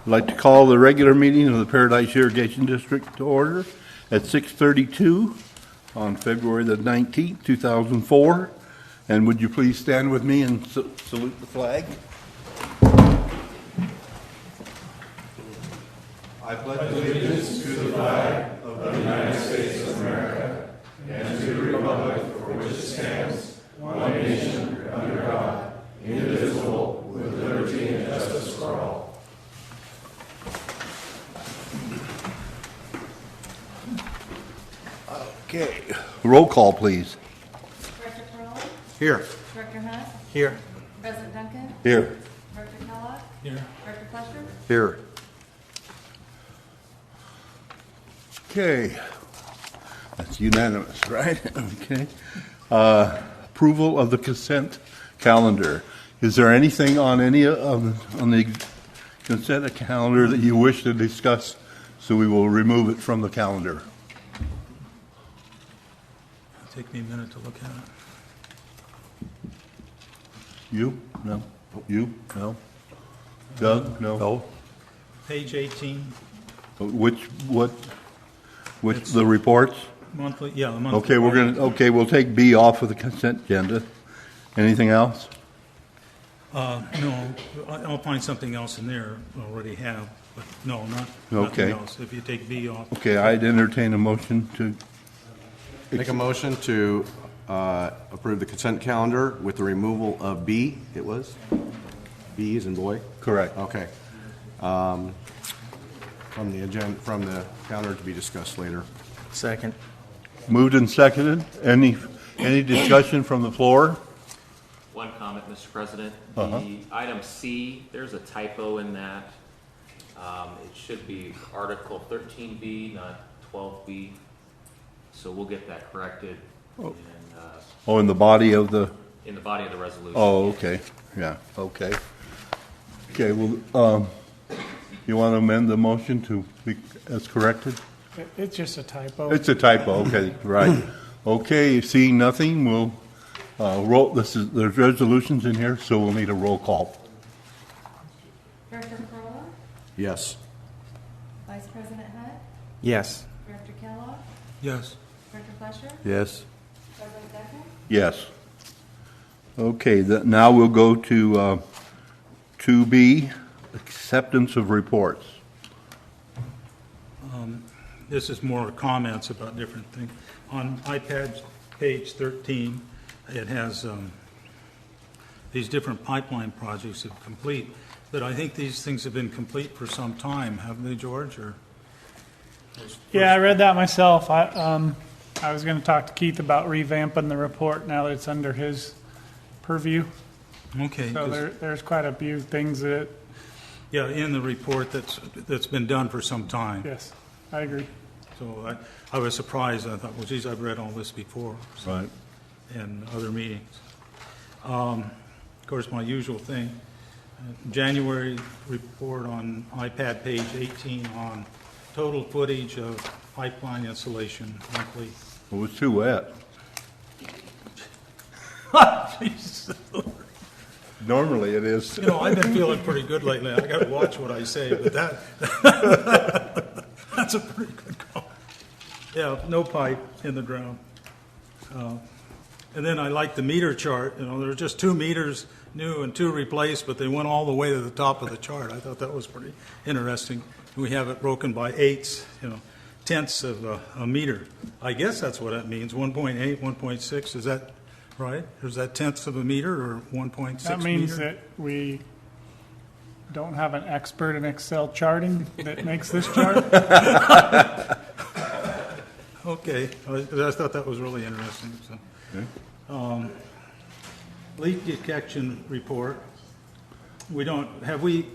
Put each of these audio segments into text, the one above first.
I'd like to call the regular meeting of the Paradise Irrigation District to order at 6:32 on February the 19th, 2004. And would you please stand with me and salute the flag? I pledge allegiance to the flag of the United States of America and to the republic for which it stands, one nation, under God, indivisible, with liberty and justice for all. Okay. Roll call, please. Director Kellogg? Here. Director Hunt? Here. President Duncan? Here. Director Kellogg? Here. Director Fletcher? Here. Okay. That's unanimous, right? Okay. Approval of the consent calendar. Is there anything on any on the consent calendar that you wish to discuss? So we will remove it from the calendar. It'll take me a minute to look at it. You? No. You? No. Doug? No. No. Page 18, Which It's- the reports? monthly, yeah, the monthly. Okay, we'll take B off of the consent agenda. Anything else? No, I'll find something else in there, I already have, but no, Okay. nothing else. If you take B off. Okay, I'd entertain a motion to, Make a motion to approve the consent calendar with the removal of B, it was? B as in boy? correct. Okay. From the agenda, from the calendar to be discussed later. Second. Moved and seconded. Any discussion from the floor? One comment, Mr. President. Uh-huh. The item C, there's a typo in that. It should be Article 13B, not 12B. So we'll get that corrected Oh, in the body of the, in the body of the resolution. oh, okay, yeah, okay. Okay, well, you want to amend the motion to be as corrected? It's just a typo. It's a typo, okay, right. Okay, seeing nothing, we'll roll, there's resolutions in here, so we'll need a roll call. Director Kellogg? Yes. Vice President Hunt? Yes. Director Kellogg? Yes. Director Fletcher? Yes. President Duncan? Yes. Okay, now we'll go to 2B, acceptance of reports. This is more comments about different things. On iPad page 13, it has these different pipeline projects that are complete, but I think these things have been complete for some time, haven't they, George? Or Yeah, I read that myself. I was going to talk to Keith about revamping the report now that it's under his purview. Okay. So 'cause- there's quite a few things that, Yeah, in the report that's been done for some time. yes, I agree. So I was surprised. I thought, well, geez, I've read all this before. So, Right. in other meetings. Of course, my usual thing, January report on iPad page 18 on total footage of pipeline installation monthly. It was too wet. Jesus. Normally it is. You know, I've been feeling pretty good lately. I got to watch what I say, but that's a pretty good call. Yeah, no pipe in the ground. And then I like the meter chart. You know, there were just 2 meters new and 2 replaced, but they went all the way to the top of the chart. I thought that was pretty interesting. We have it broken by eighths, tenths of a meter. I guess that's what that means. 1.8, 1.6. Is that right? Or is that tenths of a meter or 1.6 That means meter? that we don't have an expert in Excel charting that makes this chart. Okay, I thought that was really interesting. So. Okay. Leak detection report. We don't, have we,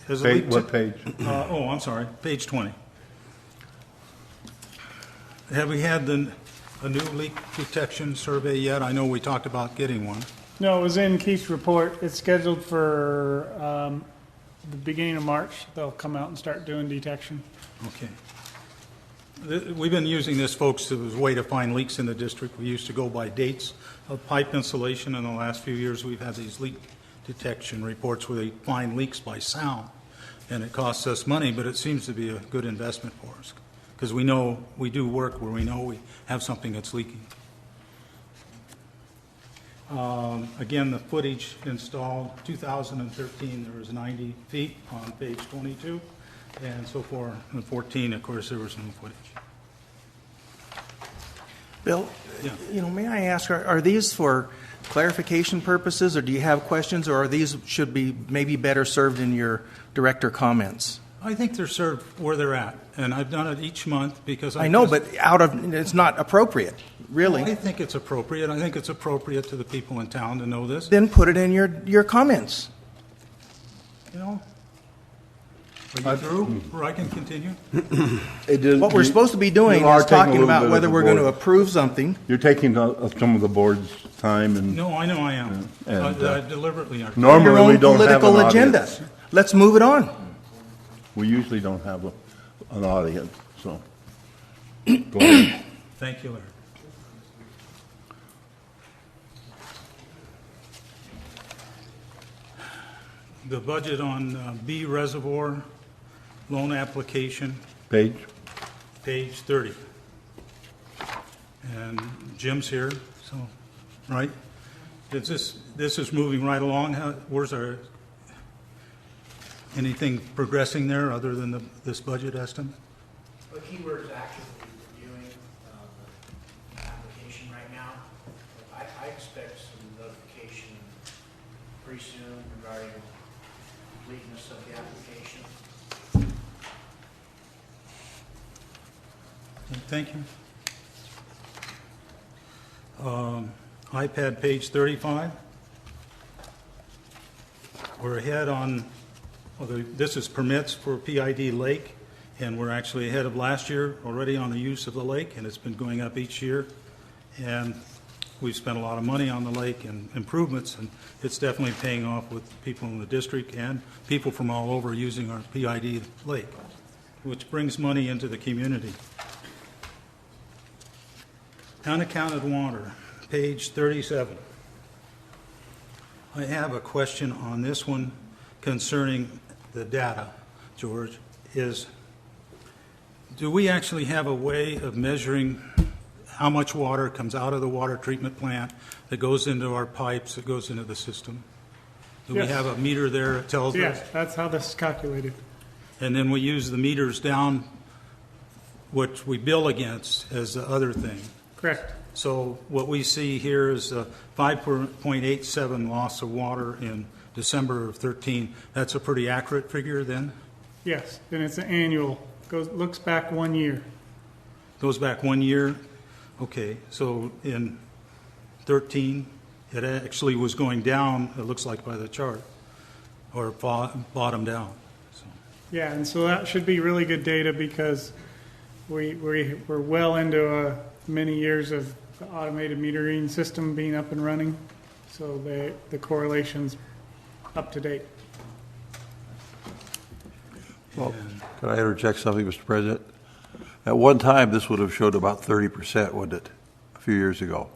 has a leak... What page? I'm sorry, page 20. Have we had a new leak detection survey yet? I know we talked about getting one. No, it was in Keith's report. It's scheduled for the beginning of March. They'll come out and start doing detection. Okay. We've been using this, folks, as a way to find leaks in the district. We used to go by dates of pipe installation. In the last few years, we've had these leak detection reports where they find leaks by sound. and it costs us money, but it seems to be a good investment for us, because we know we do work where we know we have something that's leaking. Again, the footage installed, 2013, there was 90 feet on page 22, and so far in 14, of course, there was no footage. Bill, Yeah. may I ask, are these for clarification purposes, or do you have questions, or are these should be maybe better served in your director comments? I think they're served where they're at, and I've done it each month because I know, but it's not appropriate, really. I think it's appropriate. I think it's appropriate to the people in town to know this. Then put it in your comments. You know, are you through, or I can continue? What we're supposed to be doing you are is taking a talking little bit about of whether the we're going to board. approve something. You're taking some of the board's time, and No, I know I am. Yeah, and, I deliberately are. normally Your own we don't have political an agenda. audience. Let's move it on. We usually don't have an audience, so. Go ahead. Thank you, Larry. The budget on B Reservoir loan application, Page? page 30. And Jim's here, so, right? This is moving right along. Where's our, anything progressing there other than this budget estimate? But Keyword is actively reviewing the application right now. I expect some notification pretty soon regarding completeness of the application. Thank you. iPad page 35. We're ahead on, this is permits for PID Lake, and we're actually ahead of last year already on the use of the lake, and it's been going up each year. And we've spent a lot of money on the lake and improvements, and it's definitely paying off with people in the district and people from all over using our PID Lake, which brings money into the community. Unaccounted water, page 37. I have a question on this one concerning the data, George, do we actually have a way of measuring how much water comes out of the water treatment plant that goes into our pipes, that goes into the system? Do we Yes. have a meter there that tells us? Yes, that's how this is calculated. And then we use the meters down, which we bill against as the other thing. Correct. So what we see here is a 5.87 loss of water in December of 13. That's a pretty accurate figure then? Yes, and it's an annual, looks back 1 year. Goes back 1 year? Okay, so in 13, it actually was going down, it looks like by the chart, or bottomed out. So, Yeah, and so that should be really good data because we're well into many years of the automated metering system being up and running, so the correlation's up to date. Well, can I interject something, Mr. President? At one time, this would have showed about 30%, wouldn't it, a few years ago?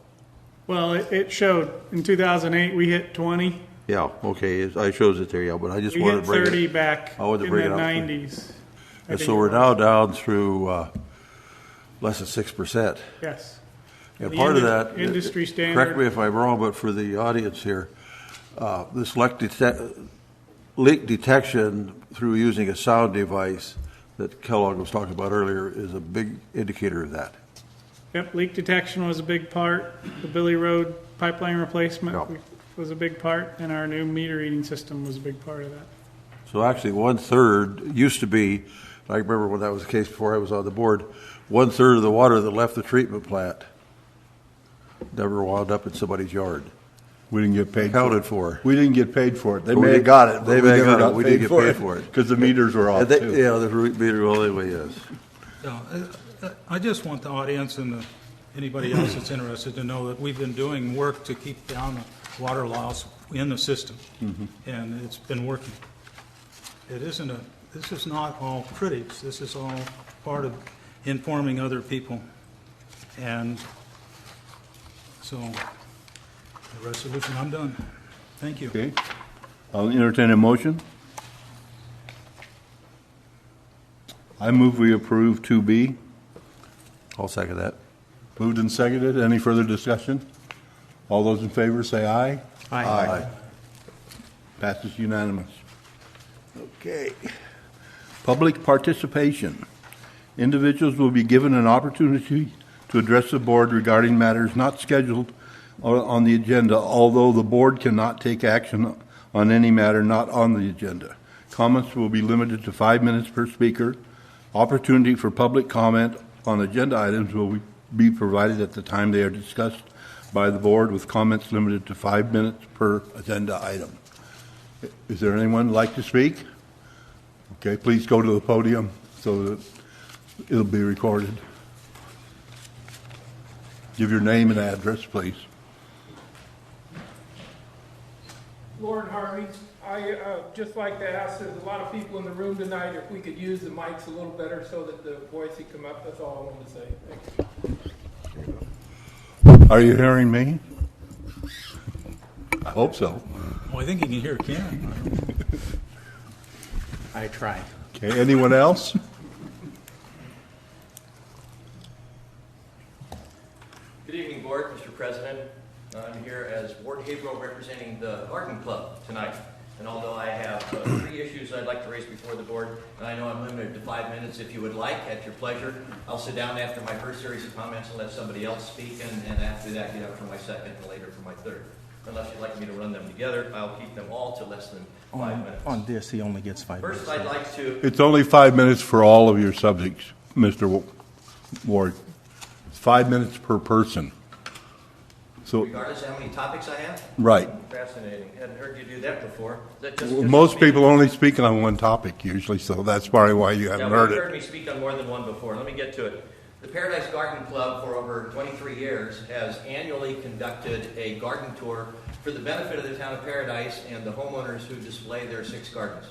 Well, it showed, in 2008, we hit 20. Yeah, okay, I shows it there, yeah, but I just We wanted hit to bring 30 it. back I wanted to in bring the it up. 90s. I And think so it we're was. now down through less than 6%. Yes. And The part of that, industry standard. correct me if I'm wrong, but for the audience here, this leak detection through using a sound device that Kellogg was talking about earlier is a big indicator of that. Yep, leak detection was a big part. The Billy Road pipeline replacement Yeah. was a big part, and our new meter reading system was a big part of that. So actually, 1/3 used to be, I remember when that was the case before I was on the board, 1/3 of the water that left the treatment plant never wound up in somebody's yard. We didn't get paid Accounted for it. for. We didn't get paid for it. They We may have did- got it, but they we may have never got it. got We didn't paid get paid for it. because the meters were off, too. Yeah, the meter well anyway is. no, I just want the audience and anybody else that's interested to know that we've been doing work to keep down the water loss in the system, and it's been working. This is not all critics. This is all part of informing other people. And so, the resolution, I'm done. Thank you. Okay. I'll entertain a motion. I move we approve 2B. I'll second that. Moved and seconded. Any further discussion? All those in favor say aye. Aye. Passes unanimous. Okay. Public participation. Individuals will be given an opportunity to address the board regarding matters not scheduled on the agenda, although the board cannot take action on any matter not on the agenda. Comments will be limited to 5 minutes per speaker. Opportunity for public comment on agenda items will be provided at the time they are discussed by the board, with comments limited to 5 minutes per agenda item. Is there anyone who'd like to speak? Okay, please go to the podium so that it'll be recorded. Give your name and address, please. Lauren Harvey, I just like to ask, there's a lot of people in the room tonight, if we could use the mics a little better so that the voice would come up. That's all I wanted to say. Thank you. Are you hearing me? I hope so. Well, I think you can hear Ken. I tried. Okay, anyone else? Good evening, Board, Mr. President. I'm here as Ward Haverhill representing the Garden Club tonight. And although I have 3 issues I'd like to raise before the Board, and I know I'm limited to 5 minutes, if you would like, at your pleasure, I'll sit down after my first series of comments and let somebody else speak, and after that get up for my second and later for my third. Unless you'd like me to run them together, I'll keep them all to less than 5 minutes. On this, he only gets 5 minutes. First, I'd like to... It's only 5 minutes for all of your subjects, Mr. Ward. 5 minutes per person. So, Regardless of how many topics I have? right. Fascinating. Hadn't heard you do that before. Is that just Most me? people only speak on one topic usually, so that's probably why you Yeah, haven't well, heard you've it. heard me speak on more than one before. Let me get to it. The Paradise Garden Club, for over 23 years, has annually conducted a garden tour for the benefit of the town of Paradise and the homeowners who display their 6 gardens.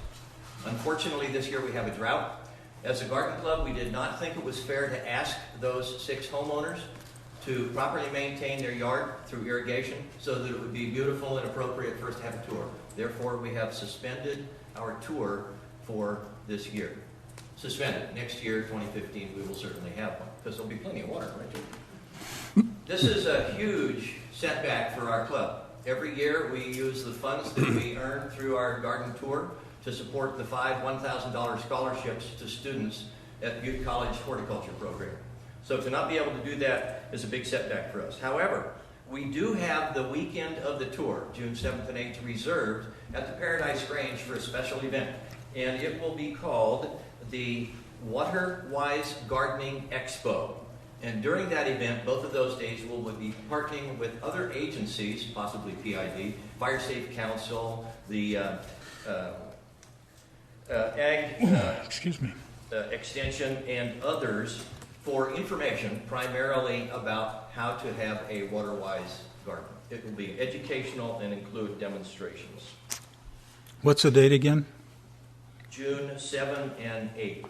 Unfortunately, this year we have a drought. As a garden club, we did not think it was fair to ask those 6 homeowners to properly maintain their yard through irrigation so that it would be beautiful and appropriate for us to have a tour. Therefore, we have suspended our tour for this year. Suspended. Next year, 2015, we will certainly have one, because there'll be plenty of water, right? This is a huge setback for our club. Every year, we use the funds that we earn through our garden tour to support the 5 $1,000 scholarships to students at Butte College horticulture program. So to not be able to do that is a big setback for us. However, we do have the weekend of the tour, June 7th and 8th, reserved at the Paradise Grange for a special event. And it will be called the Water-Wise Gardening Expo. And during that event, both of those days, we'll be partnering with other agencies, possibly PID, Fire Safe Council, the Excuse me. Extension, and others for information primarily about how to have a water-wise garden. It will be educational and include demonstrations. What's the date again? June 7 and 8.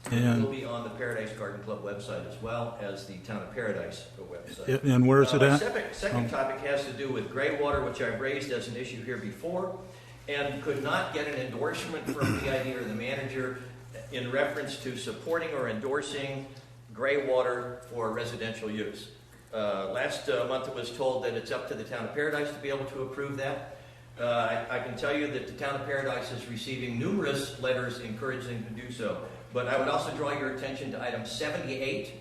And- It will be on the Paradise Garden Club website as well as the Town of Paradise website. And where is it My at? second topic has to do with gray water, which I've raised as an issue here before, and could not get an endorsement from PID or the manager in reference to supporting or endorsing gray water for residential use. Last month it was told that it's up to the Town of Paradise to be able to approve that. I can tell you that the Town of Paradise is receiving numerous letters encouraging to do so. But I would also draw your attention to item 78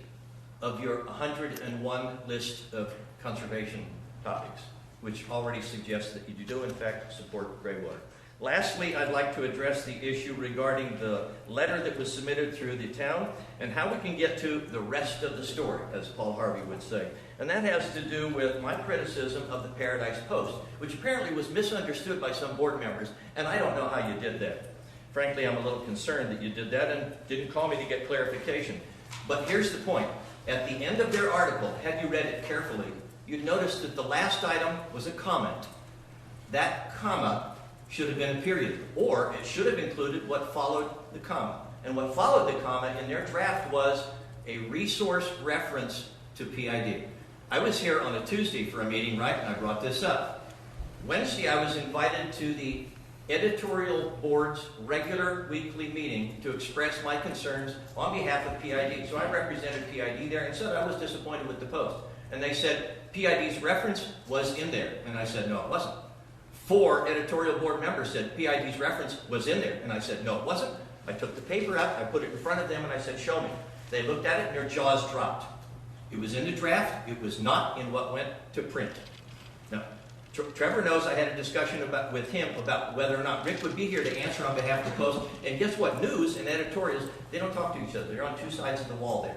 of your 101 list of conservation topics, which already suggests that you do in fact support gray water. Lastly, I'd like to address the issue regarding the letter that was submitted through the town and how we can get to the rest of the story, as Paul Harvey would say. And that has to do with my criticism of the Paradise Post, which apparently was misunderstood by some board members, and I don't know how you did that. Frankly, I'm a little concerned that you did that and didn't call me to get clarification. But here's the point. At the end of their article, had you read it carefully, you'd notice that the last item was a comment. That comma should have been a period, or it should have included what followed the comma. And what followed the comma in their draft was a resource reference to PID. I was here on a Tuesday for a meeting, right, and I brought this up. Wednesday, I was invited to the editorial board's regular weekly meeting to express my concerns on behalf of PID. So I represented PID there and said I was disappointed with the post. And they said PID's reference was in there. And I said, no, it wasn't. 4 editorial board members said PID's reference was in there. And I said, no, it wasn't. I took the paper out, I put it in front of them, and I said, show me. They looked at it and their jaws dropped. It was in the draft. It was not in what went to print. Now, Trevor knows I had a discussion with him about whether or not Rick would be here to answer on behalf of the Post. And guess what? News and editorials, they don't talk to each other. They're on 2 sides of the wall there.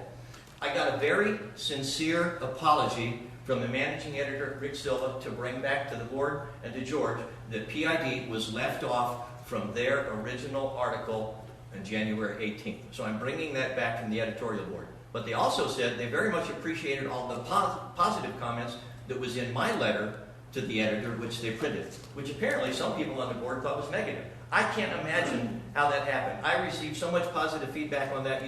I got a very sincere apology from the managing editor, Rick Silva, to bring back to the board and to George that PID was left off from their original article on January 18th. So I'm bringing that back from the editorial board. But they also said they very much appreciated all the positive comments that was in my letter to the editor, which they printed, which apparently some people on the board thought was negative. I can't imagine how that happened. I received so much positive feedback on that,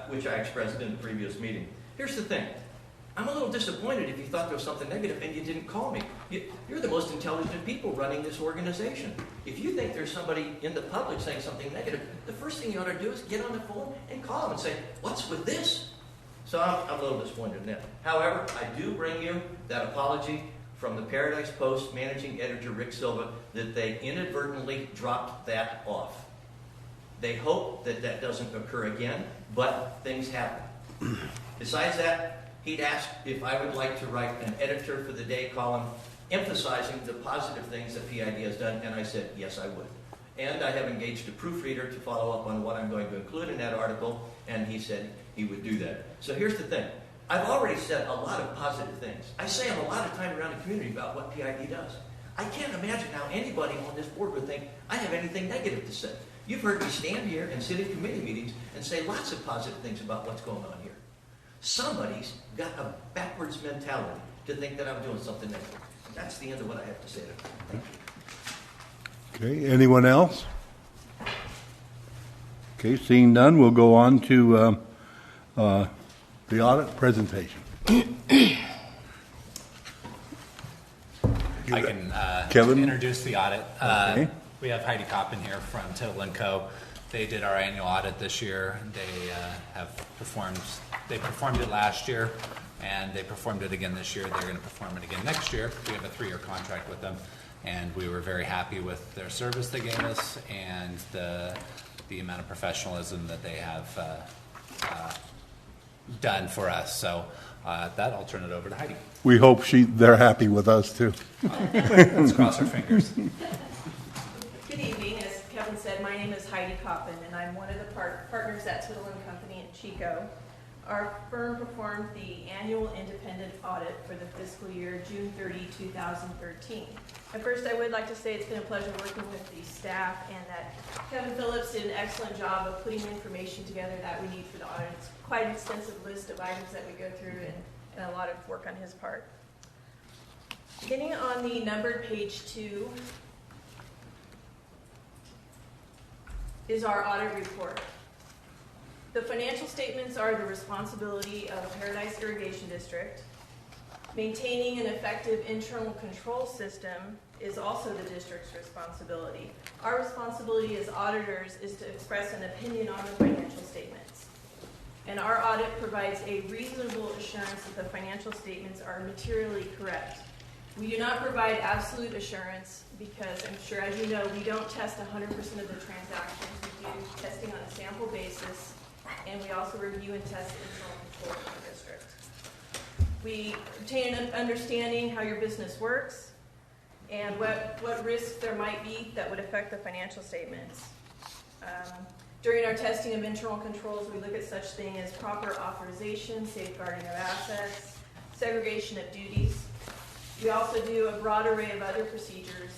which I expressed in the previous meeting. Here's the thing. I'm a little disappointed if you thought there was something negative and you didn't call me. You're the most intelligent people running this organization. If you think there's somebody in the public saying something negative, the first thing you ought to do is get on the phone and call them and say, what's with this? So I'm a little disappointed in that. However, I do bring you that apology from the Paradise Post managing editor Rick Silva that they inadvertently dropped that off. They hope that that doesn't occur again, but things happen. Besides that, he'd asked if I would like to write an editor for the day column emphasizing the positive things that PID has done, and I said, yes, I would. And I have engaged a proofreader to follow up on what I'm going to include in that article, and he said he would do that. So here's the thing. I've already said a lot of positive things. I say them a lot of time around the community about what PID does. I can't imagine how anybody on this board would think I have anything negative to say. You've heard me stand here and sit in committee meetings and say lots of positive things about what's going on here. Somebody's got a backwards mentality to think that I'm doing something negative. That's the end of what I have to say to them. Okay, anyone else? Okay, seeing none, we'll go on to the audit presentation. I can Kevin? introduce the audit. Okay. We have Heidi Koppen here from Untitled Co. They did our annual audit this year. They performed it last year, and they performed it again this year. They're going to perform it again next year. We have a 3-year contract with them, and we were very happy with their service they gave us and the amount of professionalism that they have done for us. So that I'll turn it over to Heidi. We hope they're happy with us too. Let's cross our fingers. Good evening. As Kevin said, my name is Heidi Koppen, and I'm one of the partners at Tittle & Company in Chico. Our firm performed the annual independent audit for the fiscal year June 30, 2013. At first, I would like to say it's been a pleasure working with the staff and that Kevin Phillips did an excellent job of putting information together that we need for the audit. It's quite an extensive list of items that we go through and a lot of work on his part. Beginning on the numbered page 2 is our audit report. The financial statements are the responsibility of Paradise Irrigation District. Maintaining an effective internal control system is also the district's responsibility. Our responsibility as auditors is to express an opinion on the financial statements. And our audit provides a reasonable assurance that the financial statements are materially correct. We do not provide absolute assurance because I'm sure, as you know, we don't test 100% of the transactions. We do testing on a sample basis, and we also review and test internal control of the district. We obtain an understanding how your business works and what risks there might be that would affect the financial statements. During our testing of internal controls, we look at such things as proper authorization, safeguarding of assets, segregation of duties. We also do a broad array of other procedures,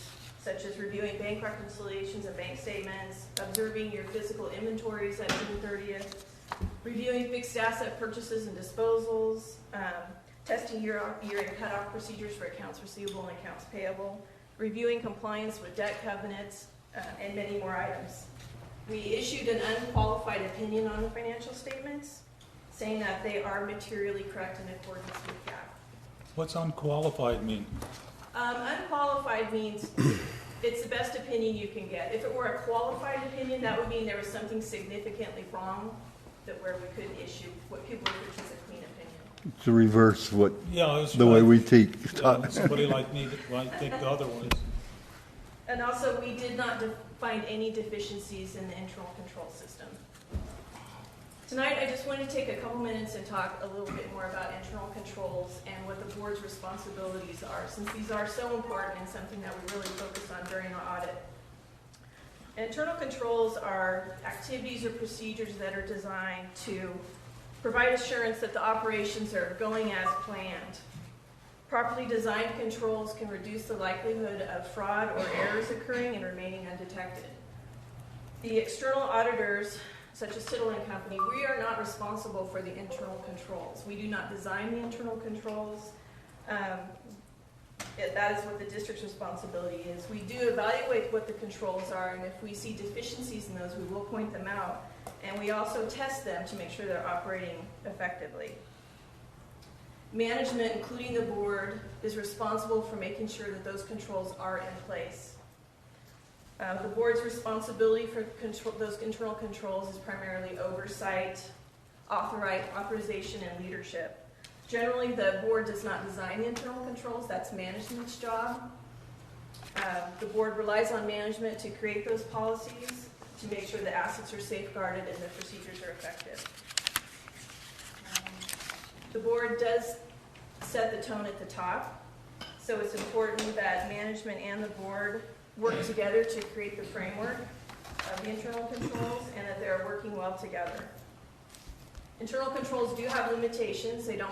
such as reviewing bank reconciliations and bank statements, observing your physical inventories at June 30th, reviewing fixed asset purchases and disposals, testing year-end cutoff procedures for accounts receivable and accounts payable, reviewing compliance with debt covenants, and many more items. We issued an unqualified opinion on the financial statements, saying that they are materially correct in accordance with GAAP. What's unqualified mean? Unqualified means It's the best opinion you can get. If it were a qualified opinion, that would mean there was something significantly wrong that where we couldn't issue what people would think is a clean opinion. To reverse what, Yeah, it's the way right. we take. Somebody like me that might think the other ways. And also, we did not find any deficiencies in the internal control system. Tonight, I just wanted to take a couple minutes and talk a little bit more about internal controls and what the board's responsibilities are, since these are so important and something that we really focus on during our audit. Internal controls are activities or procedures that are designed to provide assurance that the operations are going as planned. Properly designed controls can reduce the likelihood of fraud or errors occurring and remaining undetected. The external auditors, such as Tittle and Company, we are not responsible for the internal controls. We do not design the internal controls. That is what the district's responsibility is. We do evaluate what the controls are, and if we see deficiencies in those, we will point them out. And we also test them to make sure they're operating effectively. Management, including the board, is responsible for making sure that those controls are in place. The board's responsibility for those internal controls is primarily oversight, authorization, and leadership. Generally, the board does not design the internal controls. That's management's job. The board relies on management to create those policies, to make sure the assets are safeguarded and the procedures are effective. The board does set the tone at the top, so it's important that management and the board work together to create the framework of the internal controls and that they're working well together. Internal controls do have limitations. They don't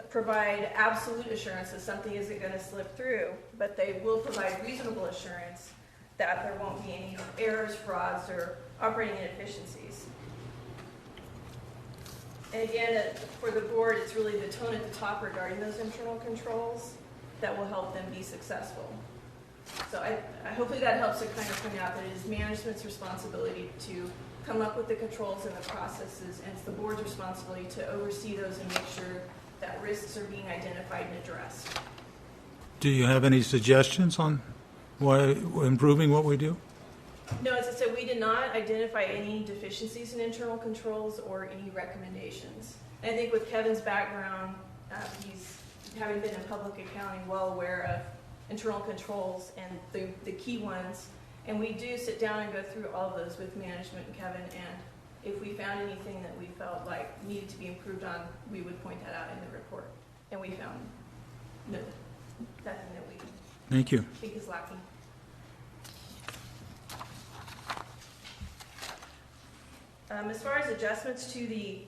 provide absolute assurance that something isn't going to slip through, but they will provide reasonable assurance that there won't be any errors, frauds, or operating inefficiencies. And again, for the board, it's really the tone at the top regarding those internal controls that will help them be successful. So hopefully that helps to kind of point out that it is management's responsibility to come up with the controls and the processes, and it's the board's responsibility to oversee those and make sure that risks are being identified and addressed. Do you have any suggestions on why improving what we do? No, as I said, we did not identify any deficiencies in internal controls or any recommendations. And I think with Kevin's background, he's, having been in public accounting, well aware of internal controls and the key ones. And we do sit down and go through all of those with management and Kevin, and if we found anything that we felt like needed to be improved on, we would point that out in the report. And we found nothing that we Thank you. think is lacking. As far as adjustments to the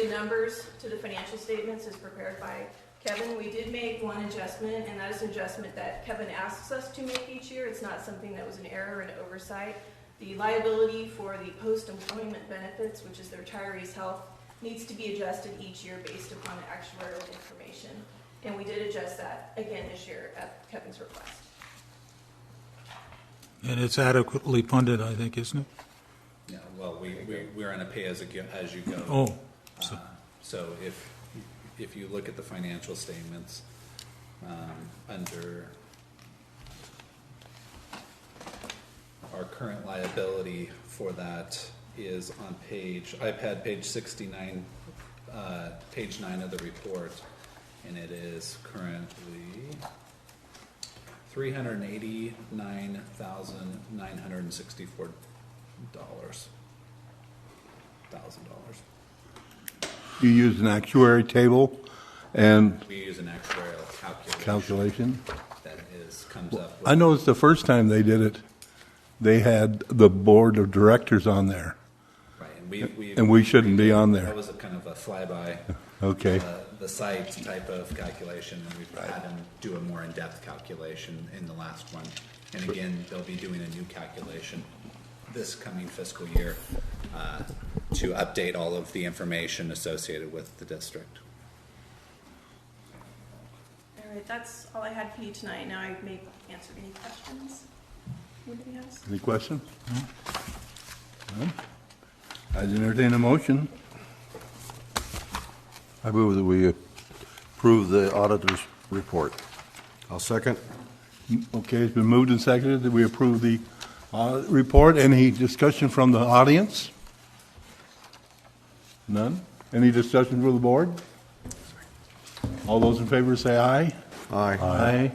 numbers, to the financial statements as prepared by Kevin, we did make one adjustment, and that is an adjustment that Kevin asks us to make each year. It's not something that was an error and oversight. The liability for the post-employment benefits, which is the retiree's health, needs to be adjusted each year based upon the actuarial information. And we did adjust that again this year at Kevin's request. And it's adequately funded, I think, isn't it? Yeah, well, we're on a pay-as-you-go. Oh. So if you look at the financial statements, under our current liability for that is on iPad page 69, page 9 of the report, and it is currently $389,964. $1,000. You use an actuary table and We use an actuarial calculation? that comes up with. I noticed the first time they did it, they had the board of directors on there. Right, And we shouldn't be on there. That was a kind of a flyby. Okay. The site type of calculation, and we've had them do a more in-depth calculation in the last one. And again, they'll be doing a new calculation this coming fiscal year to update all of the information associated with the district. All right, that's all I had for you tonight. Now I may answer any questions. Anybody else? Any questions? No? I'd entertain a motion. I move that we approve the auditor's report. I'll second. Okay, it's been moved and seconded that we approve the audit report. Any discussion from the audience? None? Any discussion from the board? All those in favor say aye. Aye. Aye.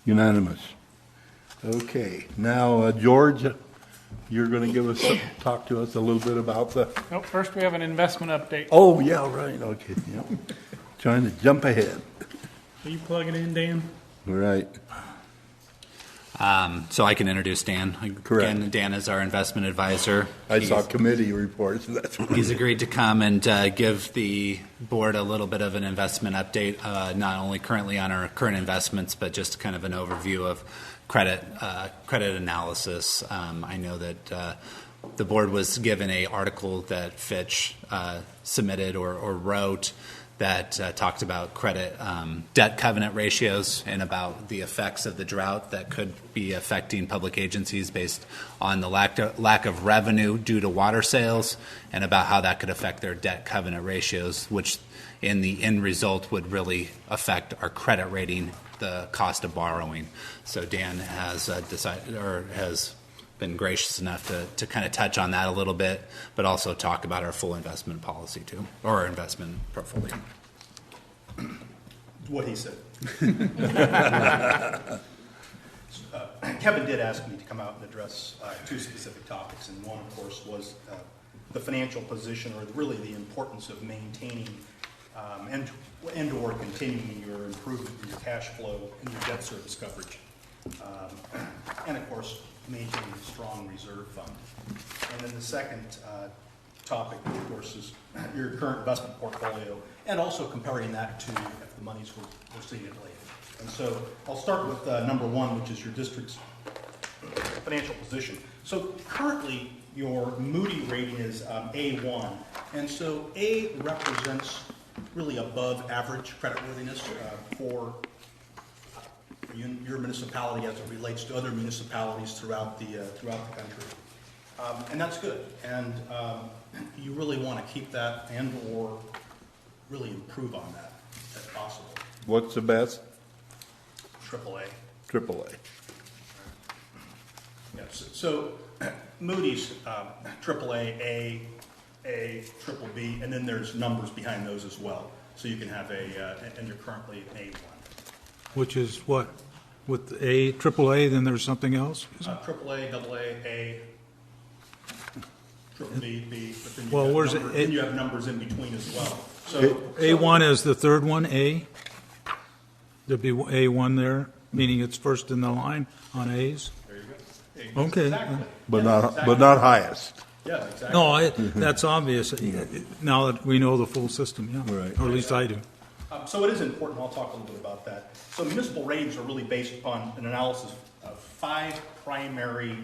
Unanimous. Okay, now, George, you're going to give us, talk to us a little bit about the, Nope, first we have an investment update. oh, yeah, right, okay, yeah. Trying to jump ahead. Are you plugging in, Dan? Right. So I can introduce Dan. Correct. Again, Dan is our investment advisor. I saw committee reports, that's what. He's agreed to come and give the board a little bit of an investment update, not only currently on our current investments, but just kind of an overview of credit analysis. I know that the board was given an article that Fitch submitted or wrote that talked about credit debt covenant ratios and about the effects of the drought that could be affecting public agencies based on the lack of revenue due to water sales, and about how that could affect their debt covenant ratios, which in the end result would really affect our credit rating, the cost of borrowing. So Dan has decided, or has been gracious enough to kind of touch on that a little bit, but also talk about our full investment policy too, or our investment portfolio. What he said. Kevin did ask me to come out and address two specific topics, and one, of course, was the financial position, or really the importance of maintaining and/or continuing your improvement in your cash flow and your debt service coverage, and of course maintaining a strong reserve fund. And then the second topic, of course, is your current investment portfolio, and also comparing that to if the monies were seen it later. And so I'll start with number one, which is your district's financial position. So currently your Moody rating is A1, and so A represents really above average creditworthiness for your municipality as it relates to other municipalities throughout the country, and that's good. And you really want to keep that and/or really improve on that if possible. What's the best? AAA. AAA. Yes. So Moody's AAA, A, triple B, and then there's numbers behind those as well. So you can have and you're currently an A1. Which is what? With A, AAA, then there's something else? AAA, AA, A, triple B, B, but then Well, where's it? then you have numbers in between as well. So A1 is the third one, A? There'd be A1 there, meaning it's first in the line on A's? there you go. Okay. Exactly. But Yeah, not, exactly. but not highest. Yeah, exactly. No, that's obvious, now that we know the full system, yeah. Right. Or at least I do. So it is important. I'll talk a little bit about that. So municipal ratings are really based upon an analysis of 5 primary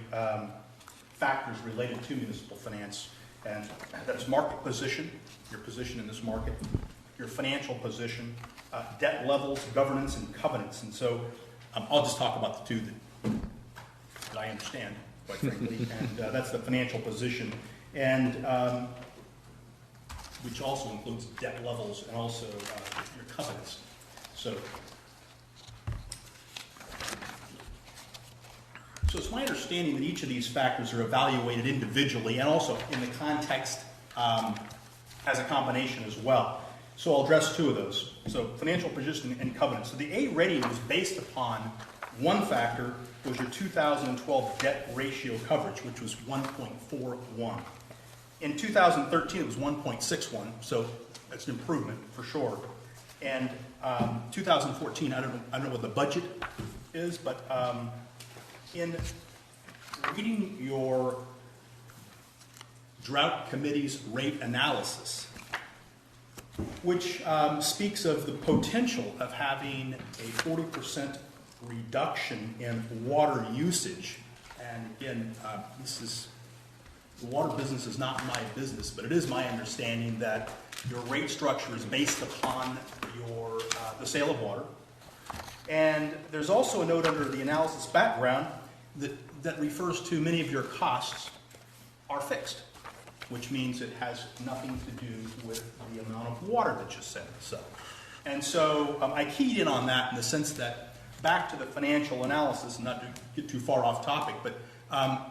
factors related to municipal finance, and that's market position, your position in this market, your financial position, debt levels, governance, and covenants. And so I'll just talk about the two that I understand, quite frankly, and that's the financial position, and which also includes debt levels and also your covenants. So it's my understanding that each of these factors are evaluated individually and also in the context as a combination as well. So I'll address 2 of those. So financial position and covenants. So the A rating was based upon one factor, was your 2012 debt ratio coverage, which was 1.41. In 2013, it was 1.61, so that's an improvement for sure. And 2014, I don't know what the budget is, but in reading your drought committee's rate analysis, which speaks of the potential of having a 40% reduction in water usage. And again, the water business is not my business, but it is my understanding that your rate structure is based upon the sale of water. And there's also a note under the analysis background that refers to many of your costs are fixed, which means it has nothing to do with the amount of water that you sell. And so I keyed in on that in the sense that back to the financial analysis, and not to get too far off topic, but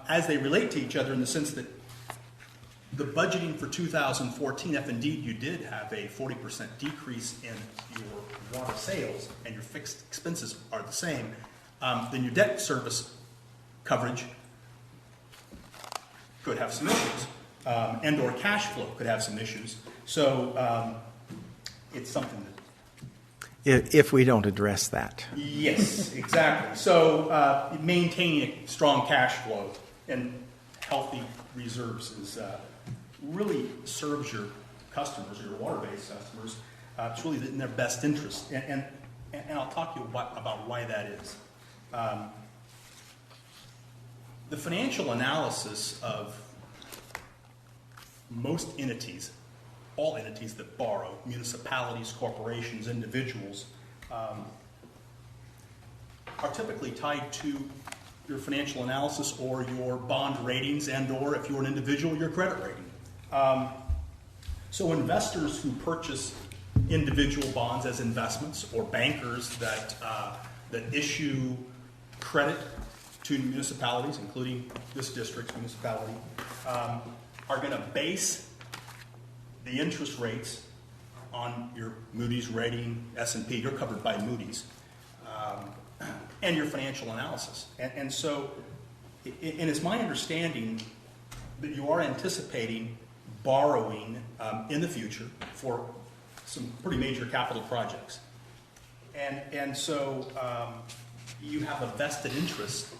as they relate to each other in the sense that the budgeting for 2014, if indeed you did have a 40% decrease in your water sales and your fixed expenses are the same, then your debt service coverage could have some issues, and or cash flow could have some issues. So it's something that... If we don't address that. Yes, exactly. So maintaining a strong cash flow and healthy reserves is really serves your customers, your water-based customers. It's really in their best interest. And I'll talk to you about why that is. The financial analysis of most entities, all entities that borrow, municipalities, corporations, individuals, are typically tied to your financial analysis or your bond ratings and or, if you're an individual, your credit rating. So investors who purchase individual bonds as investments, or bankers that issue credit to municipalities, including this district's municipality, are going to base the interest rates on your Moody's rating, S&P. You're covered by Moody's, and your financial analysis. And so, and it's my understanding that you are anticipating borrowing in the future for some pretty major capital projects. And so you have a vested interest,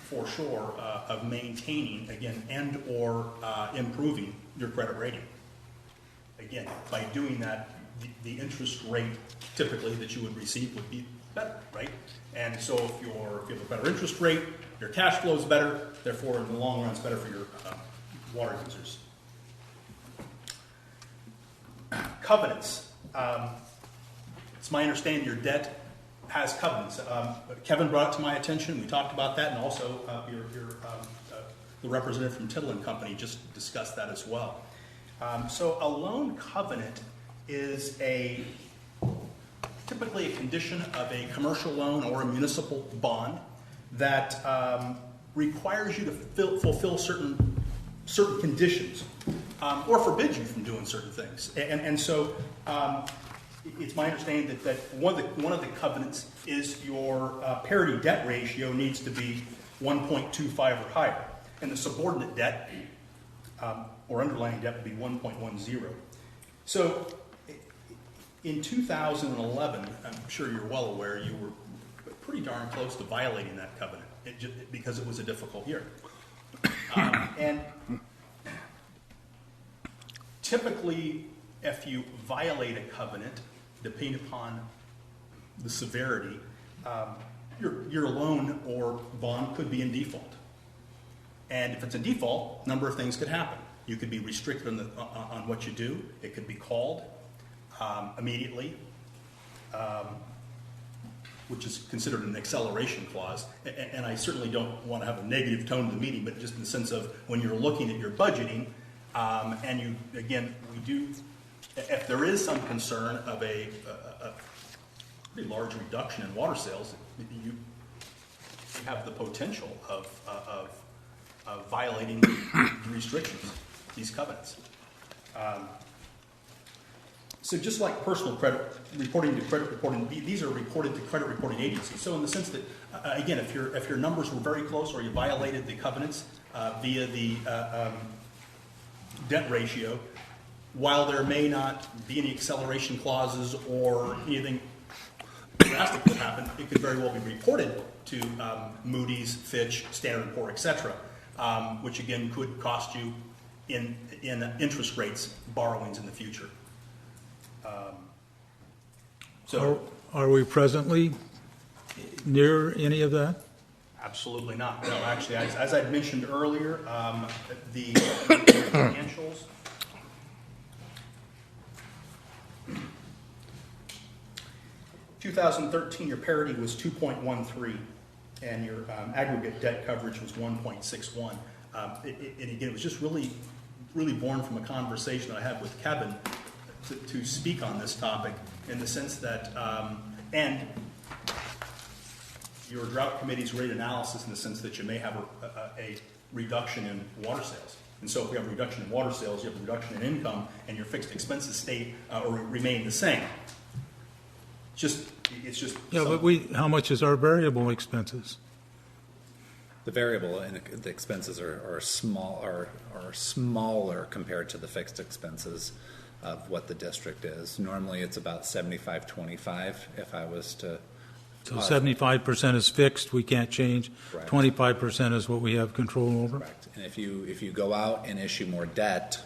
for sure, of maintaining, again, and or improving your credit rating. Again, by doing that, the interest rate typically that you would receive would be better, right? And so if you have a better interest rate, your cash flow is better, therefore in the long run it's better for your water users. Covenants. It's my understanding your debt has covenants. Kevin brought it to my attention. We talked about that, and also the representative from Tittle and Company just discussed that as well. So a loan covenant is typically a condition of a commercial loan or a municipal bond that requires you to fulfill certain conditions, or forbids you from doing certain things. And so it's my understanding that one of the covenants is your parity debt ratio needs to be 1.25 or higher, and the subordinate debt or underlying debt would be 1.10. So in 2011, I'm sure you're well aware, you were pretty darn close to violating that covenant because it was a difficult year. And typically, if you violate a covenant, depending upon the severity, your loan or bond could be in default. And if it's in default, a number of things could happen. You could be restricted on what you do. It could be called immediately, which is considered an acceleration clause. And I certainly don't want to have a negative tone to the meeting, but just in the sense of when you're looking at your budgeting, and you, again, we do, if there is some concern of a pretty large reduction in water sales, you have the potential of violating the restrictions, these covenants. So just like personal credit reporting to credit reporting, these are reported to credit reporting agencies. So in the sense that, again, if your numbers were very close or you violated the covenants via the debt ratio, while there may not be any acceleration clauses or anything drastic that happen, it could very well be reported to Moody's, Fitch, Standard & Poor's, etc., which again could cost you in interest rates, borrowings in the future. So, Are we presently near any of that? absolutely not. No, actually, as I mentioned earlier, the financials. 2013, your parity was 2.13, and your aggregate debt coverage was 1.61. And again, it was just really born from a conversation that I had with Kevin to speak on this topic, in the sense that, and your drought committee's rate analysis in the sense that you may have a reduction in water sales. And so if we have a reduction in water sales, you have a reduction in income, and your fixed expenses stay or remain the same. It's just Yeah, but how much is our variable expenses? The variable and the expenses are smaller compared to the fixed expenses of what the district is. Normally, it's about 75-25 if I was to. So 75% is fixed, we can't change. Correct. 25% is what we have control over. Correct. And if you go out and issue more debt,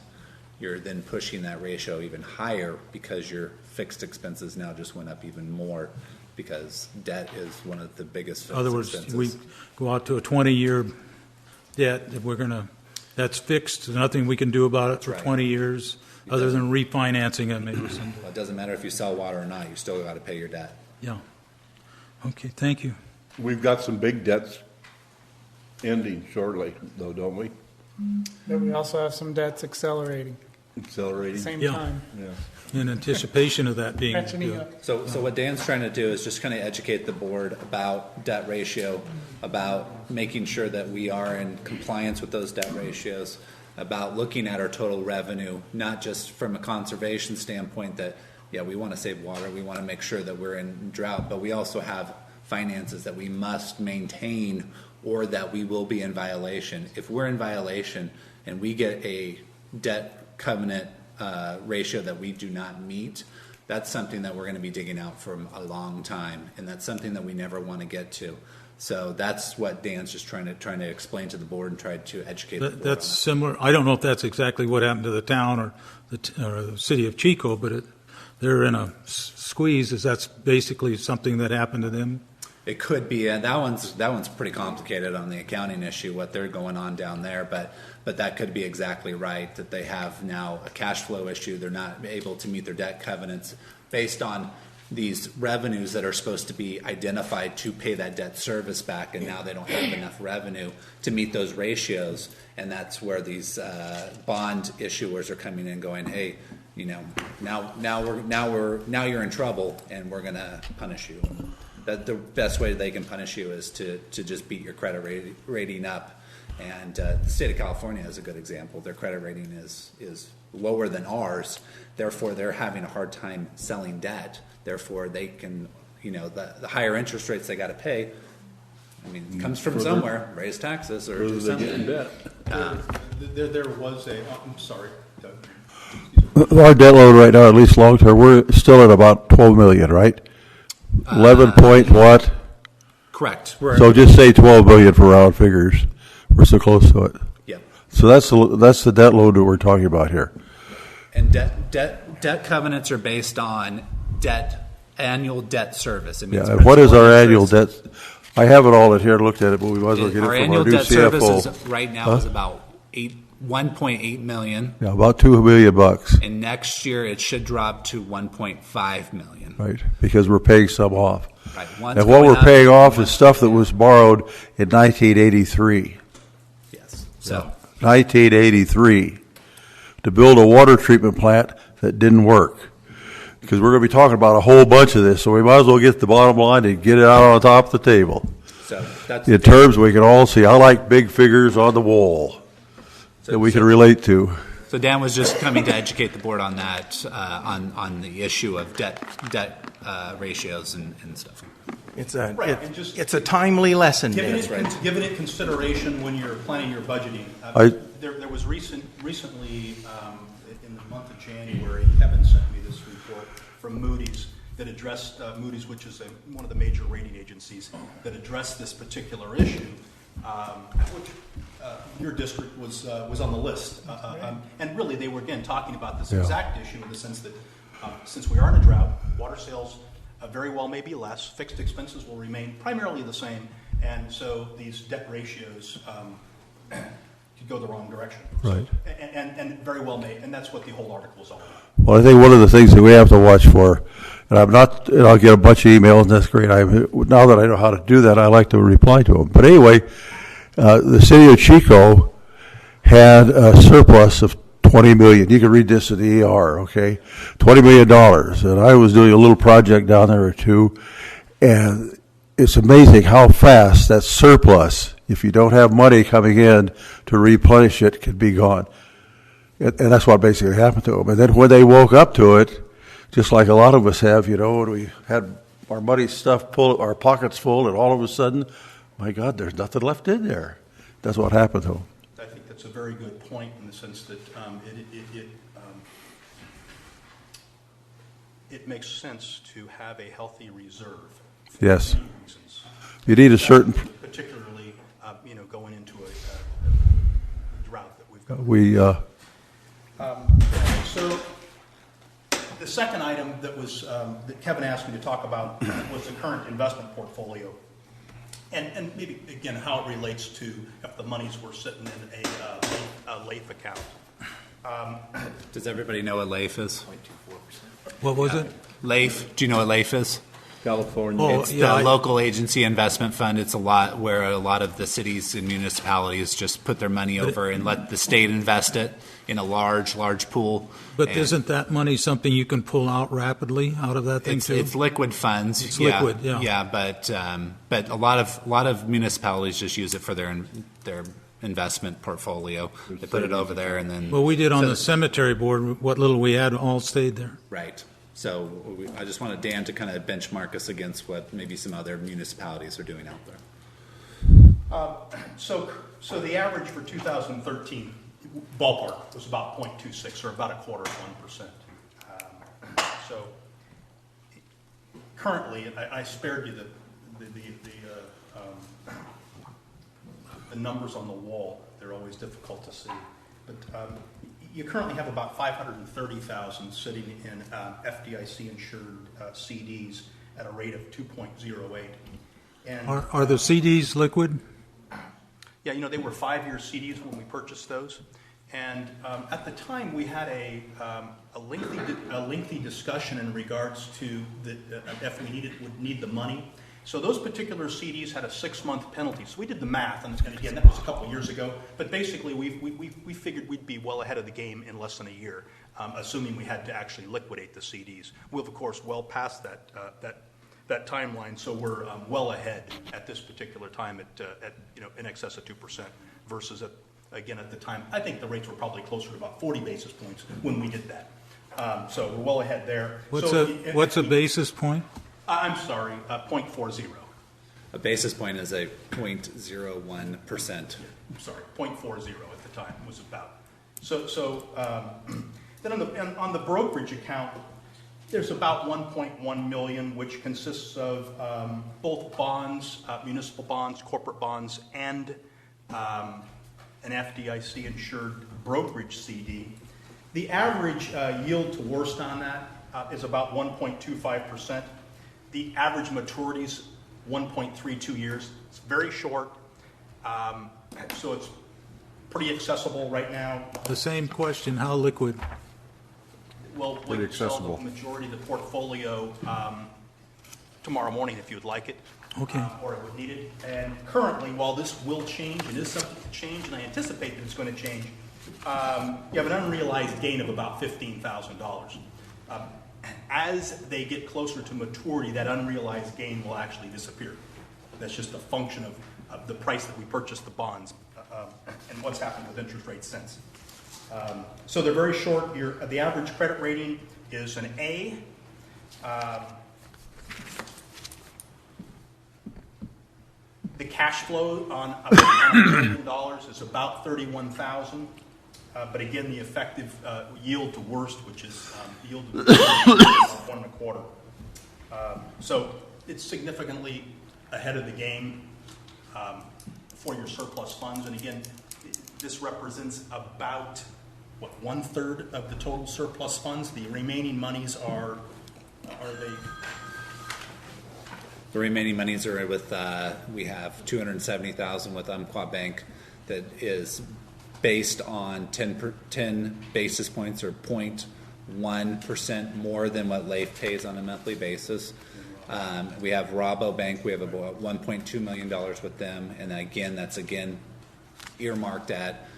you're then pushing that ratio even higher because your fixed expenses now just went up even more because debt is one of the biggest fixed In other words, expenses. we go out to a 20-year debt, if that's fixed, there's nothing we can do about it for That's right. 20 years other than refinancing it maybe someday. Well, it doesn't matter if you sell water or not, you still got to pay your debt. Yeah. Okay, thank you. We've got some big debts ending shortly, though, don't we? But we also have some debts accelerating at Accelerating. the same Yeah. time. Yeah. In anticipation of that being Catching good. up. So what Dan's trying to do is just kind of educate the board about debt ratio, about making sure that we are in compliance with those debt ratios, about looking at our total revenue, not just from a conservation standpoint that, yeah, we want to save water, we want to make sure that we're in drought, but we also have finances that we must maintain or that we will be in violation. If we're in violation and we get a debt covenant ratio that we do not meet, that's something that we're going to be digging out for a long time, and that's something that we never want to get to. So that's what Dan's just trying to explain to the board and try to educate the board That's on. similar. I don't know if that's exactly what happened to the town or the city of Chico, but they're in a squeeze. Is that's basically something that happened to them? It could be, and that one's pretty complicated on the accounting issue, what they're going on down there, but that could be exactly right, that they have now a cash flow issue. They're not able to meet their debt covenants based on these revenues that are supposed to be identified to pay that debt service back, and now they don't have enough revenue to meet those ratios, and that's where these bond issuers are coming in going, hey, you know, now you're in trouble, and we're going to punish you. That the best way they can punish you is to just beat your credit rating up. And the state of California is a good example. Their credit rating is lower than ours. Therefore, they're having a hard time selling debt. Therefore, they can, you know, the higher interest rates they got to pay. I mean, it comes from somewhere. Raise taxes or do Further they get in something. debt. There was I'm sorry. Our debt load right now, at least long term, we're still at about 12 million, right? 11 point what? Correct. So just say 12 million for round figures. We're so close to it. Yep. So that's the debt load that we're talking about here. And debt covenants are based on annual debt service. It means Yeah. And what is principal our and annual interest. debt? I have it all in here. Looked at it, but we might as well get it Our from annual our new debt service CFO. right now is about 1.8 million. Yeah, about $2 million. And next year it should drop to 1.5 million. Right, because we're paying some off. Right. One's And what going we're up, paying off one's is stuff that going was down. borrowed in 1983. Yes. So 1983 to build a water treatment plant that didn't work. Because we're going to be talking about a whole bunch of this, so we might as well get the bottom line and get it out on top of the table. that's In terms we can all see, I like big figures on the wall that we can relate to. So Dan was just coming to educate the board on that, on the issue of debt ratios and stuff. It's Right, and just- it's a timely lesson, Given Dan. it consideration when you're planning your budgeting, I- there was recently, in the month of January, Kevin sent me this report from Moody's that addressed, Moody's, which is one of the major rating agencies, that addressed this particular issue, which your district was on the list. And really, they were, again, talking about this exact issue in the sense that since we are in a drought, water sales very well may be less, fixed expenses will remain primarily the same, and so these debt ratios could go the wrong direction. Right. So, and very well may, and that's what the whole article is all about. Well, I think one of the things that we have to watch for, and I'll get a bunch of emails, and that's great. Now that I know how to do that, I like to reply to them. But anyway, the city of Chico had a surplus of $20 million. You can read this in the ER, okay? $20 million. And I was doing a little project down there or two, and it's amazing how fast that surplus, if you don't have money coming in to replenish it, can be gone. And that's what basically happened to them. And then when they woke up to it, just like a lot of us have, when we had our money stuffed full, our pockets full, and all of a sudden, my God, there's nothing left in there. That's what happened to them. I think that's a very good point in the sense that it makes sense to have a healthy reserve. For Yes. many reasons. You need a certain. Particularly, going into a drought that we've got. So the second item that was that Kevin asked me to talk about was the current investment portfolio, and maybe again how it relates to if the monies were sitting in a LAIF account. Does everybody know what LAIF is? What was it? LAIF. Do you know what LAIF is? California. Oh, It's yeah, the local agency investment fund. It's a lot where a lot of the cities and municipalities just put their money over and let the state invest it in a large pool. But And isn't that money something you can pull out rapidly out of that thing too? it's liquid funds. It's liquid, yeah. Yeah, but a lot of municipalities just use it for their investment portfolio. They put it over there and then. Well, we did on so the cemetery board, what little we had all stayed there. Right. So I just wanted Dan to kind of benchmark us against what maybe some other municipalities are doing out there. So the average for 2013 ballpark was about 0.26 or about 0.25%. So currently, I spared you the numbers on the wall. They're always difficult to see, but you currently have about 530,000 sitting in FDIC-insured CDs at a rate of 2.08. And Are the CDs liquid? yeah, they were 5-year CDs when we purchased those, and at the time we had a lengthy discussion in regards to if we would need the money. So those particular CDs had a 6-month penalty. So we did the math, and again, that was a couple of years ago. But basically, we figured we'd be well ahead of the game in less than a year, assuming we had to actually liquidate the CDs. We've of course well past that timeline, so we're well ahead at this particular time at in excess of 2% versus at the time I think the rates were probably closer to about 40 basis points when we did that. So we're well ahead there. What's a basis point? I'm sorry, 0.40. A basis point is a 0.01%. I'm sorry, 0.40 at the time was about. So then on the brokerage account, there's about 1.1 million, which consists of both bonds, municipal bonds, corporate bonds, and an FDIC-insured brokerage CD. The average yield to worst on that is about 1.25%. The average maturity is 1.32 years. It's very short, so it's pretty accessible right now. The same question, how liquid? Well, we can sell the majority of the portfolio tomorrow morning if you would like it. Okay. Or it would need it. And currently, while this will change, it is subject to change, and I anticipate that it's going to change, you have an unrealized gain of about $15,000. As they get closer to maturity, that unrealized gain will actually disappear. That's just a function of the price that we purchased the bonds and what's happened with interest rates since. So they're very short. The average credit rating is an A. The cash flow on $1 million is about $31,000. But again, the effective yield to worst, which is yield to 1.25. So it's significantly ahead of the game for your surplus funds. And again, this represents about 1/3 of the total surplus funds. The remaining monies are they? The remaining monies are with we have $270,000 with Umpqua Bank that is based on 10 basis points or 0.1% more than what LAIF pays on a monthly basis. We have Rabobank. We have about $1.2 million with them, and again, that's earmarked at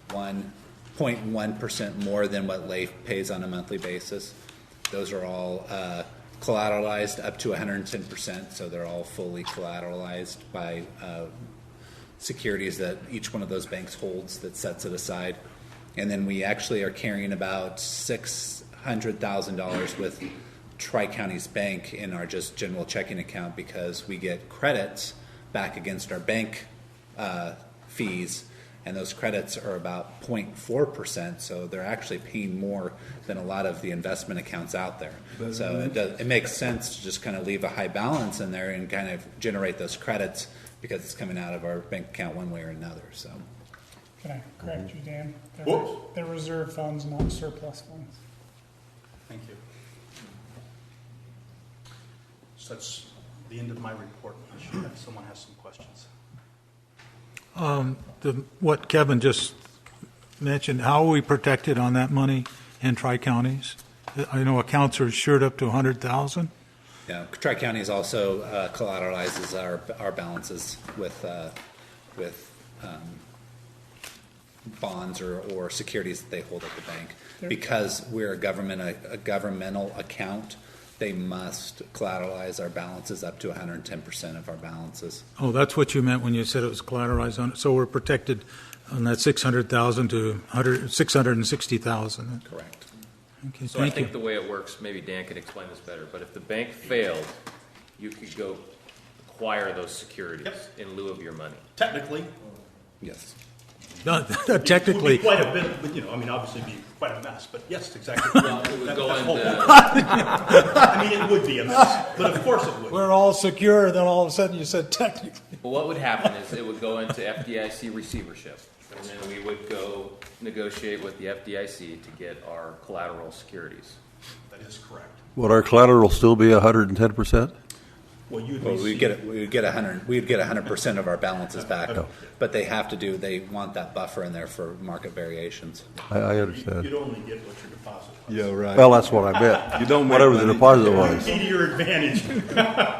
1.1% more than what LAIF pays on a monthly basis. Those are all collateralized up to 110%, so they're all fully collateralized by securities that each one of those banks holds that sets it aside. And then we actually are carrying about $600,000 with Tri-Counties Bank in our just general checking account because we get credits back against our bank fees, and those credits are about 0.4%, so they're actually paying more than a lot of the investment accounts out there. So it makes sense to just kind of leave a high balance in there and kind of generate those credits because it's coming out of our bank account one way or another. So, Can I correct you, Dan? Whoops. They're reserve funds, not surplus funds. Thank you. So that's the end of my report. Unless someone has some questions. What Kevin just mentioned, how are we protected on that money in tri-counties? I know accounts are insured up to 100,000. yeah, Tri-Counties also collateralizes our balances with bonds or securities that they hold at the bank. Because we're a governmental account, they must collateralize our balances up to 110% of our balances. Oh, that's what you meant when you said it was collateralized on it. So we're protected on that 600,000 to 660,000. Correct. Okay, So I thank think you. the way it works, maybe Dan can explain this better, but if the bank failed, you could go acquire those securities in lieu of your money. Technically, Yes. No, it would technically, be quite a bit, but obviously it'd be quite a mess. But yes, exactly. Well, it would go That's the whole into, I mean, it would be a mess, but of course it would. we're all secure, then all of a sudden you said technically. well, what would happen is it would go into FDIC receivership, and then we would go negotiate with the FDIC to get our collateral securities. That is correct. Would our collateral still be 110%? Well, you'd Well, receive- we'd get 100% of our balances back, but they want that buffer in there for market variations. I understand. You'd only get what your deposit was. Yeah, right. Well, that's what I meant. You don't make Whatever the money. deposit was. Be to your advantage.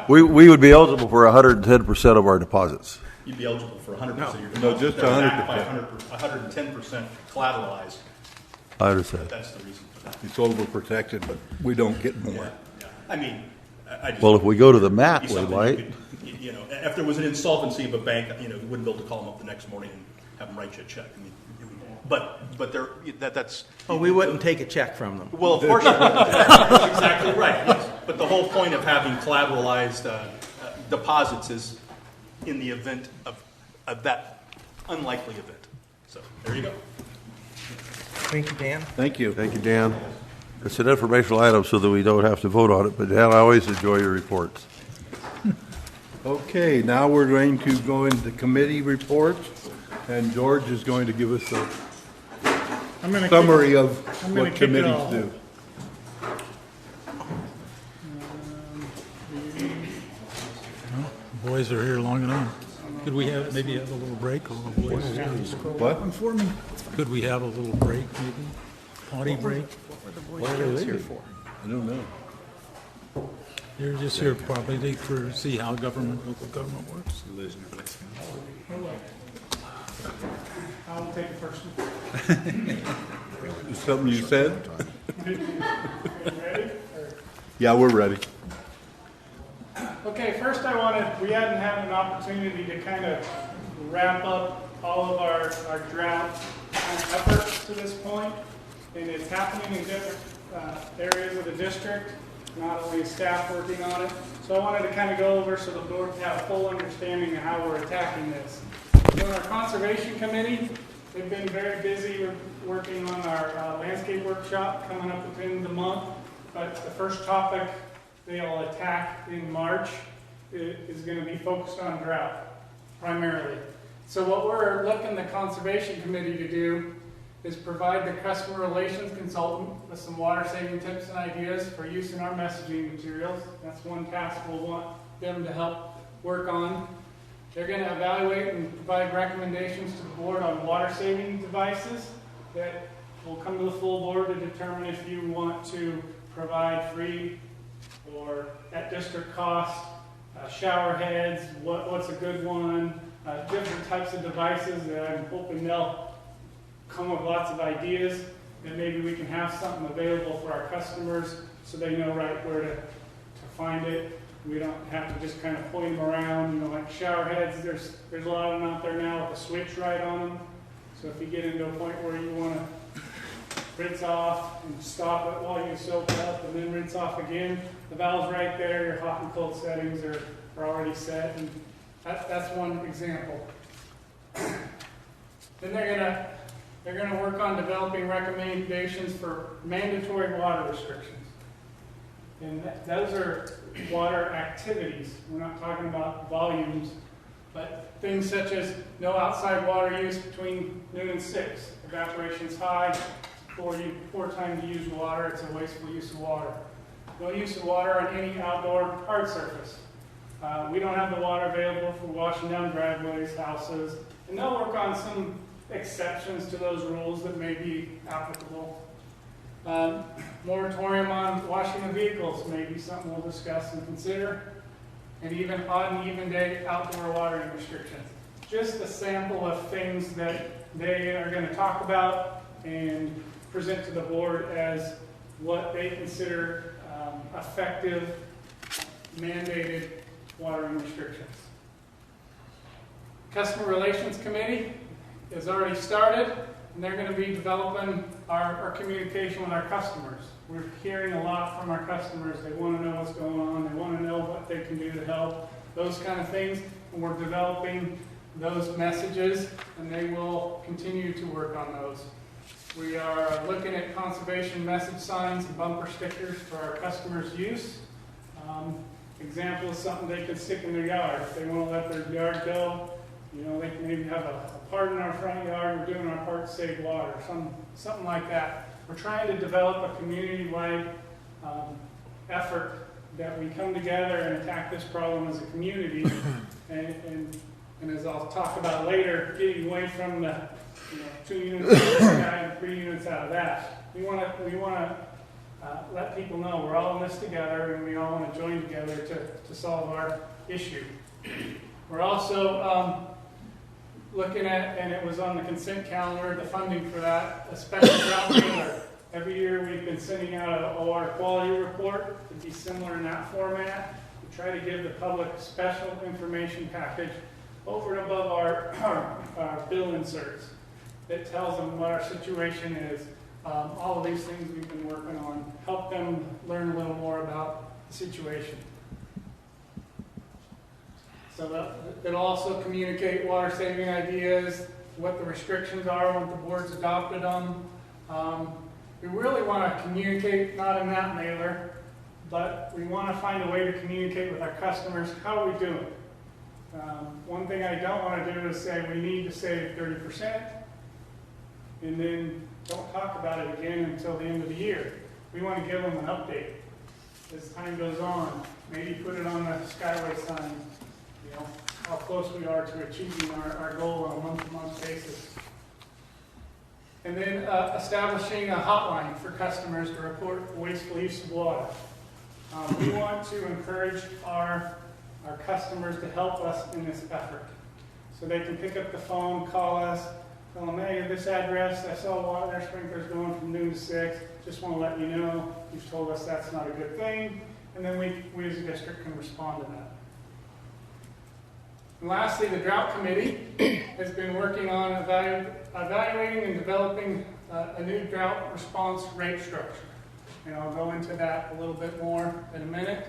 We would be eligible for 110% of our deposits. You'd be eligible for 100% of your No, deposit. just They're backed 100%. by 110% collateralized. I understand. That's the reason for that. It's overprotected, but we don't get more. Yeah. I mean, I just. Well, if we go to the mat, Be we something might. you could, if there was an insolvency of a bank, you wouldn't be able to call them up the next morning and have them write you a check. I mean, but that's. Oh, we wouldn't take a check from them. Well, of course you wouldn't. That's exactly right. Yes. But the whole point of having collateralized deposits is in the event of that unlikely event. So there you go. Thank you, Dan. Thank you. Thank you, Dan. It's an informational item so that we don't have to vote on it, but Dan, I always enjoy your reports. Okay, now we're going to go into committee reports, and George is going to give us a I'm gonna summary of I'm gonna what kick it committees off. do. Boys are here long enough. Could we have, maybe have a little break, a little boys? What? For me. Could we have a little break, maybe? Potty break? What are they here for? I don't know. You're just here probably to see how local government works. I'll take the first one. Is something you said? Ready? Yeah, we're ready. Okay, first we hadn't had an opportunity to kind of wrap up all of our drought efforts to this point, and it's happening in different areas of the district, not only staff working on it. So I wanted to kind of go over so the board can have a full understanding of how we're attacking this. So in our conservation committee, they've been very busy working on our landscape workshop coming up within the month, but the first topic they'll attack in March is going to be focused on drought, primarily. So what we're looking the Conservation Committee to do is provide the customer relations consultant with some water-saving tips and ideas for use in our messaging materials. That's one task we'll want them to help work on. They're going to evaluate and provide recommendations to the board on water-saving devices that will come to the full board to determine if you want to provide free or at district cost, shower heads, what's a good one, different types of devices that I'm hoping they'll come with lots of ideas, and maybe we can have something available for our customers so they know right where find it. We don't have to just kind of point them around, you know, like shower heads, there's a lot of them out there now with a switch right on them. So if you get into a point where you want to rinse off and stop it while you soak up and then rinse off again, the valve's right there, your hot and cold settings are already set, and that's one example. Then they're gonna work on developing recommendations for mandatory water restrictions. And those are water activities. We're not talking about volumes, but things such as no outside water use between noon and 6. Evaporation's high, poor time to use water, it's a wasteful use of water. No use of water on any outdoor hard surface. We don't have the water available for washing down driveways, houses, and they'll work on some exceptions to those rules that may be applicable. Moratorium on washing of vehicles may be something we'll discuss and consider. And even odd and even day outdoor watering restrictions. Just a sample of things that they are going to talk about and present to the board as what they consider effective mandated watering restrictions. Customer Relations Committee has already started, and they're going to be developing our communication with our customers. We're hearing a lot from our customers. They want to know what's going on. They want to know what they can do to help, those kind of things. And we're developing those messages, and they will continue to work on those. We are looking at conservation message signs and bumper stickers for our customers' use. Example is something they could stick in their yard. If they want to let their yard go, you know, they can maybe have a part in our front yard, we're doing our part to save water, something like that. We're trying to develop a community-wide effort that we come together and attack this problem as a community, and as I'll talk about later, getting away from the 2 units out of this guy and 3 units out of that. We want to let people know we're all in this together, and we all want to join together to solve our issue. We're also looking at, and it was on the consent calendar, the funding for that, a special drought mailer. Every year we've been sending out an OR quality report. It'd be similar in that format. We try to give the public special information package over and above our bill inserts that tells them what our situation is. All of these things we've been working on, help them learn a little more about the situation. So it'll also communicate water saving ideas, what the restrictions are when the board's adopted them. We really want to communicate, not in that mailer, but we want to find a way to communicate with our customers. How are we doing? One thing I don't want to do is say we need to save 30%, and then don't talk about it again until the end of the year. We want to give them an update as time goes on. Maybe put it on the Skyway sign, you know, how close we are to achieving our goal on a month-to-month basis. And then establishing a hotline for customers to report wasteful use of water. We want to encourage our customers to help us in this effort. So they can pick up the phone, call us, tell them, hey, at this address, I saw water sprinklers going from noon to 6. Just want to let you know, you've told us that's not a good thing. And then we as a district can respond to that. And lastly, the Drought Committee has been working on evaluating and developing a new drought response rate structure. And I'll go into that a little bit more in a minute.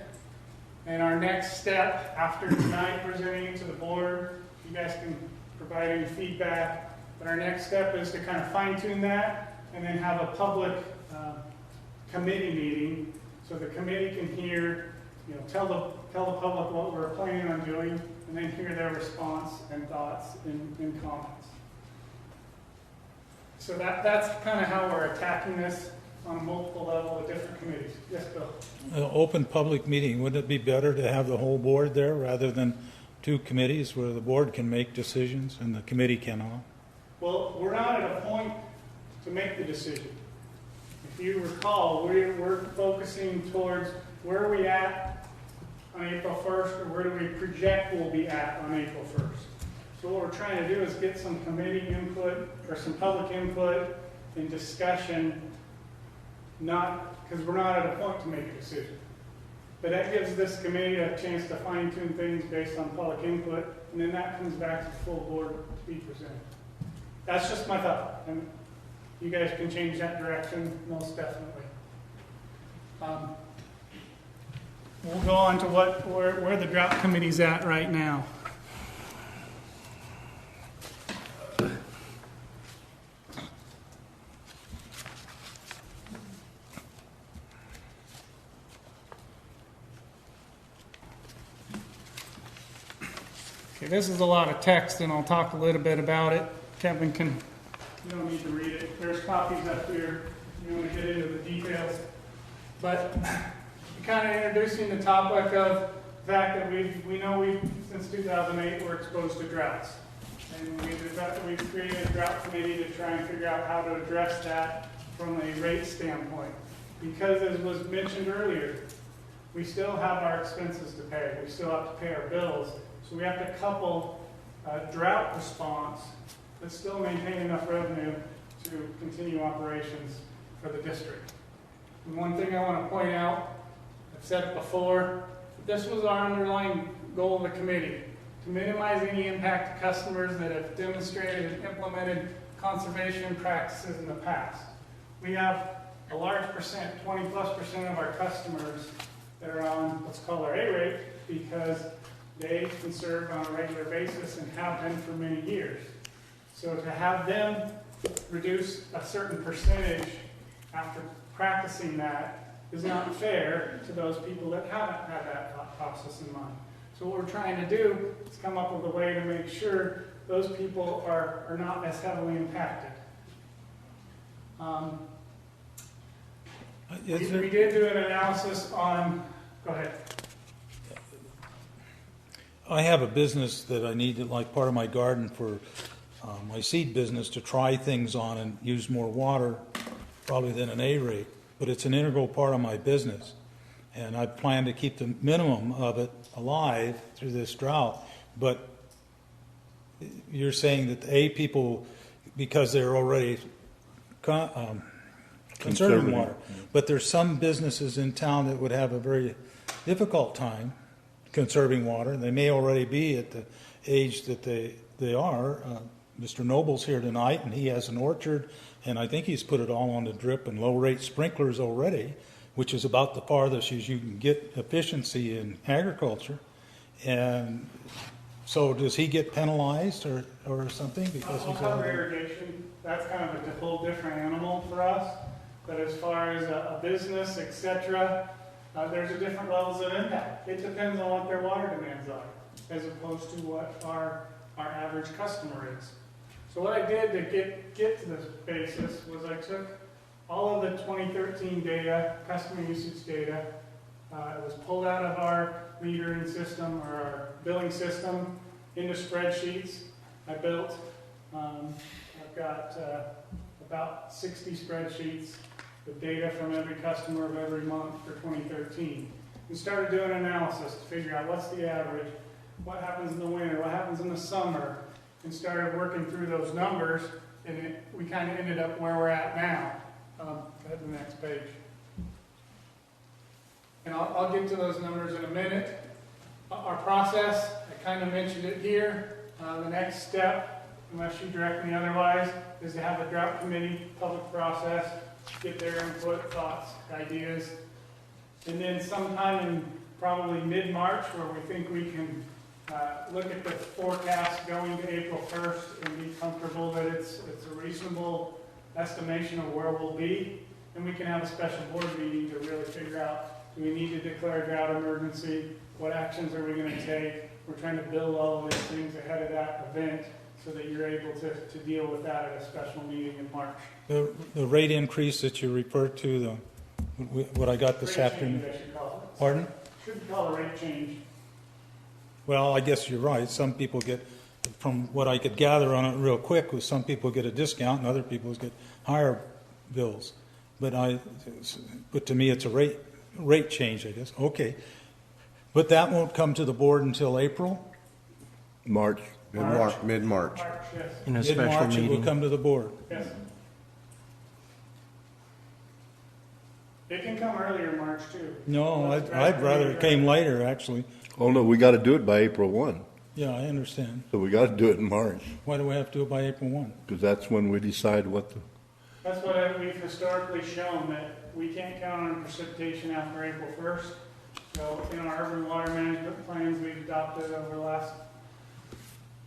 And our next step after tonight presenting it to the board, you guys can provide any feedback, but our next step is to kind of fine-tune that and then have a public committee meeting so the committee can hear, you know, tell the public what we're planning on doing, and then hear their response and thoughts and comments. So that's kind of how we're attacking this on a multiple level of different committees. Yes, Bill? An open public meeting, wouldn't it be better to have the whole board there rather than 2 committees where the board can make decisions and the committee cannot? Well, we're not at a point to make the decision. If you recall, we're focusing towards where are we at on April 1st, or where do we project we'll be at on April 1st. So what we're trying to do is get some committee input or some public input and discussion, not because we're not at a point to make a decision. But that gives this committee a chance to fine tune things based on public input, and then that comes back to the full board to be presented. That's just my thought, and you guys can change that direction most definitely. We'll go on to where the drought committee's at right now. Okay, this is a lot of text, and I'll talk a little bit about it. Kevin can, you don't need to read it. There's copies up here if you want to get into the details. But kind of introducing the topic of the fact that we know since 2008 we're exposed to droughts. And we've created a drought committee to try and figure out how to address that from a rate standpoint. Because as was mentioned earlier, we still have our expenses to pay. We still have to pay our bills. So we have to couple drought response but still maintain enough revenue to continue operations for the district. And one thing I want to point out, I've said it before, this was our underlying goal of the committee, to minimize any impact to customers that have demonstrated and implemented conservation practices in the past. We have a large percent, 20+% of our customers that are on what's called our A rate because they conserve on a regular basis and have been for many years. So to have them reduce a certain percentage after practicing that is not fair to those people that haven't had that thought process in mind. So what we're trying to do is come up with a way to make sure those people are not as heavily impacted. We did do an analysis on, go ahead. I have a business that I need, like part of my garden for my seed business, to try things on and use more water probably than an A rate, but it's an integral part of my business. And I plan to keep the minimum of it alive through this drought. But you're saying that the A people, because they're already conserving water, but there's some businesses in town that would have a very difficult time conserving water. They may already be at the age that they are. Mr. Noble's here tonight, and he has an orchard, and I think he's put it all on the drip and low-rate sprinklers already, which is about the farthest as you can get efficiency in agriculture. And so does he get penalized or something? Because he's on irrigation, that's kind of a whole different animal for us. But as far as a business, etc., there's a different levels of impact. It depends on what their water demands are, as opposed to what our average customer is. So what I did to get to this basis was I took all of the 2013 data, customer usage data. It was pulled out of our metering system or our billing system into spreadsheets. I built, I've got about 60 spreadsheets with data from every customer of every month for 2013. We started doing analysis to figure out what's the average, what happens in the winter, what happens in the summer, and started working through those numbers, and we kind of ended up where we're at now. Go ahead to the next page. And I'll get to those numbers in a minute. Our process, I kind of mentioned it here. The next step, unless you direct me otherwise, is to have a drought committee, public process, get their input, thoughts, ideas. And then sometime in probably mid-March, where we think we can look at the forecast going to April 1st and be comfortable that it's a reasonable estimation of where we'll be, and we can have a special board meeting to really figure out, do we need to declare a drought emergency? What actions are we going to take? We're trying to build all of these things ahead of that event so that you're able to deal with that at a special meeting in March. The rate increase that you referred to, what I got this afternoon. I should call it. Pardon? Should call a rate change. Well, I guess you're right. Some people get, from what I could gather on it real quick, was some people get a discount and other people get higher bills. But to me, it's a rate change, I guess. Okay. But that won't come to the board until April? March. Mid-March. March, yes. In a special Mid-March, it will meeting. come to the board. Yes. It can come earlier in March too. No, I'd rather it came later, actually. Oh, no, we got to do it by April 1. Yeah, I understand. So we got to do it in March, Why do we have to do it by April 1? because that's when we decide what the, That's what we've historically shown, that we can't count on precipitation after April 1st. So in our urban water management plans we've adopted over the last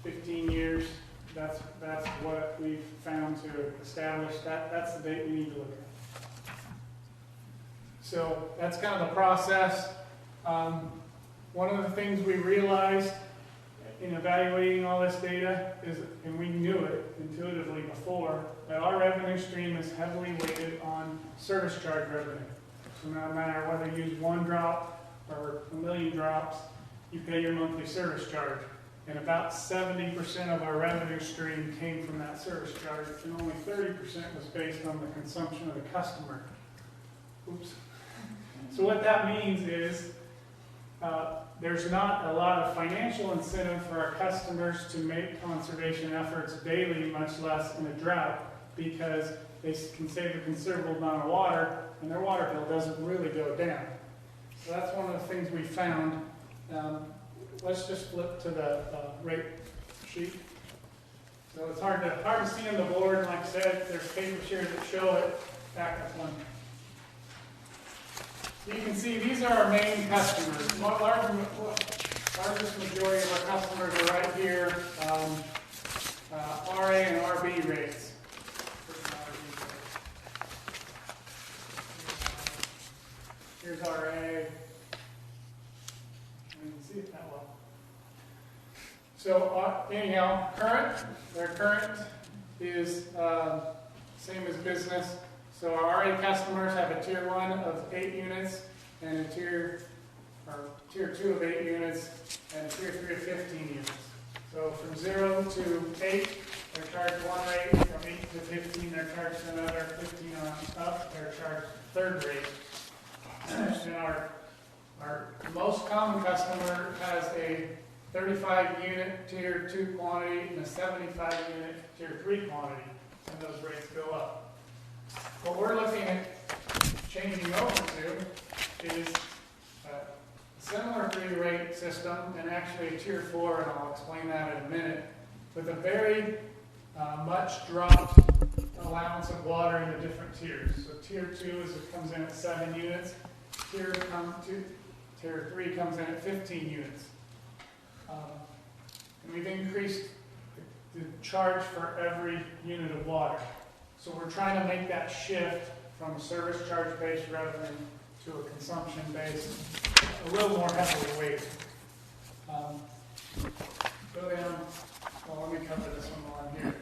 15 years, that's what we've found to establish. That's the date we need to look at. So that's kind of the process. One of the things we realized in evaluating all this data is, and we knew it intuitively before, that our revenue stream is heavily weighted on service charge revenue. So no matter whether you use 1 drop or 1,000,000 drops, you pay your monthly service charge. And about 70% of our revenue stream came from that service charge, and only 30% was based on the consumption of the customer. Oops. So what that means is there's not a lot of financial incentive for our customers to make conservation efforts daily, much less in a drought, because they can save a considerable amount of water, and their water bill doesn't really go down. So that's one of the things we found. Let's just flip to the rate sheet. So it's hard to see on the board, and like I said, there's papers here that show it. Back up one. You can see these are our main customers. The largest majority of our customers are right here, RA and RB rates. Here's RA. You can see it that well. So anyhow, their current is same as business. So our RA customers have a tier 1 of 8 units and a tier 2 of 8 units and a tier 3 of 15 units. So from 0 to 8, they're charged one rate. From 8 to 15, they're charged another. 15 on up, they're charged third rate. And our most common customer has a 35 unit tier 2 quantity and a 75 unit tier 3 quantity, and those rates go up. What we're looking at changing over to is a similar 3-rate system, and actually a tier 4, and I'll explain that in a minute, with a very much dropped allowance of water in the different tiers. So tier 2 comes in at 7 units, tier 3 comes in at 15 units. And we've increased the charge for every unit of water. So we're trying to make that shift from a service charge-based revenue to a consumption-based, a little more heavily weighted. Go down. Well, let me cover this one while I'm here.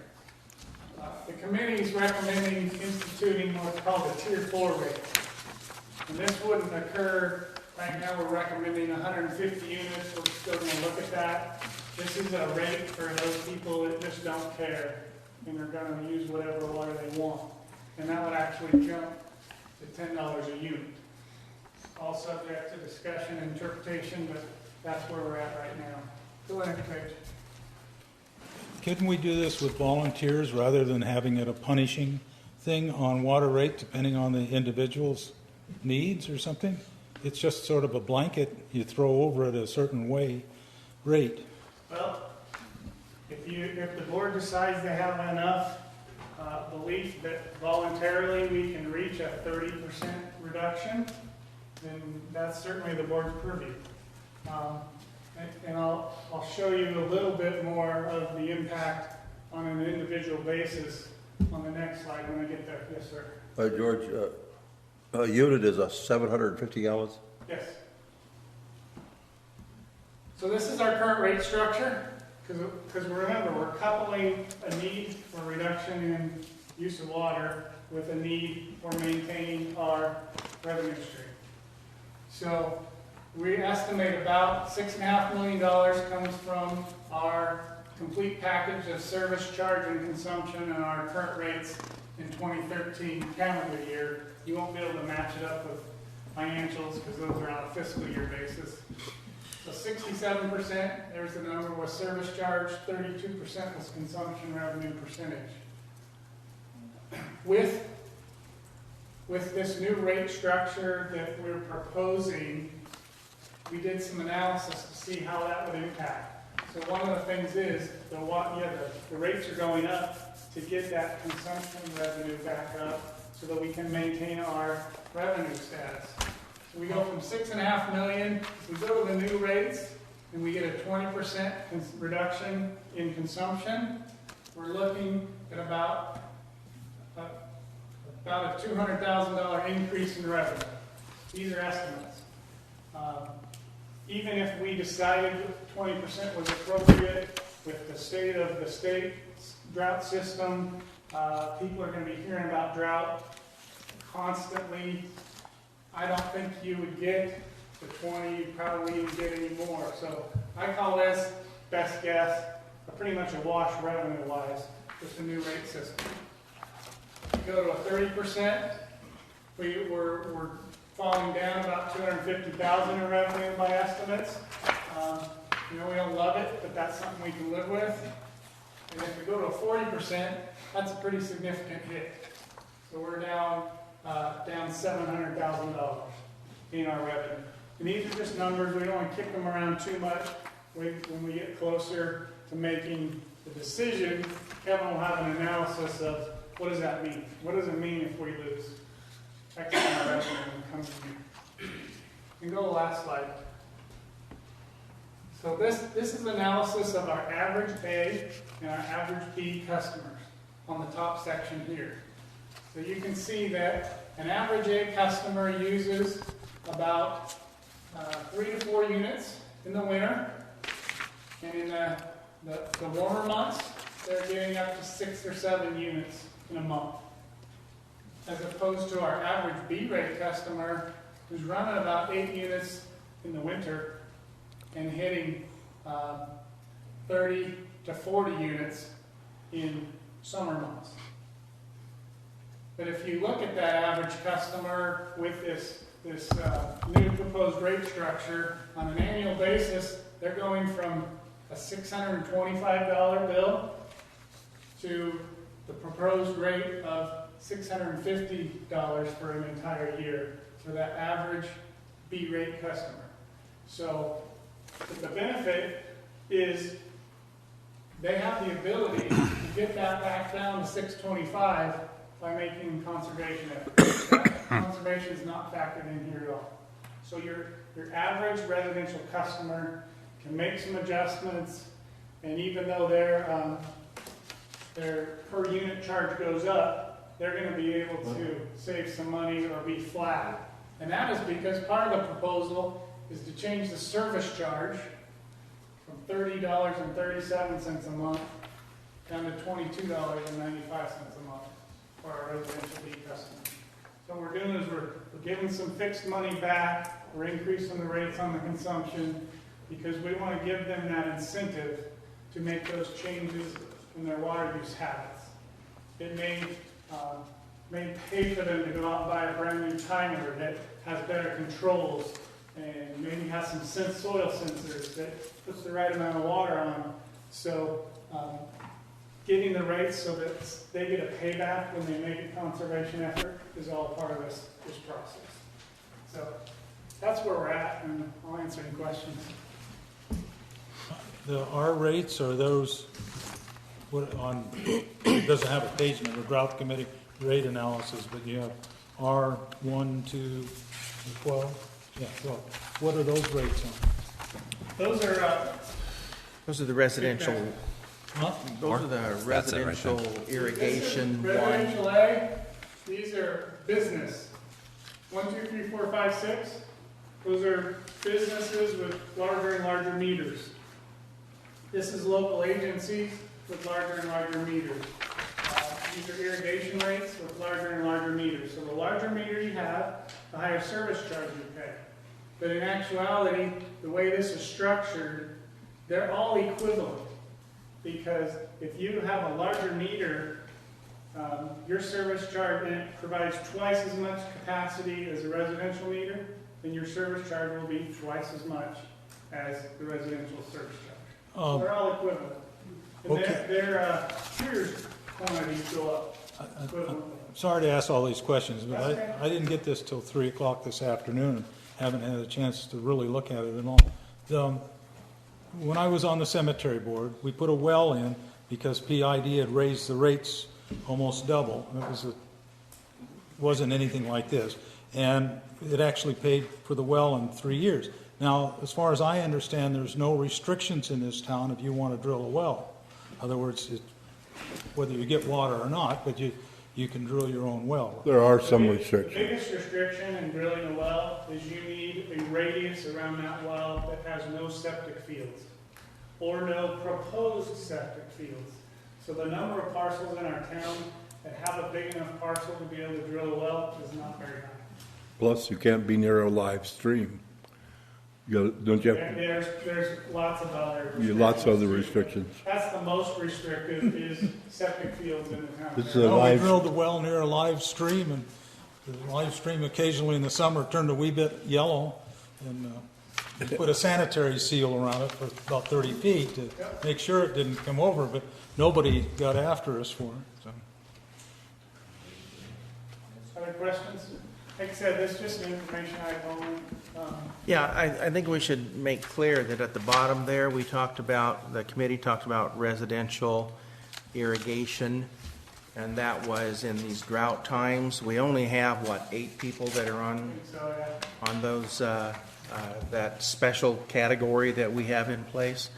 The committee is recommending instituting what's called a tier 4 rate. And this wouldn't occur, right now we're recommending 150 units, we're still going to look at that. This is a rate for those people that just don't care, and they're going to use whatever water they want. And that would actually jump to $10 a unit. All subject to discussion and interpretation, but that's where we're at right now. Go ahead, page. Couldn't we do this with volunteers rather than having it a punishing thing on water rate depending on the individual's needs or something? It's just sort of a blanket you throw over at a certain rate. Well, if the board decides they have enough belief that voluntarily we can reach a 30% reduction, then that's certainly the board's purview. And I'll show you a little bit more of the impact on an individual basis on the next slide when I get there. Yes, sir. George, a unit is a 750 gallons? Yes. So this is our current rate structure, because remember, we're coupling a need for reduction in use of water with a need for maintaining our revenue stream. So we estimate about $6.5 million comes from our complete package of service charge and consumption and our current rates in 2013 calendar year. You won't be able to match it up with financials because those are on a fiscal year basis. So 67%, there's the number, was service charge, 32% was consumption revenue percentage. With with this new rate structure that we're proposing, we did some analysis to see how that would impact. So one of the things is, the rates are going up to get that consumption revenue back up so that we can maintain our revenue status. So we go from 6.5 million, if we go to the new rates, and we get a 20% reduction in consumption, we're looking at about a $200,000 increase in revenue. These are estimates. Even if we decided 20% was appropriate with the state of the state's drought system, people are going to be hearing about drought constantly. I don't think you would get the 20, you probably wouldn't get any more. So I call this, best guess, pretty much a wash revenue-wise with the new rate system. If you go to a 30%, we're falling down about $250,000 in revenue by estimates. We don't love it, but that's something we can live with. And if we go to a 40%, that's a pretty significant hit. So we're down $700,000 in our revenue. And these are just numbers. We don't want to kick them around too much. When we get closer to making the decision, Kevin will have an analysis of what does that mean? What does it mean if we lose X amount of revenue in the coming year? And go to the last slide. So this is analysis of our average A and our average B customers on the top section here. So you can see that an average A customer uses about 3 to 4 units in the winter, and in the warmer months, they're getting up to 6 or 7 units in a month. As opposed to our average B-rate customer, who's running about 8 units in the winter and hitting 30 to 40 units in summer months. But if you look at that average customer with this new proposed rate structure, on an annual basis, they're going from a $625 bill to the proposed rate of $650 for an entire year for that average B-rate customer. So the benefit is they have the ability to get that back down to $625 by making conservation efforts. Conservation is not factored in here at all. So your average residential customer can make some adjustments, and even though their per unit charge goes up, they're going to be able to save some money or be flat. And that is because part of the proposal is to change the service charge from $30.37 a month down to $22.95 a month for our residential B customers. So what we're doing is we're giving some fixed money back, we're increasing the rates on the consumption because we want to give them that incentive to make those changes in their water use habits. It may pay for them to go out and buy a brand new timer that has better controls and maybe has some soil sensors that puts the right amount of water on. So getting the rates so that they get a payback when they make a conservation effort is all part of this process. So that's where we're at, and I'll answer any questions. Our rates are those, it doesn't have a page number, drought committee rate analysis, but you have R1 to 12? Yeah, 12. What are those rates on? Those are the residential. Huh? Those are the residential irrigation one. Residential A, these are business. 1, 2, 3, 4, 5, 6. Those are businesses with larger and larger meters. This is local agencies with larger and larger meters. These are irrigation rates with larger and larger meters. So the larger meter you have, the higher service charge you pay. But in actuality, the way this is structured, they're all equivalent. Because if you have a larger meter, your service charge, and it provides twice as much capacity as a residential meter, then your service charge will be twice as much as the residential service charge. So they're all equivalent. And Okay. their tiers quantities go up equivalently. sorry to ask all these questions, but I didn't get this till 3 o'clock this afternoon and haven't had a chance to really look at it at all. When I was on the cemetery board, we put a well in because PID had raised the rates almost double. It wasn't anything like this. And it actually paid for the well in 3 years. Now, as far as I understand, there's no restrictions in this town if you want to drill a well. In other words, whether you get water or not, but you can drill your own well. There are some The restrictions. biggest restriction in drilling a well is you need a radius around that well that has no septic fields or no proposed septic fields. So the number of parcels in our town that have a big enough parcel to be able to drill a well is not very high. Plus, you can't be near a live stream. Don't you have, There's lots of other lots of other restrictions. That's the most restrictive is septic fields in the town. This is a We live, drilled the well near a live stream, and the live stream occasionally in the summer turned a wee bit yellow, and we put a sanitary seal around it for about 30 feet to make sure it didn't come over, but nobody got after us for it. So. Other questions? Like I said, this is just information I own. Yeah, I think we should make clear that at the bottom there, the committee talked about residential irrigation, and that was in these drought times. We only have, 8 people that are on those, that special category that we have in place,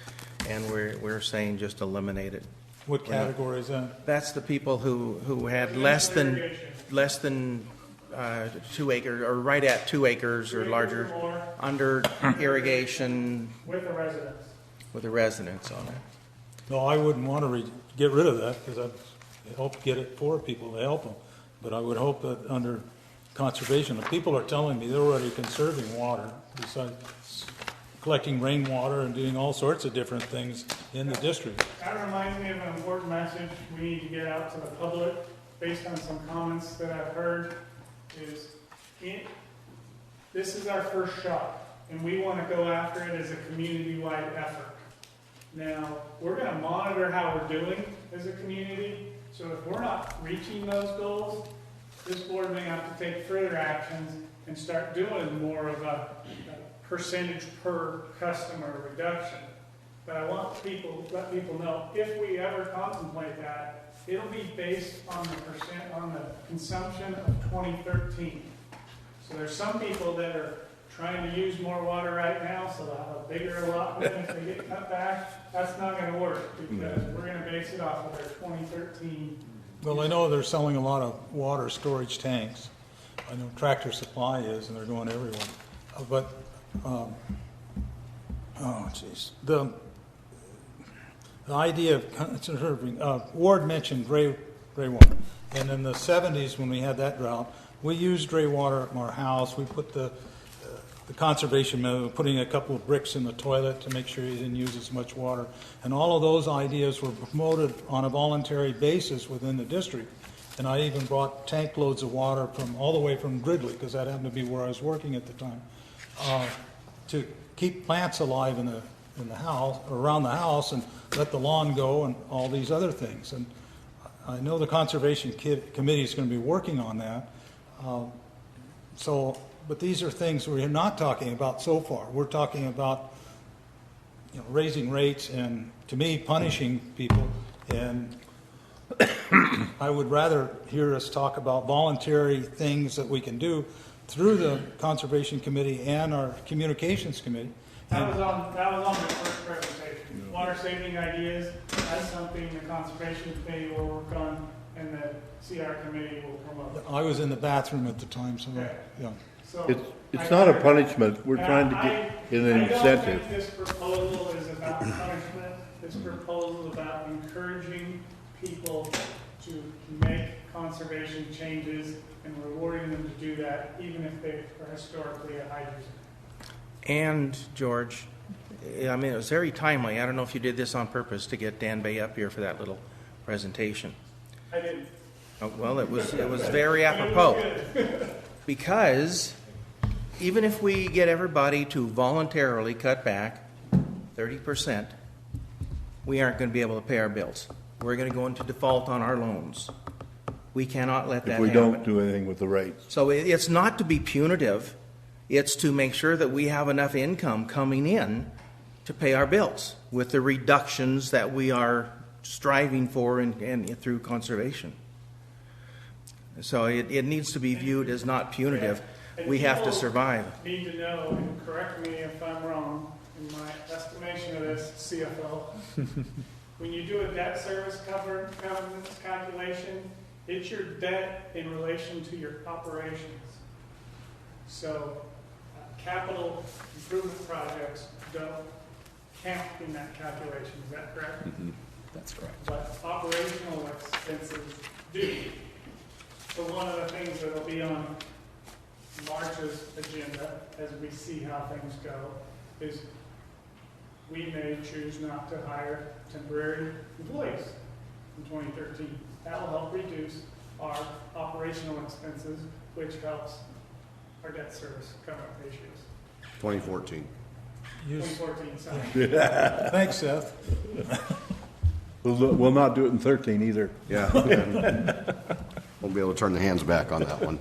and we're saying just eliminate it. What category is that? That's the people who had less than 2 acres, or right at 2 acres or larger, under irrigation. With the residents. With the residents on it. No, I wouldn't want to get rid of that because I hope to get it for people to help them. But I would hope that under conservation, the people are telling me they're already conserving water, besides collecting rainwater and doing all sorts of different things in the district. That reminds me of an important message we need to get out to the public based on some comments that I've heard. This is our first shot, and we want to go after it as a community-wide effort. Now, we're going to monitor how we're doing as a community, so if we're not reaching those goals, this board may have to take further actions and start doing more of a percentage per customer reduction. But I want to let people know, if we ever contemplate that, it'll be based on the consumption of 2013. So there's some people that are trying to use more water right now, so they'll have a bigger allotment if they get cut back. That's not going to work because we're going to base it off of their 2013. Well, I know they're selling a lot of water storage tanks. I know Tractor Supply is, and they're going everywhere. But, the idea of conserving, Ward mentioned gray water. And in the 70s, when we had that drought, we used gray water at our house. We put the conservation method, putting a couple of bricks in the toilet to make sure you didn't use as much water. And all of those ideas were promoted on a voluntary basis within the district. And I even brought tank loads of water all the way from Gridley, because that happened to be where I was working at the time, to keep plants alive in the house, or around the house, and let the lawn go and all these other things. And I know the Conservation Committee is going to be working on that. But these are things we're not talking about so far. We're talking about raising rates and, to me, punishing people. And I would rather hear us talk about voluntary things that we can do through the Conservation Committee and our Communications Committee. That was on my first presentation. Water saving ideas, that's something the Conservation Committee will work on and the CR Committee will promote. I was in the bathroom at the time, so yeah. So it's not a punishment. We're trying to get an incentive. I don't think this proposal is about punishment. This proposal is about encouraging people to make conservation changes and rewarding them to do that, even if they are historically a high user. And, George, I mean, it was very timely. I don't know if you did this on purpose to get Dan Bay up here for that little presentation. I didn't. Oh, well, it was very apropos. Because even if we get everybody to voluntarily cut back 30%, we aren't going to be able to pay our bills. We're going to go into default on our loans. We cannot let that If we happen. don't do anything with the rates. So it's not to be punitive. It's to make sure that we have enough income coming in to pay our bills with the reductions that we are striving for and through conservation. So it needs to be viewed as not punitive. And We have to people survive. Need to know, and correct me if I'm wrong, in my estimation of this CFO, when you do a debt service governance calculation, it's your debt in relation to your operations. So capital improvement projects don't count in that calculation, is that correct? That's correct. But operational expenses do. So one of the things that'll be on March's agenda, as we see how things go, is we may choose not to hire temporary employees in 2013. That will help reduce our operational expenses, which helps our debt service cover ratios. 2014. 2014, sorry. Thanks, Seth. We'll not do it in 13 either. Yeah. Won't be able to turn the hands back on that one.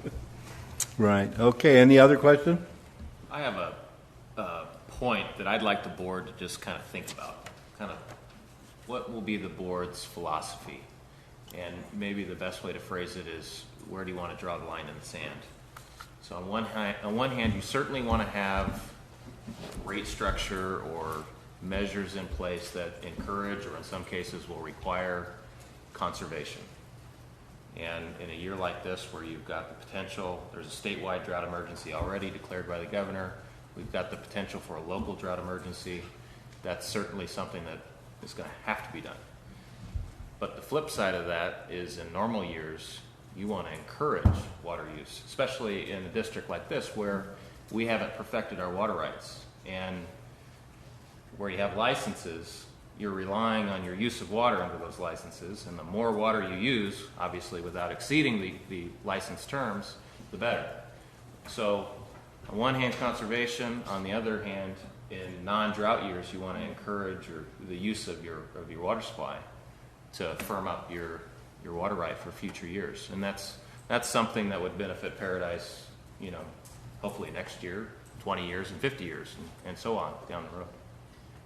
Right. Okay, any other question? I have a point that I'd like the board to just kind of think about. Kind of what will be the board's philosophy? And maybe the best way to phrase it is, where do you want to draw the line in the sand? So on one hand, you certainly want to have rate structure or measures in place that encourage, or in some cases will require, conservation. And in a year like this, where you've got the potential, there's a statewide drought emergency already declared by the governor, we've got the potential for a local drought emergency, that's certainly something that is going to have to be done. But the flip side of that is, in normal years, you want to encourage water use, especially in a district like this where we haven't perfected our water rights. And where you have licenses, you're relying on your use of water under those licenses, and the more water you use, obviously without exceeding the license terms, the better. So on one hand, conservation; on the other hand, in non-drought years, you want to encourage the use of your water supply to firm up your water right for future years. And that's something that would benefit Paradise, hopefully next year, 20 years, and 50 years, and so on down the road.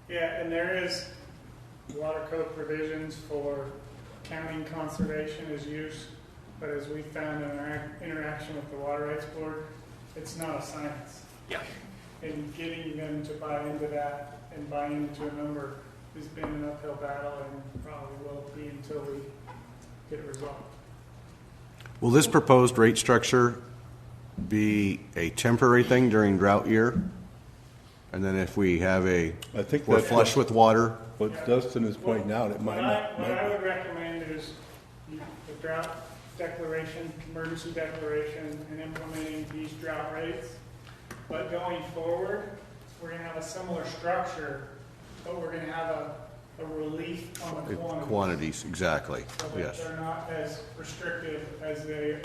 Yeah, and there is water code provisions for counting conservation as use, but as we found in our interaction with the Water Rights Board, it's not a science. Yeah. And getting them to buy into that and buy into a number has been an uphill battle and probably will be until we get it resolved. Will this proposed rate structure be a temporary thing during drought year? And then if we have I think we're that's flush with water? What Dustin is pointing out, it might not. What I would recommend is the drought declaration, emergency declaration, and implementing these drought rates. But going forward, we're going to have a similar structure, but we're going to have a relief on the Quantities, exactly. So that Yes. they're not as restrictive as they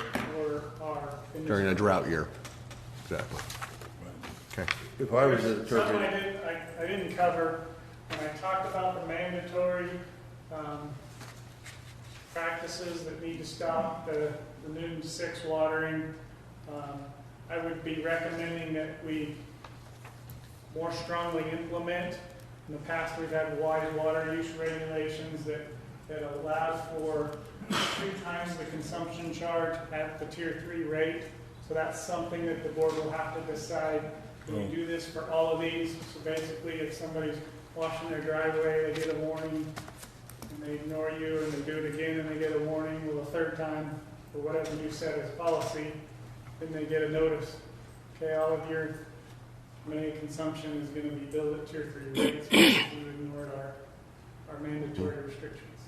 are in During a this. drought year. Exactly. Okay. If I was to Something interpret, I didn't cover, when I talked about the mandatory practices that need to stop the noon 6 watering, I would be recommending that we more strongly implement. In the past, we've had wide water use regulations that allowed for 2 times the consumption charge at the Tier 3 rate. So that's something that the board will have to decide. Do we do this for all of these? So basically, if somebody's washing their driveway, they get a warning, and they ignore you, and they do it again, and they get a warning, well, the third time, or whatever you set as policy, then they get a notice. Okay, all of your May consumption is going to be billed at Tier 3 rates because you ignored our mandatory restrictions.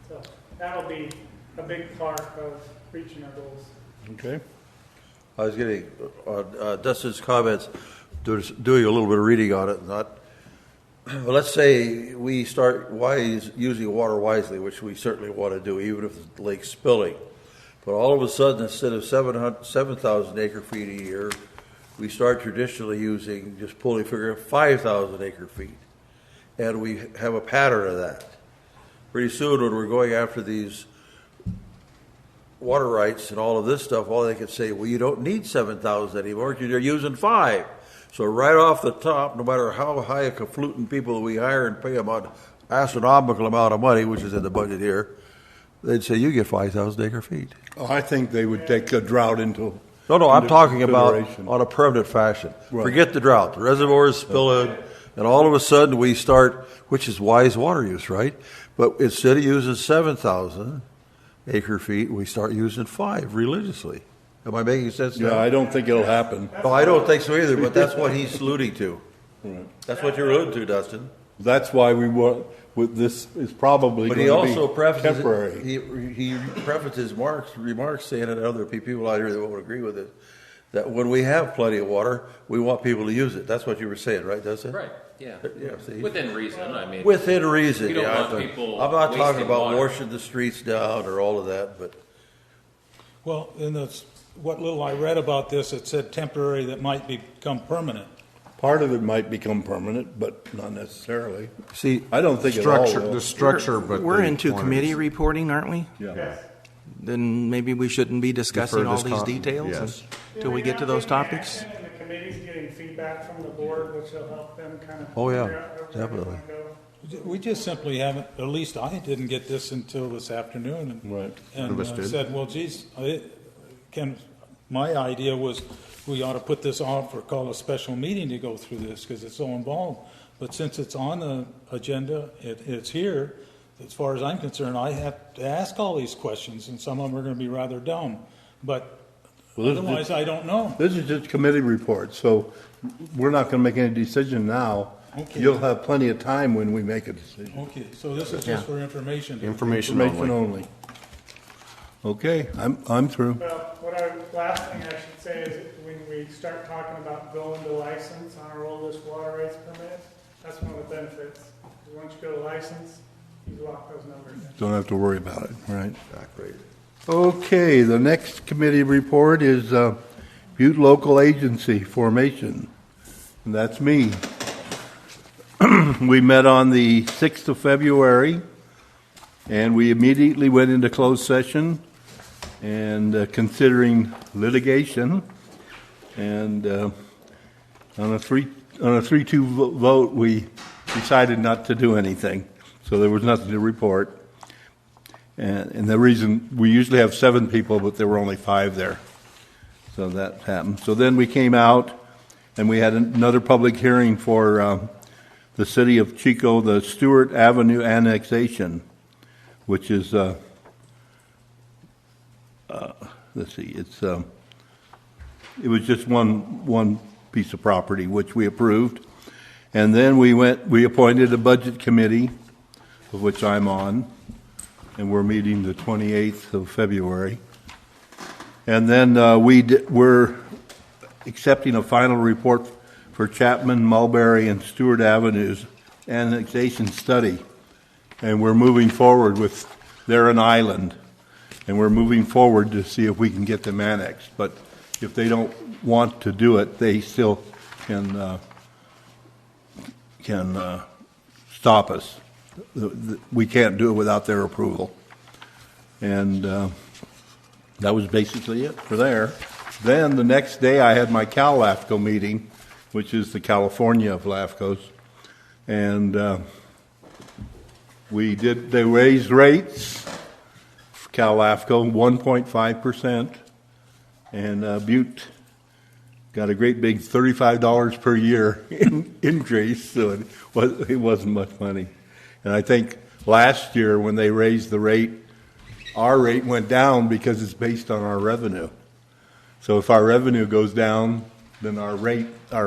So that'll be a big part of reaching our goals. Okay. I was getting, on Dustin's comments, doing a little bit of reading on it, well, let's say we start using water wisely, which we certainly want to do, even if the lake's spilling. But all of a sudden, instead of 7,000 acre feet a year, we start traditionally using, just pulling figure, 5,000 acre feet. And we have a pattern of that. Pretty soon, when we're going after these water rights and all of this stuff, all they could say, well, you don't need 7,000 anymore, you're using 5. So right off the top, no matter how highfalutin people we hire and pay them an astronomical amount of money, which is in the budget here, they'd say, you get 5,000 acre feet. Oh, I think they would take a drought into. No, I'm talking about consideration. on a permanent fashion. Right. Forget the drought. The reservoirs spill in, and all of a sudden we start, which is wise water use, right? But instead of using 7,000 acre feet, we start using 5 religiously. Am I making sense now? Yeah, I don't think it'll happen. No, I don't think so either, but that's what he's alluding to. Right. That's what you're alluding to, Dustin. That's why we want, with this is probably But going he to also be prefaces temporary. he prefaces remarks saying, and other people out here that won't agree with it, that when we have plenty of water, we want people to use it. That's what you were saying, right, Dustin? Right, yeah. Yeah, see? Within reason, I mean. Within reason, You don't yeah. want people I'm not talking wasting about water. washing the streets down or all of that, but Well, in what little I read about this, it said temporary that might become permanent. Part of it might become permanent, but not necessarily. See, I don't think it all structure, will. the structure, but We're the into quantities. committee reporting, aren't we? Yeah. Then maybe we shouldn't be discussing Defer all this these con- details yes. until we get to those topics. And the committee's getting feedback from the board, which will help them kind of. Oh, yeah, figure out where they definitely. wanna go. We just simply haven't, at least I didn't get this until this afternoon. Right. And None of us did. said, well, geez, my idea was we ought to put this on for, call a special meeting to go through this because it's so involved. But since it's on the agenda, it's here, as far as I'm concerned, I have to ask all these questions and some of them are going to be rather dumb. But Well, this is otherwise, just- I don't know. This is just committee report, so we're not going to make any decision now. Okay. You'll have plenty of time when we make a decision. Okay, so this is just for information. Information Information only. only. Okay, I'm through. Well, last thing I should say is when we start talking about going to license on our oldest water rights permit, that's one of the benefits. 'Cause once you go to license, you lock those numbers in. Don't have to worry about it, right? Okay, the next committee report is Butte Local Agency Formation, and that's me. We met on the 6th of February, and we immediately went into closed session and considering litigation, and on a 3-2 vote, we decided not to do anything, so there was nothing to report. And the reason, we usually have 7 people, but there were only 5 there. So that happened. So then we came out and we had another public hearing for the city of Chico, the Stewart Avenue annexation, which is, let's see, it was just one piece of property, which we approved. And then we appointed a budget committee, of which I'm on. And we're meeting the 28th of February. And then we're accepting a final report for Chapman, Mulberry, and Stewart Avenues annexation study. And we're moving forward with, they're an island, and we're moving forward to see if we can get them annexed. But if they don't want to do it, they still can stop us. We can't do it without their approval. And that was basically it for there. Then the next day I had my Cal-LAFCO meeting, which is the California of LAFCOs. And they raised rates for Cal-LAFCO 1.5%. And Butte got a great big $35 per year increase, so it wasn't much money. And I think last year when they raised the rate, our rate went down because it's based on our revenue. So if our revenue goes down, then our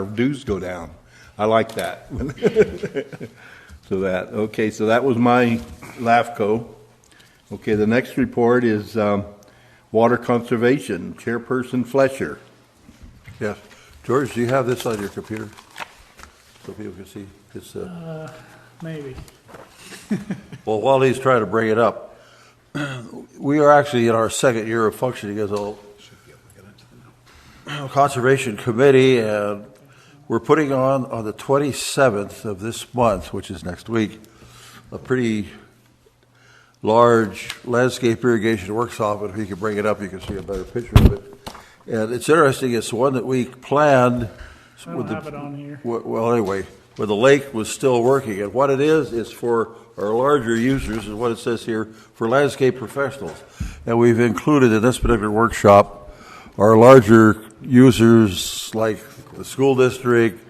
dues go down. I like that. So that was my LAFCO. Okay, the next report is water conservation, Chairperson Fletcher. yes. George, do you have this on your computer? So people can see this. Maybe. Well, while he's trying to bring it up, we are actually in our second year of functioning as a conservation committee, and we're putting on the 27th of this month, which is next week, a pretty large landscape irrigation workshop, and if you can bring it up, you can see a better picture of it. And it's interesting, it's one that we planned. I don't have it on here. Well, anyway, when the lake was still working. And what it is for our larger users, is what it says here, for landscape professionals. And we've included in this particular workshop our larger users like the school district,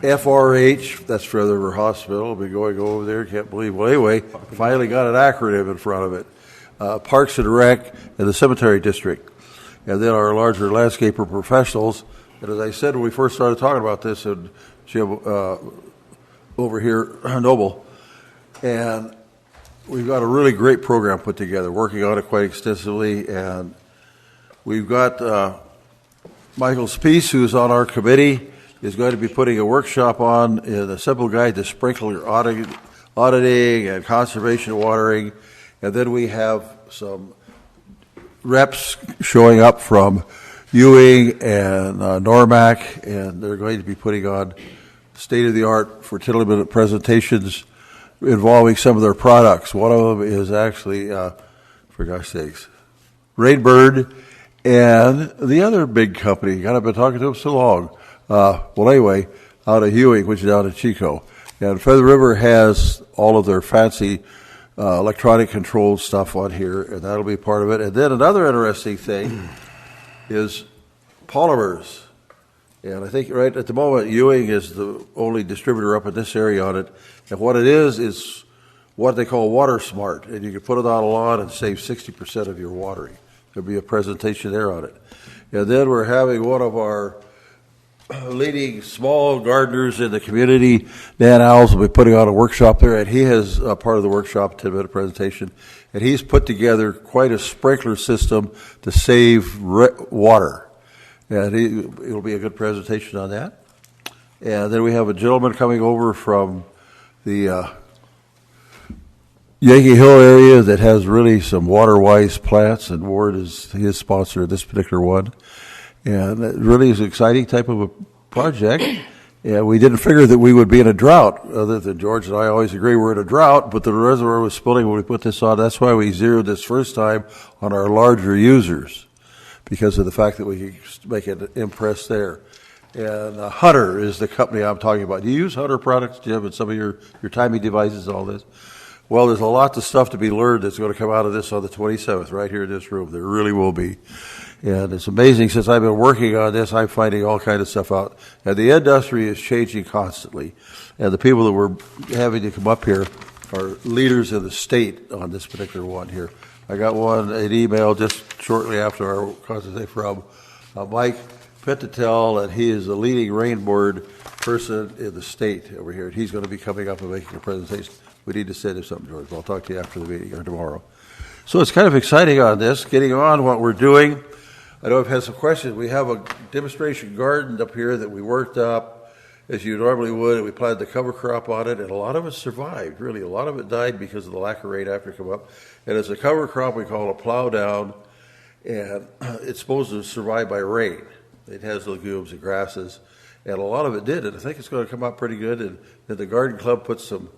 FRH, that's for the River Hospital. We'll be going over there, can't believe. Well, anyway, finally got an acronym in front of it. Parks and Rec and the Cemetery District. And then our larger landscaper professionals. And as I said when we first started talking about this, and Jim over here, Noble, and we've got a really great program put together, working on it quite extensively. And we've got Michael Speece, who's on our committee, is going to be putting a workshop on in a simple guide to sprinkler auditing and conservation watering. And then we have some reps showing up from Ewing and Normac, and they're going to be putting on state-of-the-art fertility presentations involving some of their products. One of them is actually, for gosh sakes, Rainbird, and the other big company, God, I've been talking to them so long. Well, anyway, out of Ewing, which is out of Chico. And Feather River has all of their fancy electronic controlled stuff on here, and that'll be part of it. And then another interesting thing is polymers. And I think right at the moment, Ewing is the only distributor up in this area on it. And what it is what they call Water Smart. And you can put it on a lawn and save 60% of your watering. There'll be a presentation there on it. And then we're having one of our leading small gardeners in the community, Dan Owls, will be putting on a workshop there, and he has part of the workshop, 10-minute presentation, and he's put together quite a sprinkler system to save water. And it'll be a good presentation on that. And then we have a gentleman coming over from the Yankee Hill area that has really some water-wise plants, and Ward is his sponsor of this particular one. And it really is an exciting type of a project. And we didn't figure that we would be in a drought, other than George and I always agree we're in a drought, but the reservoir was spilling when we put this on. That's why we zeroed this first time on our larger users, because of the fact that we could make an impress there. And Hunter is the company I'm talking about. Do you use Hunter products, Jim, and some of your timing devices, all this? Well, there's a lot of stuff to be learned that's going to come out of this on the 27th, right here in this room. There really will be. And it's amazing, since I've been working on this, I'm finding all kinds of stuff out. And the industry is changing constantly. And the people that we're having to come up here are leaders of the state on this particular one here. I got an email just shortly after our conversation from Mike Pentatel, and he is the leading rainboard person in the state over here. And he's going to be coming up and making a presentation. We need to send him something, George. I'll talk to you after the meeting or tomorrow. So it's kind of exciting on this, getting on what we're doing. I know I've had some questions. We have a demonstration garden up here that we worked up as you normally would, and we planted the cover crop on it, and a lot of it survived, really. A lot of it died because of the lack of rain after it came up. And as a cover crop, we call it a plow down, and it's supposed to survive by rain. It has legumes and grasses, and a lot of it did, and I think it's going to come out pretty good. And the garden club put some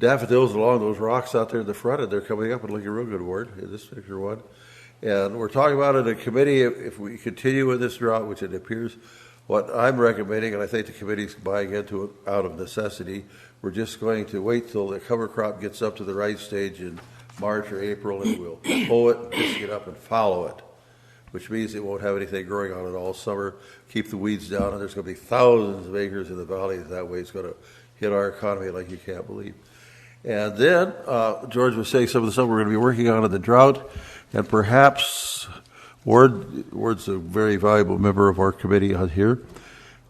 daffodils along those rocks out there in the front, and they're coming up and looking real good, Ward, in this particular one. And we're talking about it in committee, if we continue with this drought, which it appears, what I'm recommending, and I think the committee's buying into it out of necessity, we're just going to wait till the cover crop gets up to the right stage in March or April, and we'll pull it, disc it up, and follow it, which means it won't have anything growing on it all summer, keep the weeds down, and there's going to be thousands of acres in the valley. That way it's going to hit our economy like you can't believe. And then George was saying some of the stuff we're going to be working on in the drought, and perhaps Ward's a very valuable member of our committee out here.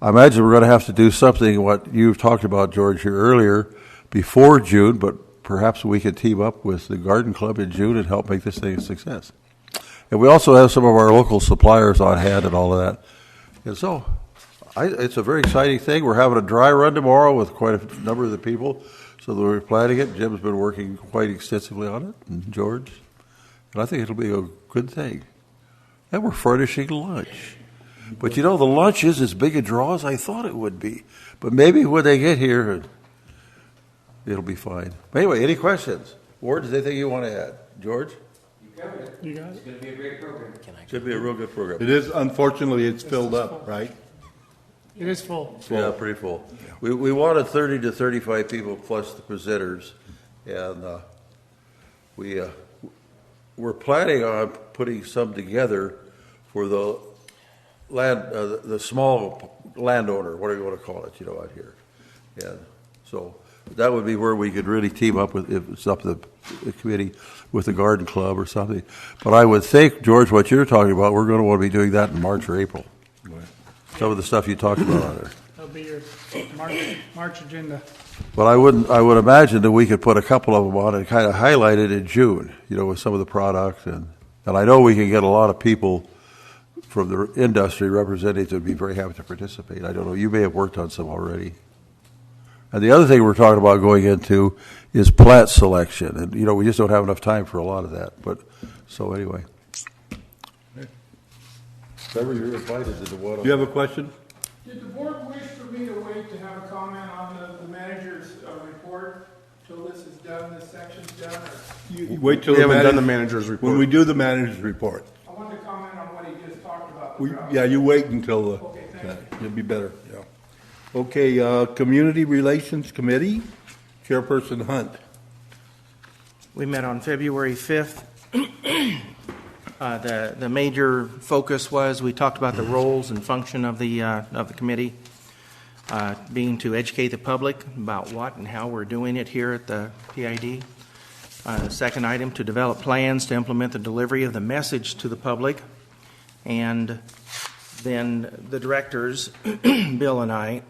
I imagine we're going to have to do something, what you've talked about, George, here earlier, before June, but perhaps we could team up with the Garden Club in June and help make this thing a success. And we also have some of our local suppliers on hand and all of that. And so it's a very exciting thing. We're having a dry run tomorrow with quite a number of the people. So we're planning it. Jim's been working quite extensively on it, and George. And I think it'll be a good thing. And we're furnishing lunch. But you know, the lunch is as big a draw as I thought it would be. But maybe when they get here, it'll be fine. Anyway, any questions? Ward, is there anything you want to add? George? You covered it. You got it? It's gonna be a great program. Should be a real good program. It is, unfortunately, it's filled up, right? It is full. Yeah, pretty full. We wanted 30 to 35 people plus the presenters, and we're planning on putting some together for the the small landowner, whatever you want to call it, out here. And so that would be where we could really team up with, if it's up to the committee, with the garden club or something. But I would think, George, what you're talking about, we're going to want to be doing that in March or April. Some of the stuff you talked about on there. That'll be your March agenda. But I would imagine that we could put a couple of them on and kind of highlight it in June, with some of the products. And I know we can get a lot of people from the industry representatives would be very happy to participate. I don't know, you may have worked on some already. And the other thing we're talking about going into is plant selection. And, we just don't have enough time for a lot of that. But, so anyway. Trevor, you're invited to the one. Do you have a question? Did the board wish for me to wait to have a comment on the manager's report till this is done, this section's done? Or? You wait till We haven't done the manager's report. When we do the manager's report. I wanted to comment on what he just talked about. Yeah, you wait until Okay, thank you. you'll be better. Yeah. Okay, Community Relations Committee, Chairperson Hunt. We met on February 5th. The major focus was, we talked about the roles and function of the committee, being to educate the public about what and how we're doing it here at the PID. Second item, to develop plans to implement the delivery of the message to the public. And then the directors, Bill and I,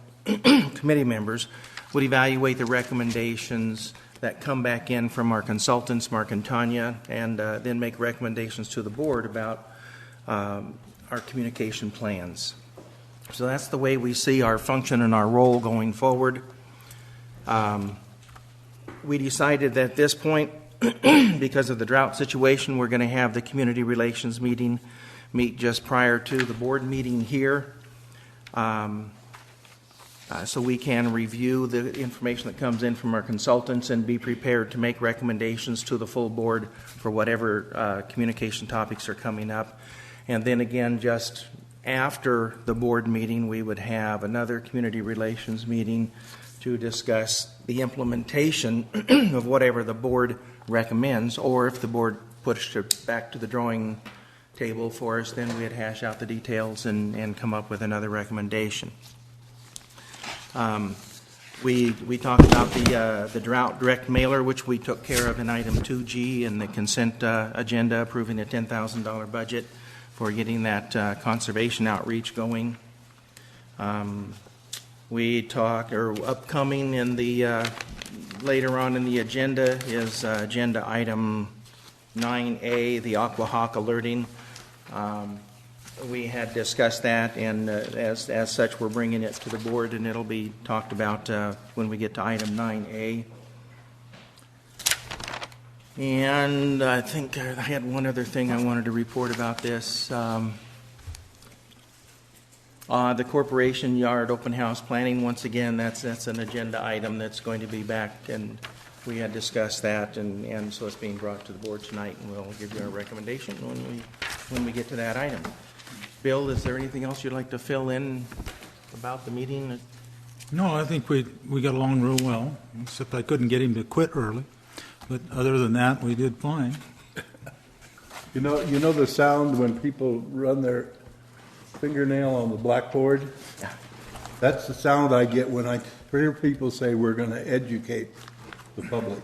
committee members, would evaluate the recommendations that come back in from our consultants, Mark and Tanya, and then make recommendations to the board about our communication plans. So that's the way we see our function and our role going forward. We decided that at this point, because of the drought situation, we're going to have the community relations meet just prior to the board meeting here. So we can review the information that comes in from our consultants and be prepared to make recommendations to the full board for whatever communication topics are coming up. And then again, just after the board meeting, we would have another community relations meeting to discuss the implementation of whatever the board recommends, or if the board pushed it back to the drawing table for us, then we'd hash out the details and come up with another recommendation. We talked about the drought direct mailer, which we took care of in item 2G in the consent agenda, approving a $10,000 budget for getting that conservation outreach going. We talk, or upcoming in the later on in the agenda is agenda item 9A, the Aquahawk alerting. We had discussed that, and as such, we're bringing it to the board, and it'll be talked about when we get to item 9A. And I think I had one other thing I wanted to report about this. The corporation yard open house planning, once again, that's an agenda item that's going to be back, and we had discussed that, and so it's being brought to the board tonight, and we'll give you a recommendation when we get to that item. Bill, is there anything else you'd like to fill in about the meeting? No, I think we got along real well, except I couldn't get him to quit early. But other than that, we did fine. You know the sound when people run their fingernail on the blackboard? Yeah. That's the sound I get when I hear people say we're going to educate the public.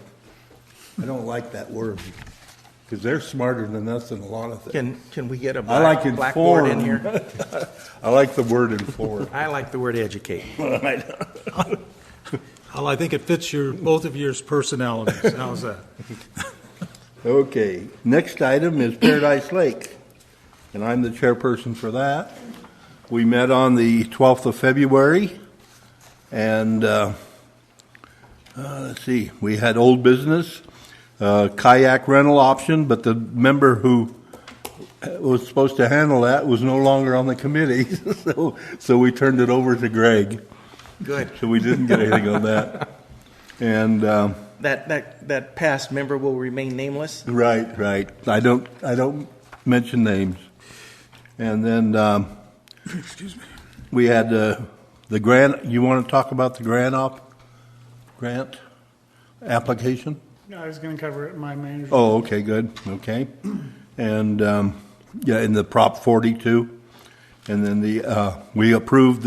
I don't like that word, because they're smarter than us in a lot of things. Can we get a inform blackboard in here? I like the word inform. I like the word educate. Well, I think it fits both of your personalities. How's that? Okay. Next item is Paradise Lake, and I'm the chairperson for that. We met on the 12th of February, and let's see, we had old business, kayak rental option, but the member who was supposed to handle that was no longer on the committee, so we turned it over to Greg. Good. So we didn't get anything on that. And that past member will remain nameless. Right, right. I don't mention names. And then Excuse me. we had the grant. You want to talk about the grant application? I was going to cover it in my manager. Oh, okay, good. Okay. And yeah, in the Prop 42. And then we approved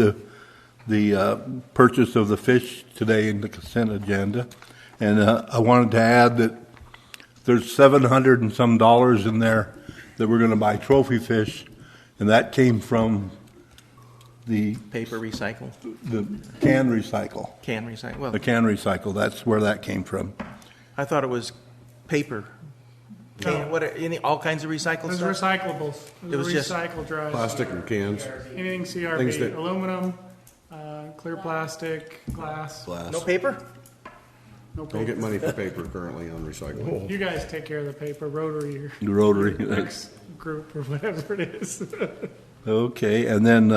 the purchase of the fish today in the consent agenda. And I wanted to add that there's $700 and some in there that we're going to buy trophy fish, and that came from the Paper recycle, the can recycle. can recycle. Well, The can recycle. That's where that came from. I thought it was paper. Can, what? All kinds of recycled It was stuff. recyclables. It was just recycle dry. Plastic and cans. Anything Things CRB, that- aluminum, clear plastic, glass. No paper. No Don't get paper. money for paper currently on recycling. You guys take care of the paper, Rotary or The Rotary. X group or whatever it is. Okay, and then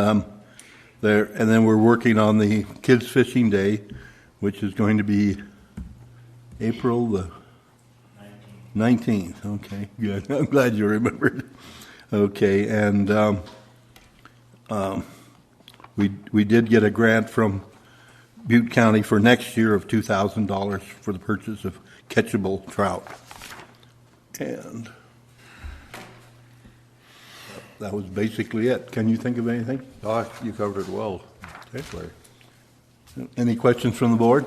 we're working on the Kids Fishing Day, which is going to be April the 19th. Okay, good. I'm glad you remembered. Okay, and we did get a grant from Butte County for next year of $2,000 for the purchase of catchable trout. And that was basically it. Can you think of anything? Oh, you covered it well. Okay. Any questions from the board?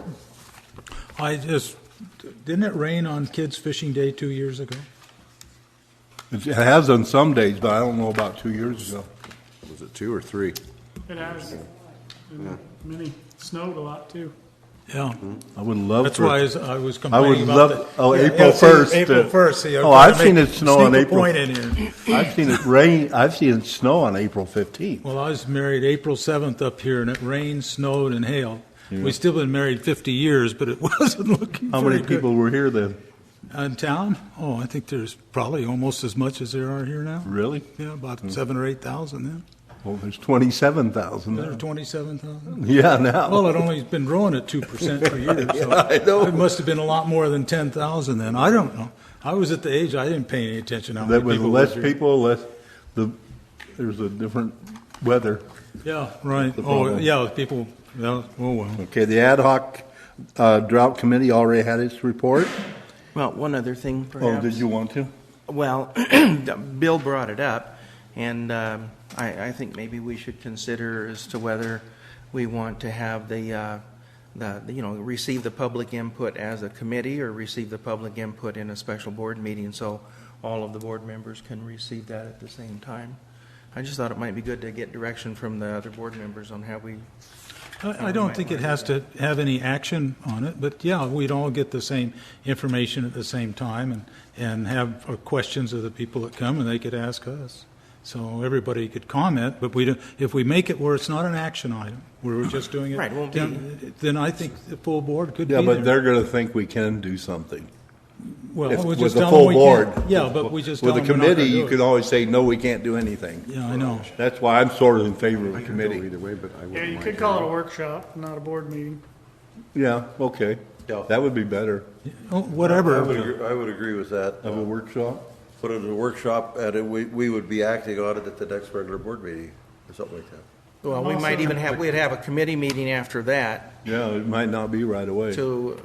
Didn't it rain on Kids Fishing Day 2 years ago? It has on some days, but I don't know about 2 years ago. Was it 2 or 3? It has. And many snowed a lot too. Yeah. I would love That's for- why I was I complaining would about love. April see, 1st. April 1st. See, Oh, I've seen it snow on sneak a April. point in here. I've seen it rain. I've seen it snow on April 15th. Well, I was married April 7th up here, and it rained, snowed, and hailed. We've still been married 50 years, but it wasn't looking How very many people good. were here then? In town? Oh, I think there's probably almost as much as there are here now. Really? Yeah, about 7,000 or 8,000 then. Well, there's 27,000 There are now. 27,000. Yeah, now. Well, it only been growing at 2% per year, so I know. it must have been a lot more than 10,000 then. I don't know. I was at the age I didn't pay any attention how many That was people less was here. people, there's a different weather. Yeah, right. The Oh, problem. yeah, people. Yeah, oh well. Okay, the ad hoc drought committee already had its report. Well, one other thing, Oh, perhaps. did you want to? Well, Bill brought it up, and I think maybe we should consider as to whether we want to have receive the public input as a committee or receive the public input in a special board meeting so all of the board members can receive that at the same time. I just thought it might be good to get direction from the other board members on how we. I don't think it has to have any action on it, but yeah, we'd all get the same information at the same time and have questions of the people that come, and they could ask us. So everybody could comment, but if we make it where it's not an action item, where we're just doing it, Right, it won't be- then I think the full board could be Yeah, there. but they're going to think we can do something. Well, If- we'll with just the tell full them we board. can't. Yeah, but we just With tell the them we're not committee, gonna you do can it. always say, no, we can't do anything. Yeah, I know. That's why I'm sort of in favor of I the can go committee. either way, but I wouldn't Yeah, you mind could call it a hearing. workshop, not a board meeting. Yeah, okay. That would be better. Oh, whatever. I would agree with that. Have a workshop? Put it in a workshop, and we would be acting on it at the next regular board meeting, or something like that. Well, we might even we'd have a committee meeting after that Yeah, it might not be right away. to,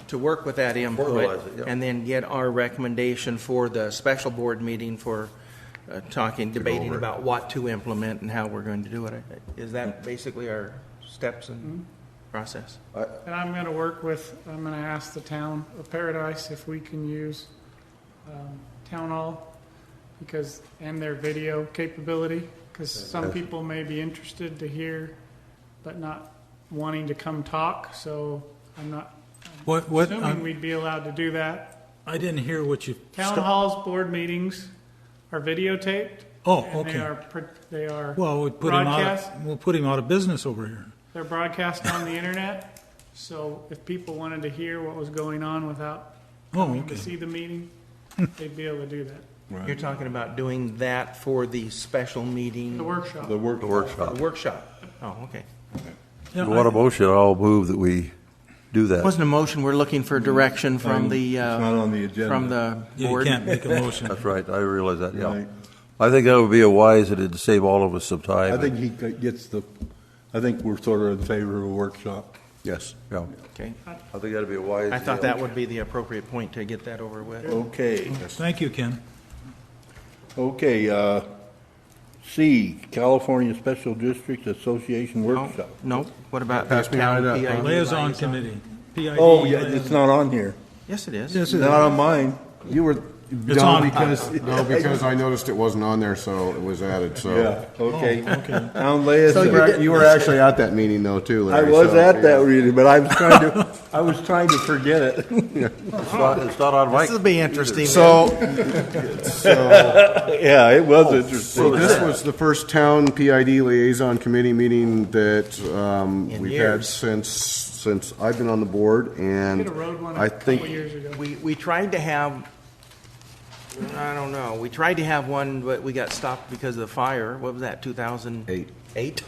to work with that input, Formalize it, yeah. and then get our recommendation for the special board meeting for debating over it. about what to implement and how we're going to do it. Is that basically our steps and process? And I'm going to ask the town of Paradise if we can use town hall and their video capability, because some people may be interested to hear, but not wanting to come talk, so I'm not assuming we'd be allowed to do that. I didn't hear what you. Town halls, board meetings are videotaped. Oh, and okay. They are Well, we'll put him out of business over here. They're broadcast on the internet, so if people wanted to hear what was going on without coming to see the meeting, they'd be able to do that. You're talking about doing that for the special meeting? The workshop. The workshop. Oh, okay. Yeah, If you want a motion, I'll move that we do that. It wasn't a motion, we're looking for direction from the, It's not on the agenda. from the Yeah, you board. can't make a motion. That's right, I realize that, yeah. Right. I think that would be a wise, and it'd save all of us some time. I think he gets I think we're sort of in favor of a workshop. Yes, yeah. Okay. I think that'd be a wise. I thought deal. that would be the appropriate point to get that over with. Okay. Thank you, Ken. Okay, C, California Special District Association Workshop. No, what about the Pass me town that, PID? Liaison committee. PID. Oh, yeah, it's not on here. Yes, it is. It's not on mine. You were, It's on. because I noticed it wasn't on there, so it was added, so. Yeah, okay. Okay. Town liaison. You were actually at that meeting though, too, I Larry. was so, at that yeah. meeting, but I was trying to forget it. It's not on Mike. This will be interesting. So, Yeah, it was so interesting. this was the first town PID liaison committee meeting that we've had years. since I've been on the board, and Did a road one I a couple think years ago. We tried to have, I don't know, we tried to have one, but we got stopped because of the fire. What was that, 2008? Eight.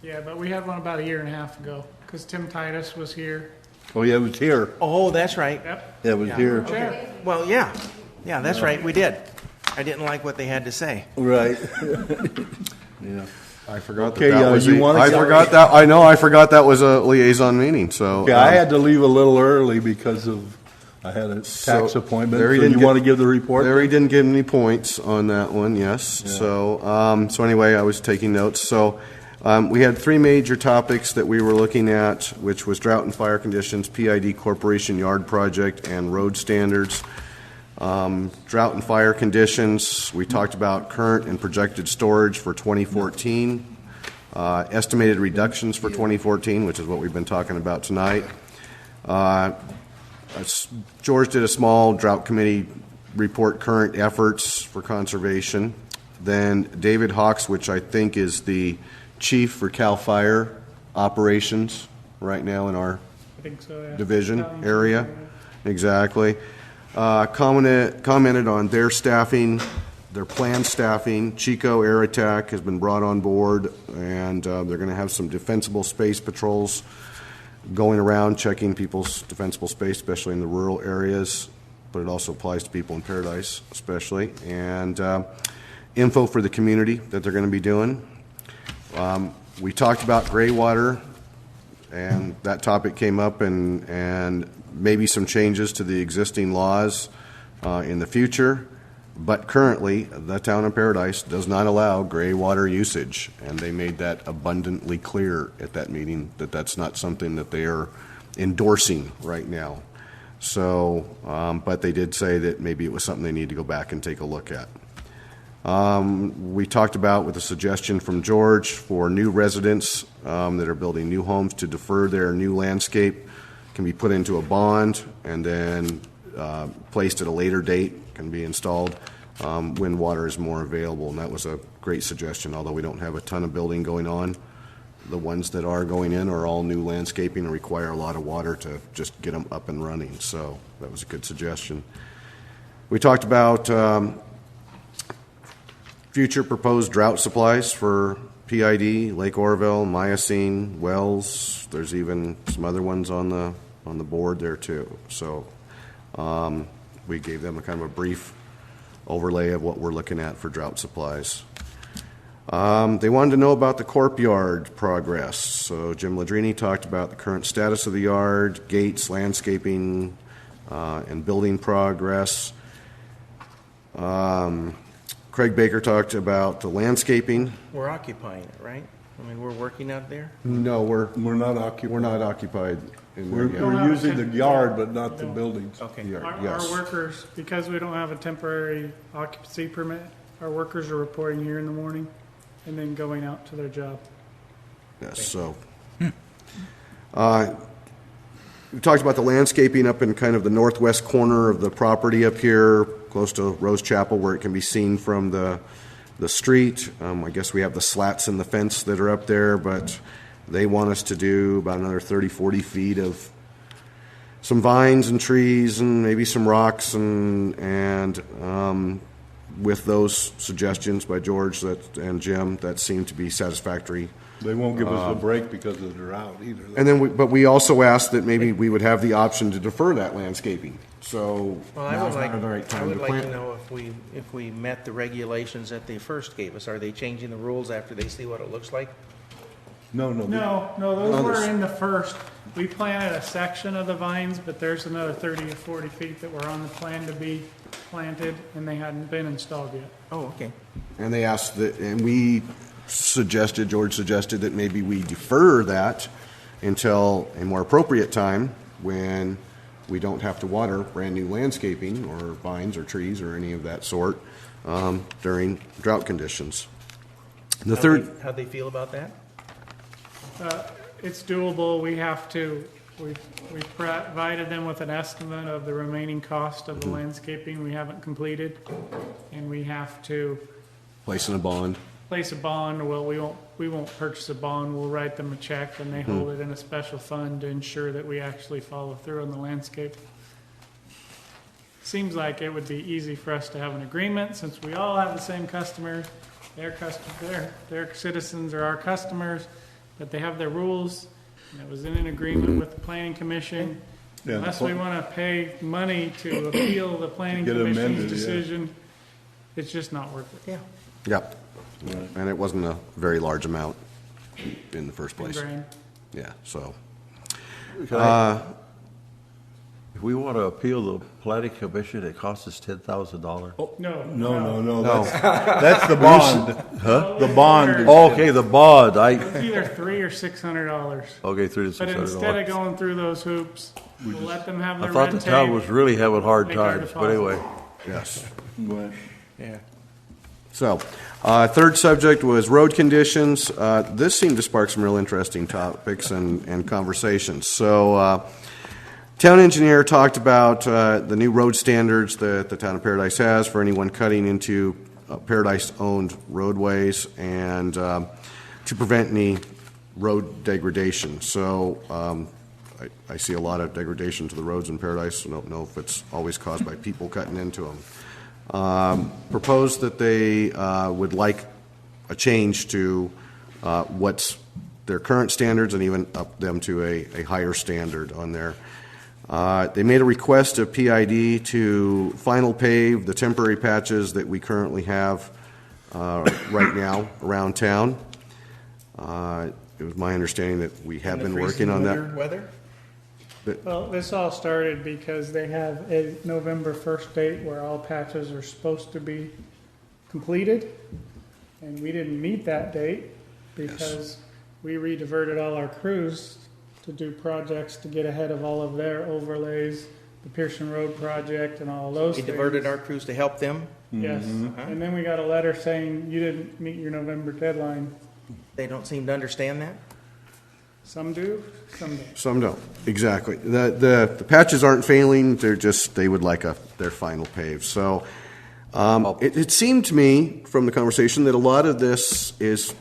Yeah, but we had one about a year and a half ago, because Tim Titus was here. Oh, yeah, it was here. Oh, that's right. Yep. Yeah, it was Yeah. here. Chair. Well, yeah, that's right, we did. I didn't like what they had to say. Right. Yeah. I forgot Okay, that was. you wanna I go- forgot that. I know. I forgot that was a liaison meeting. So Okay, I had to leave a little early because I had a tax appointment. Larry So didn't you get- want to give the report? Larry didn't give any points on that one. Yes. So so anyway, I was taking notes. So we had three major topics that we were looking at, which was drought and fire conditions, PID Corporation Yard Project, and road standards. Drought and fire conditions, we talked about current and projected storage for 2014, estimated reductions for 2014, which is what we've been talking about tonight. George did a small drought committee report, current efforts for conservation. Then David Hawks, which I think is the chief for CAL FIRE operations right now in our I think so, yeah. division Italian area. chief. Exactly. Commented on their staffing, their planned staffing. Chico Air Attack has been brought on board, and they're going to have some defensible space patrols going around checking people's defensible space, especially in the rural areas, but it also applies to people in Paradise especially. And info for the community that they're going to be doing. We talked about gray water, and that topic came up, and maybe some changes to the existing laws in the future. But currently, the town of Paradise does not allow gray water usage, and they made that abundantly clear at that meeting that that's not something that they are endorsing right now. So, but they did say that maybe it was something they need to go back and take a look at. We talked about with a suggestion from George for new residents that are building new homes to defer their new landscape can be put into a bond and then placed at a later date, can be installed when water is more available. And that was a great suggestion, although we don't have a ton of building going on. The ones that are going in are all new landscaping and require a lot of water to just get them up and running. So that was a good suggestion. We talked about future proposed drought supplies for PID, Lake Orville, Miocene, Wells. There's even some other ones on the board there too. So we gave them a kind of a brief overlay of what we're looking at for drought supplies. They wanted to know about the Corp Yard progress. So Jim Ladrini talked about the current status of the yard, gates, landscaping, and building progress. Craig Baker talked about the landscaping. We're occupying it, right? I mean, we're working out there? No, we're not occupied. We're not occupied. We're using the yard, but not the buildings. Okay. Yeah, Our yes. workers, because we don't have a temporary occupancy permit, our workers are reporting here in the morning and then going out to their job. Yes, so. We talked about the landscaping up in kind of the northwest corner of the property up here, close to Rose Chapel, where it can be seen from the street. I guess we have the slats in the fence that are up there, but they want us to do about another 30, 40 feet of some vines and trees and maybe some rocks and with those suggestions by George and Jim, that seemed to be satisfactory. They won't give us a break because of the drought either. And then, but we also asked that maybe we would have the option to defer that landscaping. So Well, I now's would not like, the right I time would to like plant. to know if we met the regulations that they first gave us. Are they changing the rules after they see what it looks like? No. No, those were in the first. We planted a section of the vines, but there's another 30 or 40 feet that were on the plan to be planted, and they hadn't been installed yet. Oh, okay. And they asked that, and George suggested that maybe we defer that until a more appropriate time when we don't have to water brand new landscaping or vines or trees or any of that sort during drought conditions. The third. How'd they feel about that? It's doable. We've provided them with an estimate of the remaining cost of the landscaping we haven't completed, and we have to Place in a bond. place a bond. Well, we won't purchase a bond. We'll write them a check, and they hold it in a special fund to ensure that we actually follow through on the landscape. Seems like it would be easy for us to have an agreement since we all have the same customers. Their citizens are our customers, but they have their rules. And it was in an agreement with the planning commission. Yeah, Unless we want to pay money to appeal the planning Get amended, commission's yeah. decision, it's just not worth it. Yeah. Yep. And it wasn't a very large amount in the first place. Grand. Yeah, so. If we want to appeal the planning commission, it costs us $10,000. No. That's the bond. Huh? The bond. Okay, the bond, It's either $300 or $600. okay, $300 to But instead of $600. going through those hoops, we'll let them have I their thought red the town tape. was really having hard Make our times, but anyway. Yes. Yeah. So, third subject was road conditions. This seemed to spark some real interesting topics and conversations. So, town engineer talked about the new road standards that the town of Paradise has for anyone cutting into Paradise-owned roadways and to prevent any road degradation. So, I see a lot of degradation to the roads in Paradise. I don't know if it's always caused by people cutting into them. Proposed that they would like a change to what's their current standards and even up them to a higher standard on there. They made a request of PID to final pave the temporary patches that we currently have right now around town. It was my understanding that we have been working on that. Weather? Well, this all started because they have a November 1st date where all patches are supposed to be completed. And we didn't meet that date because we re-diverted all our crews to do projects to get ahead of all of their overlays, the Pearson Road project and all of those We things. diverted our crews to help them. Yes, and then we got a letter saying you didn't meet your November deadline. They don't seem to understand that. Some do, some don't. Some don't, exactly. The patches aren't failing, they would like their final pave. So it seemed to me from the conversation that a lot of this is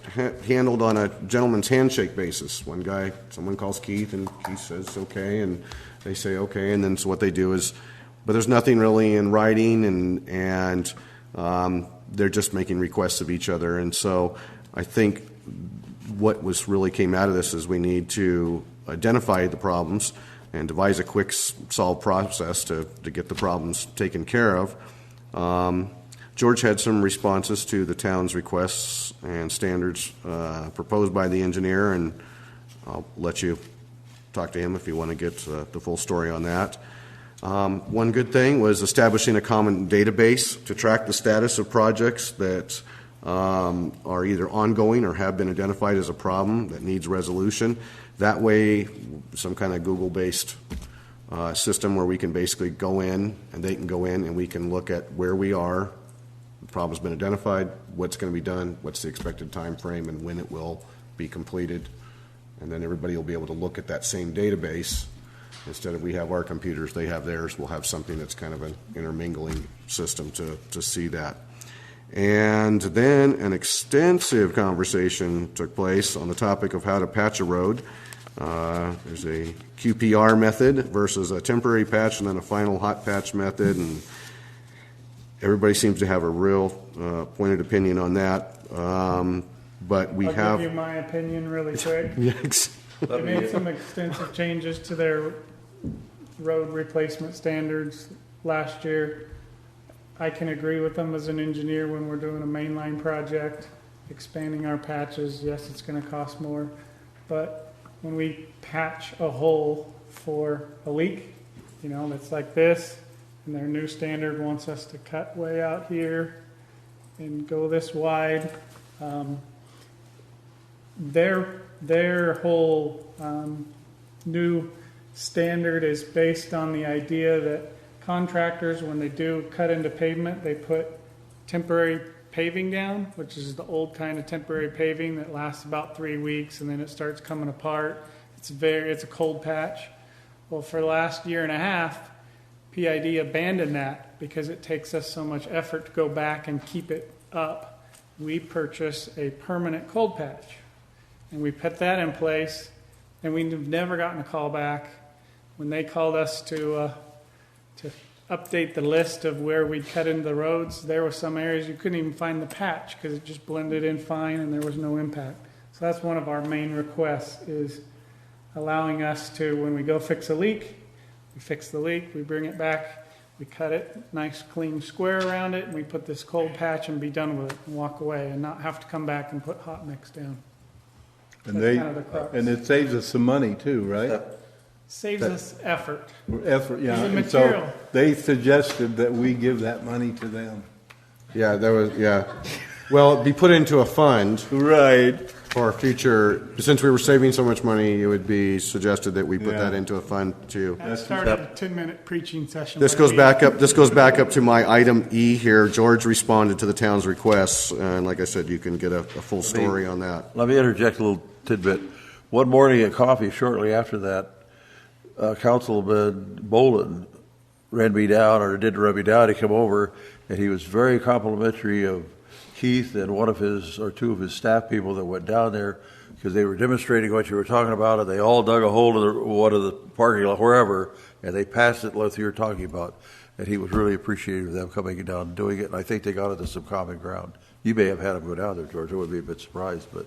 handled on a gentleman's handshake basis. Someone calls Keith and Keith says okay, and they say okay, and then so what they do is, but there's nothing really in writing, and they're just making requests of each other. And so I think what really came out of this is we need to identify the problems and devise a quick solve process to get the problems taken care of. George had some responses to the town's requests and standards proposed by the engineer, and I'll let you talk to him if you want to get the full story on that. One good thing was establishing a common database to track the status of projects that are either ongoing or have been identified as a problem that needs resolution. That way, some kind of Google-based system where we can basically go in, and they can go in, and we can look at where we are, the problem's been identified, what's going to be done, what's the expected time frame, and when it will be completed. And then everybody will be able to look at that same database. Instead of we have our computers, they have theirs, we'll have something that's kind of an intermingling system to see that. And then an extensive conversation took place on the topic of how to patch a road. There's a QPR method versus a temporary patch and then a final hot patch method. And Everybody seems to have a real pointed opinion on that. But we I'll have. give you my opinion really quick. Yikes. They made some extensive changes to their road replacement standards last year. I can agree with them as an engineer when we're doing a mainline project, expanding our patches. Yes, it's going to cost more, but when we patch a hole for a leak, you know, that's like this, and their new standard wants us to cut way out here and go this wide. Their whole new standard is based on the idea that contractors, when they do cut into pavement, they put temporary paving down, which is the old kind of temporary paving that lasts about 3 weeks and then it starts coming apart. It's a cold patch. Well, for the last year and a half, PID abandoned that because it takes us so much effort to go back and keep it up. We purchase a permanent cold patch. And we put that in place, and we've never gotten a call back. When they called us to update the list of where we'd cut into the roads, there were some areas you couldn't even find the patch because it just blended in fine and there was no impact. So that's one of our main requests, is allowing us to, when we go fix a leak, we fix the leak, we bring it back, we cut it, nice clean square around it, and we put this cold patch and be done with it and walk away and not have to come back and put hot mix down. And That's kind of the crux. and it saves us some money too, right? Saves us effort. Effort, yeah. The And material. so they suggested that we give that money to them. Yeah, Well, it'd be put into a fund. Right. For future, since we were saving so much money, it would be suggested that we put that into a fund too. That started a 10-minute preaching session. This by goes me. back up to my item E here. George responded to the town's requests, and like I said, you can get a full story on that. Let me interject a little tidbit. One morning at coffee, shortly after that, Councilman Bolin ran me down, or didn't run me down. He came over, and he was very complimentary of Keith and one of his, or two of his staff people that went down there, because they were demonstrating what you were talking about, and they all dug a hole in one of the parking lot, wherever, and they passed it like you were talking about. And he was really appreciative of them coming down and doing it, and I think they got into some common ground. You may have had them go down there, George. I would be a bit surprised, but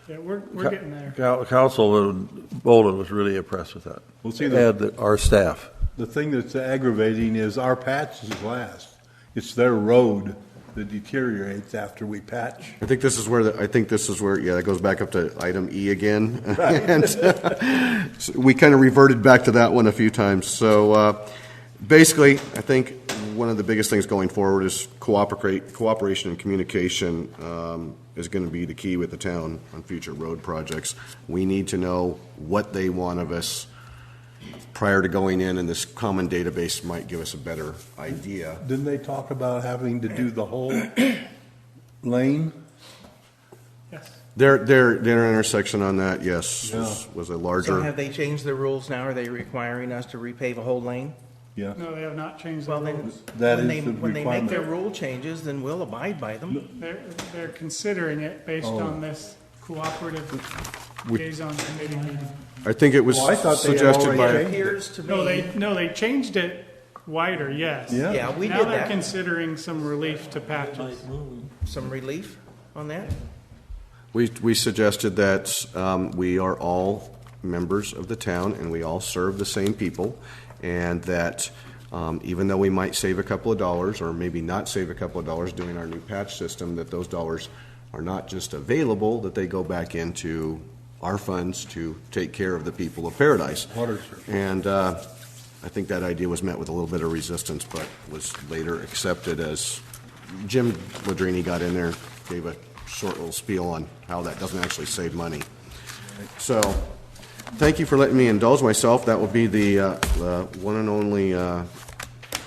Yeah, we're getting there. Councilman Bolin was really impressed with that. We'll see Our staff. The thing that's aggravating is our patches last. It's their road that deteriorates after we patch. I think this is where, that goes back up to item E again. And so we kind of reverted back to that one a few times. So basically, I think one of the biggest things going forward is cooperation and communication is going to be the key with the town on future road projects. We need to know what they want of us prior to going in, and this common database might give us a better idea. Didn't they talk about having to do the whole lane? Yes. Their intersection on that, yes, was a larger. So have they changed their rules now? Are they requiring us to repave a whole lane? Yeah. No, they have not changed the Well, then, rules. That when is they, the when they make requirement. their rule changes, then we'll abide by them. They're considering it based on this cooperative liaison committee meeting. I think it was Well, I thought they had suggested already by. It appears to me. No, they changed it wider, yes. Yeah. Yeah, we Now did they're that. considering some relief to patches. Some relief on that? We suggested that we are all members of the town and we all serve the same people, and that even though we might save a couple of dollars or maybe not save a couple of dollars doing our new patch system, that those dollars are not just available, that they go back into our funds to take care of the people of Paradise. And I think that idea was met with a little bit of resistance, but was later accepted as Jim Ladrini got in there, gave a short little spiel on how that doesn't actually save money. So, thank you for letting me indulge myself. That will be the one and only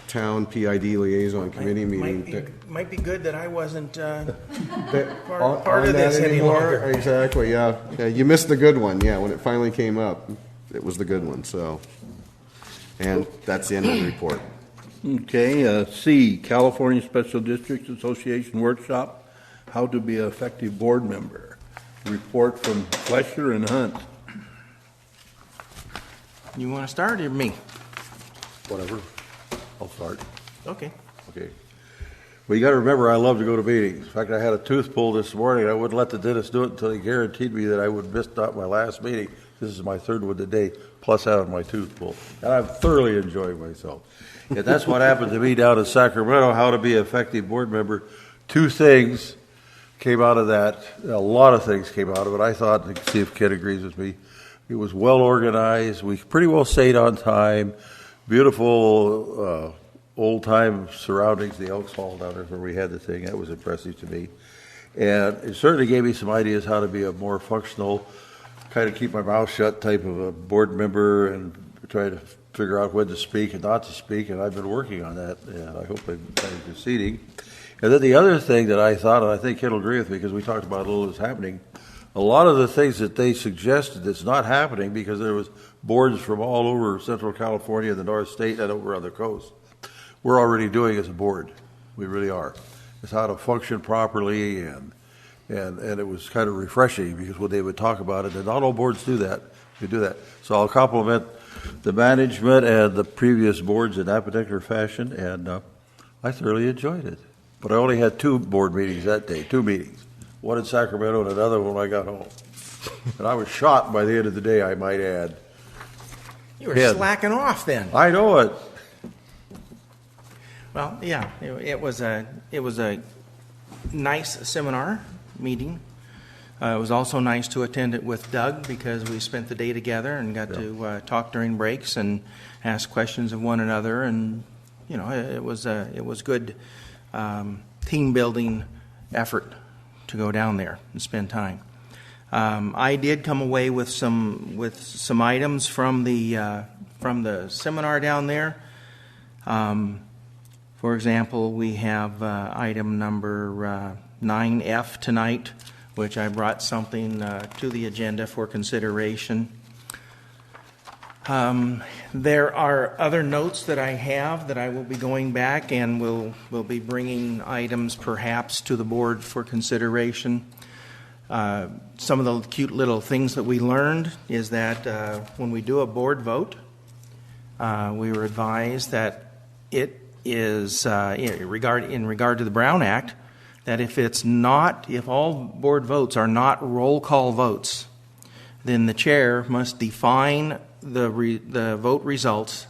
town PID liaison committee meeting. Might be good that I wasn't On part of this that any anymore? longer. Exactly, yeah. You missed the good one, yeah. When it finally came up, it was the good one, so. And that's the end of the report. Okay, C, California Special Districts Association Workshop, How to Be an Effective Board Member. Report from Fletcher and Hunt. You want to start or me? Whatever. I'll start. Okay. Okay. Well, you got to remember, I love to go to meetings. In fact, I had a tooth pulled this morning. I wouldn't let the dentist do it until he guaranteed me that I would miss not my last meeting. This is my third one today, plus having my tooth pulled. And I'm thoroughly enjoying myself. And that's what happened to me down in Sacramento, how to be an effective board member. Two things came out of that. A lot of things came out of it. I thought, to see if Ken agrees with me, it was well organized. We pretty well stayed on time. Beautiful old-time surroundings, the Elks Hall down there where we had the thing. That was impressive to me. And it certainly gave me some ideas how to be a more functional, kind of keep my mouth shut type of a board member and try to figure out when to speak and not to speak. And I've been working on that, and I hope I'm succeeding. And then the other thing that I thought, and I think Ken will agree with me because we talked about a little that's happening, a lot of the things that they suggested that's not happening because there was boards from all over Central California, the North State, and over on the coast. We're already doing as a board. We really are. It's how to function properly, and it was kind of refreshing because when they would talk about it, and not all boards do that. You do that. So I'll compliment the management and the previous boards in that particular fashion, and I thoroughly enjoyed it. But I only had 2 board meetings that day, 2 meetings. One in Sacramento and another when I got home. And I was shot by the end of the day, I might add. You were slacking off then. I know it. Well, yeah, it was a nice seminar meeting. It was also nice to attend it with Doug because we spent the day together and got to talk during breaks and ask questions of one another, and it was good team building effort to go down there and spend time. I did come away with some items from the seminar down there. For example, we have item number 9F tonight, which I brought something to the agenda for consideration. There are other notes that I have that I will be going back and will be bringing items perhaps to the board for consideration. Some of the cute little things that we learned is that when we do a board vote, we were advised that it is in regard to the Brown Act, that if all board votes are not roll call votes, then the chair must define the vote results,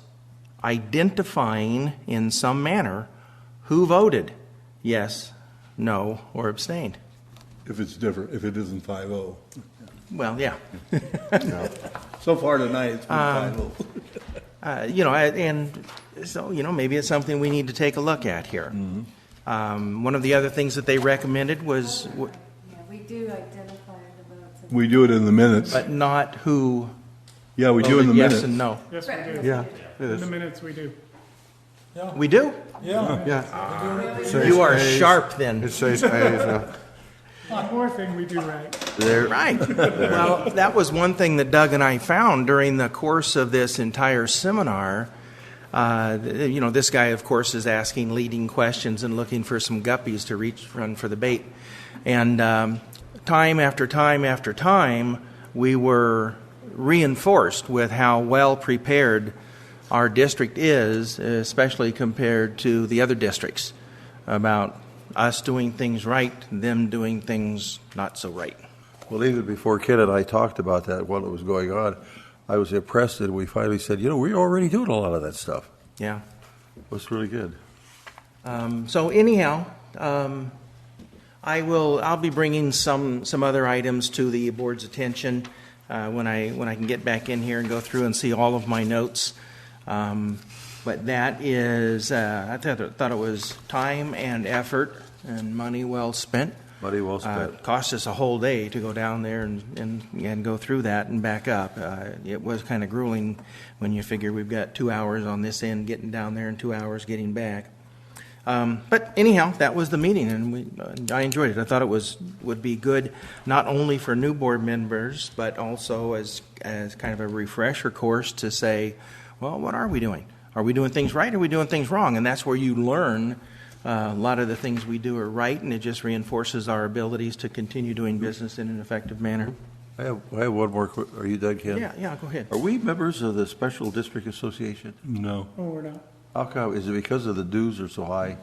identifying in some manner who voted yes, no, or abstained. If it's different, if it isn't 5-0. Well, yeah. So far tonight, it's been 5-0. And so, maybe it's something we need to take a look at here. Mm-hmm. One of the other things that they recommended was... Yeah, we do identify the votes. We do it in the minutes. But not who... Yeah, we do in the minutes. Yes and no. Yes, we do. Yeah. In the minutes, we do. We do? Yeah. You are sharp then. It says A. One more thing we do right. Right. Well, that was one thing that Doug and I found during the course of this entire seminar. This guy, of course, is asking leading questions and looking for some guppies to run for the bait. And time after time after time, we were reinforced with how well prepared our district is, especially compared to the other districts, about us doing things right, them doing things not so right. Well, even before Ken and I talked about that while it was going on, I was impressed that we finally said, we're already doing a lot of that stuff. Yeah. It was really good. So anyhow, I'll be bringing some other items to the board's attention when I can get back in here and go through and see all of my notes. But that is, I thought it was time and effort and money well spent. Money well spent. It cost us a whole day to go down there and go through that and back up. It was kind of grueling when you figure we've got 2 hours on this end getting down there and 2 hours getting back. But anyhow, that was the meeting, and I enjoyed it. I thought it would be good not only for new board members, but also as kind of a refresher course to say, well, what are we doing? Are we doing things right? Or are we doing things wrong? And that's where you learn a lot of the things we do are right, and it just reinforces our abilities to continue doing business in an effective manner. I have one more. Are you done, Ken? Yeah, go ahead. Are we members of the Special District Association? No. Oh, we're not. How come? Is it because of the dues are so high?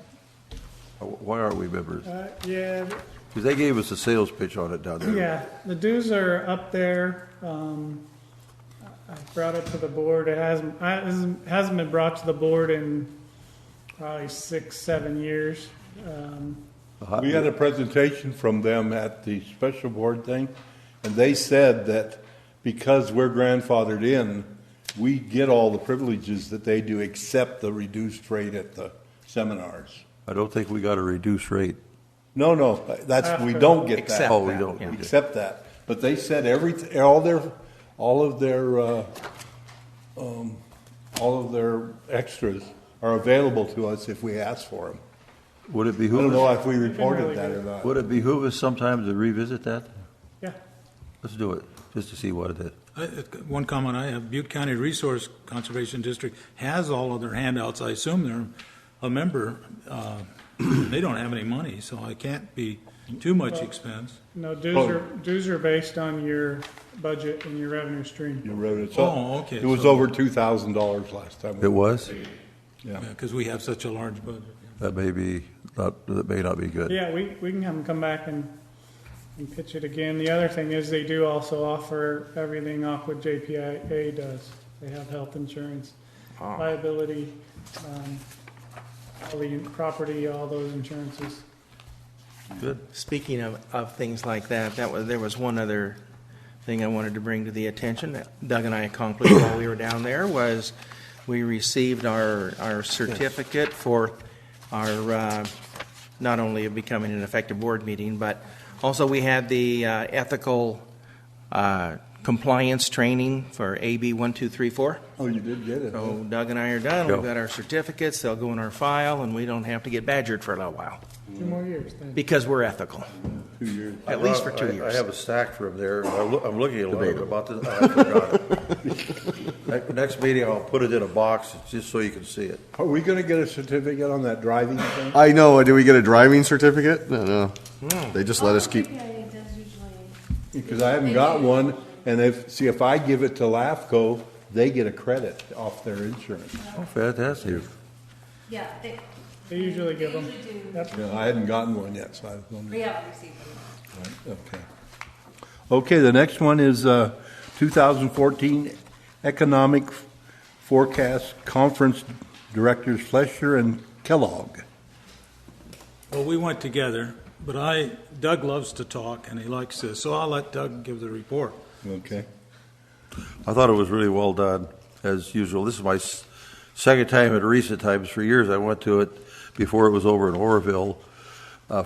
Why aren't we members? Yeah, Because they gave us a sales pitch on it down there. yeah, the dues are up there. I brought it to the board. It hasn't been brought to the board in probably 6-7 years. We had a presentation from them at the special board thing, and they said that because we're grandfathered in, we get all the privileges that they do except the reduced rate at the seminars. I don't think we got a reduced rate. No, we don't get that. Except Oh, we that, don't. yeah. Except that. But they said all of their extras are available to us if we ask for them. Would it I behoove don't know us? if we really reported that do. or not. Would it behoove us sometime to revisit that? Yeah. Let's do it, just to see what it is. One comment I have, Butte County Resource Conservation District has all of their handouts. I assume they're a member. They don't have any money, so it can't be too much expense. No, dues are based on your budget and your revenue stream. You wrote it. Oh, okay. It was So- over $2,000 last time. It was? Yeah. Because we have such a large budget. That may not be good. Yeah, we can have them come back and pitch it again. The other thing is they do also offer everything off what JPA does. They have health insurance, liability, all the property, all those insurances. Good. Speaking of things like that, there was one other thing I wanted to bring to the attention that Doug and I accomplished while we were down there was we received our certificate for our not only of becoming an effective board meeting, but also we had the ethical compliance training for AB 1234. Oh, you did get it. So Doug and I are done. Yeah. We've got our certificates. They'll go in our file, and we don't have to get badgered for a little while 2 more years then. because we're ethical. 2 years. At least for 2 years. I have a stack from there. I'm looking at it about this. I forgot it. Next meeting, I'll put it in a box just so you can see it. Are we going to get a certificate on that driving thing? I know. Do we get a driving certificate? No. They just let us keep. JPA does usually. Because I haven't got one, and if I give it to LAFCO, they get a credit off their insurance. Oh, fantastic. Yeah, they They usually give them. usually do. Yep. Yeah, I hadn't gotten one yet, so I was wondering. We haven't received them. Right, okay. Okay, the next one is 2014 Economic Forecast Conference Directors Flesher and Kellogg. Well, we went together, but Doug loves to talk and he likes this, so I'll let Doug give the report. Okay. I thought it was really well done, as usual. This is my second time in recent times. For years, I went to it before it was over in Oroville.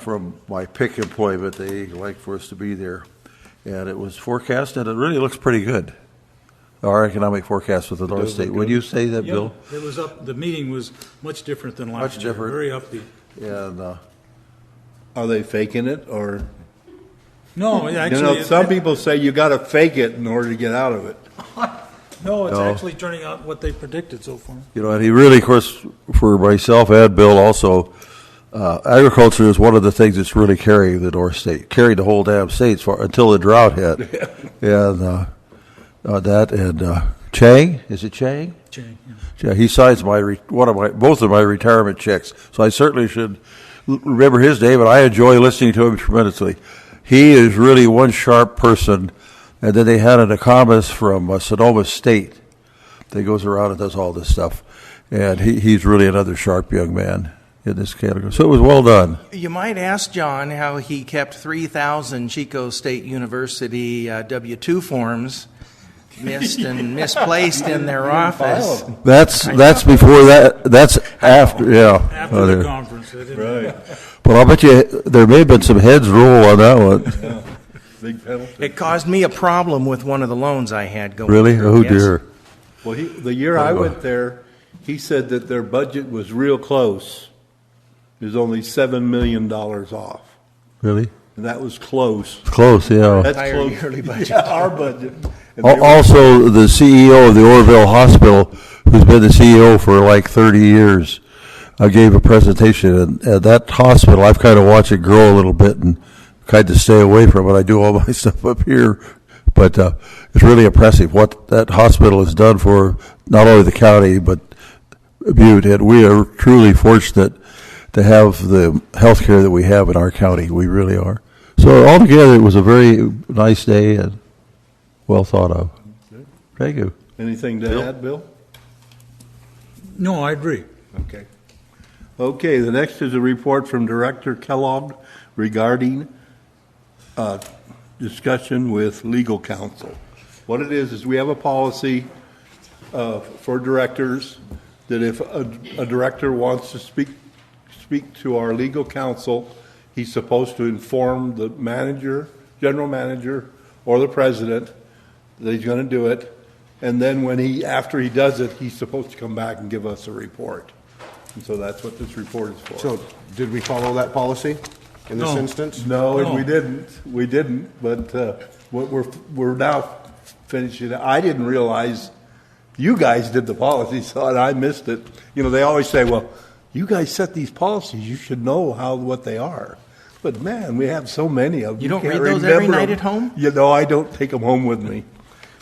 From my PIC employment, they like for us to be there. And it was forecast, and it really looks pretty good. Our economic forecast with the North does look State. Would good. you say that, Bill? Yeah, it was the meeting was much different than last Much year. different. Very upbeat. And Are they faking it, or? No, actually. You know, some people say you got to fake it in order to get out of it. No, it's No. actually turning out what they predicted so far. you know, and he really, of course, for myself and Bill also, agriculture is one of the things that's really carrying the North State, carried the whole damn state until the drought hit. And that and Chang, is it Chang? Chang, Yeah, he signs both of my retirement checks, so I certainly should remember his name. And I enjoy listening to him tremendously. He is really one sharp person. And then they had an economist from Sonoma State that goes around and does all this stuff, and he's really another sharp young man in this category. So it was well done. You might ask John how he kept 3,000 Chico State University W-2 forms missed and misplaced in their office. That's before that. That's after. Yeah. After the conference. They didn't- Right. But I'll bet you there may have been some heads roll on that one. Big penalty. It caused me a problem with one of the loans I had going Really? through. Oh Yes. dear. Well, the year I went there, he said that their budget was real close. It was only $7 million off. Really? And that was close. Close. Yeah. That's Entire close. yearly budget. Yeah, our budget. And they were- Also, the CEO of the Oroville Hospital, who's been the CEO for like 30 years, gave a presentation. And at that hospital, I've kind of watched it grow a little bit and kind of stay away from it. I do all my stuff up here. But it's really impressive what that hospital has done for not only the county, but Butte. And we are truly fortunate to have the health care that we have in our county. We really are. So altogether, it was a very nice day and well thought of. Thank you. Anything to add, Bill? No, I agree. Okay. Okay, the next is a report from Director Kellogg regarding discussion with Legal Counsel. What it is we have a policy for directors that if a director wants to speak to our legal counsel, he's supposed to inform the manager, general manager, or the president that he's going to do it. And then after he does it, he's supposed to come back and give us a report. And so that's what this report is for. So, did we follow that policy in this instance? No, and we didn't. We didn't. But we're now finishing it. I didn't realize you guys did the policy, so I missed it. You know, they always say, "Well, you guys set these policies. You should know what they are." But man, we have so many of them. You don't can't read those every remember night them. at home? You know, I don't take them home with me.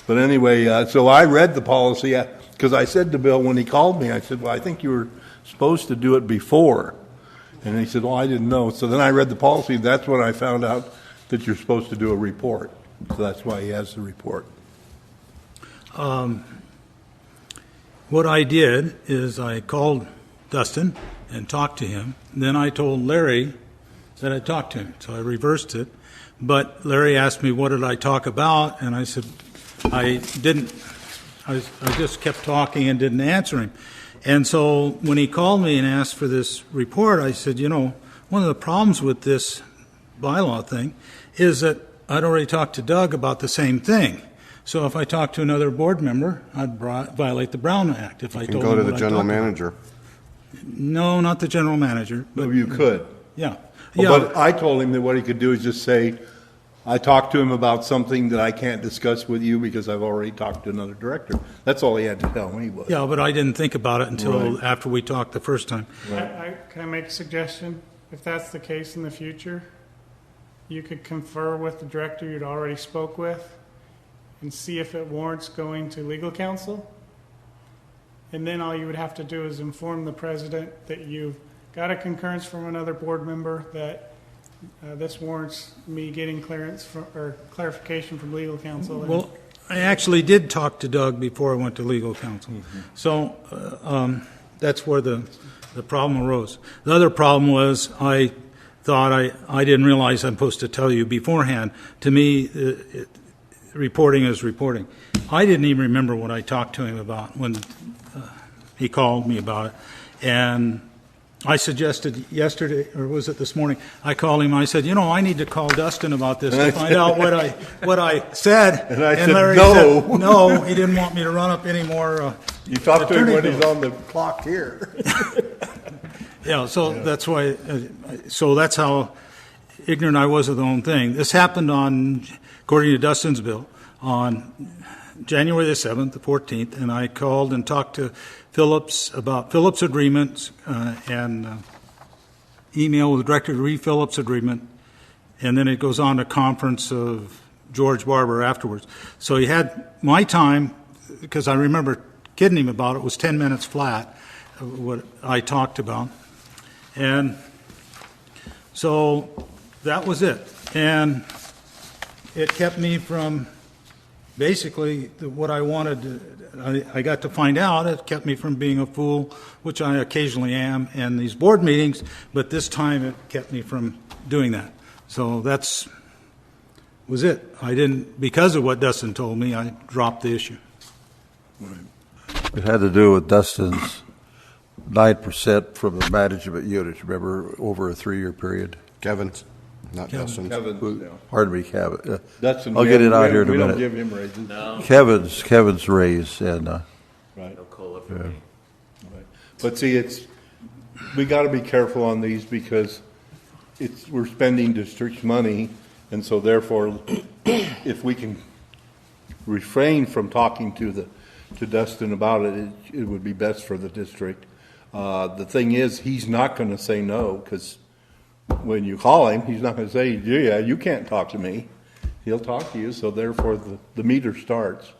But anyway, so I read the policy because I said to Bill when he called me, I said, "Well, I think you were supposed to do it before." And he said, "Well, I didn't know." So then I read the policy. That's when I found out that you're supposed to do a report. So that's why he has the report. What I did is I called Dustin and talked to him. Then I told Larry that I talked to him. So I reversed it. But Larry asked me, what did I talk about? And I said, I didn't. I just kept talking and didn't answer him. And so when he called me and asked for this report, I said, you know, one of the problems with this bylaw thing is that I'd already talked to Doug about the same thing. So if I talked to another board member, I'd violate the Brown Act. If I told Go to him the what I general talked about. manager. No, not the general manager. But you could. Yeah. But I told him that what he could do is just say, I talked to him about something that I can't discuss with you because I've already talked to another director. That's all he had to tell me. Yeah, but I didn't think about it until after we talked the first time. Can I make a suggestion? If that's the case in the future, you could confer with the director you'd already spoke with and see if it warrants going to legal counsel. And then all you would have to do is inform the president that you've got a concurrence from another board member that this warrants me getting clearance or clarification from legal counsel. Well, I actually did talk to Doug before I went to legal counsel. Mm-hmm. So that's where the problem arose. The other problem was I thought I didn't realize I'm supposed to tell you beforehand. To me, reporting is reporting. I didn't even remember what I talked to him about when he called me about it. And I suggested yesterday, or was it this morning, I called him, I said, you know, I need to call Dustin about this to find out what I said. And I said, Larry no. said, no, he didn't want me to run up any more. You talk to him when attorney he's on the clock here. Yeah, so that's why, so that's how ignorant I was of the own thing. This happened on, according to Dustin's bill, on January the 7th, the 14th, and I called and talked to Phillips about Phillips' agreements and email with the director to read Phillips' agreement, and then it goes on to conference of George Barber afterwards. So he had my time, because I remember kidding him about it, was 10 minutes flat, what I talked about. And so that was it. And it kept me from basically what I wanted. I got to find out. It kept me from being a fool, which I occasionally am in these board meetings, but this time it kept me from doing that. So was it. I didn't, because of what Dustin told me, I dropped the issue. It had to do with Dustin's 9% from the management units, remember, over a 3-year period. Kevin's, not Dustin's. Kevin, yeah. Pardon me, Kevin. Dustin, I'll get it out here in a we minute. don't give him raises. No, Kevin's raise, and Right. no COLA for me. Right. But see, we got to be careful on these because we're spending district's money, and so therefore, if we can refrain from talking to Dustin about it, it would be best for the district. The thing is, he's not going to say no, because when you call him, he's not going to say, yeah, you can't talk to me. He'll talk to you, so therefore the meter starts.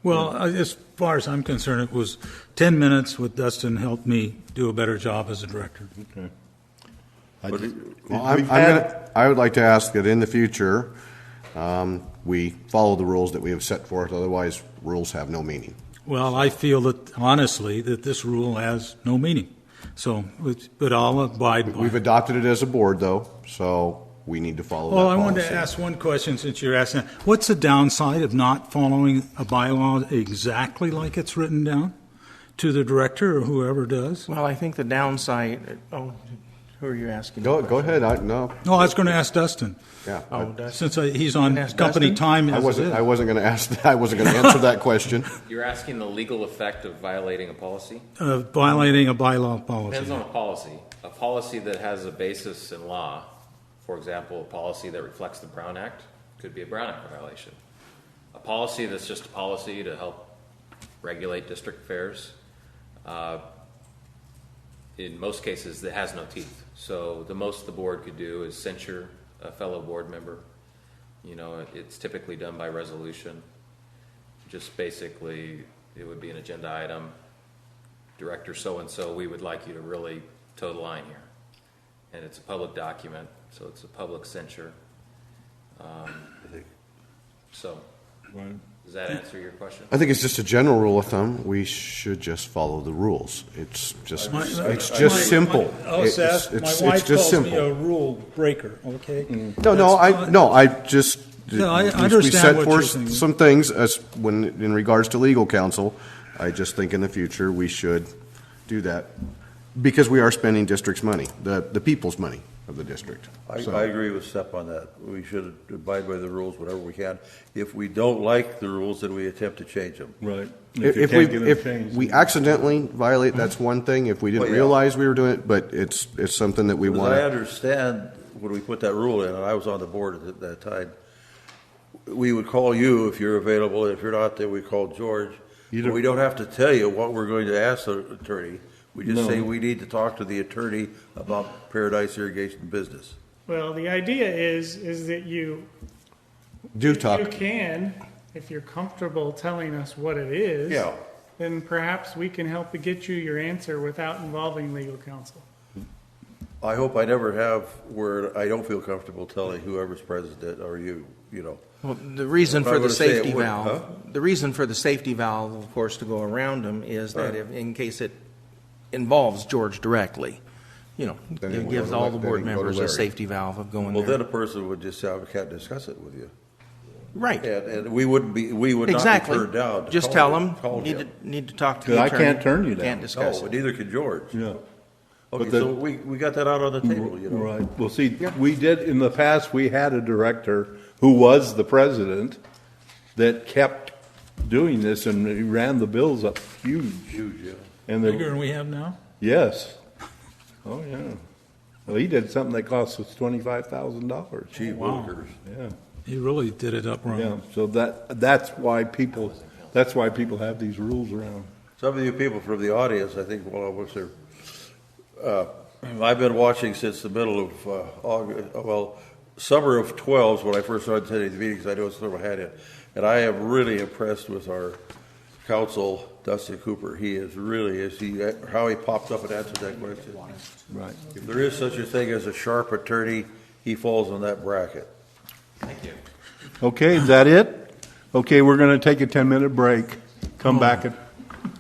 Well, as far as I'm concerned, it was 10 minutes with Dustin helped me do a better job as a director. Okay. I would like to ask that in the future, we follow the rules that we have set forth, otherwise rules have no meaning. Well, I feel that, honestly, that this rule has no meaning. So, but I'll abide by it. We've adopted it as a board, though, so we need to follow that Well, I policy. wanted to ask one question since you're asking. What's the downside of not following a bylaw exactly like it's written down to the director or whoever does? Well, I think the downside, who are you asking? Go ahead. No, I was going to ask Dustin. Yeah. Oh, Dustin. Since he's on Ask company Dustin? time I as it wasn't going to ask that. I wasn't going to answer that question. You're asking the legal effect of violating a policy? is, violating a bylaw policy. Depends on a policy. A policy that has a basis in law, for example, a policy that reflects the Brown Act, could be a Brown Act violation. A policy that's just a policy to help regulate district affairs, in most cases, that has no teeth. So the most the board could do is censure a fellow board member. You know, it's typically done by resolution. Just basically, it would be an agenda item. Director so-and-so, we would like you to really toe the line here. And it's a public document, so it's a public censure. So, does that answer your question? I think it's just a general rule of thumb. We should just follow the rules. It's just simple. I'll ask, It's my wife just calls me simple. a rule breaker, okay? I just No, I we understand set what forth you're saying. some things as when in regards to legal counsel. I just think in the future we should do that because we are spending district's money, the people's money of the district. I agree with Step on that. We should abide by the rules whenever we can. If we don't like the rules, then we attempt to change them. Right. If we accidentally violate, that's one thing. If we didn't Well, yeah. realize we were doing it, but it's something that we Because want I to. understand when we put that rule in, and I was on the board at that time, we would call you if you're available. If you're not, then we call George. But we don't have to tell you what we're going to ask the attorney. We just say we need to talk to the attorney about Paradise Irrigation business. Well, the idea is that you Do talk. You can, if you're comfortable telling us what it is. Yeah. Then perhaps we can help to get you your answer without involving legal counsel. I hope I never have where I don't feel comfortable telling whoever's president or you know. Well, the reason If I for were the to say it safety would- valve, the reason for the safety valve, of course, to go around them is that if, in case it involves George directly, you know, Then it it gives would all let- the then board it would go to members a Larry. safety valve of going Well, there. then a person would just say, I can't discuss it with you. Right. And we would not be Exactly. turned down. to Just call tell him- them, call need him. to talk to the Because I attorney. can't turn you down. Can't discuss No, it. but neither can George. Yeah. Okay, But the- so we got that out on the table, you know. Right. Well, see, we did, in the past, we had a director who was the president that kept doing this and he ran the bills up huge. Huge, yeah. And Bigger than we have now? yes. Oh, yeah. Well, he did something that cost us $25,000. Gee Wow. willikers. Yeah. He really did it up wrong. Yeah. So that's why people have these rules around. Some of you people from the audience, I think, while I was there, I've been watching since the middle of August, summer of 12 is when I first started attending the meetings. I know it's through my head in. And I am really impressed with our counsel, Dustin Cooper. He is really, how he popped up and answered that question. Right. If there is such a thing as a sharp attorney, he falls in that bracket. Thank you. Okay, is that it? Okay, we're going to take a 10-minute break. Come back at.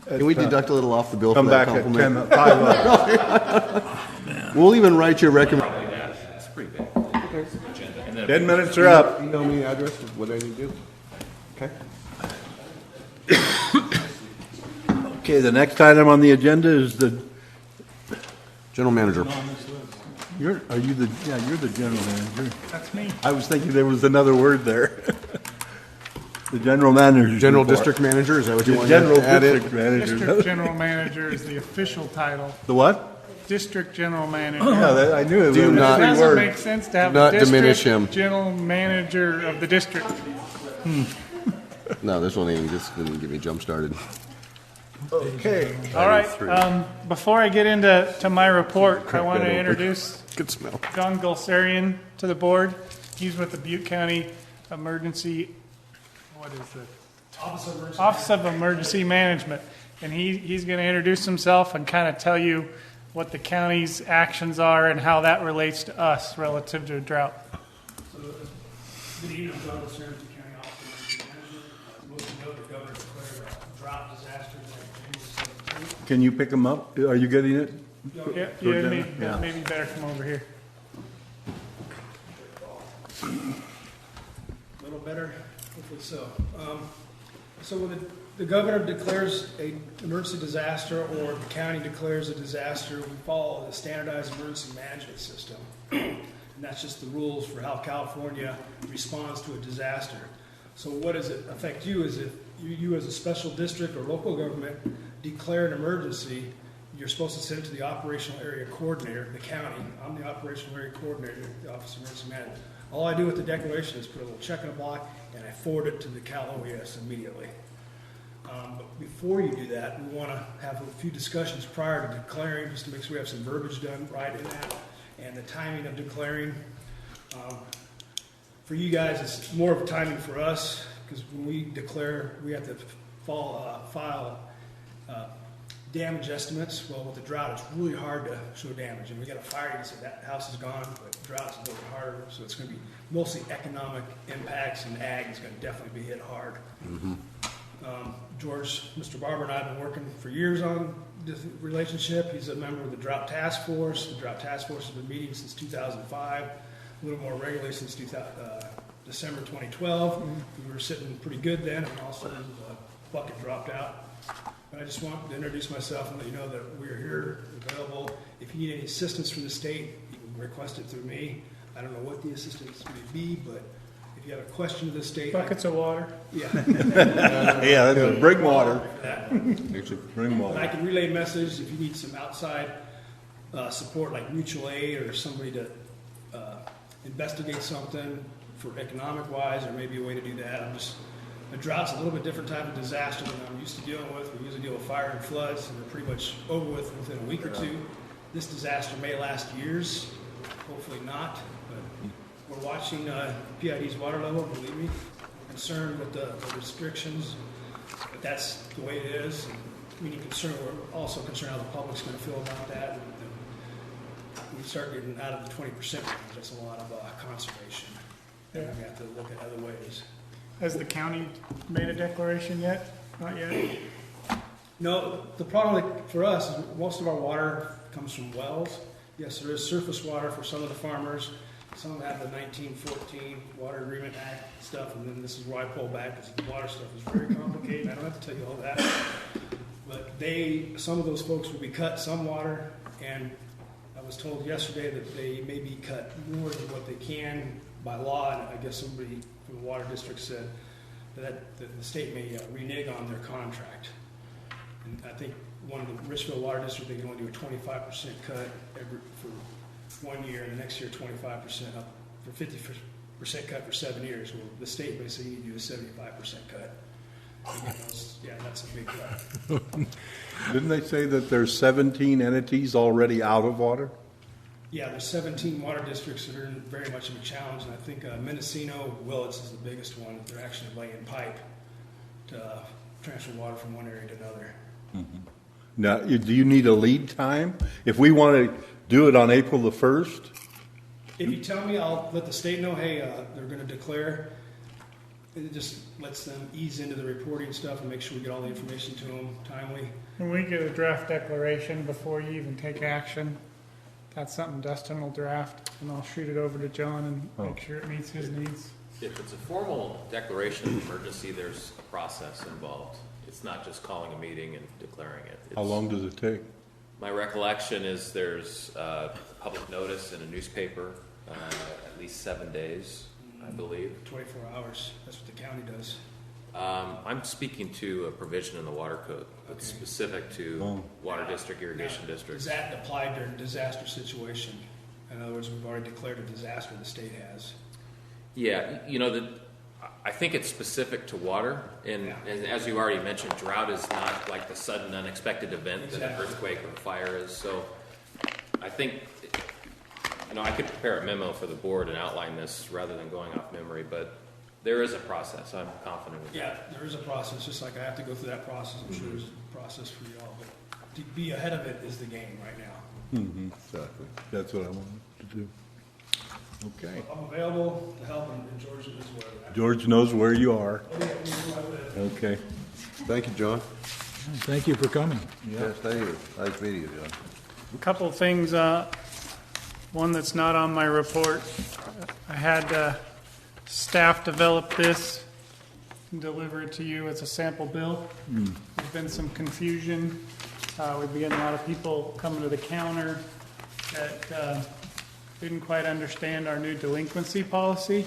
Can we deduct a little off the bill Come for that back at compliment? 5 We'll even write you a recommendation. It's pretty big. 10 minutes are up. Email me the address of what I need to do. Okay. Okay, the next item on the agenda is the. General manager. You're the general manager. That's me. I was thinking there was another word there. The general manager. General district manager, is that what you The want general to add in? district manager. District General Manager is the official title. The what? District General Manager. Yeah, I knew it was Do a not- It three doesn't word. make sense to have Do not a diminish him. District General Manager of the district. No, this one ain't, this didn't get me jump started. Okay. All right, before I get into my report, I want to that open. introduce Good smell. John Gulsarian to the board. He's with the Butte County Emergency, what is it? Office of Emergency Management. And he's going to introduce himself and kind of tell you what the county's actions are and how that relates to us relative to a drought. Good evening, Douglas Stearns, County Office of Emergency Management. As most of you know, the governor declared a drought disaster like January 17th. Can you pick them up? Are you getting it? Yeah, maybe better come over here. A little better, hopefully so. So when the governor declares an emergency disaster or the county declares a disaster, we follow the standardized emergency management system. And that's just the rules for how California responds to a disaster. So what does it affect you is if you as a special district or local government declare an emergency, you're supposed to send it to the operational area coordinator, the county. I'm the operational area coordinator at the Office of Emergency Management. All I do with the declaration is put a little check in a block and I forward it to the Cal OES immediately. But before you do that, we want to have a few discussions prior to declaring, just to make sure we have some verbiage done right in that, and the timing of declaring. For you guys, it's more of a timing for us, because when we declare, we have to file damage estimates. Well, with the drought, it's really hard to show damage. And we got a fire, you said that house is gone, but drought's a little bit harder, so it's going to be mostly economic impacts, and ag is going to definitely be hit hard. George, Mr. Barber and I have been working for years on this relationship. He's a member of the Drought Task Force. The Drought Task Force has been meeting since 2005, a little more regularly since December 2012. We were sitting pretty good then, and also the bucket dropped out. But I just want to introduce myself and let you know that we're here, available. If you need any assistance from the state, you can request it through me. I don't know what the assistance may be, but if you have a question to the state... Buckets of water? Yeah. Yeah, that's bring water. Bring water. And I can relay messages if you need some outside support, like mutual aid or somebody to investigate something for economic-wise, or maybe a way to do that. A drought's a little bit different type of disaster than I'm used to dealing with. We usually deal with fire and floods, and they're pretty much over with within a week or two. This disaster may last years, hopefully not, but we're watching PID's water level, believe me. We're concerned with the restrictions, but that's the way it is. And when you're concerned, we're also concerned how the public's going to feel about that. And we start getting out of the 20% range, that's a lot of conservation. And we have to look at other ways. Has the county made a declaration yet? Not yet? No, the problem for us is most of our water comes from wells. Yes, there is surface water for some of the farmers. Some have the 1914 Water Agreement Act stuff, and then this is where I pull back, because the water stuff is very complicated. I don't have to tell you all that. But some of those folks will be cut some water, and I was told yesterday that they may be cut more than what they can by law, and I guess somebody from the water district said that the state may renege on their contract. And I think one of the Richville Water District, they can only do a 25% cut for 1 year, and the next year 25% up for 50% cut for 7 years. Well, the state may say you need to do a 75% cut. Yeah, that's a big cut. Didn't they say that there's 17 entities already out of water? Yeah, there's 17 water districts that are in very much of a challenge, and I think Mendocino, Willits is the biggest one. They're actually laying pipe to transfer water from one area to another. Mm-hmm. Now, do you need a lead time? If we want to do it on April the 1st? If you tell me, I'll let the state know, hey, they're going to declare. It just lets them ease into the reporting stuff and make sure we get all the information to them timely. Can we get a draft declaration before you even take action? That's something Dustin will draft, and I'll shoot it over to John and make sure it meets his needs. If it's a formal declaration of emergency, there's a process involved. It's not just calling a meeting and declaring it. How long does it take? My recollection is there's public notice in a newspaper, at least 7 days, I believe. 24 hours. That's what the county does. I'm speaking to a provision in the water code that's specific to water district, irrigation districts. Does that apply during a disaster situation? In other words, we've already declared a disaster, the state has. Yeah, I think it's specific to water, and as you already mentioned, drought is not like the sudden unexpected event that an earthquake or a fire is. So I think, I could prepare a memo for the board and outline this rather than going off memory, but there is a process. I'm confident with that. Yeah, there is a process, just like I have to go through that process. I'm sure there's a process for you all. But to be ahead of it is the game right now. Mm-hmm, exactly. That's what I wanted to do. Okay. I'm available to help, and George is where. George knows where you are. Oh, yeah, we know I live. Okay. Thank you, John. Thank you for coming. Yes, thank you. Nice meeting you, John. A couple of things, one that's not on my report. I had staff develop this and deliver it to you as a sample bill. There's been some confusion. We've been getting a lot of people coming to the counter that didn't quite understand our new delinquency policy.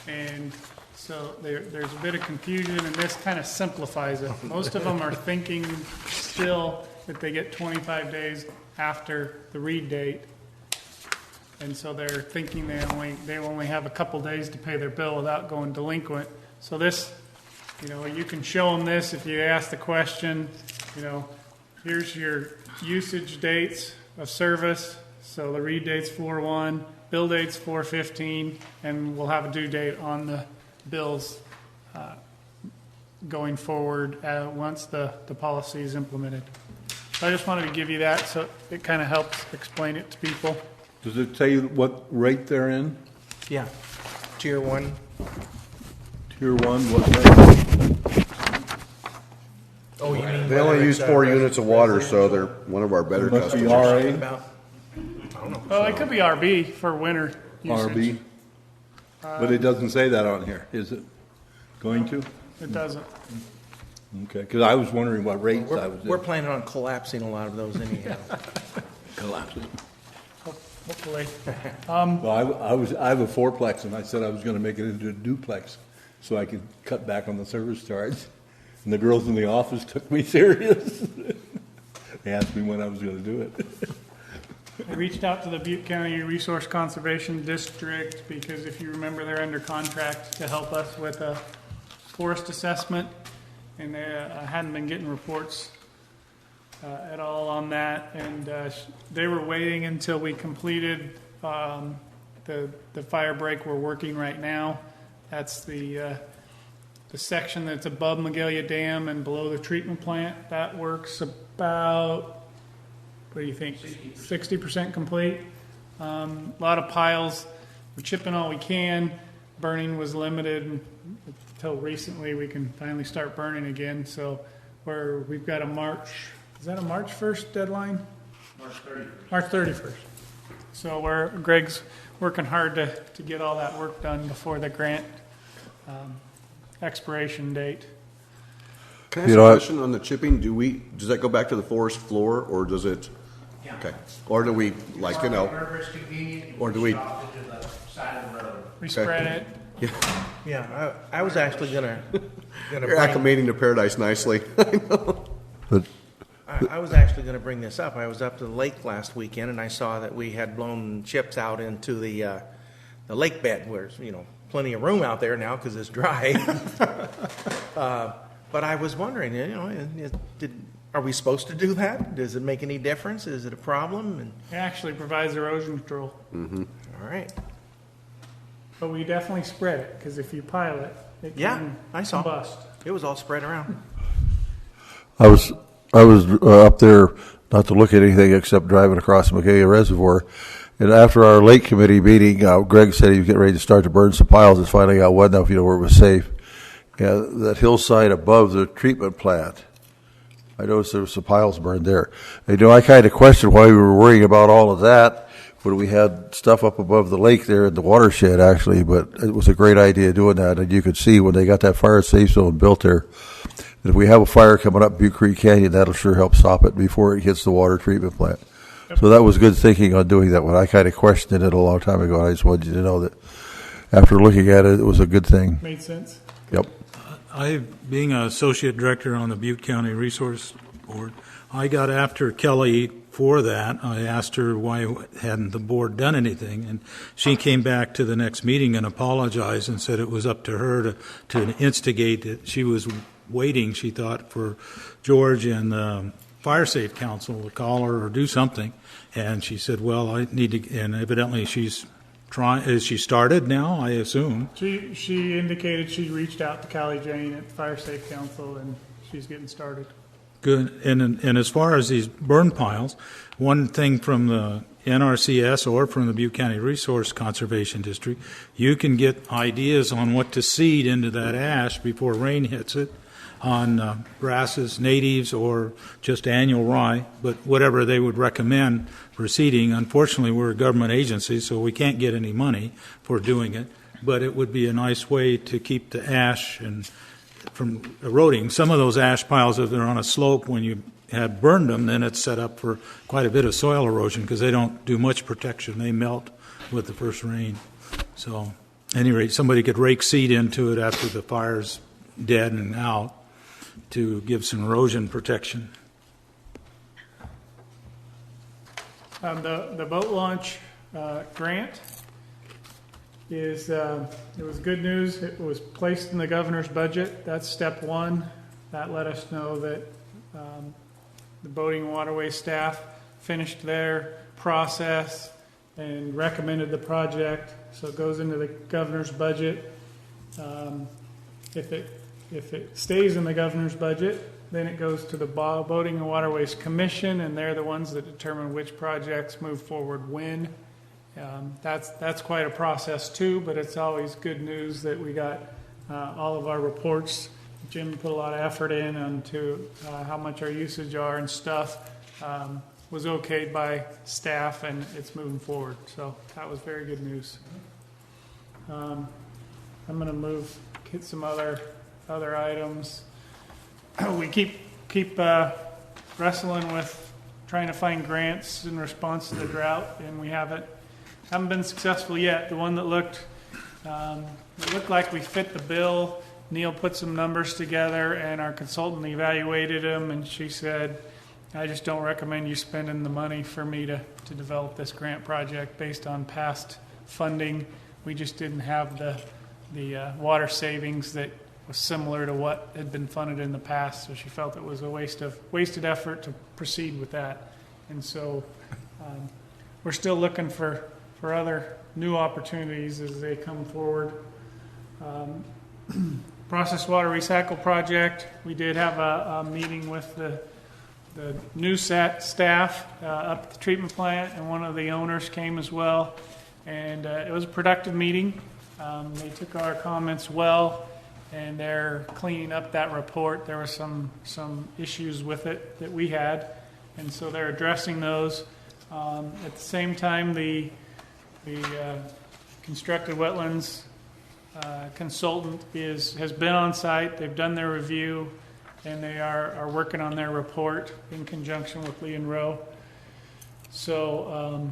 And so there's a bit of confusion, and this kind of simplifies it. Most of them are thinking still that they get 25 days after the read date. And so they're thinking they only have a couple days to pay their bill without going delinquent. So this, you can show them this if you ask the question, here's your usage dates of service. So the read date's 4/1, bill date's 4/15, and we'll have a due date on the bills going forward once the policy is implemented. So I just wanted to give you that so it kind of helps explain it to people. Does it tell you what rate they're in? Yeah. Tier 1. Tier 1, what rate? Oh, you mean They only use 4 units of water, so they're one of our better Must be customers. RA, Well, it could be RB for winter usage. RB. But it doesn't say that on here, is it? Going to? It doesn't. Okay, because I was wondering what rates I was in. We're planning on collapsing a lot of those anyhow. Collapses. Hopefully. Well, I have a fourplex, and I said I was going to make it into a duplex so I could cut back on the service charge. And the girls in the office took me serious. They asked me when I was going to do it. I reached out to the Butte County Resource Conservation District because if you remember, they're under contract to help us with a forest assessment. And I hadn't been getting reports at all on that. And they were waiting until we completed the fire break we're working right now. That's the section that's above Magalia Dam and below the treatment plant. That works about, what do you think, 60% complete. A lot of piles. We're chipping all we can. Burning was limited until recently. We can finally start burning again. So we've got a March 1st deadline? March 31st. So Greg's working hard to get all that work done before the grant expiration date. Can I ask a question on the chipping? Does that go back to the forest floor, or does it? Yeah. Okay. Or do we, Wherever it's convenient, or do we? push it off into the side of the road. We spread it. Yeah, I was actually gonna You're bring, acclimating to paradise nicely. But I was actually gonna bring this up. I was up to the lake last weekend and I saw that we had blown chips out into the lake bed where there's, plenty of room out there now because it's dry. But I was wondering, are we supposed to do that? Does it make any difference? Is it a problem? And, It actually provides erosion control. all right. But we definitely spread it because if you pile it, it Yeah, can I saw. combust. It was all spread around. I was up there not to look at anything except driving across the Magalia Reservoir. And after our lake committee meeting, Greg said he was getting ready to start to burn some piles. It's finally got one now, where it was safe. Yeah, that hillside above the treatment plant, I noticed there was some piles burned there. And, I kind of questioned why we were worrying about all of that when we had stuff up above the lake there in the watershed, actually. But it was a great idea doing that. And you could see when they got that fire safe zone built there, that if we have a fire coming up Butte Creek Canyon, that'll sure help stop it before it hits the water treatment plant. So that was good thinking on doing that one. I kind of questioned it a long time ago. I just wanted you to know that after looking at it, it was a good thing. Made sense. Yep. Being an associate director on the Butte County Resource Board, I got after Kelly for that. I asked her why hadn't the board done anything, and she came back to the next meeting and apologized and said it was up to her to instigate it. She was waiting, she thought, for George and the Fire Safe Council to call her or do something, and she said, well, I need to, and evidently she's trying. Is she started now, I assume? She indicated she reached out to Callie Jane at Fire Safe Council and she's getting started. Good. And as far as these burn piles, one thing from the NRCS or from the Butte County Resource Conservation District, you can get ideas on what to seed into that ash before rain hits it on grasses, natives, or just annual rye, but whatever they would recommend for seeding. Unfortunately, we're a government agency, so we can't get any money for doing it, but it would be a nice way to keep the ash and from eroding. Some of those ash piles, if they're on a slope, when you had burned them, then it's set up for quite a bit of soil erosion because they don't do much protection. They melt with the first rain. So, at any rate, somebody could rake seed into it after the fire's dead and out to give some erosion protection. The boat launch grant is, it was good news. It was placed in the governor's budget. That's step one. That let us know that the boating and waterway staff finished their process and recommended the project. So it goes into the governor's budget. If it stays in the governor's budget, then it goes to the Boating and Waterways Commission, and they're the ones that determine which projects move forward when. That's quite a process too, but it's always good news that we got all of our reports. Jim put a lot of effort in onto how much our usage are and stuff. Was okayed by staff, and it's moving forward. So that was very good news. I'm going to hit some other items. We keep wrestling with trying to find grants in response to the drought, and we haven't been successful yet. The one that looked like we fit the bill, Neil put some numbers together, and our consultant evaluated them, and she said, I just don't recommend you spending the money for me to develop this grant project based on past funding. We just didn't have the water savings that was similar to what had been funded in the past, so she felt it was a wasted effort to proceed with that. And so we're still looking for other new opportunities as they come forward. Process water recycle project, we did have a meeting with the new staff up at the treatment plant, and one of the owners came as well, and it was a productive meeting. They took our comments well, and they're cleaning up that report. There were some issues with it that we had, and so they're addressing those. At the same time, the constructed wetlands consultant has been on site. They've done their review, and they are working on their report in conjunction with Lee and Rowe. So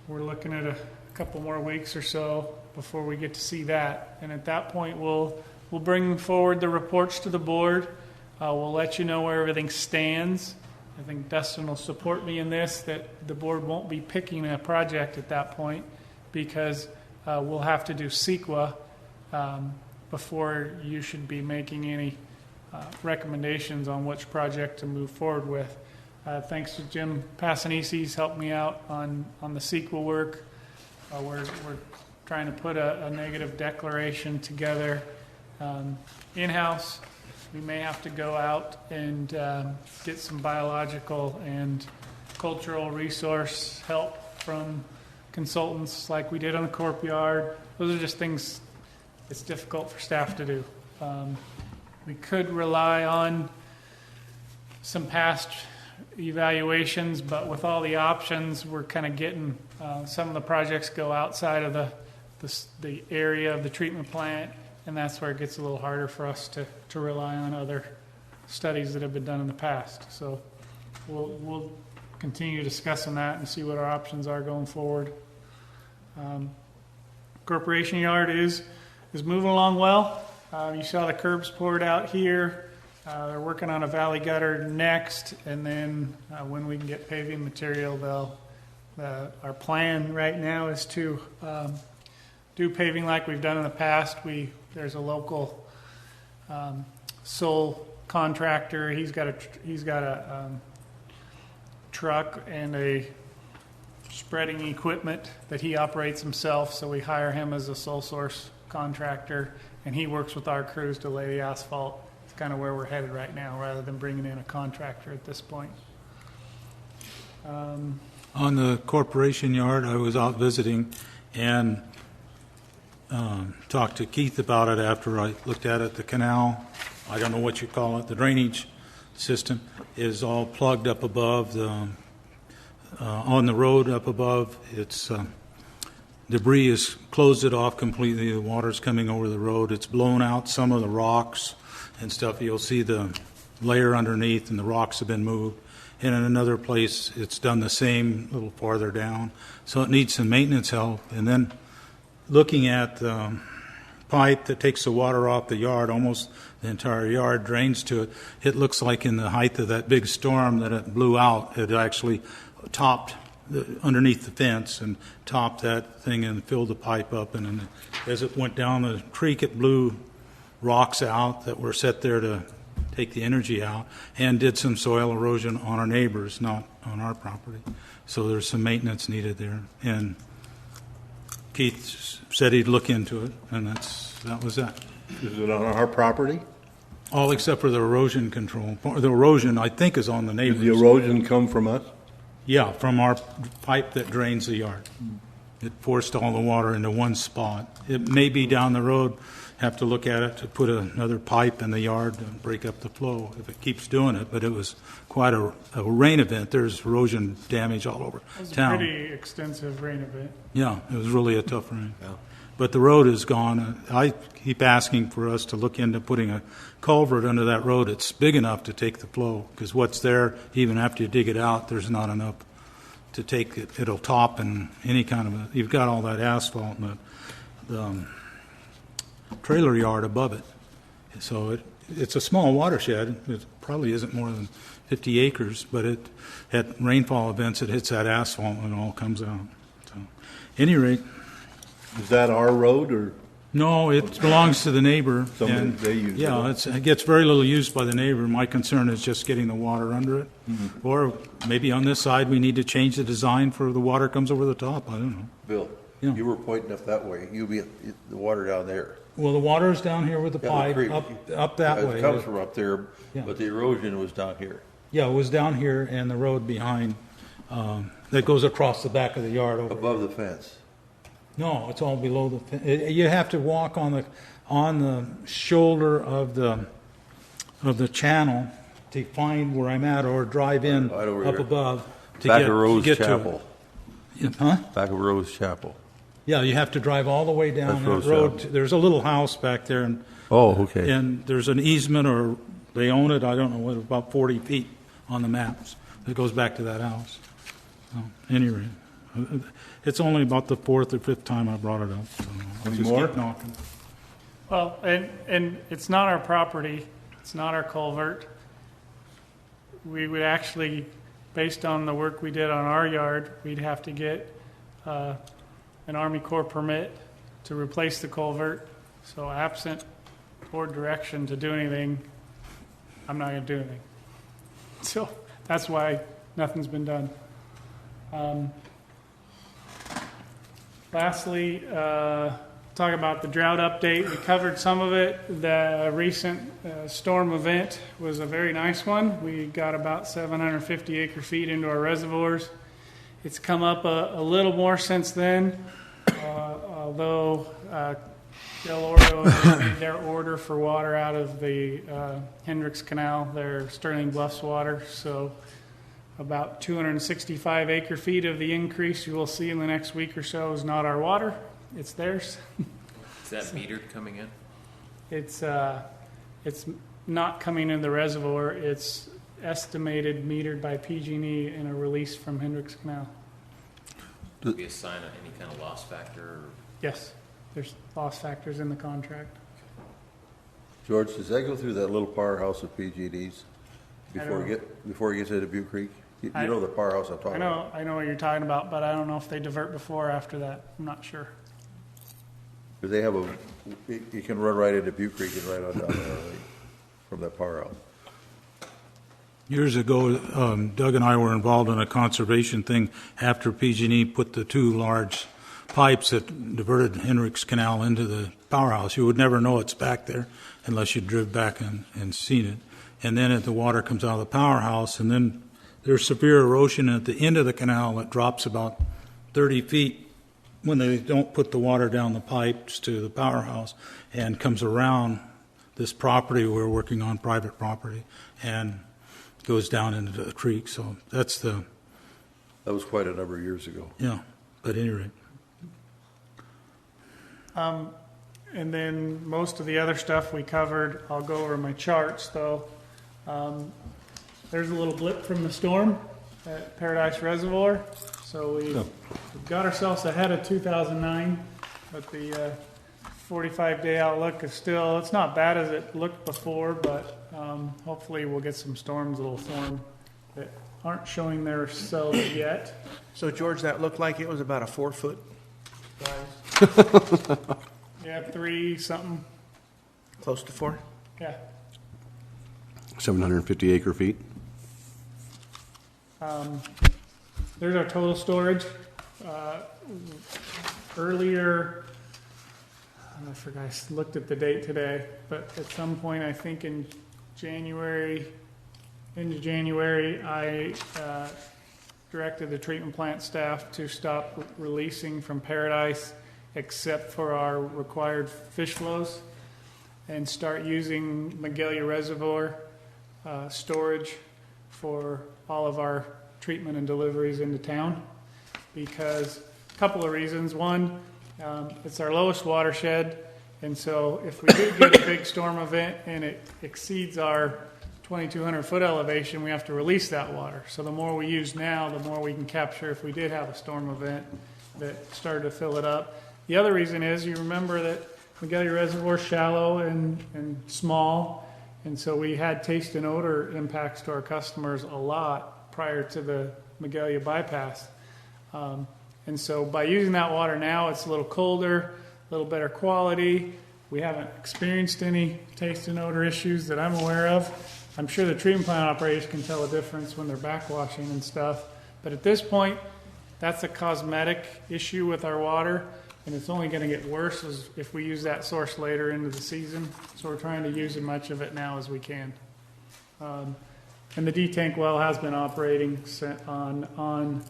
we're looking at a couple more weeks or so before we get to see that. And at that point, we'll bring forward the reports to the board. We'll let you know where everything stands. I think Dustin will support me in this, that the board won't be picking a project at that point because we'll have to do CEQA before you should be making any recommendations on which project to move forward with. Thanks to Jim Passanisi, he's helped me out on the CEQA work. We're trying to put a negative declaration together in-house. We may have to go out and get some biological and cultural resource help from consultants like we did on the Corp Yard. Those are just things it's difficult for staff to do. We could rely on some past evaluations, but with all the options, we're kind of getting some of the projects go outside of the area of the treatment plant, and that's where it gets a little harder for us to rely on other studies that have been done in the past. So we'll continue discussing that and see what our options are going forward. Corporation Yard is moving along well. You saw the curbs poured out here. They're working on a valley gutter next, and then when we can get paving material, our plan right now is to do paving like we've done in the past. There's a local sole contractor. He's got a truck and a spreading equipment that he operates himself, so we hire him as a sole source contractor, and he works with our crews to lay the asphalt. kind of where we're headed right now, rather than bringing in a contractor at this point. On the corporation yard, I was out visiting and talked to Keith about it after I looked at it. The canal, I don't know what you call it, the drainage system is all plugged up above on the road up above. It's debris has closed it off completely. The water's coming over the road. It's blown out some of the rocks and stuff. You'll see the layer underneath, and the rocks have been moved. And in another place, it's done the same, a little farther down. So it needs some maintenance help. And then looking at the pipe that takes the water off the yard, almost the entire yard drains to it. It looks like in the height of that big storm that it blew out, it actually topped underneath the fence and topped that thing and filled the pipe up. And then as it went down the creek, it blew rocks out that were set there to take the energy out, and did some soil erosion on our neighbors, not on our property. So there's some maintenance needed there. And Keith said he'd look into it, and that was that. Is it on our property? All except for the erosion control. The erosion, I think, is on the neighbors. Does the erosion come from us? Yeah, from our pipe that drains the yard. It forced all the water into one spot. It may be down the road, have to look at it to put another pipe in the yard and break up the flow if it keeps doing it. But it was quite a rain event. There's erosion damage all over It was town. a pretty extensive rain event. Yeah, it was really a tough rain. Yeah. But the road is gone. I keep asking for us to look into putting a culvert under that road. It's big enough to take the flow, because what's there, even after you dig it out, there's not enough to take it. It'll top and any kind of you've got all that asphalt and the trailer yard above it. So it's a small watershed. It probably isn't more than 50 acres, but at rainfall events, it hits that asphalt and it all comes out. So, at any rate. Is that our road or? No, it belongs to the neighbor. Somebody they use it. Yeah, it gets very little use by the neighbor. My concern is just getting the water under it. Mm-hmm. Or maybe on this side, we need to change the design for the water comes over the top. I don't know. Bill, Yeah. you were pointing up that way. You'll be the water down there. Well, the water is down here with the Yeah, pipe, creek. up that way. It comes from up there, Yeah. but the erosion was down here. Yeah, it was down here and the road behind that goes across the back of the yard over. Above the fence. No, it's all below the fence. You have to walk on the shoulder of the channel to find where I'm at, or drive in Right over up here. above to Back get, of Rose to get Chapel. to it. Huh? Back of Rose Chapel. Yeah, you have to drive all the way down That's that Rose road. Chapel. There's a little house back there, and Oh, okay. and there's an easement, or they own it. I don't know what, about 40 feet on the maps. It goes back to that house. So, anyway, it's only about the fourth or fifth time I brought it up. So I'll Any just more? keep knocking. Well, and it's not our property, it's not our culvert. We would actually, based on the work we did on our yard, we'd have to get an Army Corps permit to replace the culvert. So absent board direction to do anything, I'm not going to do anything. So that's why nothing's been done. Lastly, talk about the drought update. We covered some of it. The recent storm event was a very nice one. We got about 750 acre feet into our reservoirs. It's come up a little more since then, although Del Oro made their order for water out of the Hendricks Canal, their Sterling Bluffs water. So about 265 acre feet of the increase you will see in the next week or so is not our water, it's theirs. Is that metered coming in? It's not coming in the reservoir, it's estimated metered by PG&E in a release from Hendricks Canal. Be a sign of any kind of loss factor? Or? Yes, there's loss factors in the contract. George, does that go through that little powerhouse of PG&E's I before it gets into Butte Creek? You I- know the powerhouse I'm talking about. I know what you're talking about, but I don't know if they divert before or after that. I'm not sure. Because they have you can run right into Butte Creek and right on down there from that powerhouse. Years ago, Doug and I were involved in a conservation thing after PG&E put the two large pipes that diverted Henrik's Canal into the powerhouse. You would never know it's back there unless you drove back and seen it. And then the water comes out of the powerhouse, and then there's severe erosion at the end of the canal. It drops about 30 feet when they don't put the water down the pipes to the powerhouse, and comes around this property we're working on, private property, and goes down into the creek. So that was quite a number of years ago. Yeah, at any rate. And then most of the other stuff we covered. I'll go over my charts, though. There's a little blip from the storm at Paradise Reservoir. So we got ourselves ahead of 2009, but the 45-day outlook is still, it's not bad as it looked before, but hopefully we'll get some storms that'll form that aren't showing themselves yet. So George, that looked like it was about a 4-foot rise? Yeah, 3 something. Close to 4? Yeah. 750 acre feet. There's our total storage. Earlier, I forgot, I looked at the date today, but at some point, I think in January, into January, I directed the treatment plant staff to stop releasing from Paradise except for our required fish flows and start using Magalia Reservoir storage for all of our treatment and deliveries into town, because a couple of reasons. One, it's our lowest watershed, and so if we do get a big storm event and it exceeds our 2,200 foot elevation, we have to release that water. So the more we use now, the more we can capture if we did have a storm event that started to fill it up. The other reason is, you remember that Magalia Reservoir is shallow and small, and so we had taste and odor impacts to our customers a lot prior to the Magalia bypass. And so by using that water now, it's a little colder, a little better quality. We haven't experienced any taste and odor issues that I'm aware of. I'm sure the treatment plant operators can tell a difference when they're backwashing and stuff. But at this point, that's a cosmetic issue with our water, and it's only going to get worse if we use that source later into the season. So we're trying to use as much of it now as we can. And the D-tank well has been operating on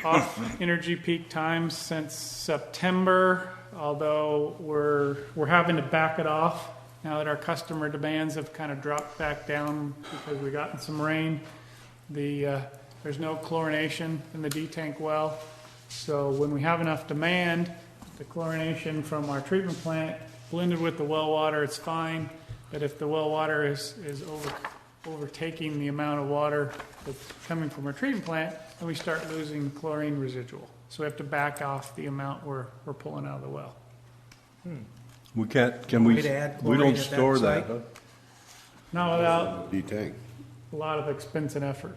off energy peak times since September, although we're having to back it off now that our customer demands have kind of dropped back down because we've gotten some rain. There's no chlorination in the D-tank well, so when we have enough demand, the chlorination from our treatment plant blended with the well water, it's fine. But if the well water is overtaking the amount of water that's coming from our treatment plant, then we start losing chlorine residual. So we have to back off the amount we're pulling out of the well. We can't, can we, Way to add we chlorine don't at that store that, site? huh? Not without D-tank. a lot of expense and effort.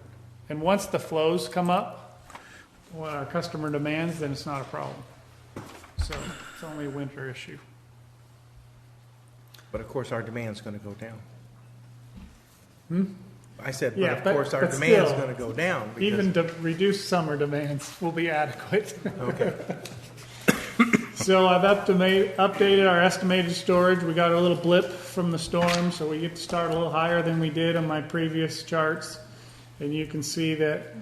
And once the flows come up, what our customer demands, then it's not a problem. So it's only a winter issue. But of course, our demand's going to go down. I said, but Yeah, of but- courst our but demand's still, going to go down. because- Even to reduce summer demands will be adequate. Okay. So I've updated our estimated storage. We got a little blip from the storm, so we get to start a little higher than we did on my previous charts. And you can see that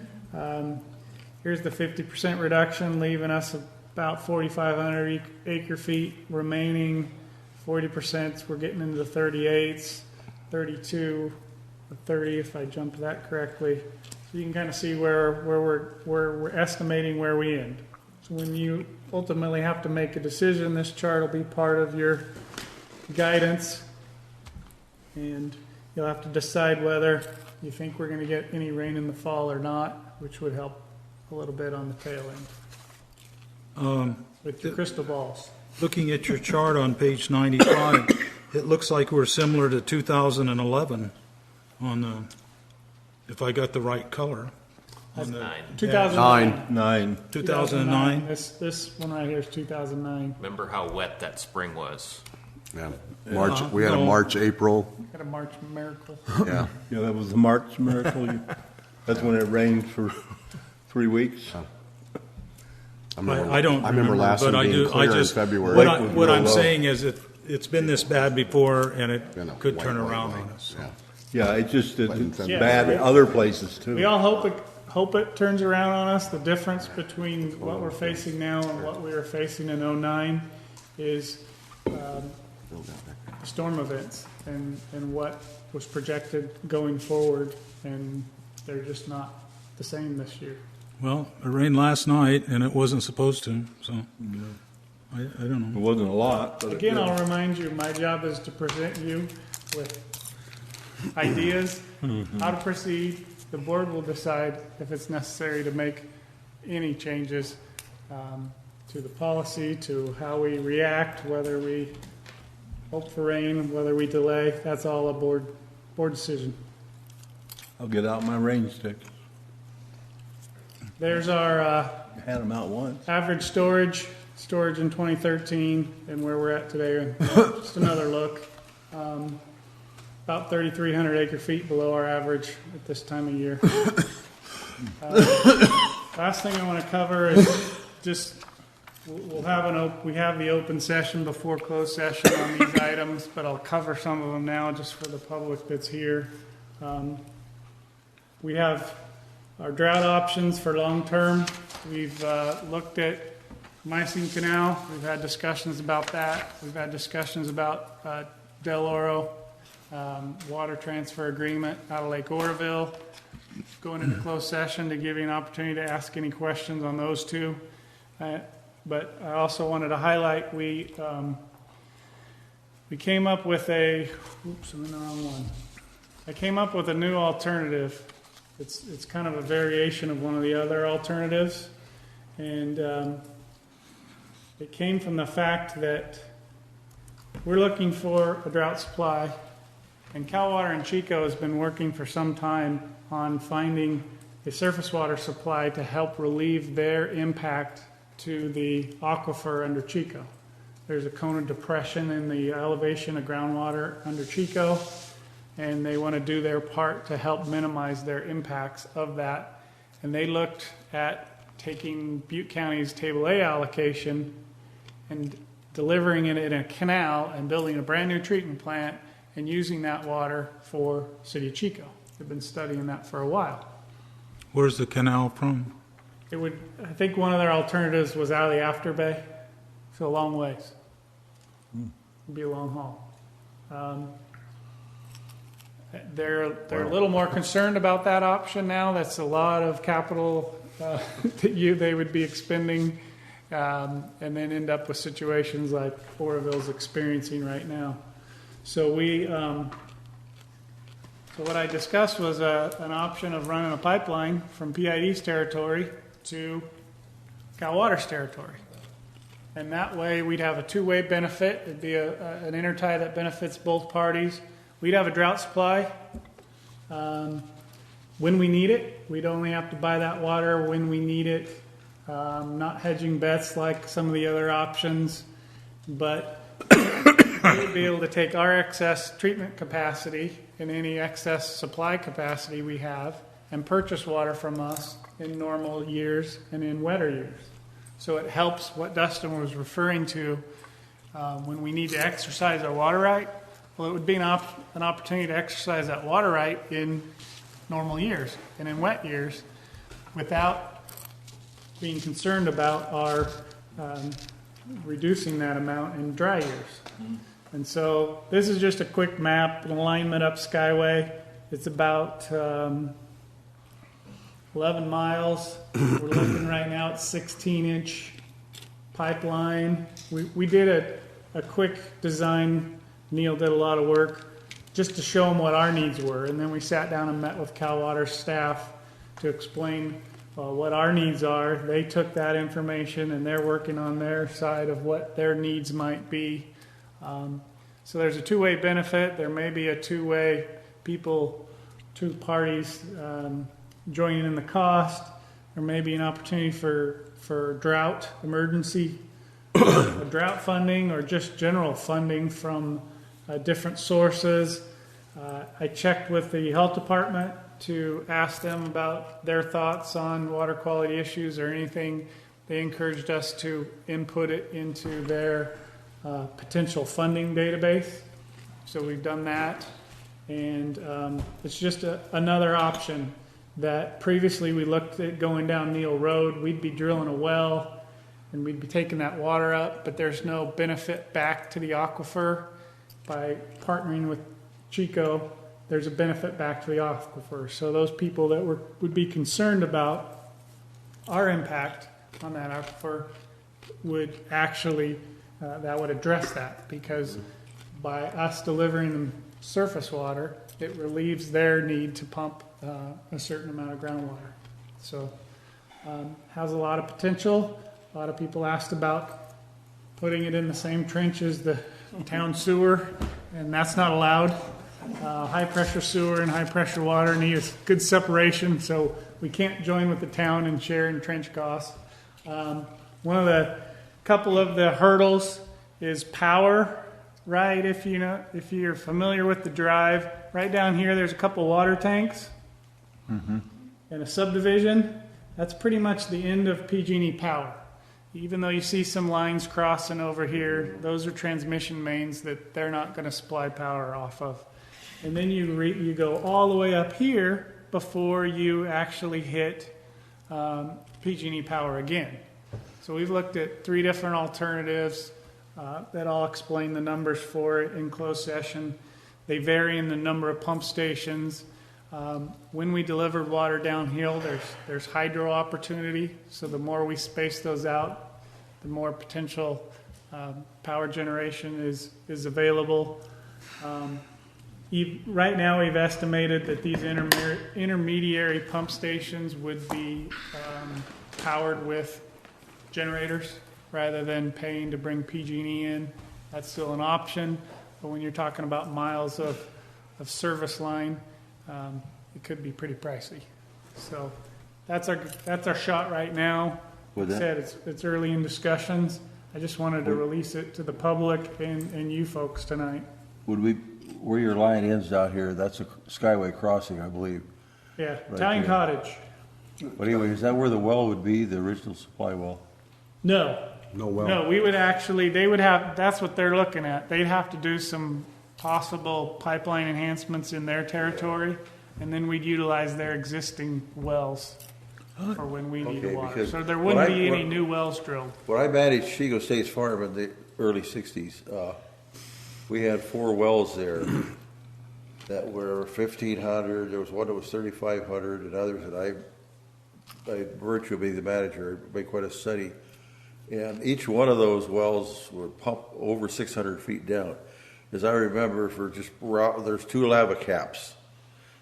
here's the 50% reduction, leaving us about 4,500 acre feet remaining. 40%, we're getting into the 38s, 32, or 30 if I jump that correctly. So you can kind of see where we're estimating where we end. So when you ultimately have to make a decision, this chart will be part of your guidance, and you'll have to decide whether you think we're going to get any rain in the fall or not, which would help a little bit on the tail end with your crystal balls. Looking at your chart on page 95, it looks like we're similar to 2011 on the, if I got the right color. On the, 2009. 2009. This one right here is 2009. Remember how wet that spring was? Yeah. March. We had a March, April. Got a March miracle. Yeah. Yeah, that was the March miracle. That's when it rained for 3 weeks. I don't I remember last but one I being do. clear I just in February. what I'm saying is it's been this bad before, and it Been a could turn white, around white, on us. yeah. Yeah, it's just, it's Yeah. bad in other places too. We all hope it turns around on us. The difference between what we're facing now and what we were facing in '09 is storm events and what was projected going forward, and they're just not the same this year. Well, it rained last night, and it wasn't supposed to, so I don't It know. wasn't a lot, but. Again, I'll remind you, my job is to present you with ideas, how to proceed. The board will decide if it's necessary to make any changes to the policy, to how we react, whether we hope for rain, whether we delay. That's all a board decision. I'll get out my rain stick. There's our I had them out once. average storage in 2013 and where we're at today. Just another look. About 3,300 acre feet below our average at this time of year. Last thing I want to cover is just we have the open session before closed session on these items, but I'll cover some of them now just for the public that's here. We have our drought options for long term. We've looked at Mycene Canal. We've had discussions about that. We've had discussions about Del Oro. Water transfer agreement out of Lake Oroville. Going into closed session to give you an opportunity to ask any questions on those two. But I also wanted to highlight we came up with I'm in the wrong one. I came up with a new alternative. It's kind of a variation of one of the other alternatives, and it came from the fact that we're looking for a drought supply. And Cal Water and Chico has been working for some time on finding a surface water supply to help relieve their impact to the aquifer under Chico. There's a cone of depression in the elevation of groundwater under Chico, and they want to do their part to help minimize their impacts of that. And they looked at taking Butte County's Table A allocation and delivering it in a canal and building a brand new treatment plant and using that water for City of Chico. They've been studying that for a while. Where's the canal from? I think one of their alternatives was out of the After Bay, so a long ways. It'd be a long haul. They're a little more concerned about that option now. That's a lot of capital that they would be expending, and then end up with situations like Oroville's experiencing right now. So what I discussed was an option of running a pipeline from PID's territory to Cal Water's territory. And that way we'd have a two-way benefit. It'd be an intertie that benefits both parties. We'd have a drought supply when we need it. We'd only have to buy that water when we need it. Not hedging bets like some of the other options, but we'd be able to take our excess treatment capacity and any excess supply capacity we have and purchase water from us in normal years and in wetter years. So it helps what Dustin was referring to when we need to exercise our water right. Well, it would be an opportunity to exercise that water right in normal years and in wet years without being concerned about our reducing that amount in dry years. And so this is just a quick map, an alignment up Skyway. It's about 11 miles. We're looking right now at 16-inch pipeline. We did a quick design. Neil did a lot of work just to show them what our needs were. And then we sat down and met with Cal Water staff to explain what our needs are. They took that information and they're working on their side of what their needs might be. So there's a two-way benefit. There may be a two-way two parties joining in the cost. There may be an opportunity for drought emergency, drought funding, or just general funding from different sources. I checked with the health department to ask them about their thoughts on water quality issues or anything They encouraged us to input it into their potential funding database. So we've done that. And it's just another option that previously we looked at going down Neal Road. We'd be drilling a well and we'd be taking that water up, but there's no benefit back to the aquifer. By partnering with Chico, there's a benefit back to the aquifer. So those people that would be concerned about our impact on that aquifer would actually, that would address that, because by us delivering them surface water, it relieves their need to pump a certain amount of groundwater. So has a lot of potential. A lot of people asked about putting it in the same trench as the town sewer, and that's not allowed. High pressure sewer and high pressure water need a good separation, so we can't join with the town and share in trench costs. One of the couple of the hurdles is power. Right, if you're familiar with the drive, right down here there's a couple water tanks and a subdivision. That's pretty much the end of PG&E power. Even though you see some lines crossing over here, those are transmission mains that they're not going to supply power off of. And then you go all the way up here before you actually hit PG&E power again. So we've looked at 3 different alternatives. That I'll explain the numbers for it in closed session. They vary in the number of pump stations. When we deliver water downhill, there's hydro opportunity. So the more we space those out, the more potential power generation is available. Right now, we've estimated that these intermediary pump stations would be powered with generators, rather than paying to bring PG&E in. That's still an option, but when you're talking about miles of service line, it could be pretty pricey. So that's our shot right now. Like I said, it's early in discussions. I just wanted to release it to the public and you folks tonight. Where your line ends out here, that's a Skyway crossing, I believe. Yeah, right Italian there. Cottage. But anyway, is that where the well would be, the original supply well? No. No well. No, we would actually, they would have, that's what they're looking at. They'd have to do some possible pipeline enhancements in their territory, and then we'd utilize their existing wells for when we need Okay, water. because So there wouldn't be any when- new wells drilled. When I managed Chico State's Farm in the early 60s, we had 4 wells there that were 1,500. There was one that was 3,500, and others that I virtually being the manager, made quite a study. And each one of those wells would pump over 600 feet down. As I remember, there's 2 lava caps,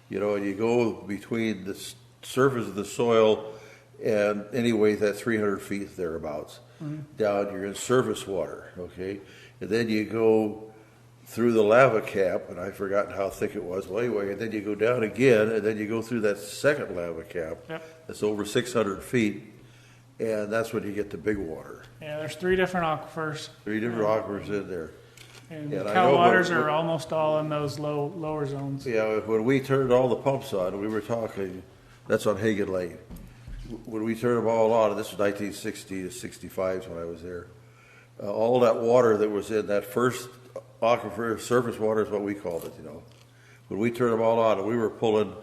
and you go between the surface of the soil and anyway, that 300 feet thereabouts. Down, you're in surface water, okay? And then you go through the lava cap, and I've forgotten how thick it was. Well, anyway, and then you go down again, and then you go through that second lava cap. Yep. That's over 600 feet. And that's when you get the big water. Yeah, there's 3 different aquifers. 3 different aquifers in there. And I Cal know waters when- are almost all in those lower zones. Yeah, when we turned all the pumps on, we were talking, that's on Hagen Lane. When we turned them all on, and this was 1960 to 65 when I was there, all that water that was in that first aquifer, surface water is what we called it, When we turned them all on, we were pulling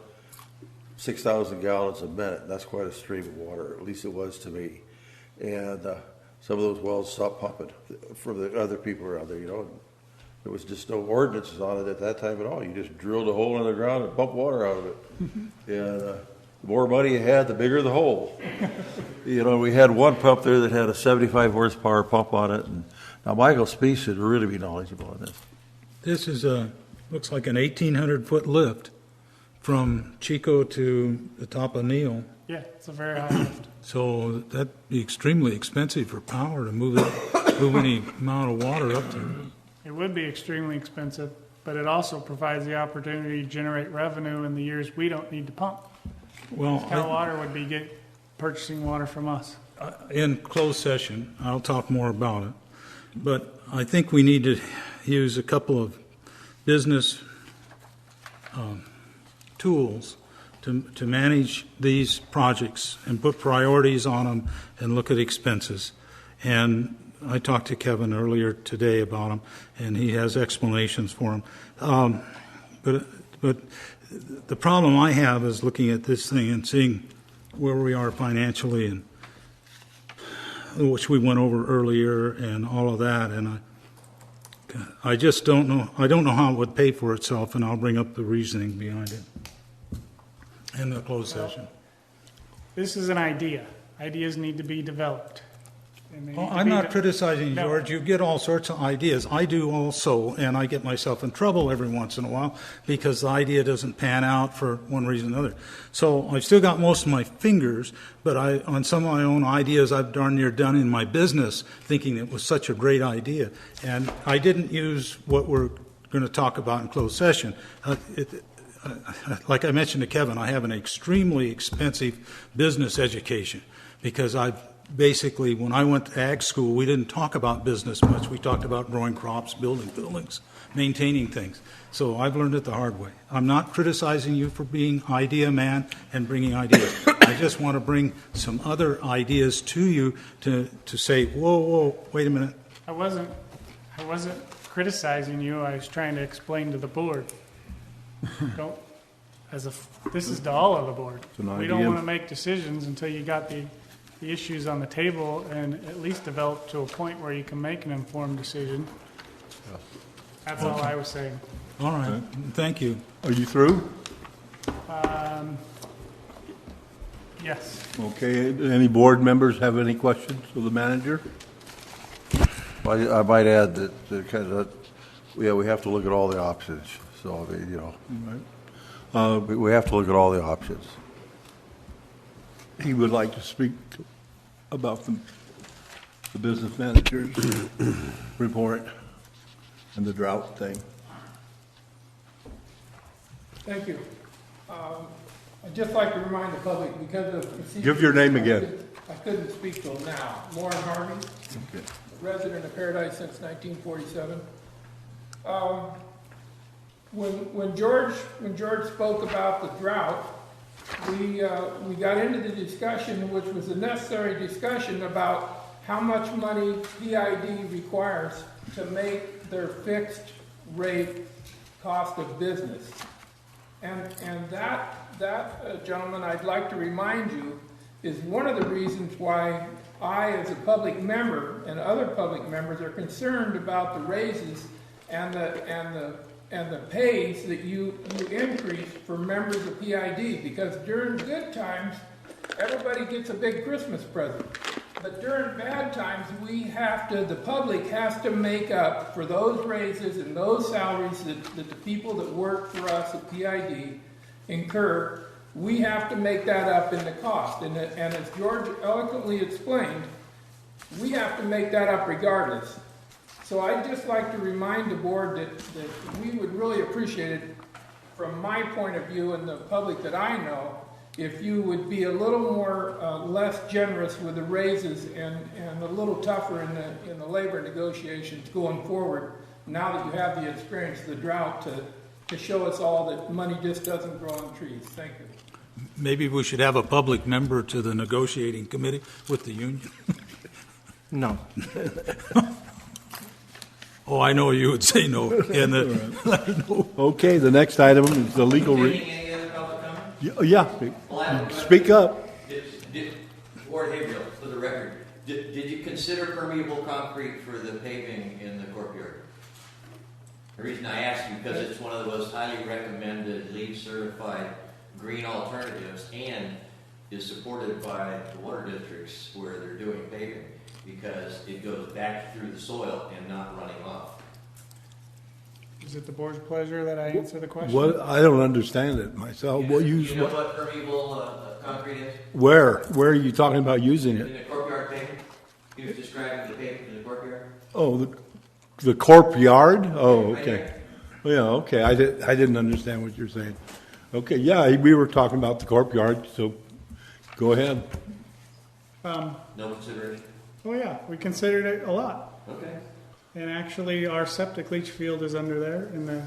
6,000 gallons a minute. That's quite a stream of water, at least it was to me. And some of those wells stopped pumping for the other people around there, There was just no ordinances on it at that time at all. You just drilled a hole in the ground and pumped water out of it. And the more money you had, the bigger the hole. We had one pump there that had a 75 horsepower pump on it. And now Michael Spieth should really be knowledgeable on this. This is looks like an 1,800-foot lift from Chico to the top of Neal. Yeah, it's a very high lift. So that'd be extremely expensive for power to move any amount of water up there. It would be extremely expensive, but it also provides the opportunity to generate revenue in the years we don't need to pump. Well, Cal Water would be purchasing water from us. in closed session, I'll talk more about it. But I think we need to use a couple of business tools to manage these projects and put priorities on them and look at expenses. And I talked to Kevin earlier today about them, and he has explanations for them. But the problem I have is looking at this thing and seeing where we are financially, and which we went over earlier, and all of that. And I just don't know. I don't know how it would pay for itself, and I'll bring up the reasoning behind it in the closed session. This is an idea. Ideas need to be developed. And they need to I'm be not de- criticizing No. George. You get all sorts of ideas. I do also, and I get myself in trouble every once in a while because the idea doesn't pan out for one reason or another. So I've still got most of my fingers, but on some of my own ideas I've darn near done in my business thinking it was such a great idea. And I didn't use what we're going to talk about in closed session. Like I mentioned to Kevin, I have an extremely expensive business education because basically, when I went to ag school, we didn't talk about business much. We talked about growing crops, building buildings, maintaining things. So I've learned it the hard way. I'm not criticizing you for being idea man and bringing ideas. I just want to bring some other ideas to you to say, whoa, wait a minute. I wasn't criticizing you. I was trying to explain to the board. This is to all of the board. an We don't idea. want to make decisions until you got the issues on the table and at least develop to a point where you can make an informed decision. That's all I was saying. All right, thank you. Are you through? Yes. Okay, any board members have any questions of the manager? I might add that we have to look at all the options. So, we have to look at all the options. He would like to speak about the business manager's report and the drought thing. Thank you. I'd just like to remind the public, because of procedure. Give your name again. I couldn't speak till now. Lauren Harvey, Okay. resident of Paradise since 1947. When George spoke about the drought, we got into the discussion, which was a necessary discussion about how much money PID requires to make their fixed rate cost of business. And that, gentlemen, I'd like to remind you, is one of the reasons why I, as a public member, and other public members are concerned about the raises and the pays that you increase for members of PID, because during good times, everybody gets a big Christmas present. But during bad times, the public has to make up for those raises and those salaries that the people that work for us at PID incur. We have to make that up in the cost. And as George eloquently explained, we have to make that up regardless. So I'd just like to remind the board that we would really appreciate it, from my point of view and the public that I know, if you would be a little more less generous with the raises and a little tougher in the labor negotiations going forward, now that you have the experience of the drought to show us all that money just doesn't grow on trees. Thank you. Maybe we should have a public member to the negotiating committee with the union. No. Oh, I know you would say no. And Okay, the next item is the legal. Any other public comment? Yeah, speak up. Ward Haverhill, for the record, did you consider permeable concrete for the paving in the courtyard? The reason I ask you, because it's one of the most highly recommended LEED certified green alternatives and is supported by the water districts where they're doing paving, because it goes back through the soil and not running off. Is it the board's pleasure that I answer the question? What? I don't understand it myself. You know what permeable concrete is? Where are you talking about using In it? the courtyard paving? He was describing the paving in the courtyard. Oh, the corp yard? Oh, Right okay. there. Yeah, okay. I didn't understand what you're saying. Okay, yeah, we were talking about the corp yard, so go ahead. No consideration? Oh yeah, we considered it a lot. Okay. And actually, our septic leach field is under there, and the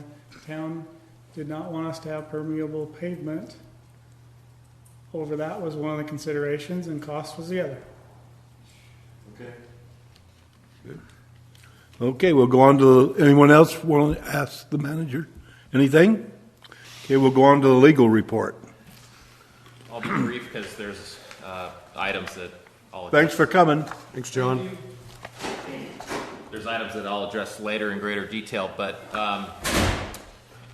town did not want us to have permeable pavement. over that was one of the considerations, and cost was the other. Okay, we'll go on to, anyone else want to ask the manager anything? Okay, we'll go on to the legal report. I'll be brief because there's items that I'll Thanks for coming. Thanks, John. There's items that I'll address later in greater detail, but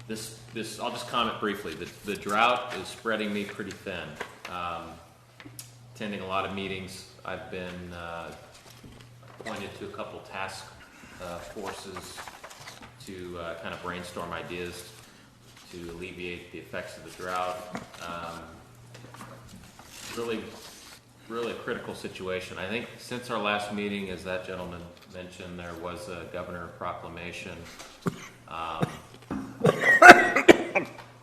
this I'll just comment briefly. The drought is spreading me pretty thin. Attending a lot of meetings, I've been appointed to a couple task forces to kind of brainstorm ideas to alleviate the effects of the drought. Really a critical situation. I think since our last meeting, as that gentleman mentioned, there was a governor proclamation.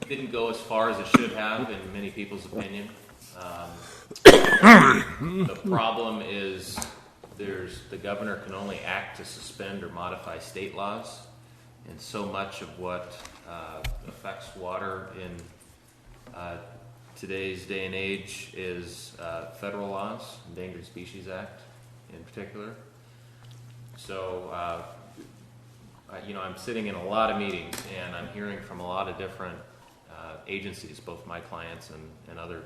Didn't go as far as it should have, in many people's opinion. The problem is the governor can only act to suspend or modify state laws, and so much of what affects water in today's day and age is federal laws, Endangered Species Act in particular. So, I'm sitting in a lot of meetings, and I'm hearing from a lot of different agencies, both my clients and other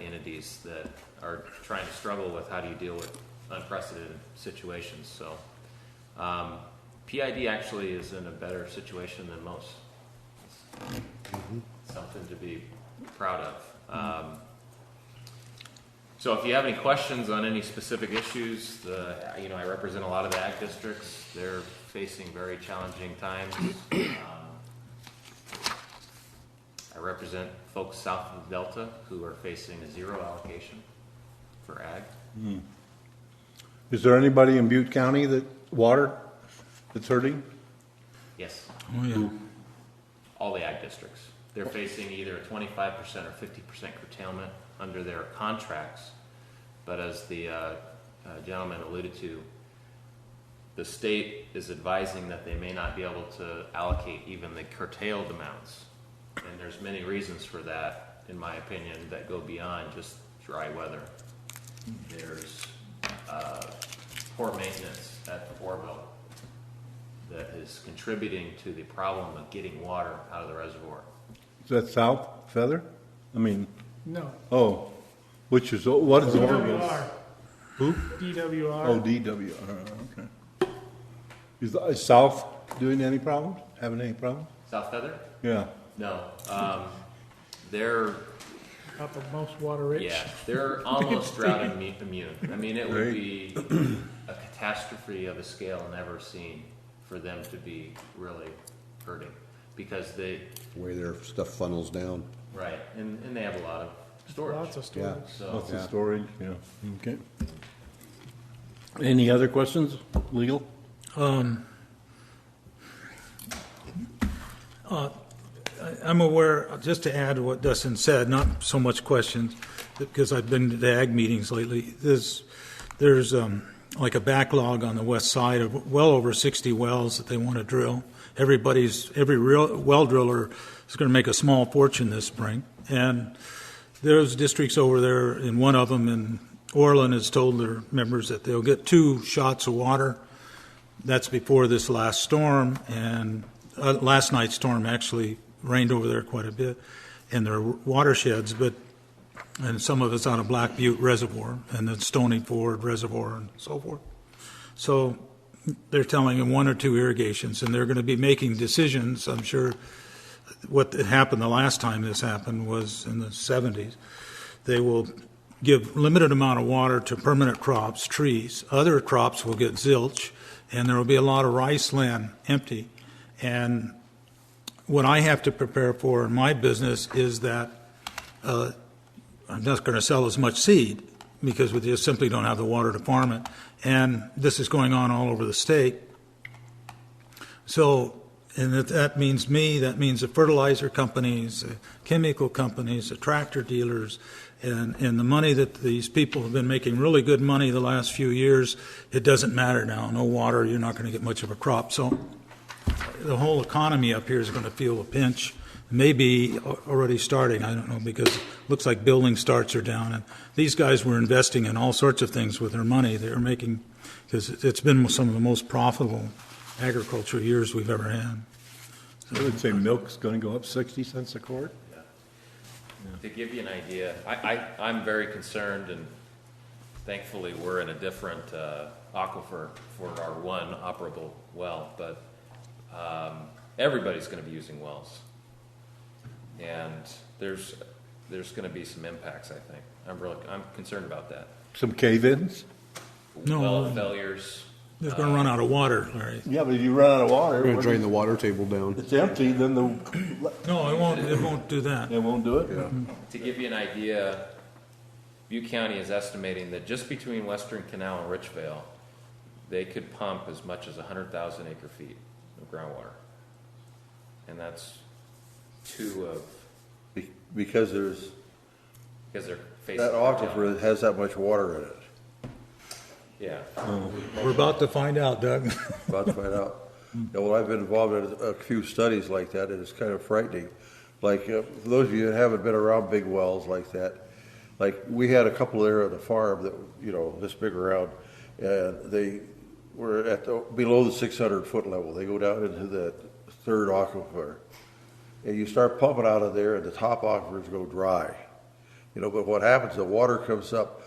entities that are trying to struggle with how do you deal with unprecedented situations. So, PID actually is in a better situation than most. Something to be proud of. So if you have any questions on any specific issues, I represent a lot of the ag districts. They're facing very challenging times. I represent folks south of the Delta who are facing a zero allocation for ag. Is there anybody in Butte County that's hurting? Yes. Oh, yeah. All the ag districts. They're facing either a 25% or 50% curtailment under their contracts. But as the gentleman alluded to, the state is advising that they may not be able to allocate even the curtailed amounts. And there's many reasons for that, in my opinion, that go beyond just dry weather. There's poor maintenance at the boreville that is contributing to the problem of getting water out of the reservoir. Is that South Feather? No. Oh, what is Oregon? DWR. Who? DWR. Oh, DWR, okay. Is South having any problems? South Feather? Yeah. No. They're Up of most water rich. Yeah, they're almost drought immune. It would be a catastrophe of a scale never seen for them to be really hurting because The way their stuff funnels down. right, and they have a lot of storage. Lots of storage. So, Lots of storage, yeah. Okay. Any other questions, legal? I'm aware, just to add to what Dustin said, not so much questions, because I've been to the ag meetings lately. There's like a backlog on the west side of well over 60 wells that they want to drill. Every real well driller is going to make a small fortune this spring. And there's districts over there, and one of them in Orland has told their members that they'll get 2 shots of water. That's before this last storm, and last night's storm actually rained over there quite a bit in their watersheds, and some of it's on a Black Butte Reservoir and then Stony Ford Reservoir and so forth. So they're telling them 1 or 2 irrigations, and they're going to be making decisions. I'm sure what happened the last time this happened was in the 70s. They will give limited amount of water to permanent crops, trees. Other crops will get zilch, and there will be a lot of rice land empty. And what I have to prepare for in my business is that I'm not going to sell as much seed because we just simply don't have the water to farm it. And this is going on all over the state. So, and that means me, that means the fertilizer companies, the chemical companies, the tractor dealers, and the money that these people have been making really good money the last few years, it doesn't matter now. No water, you're not going to get much of a crop. So the whole economy up here is going to feel a pinch. Maybe already starting, I don't know, because it looks like building starts are down. And these guys were investing in all sorts of things with their money they were making, because it's been some of the most profitable agriculture years we've ever had. I would say milk's going to go up 60 cents a quart. To give you an idea, I'm very concerned, and thankfully we're in a different aquifer for our one operable well, but everybody's going to be using wells. And there's going to be some impacts, I think. I'm concerned about that. Some cave-ins? No. Well failures. They're going to run out of water, Larry. Yeah, but if you run out of water, We're going to drain the water table down. it's empty, then the, No, it won't. It won't do that. it won't do it? Yeah. To give you an idea, Butte County is estimating that just between Western Canal and Richvale, they could pump as much as 100,000 acre feet of groundwater. And that's two of, Because there's, because they're facing. that aquifer that has that much water in it. Yeah. We're about to find out, Doug. About to find out. Yeah, well, I've been involved in a few studies like that, and it's kind of frightening. Like, for those of you that haven't been around big wells like that, like, we had a couple there at the farm that, you know, this big around, and they were at below the 600-foot level. They go down into the third aquifer, and you start pumping out of there, and the top aquifers go dry. You know, but what happens, the water comes up,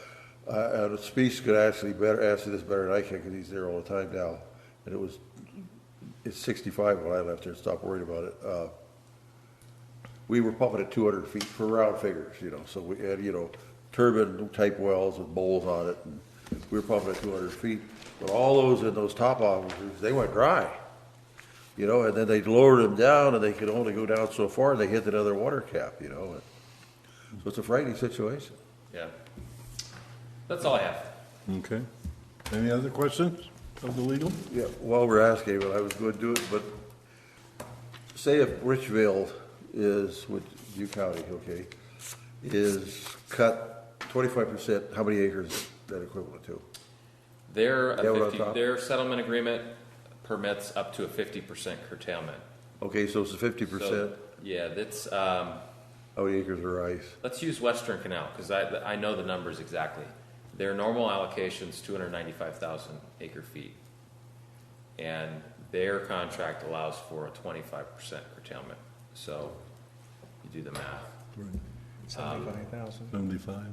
and Speece could actually answer this better than I can, because he's there all the time now. And it's 65 when I left there and stopped worrying about it. We were pumping at 200 feet for round figures, you know. So we had, you know, turbine type wells with bowls on it, and we were pumping at 200 feet. But all those in those top aquifers, they went dry, you know. And then they lowered them down, and they could only go down so far, and they hit another water cap, you know. So it's a frightening situation. Yeah. That's all I have. Okay. Any other questions of the legal? Yeah, while we're asking, but I was going to do it, but say if Richville is, with Butte County, okay, is cut 25%, how many acres is that equivalent to? Their settlement agreement permits up to a 50% curtailment. Okay, so it's a 50%. So, yeah, that's, how many acres of rice? let's use Western Canal, because I know the numbers exactly. Their normal allocation's 295,000 acre feet. And their contract allows for a 25% curtailment. So you do the math. 75,000. 75.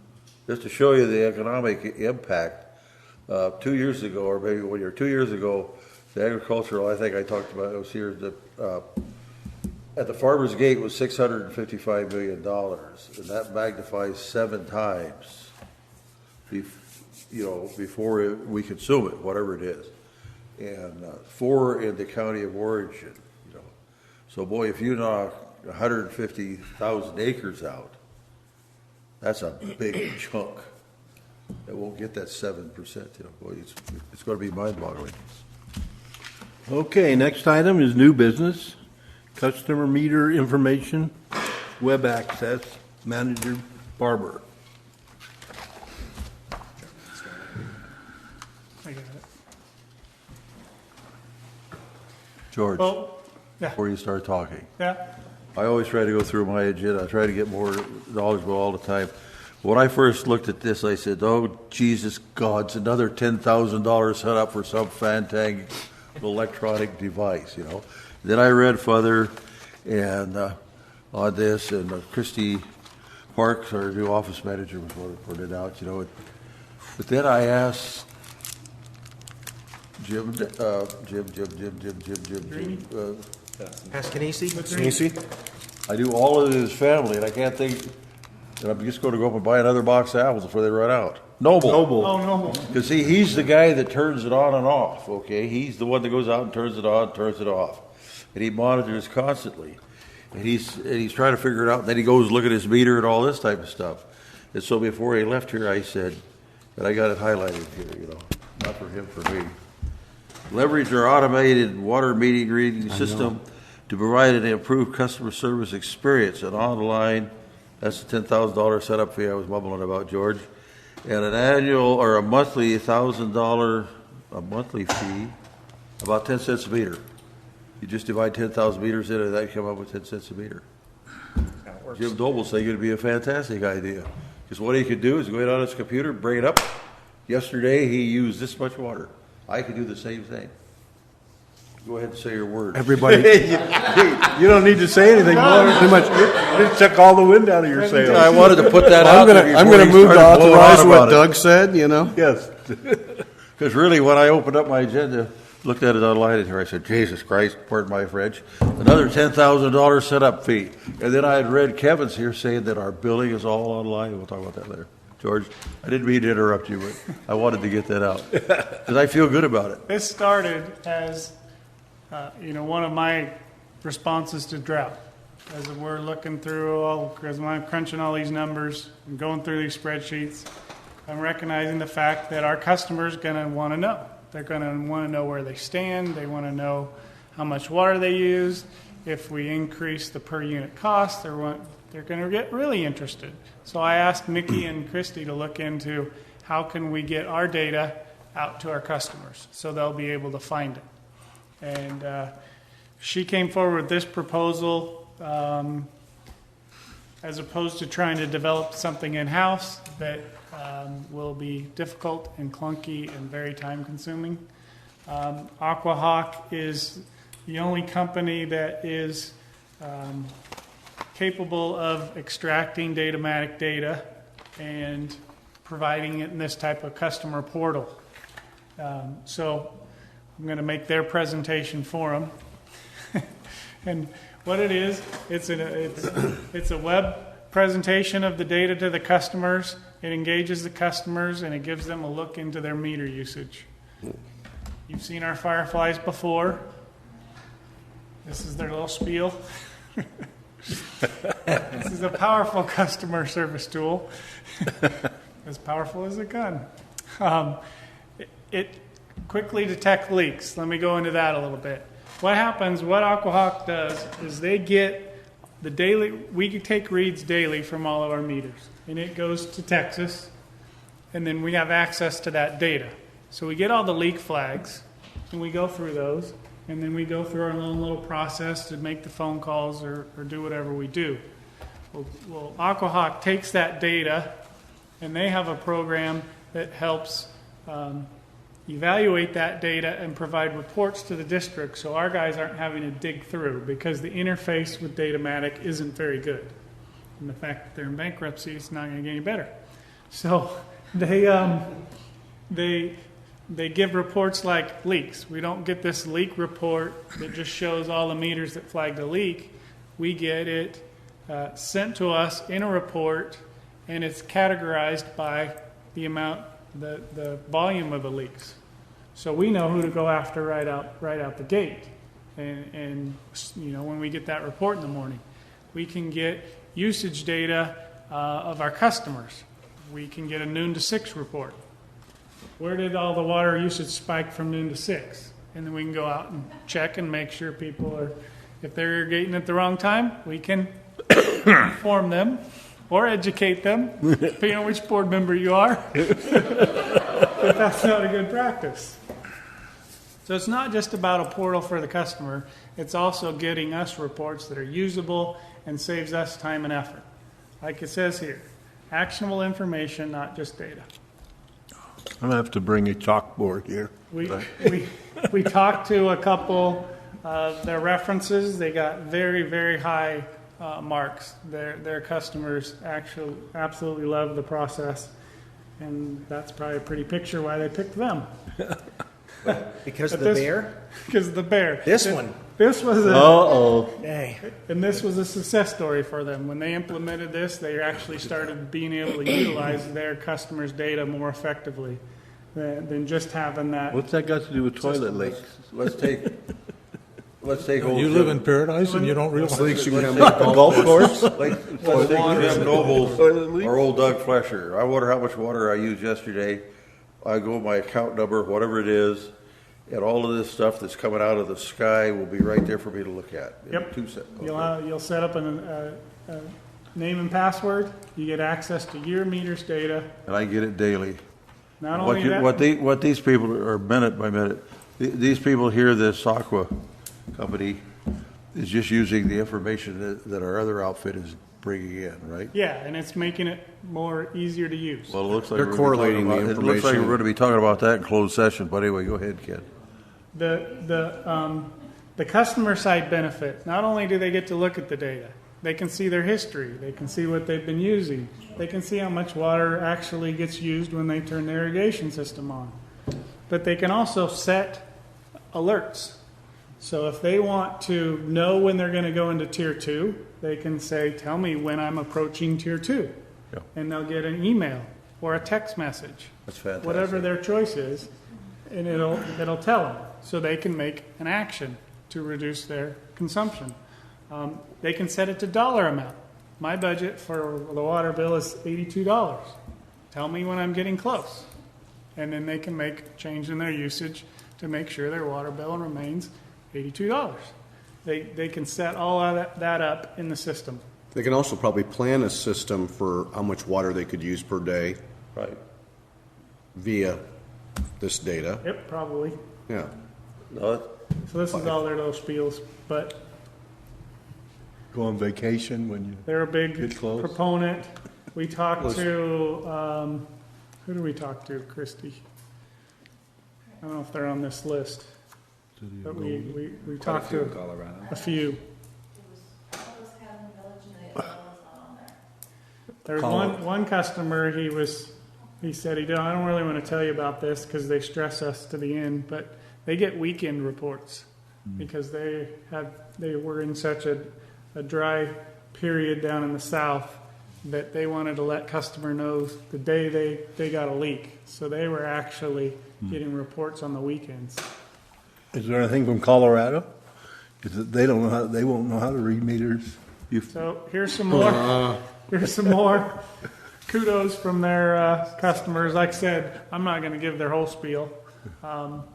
Just to show you the economic impact, 2 years ago, or maybe 1 year, 2 years ago, the agricultural, I think I talked about, it was here, at the Farmer's Gate was $655 million, and that magnifies 7 times. You know, before we consume it, whatever it is, and 4 in the county of origin. You know, so boy, if you knock 150,000 acres out, that's a big chunk. That won't get that 7%. You know, boy, it's going to be mind-boggling. Okay, next item is new business, customer meter information, web access, Manager Barber. I got it. George, Well, yeah, before you start talking, yeah. I always try to go through my agenda. I try to get more knowledgeable all the time. When I first looked at this, I said, oh, Jesus God, it's another $10,000 set up for some fantastic electronic device, you know. Then I read further and on this, and Christy Parks, our new office manager, was one that pointed out, you know. But then I asked Jim, Pascanisi? I do all of his family, and I can't think, and I'm just going to go up and buy another box of apples before they run out. Noble. Oh, no. Because see, he's the guy that turns it on and off, okay? He's the one that goes out and turns it on, turns it off. And he monitors constantly. And he's trying to figure it out. And then he goes look at his meter and all this type of stuff. And so before he left here, I said, and I got it highlighted here, you know, not for him, for me. Leverage our automated water meter reading system to provide an improved customer service experience. And online, that's the $10,000 setup fee I was mumbling about, George. And an annual or a monthly $1,000 a monthly fee, about 10 cents a meter. You just divide 10,000 meters into that, you come up with 10 cents a meter. Jim Doble said it'd be a fantastic idea. Because what he could do is go in on his computer, bring it up. Yesterday, he used this much water. I could do the same thing. Go ahead and say your word. Everybody, you don't need to say anything more. Too much. It took all the wind out of your sails. I wanted to put that out there. I'm going to move to authorize what Doug said, you know? Yes. Because really, when I opened up my agenda, looked at it online, and here I said, Jesus Christ, pardon my French, another $10,000 setup fee. And then I had read Kevin's here saying that our billing is all online. We'll talk about that later. George, I didn't mean to interrupt you, but I wanted to get that out. Because I feel good about it. This started as, one of my responses to drought. As we're looking through because I'm crunching all these numbers and going through these spreadsheets, I'm recognizing the fact that our customers are going to want to know. They're going to want to know where they stand. They want to know how much water they use. If we increase the per unit cost, they're going to get really interested. So I asked Mickey and Christy to look into how can we get our data out to our customers so they'll be able to find it. And she came forward with this proposal as opposed to trying to develop something in-house that will be difficult and clunky and very time-consuming. Aquahawk is the only company that is capable of extracting Datamatic data and providing it in this type of customer portal. So I'm going to make their presentation for them. And what it is, it's a web presentation of the data to the customers. It engages the customers and it gives them a look into their meter usage. You've seen our Fireflies before. This is their little spiel. This is a powerful customer service tool. As powerful as a gun. It quickly detects leaks. Let me go into that a little bit. What happens, what Aquahawk does, is they get the daily, we can take reads daily from all of our meters. And it goes to Texas, and then we have access to that data. So we get all the leak flags, and we go through those, and then we go through our own little process to make the phone calls or do whatever we do. Well, Aquahawk takes that data, and they have a program that helps evaluate that data and provide reports to the district so our guys aren't having to dig through because the interface with Datamatic isn't very good. And the fact that they're in bankruptcy, it's not going to get any better. So they give reports like leaks. We don't get this leak report that just shows all the meters that flagged a leak. We get it sent to us in a report, and it's categorized by the amount, the volume of the leaks. So we know who to go after right out the gate. And when we get that report in the morning, we can get usage data of our customers. We can get a noon to 6 report. Where did all the water usage spike from noon to 6? And then we can go out and check and make sure people are, if they're irrigating at the wrong time, we can inform them or educate them, depending on which board member you are, but that's not a good practice. So it's not just about a portal for the customer, it's also getting us reports that are usable and saves us time and effort. Like it says here, actionable information, not just data. I'm going to have to bring a chalkboard here. We talked to a couple of their references. They got very, very high marks. Their customers actually absolutely love the process, and that's probably a pretty picture why they picked them. Because of the bear? Because of the bear. This one. This was Hey. And this was a success story for them. When they implemented this, they actually started being able to utilize their customers' data more effectively than just having that. What's that got to do with toilet leaks? Let's take old You live in paradise and you don't realize Leaks you can have The golf course? Let's take Jim Noble's or old Doug Flesher. I wonder how much water I used yesterday. I go my account number, whatever it is, and all of this stuff that's coming out of the sky will be right there for me to look at. Yep. Okay. You'll set up a name and password. You get access to your meters data. And I get it daily. Not only that, What these people are minute by minute. These people hear this Aqua company is just using the information that our other outfit is bringing in, right? Yeah, and it's making it more easier to use. Well, it looks like They're correlating the it looks like information. we're going to be talking about that in closed session, but anyway, go ahead, Ken. The customer side benefit, not only do they get to look at the data, they can see their history, they can see what they've been using, they can see how much water actually gets used when they turn the irrigation system on. But they can also set alerts. So if they want to know when they're going to go into Tier 2, they can say, tell me when I'm approaching Tier 2. Yeah. And they'll get an email or a text message. That's fantastic. Whatever their choice is, and it'll tell them. So they can make an action to reduce their consumption. They can set it to dollar amount. My budget for the water bill is $82. Tell me when I'm getting close. And then they can make a change in their usage to make sure their water bill remains $82. They can set all of that up in the system. They can also probably plan a system for how much water they could use per day. Right. Via this data. Yep, probably. Yeah. No, So this is all their little spiels, but Go on vacation when you they're a big get close. proponent. We talked to, who do we talk to, Christy? I don't know if they're on this list, but we talked to a few. There's one customer, he said, I don't really want to tell you about this because they stress us to the end, but they get weekend reports because they were in such a dry period down in the south that they wanted to let customer know the day they got a leak. So they were actually getting reports on the weekends. Is there anything from Colorado? Is it, they won't know how to read meters? So here's some more. Here's some more kudos from their customers. Like I said, I'm not going to give their whole spiel. But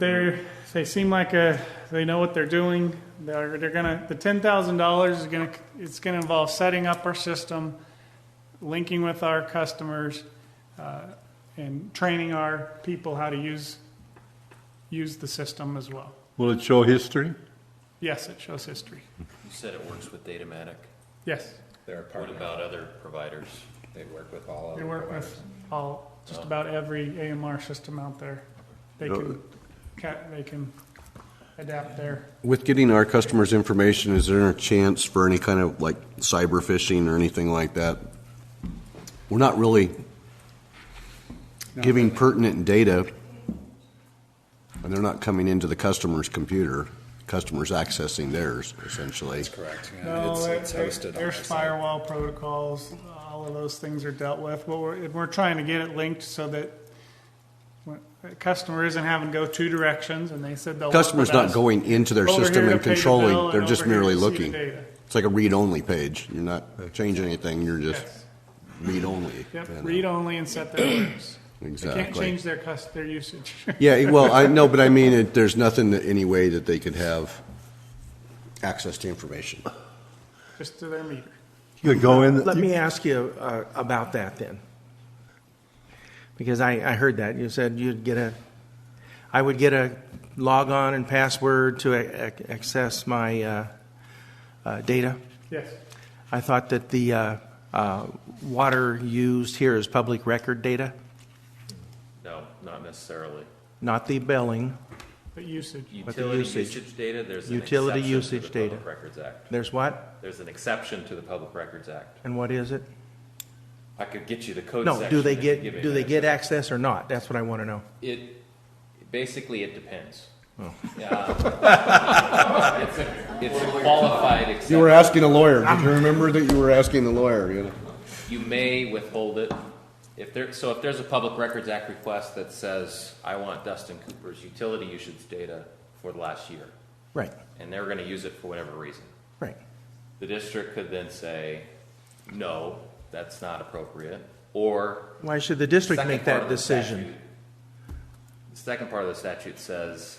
they seem like they know what they're doing. They're gonna the $10,000 is gonna involve setting up our system, linking with our customers, and training our people how to use the system as well. Will it show history? Yes, it shows history. You said it works with Datamatic. Yes, What about other providers? They work with all they other work providers? with just about every AMR system out there. They can adapt their. With getting our customers' information, is there a chance for any kind of like cyber phishing or anything like that? We're not really giving pertinent data, and they're not coming into the customer's computer. Customers accessing theirs, essentially. That's correct. Yeah. No, it's hosted on there's our site. firewall protocols. All of those things are dealt with. But we're trying to get it linked so that when a customer isn't having to go two directions, and they said they'll. Customer's work with not us going into their over system here and to pay the controlling. bill They're and just over here merely to see the looking. data. It's like a read-only page. You're not changing anything. You're just Yes. read-only. Yep, you know. read only and set their alerts. Exactly. They can't change their usage. Yeah, well, I know, but I mean, there's nothing any way that they could have access to information. Just to their meter. You could go in. Let me ask you about that then. Because I heard that. You said I would get a log on and password to access my data. Yes. I thought that the water used here is public record data, No, not necessarily. not the billing. But usage. But the Utility usage. usage data, there's an Utility exception usage to the data. Public Records Act. There's what? There's an exception to the Public Records Act. And what is it? I could get you the code No, section. do they if you give me a get minute. access or not? That's what I want to know. Basically, it depends. Oh. It's a qualified exception. You were asking a lawyer. Did you remember that you were asking the lawyer? You know? You may withhold it. If there's a Public Records Act request that says, I want Dustin Cooper's utility usage data for the last year. Right. And they're going to use it for whatever reason. Right. The district could then say, no, that's not appropriate. Or Why should the district second make part that of the decision? statute- The second part of the statute says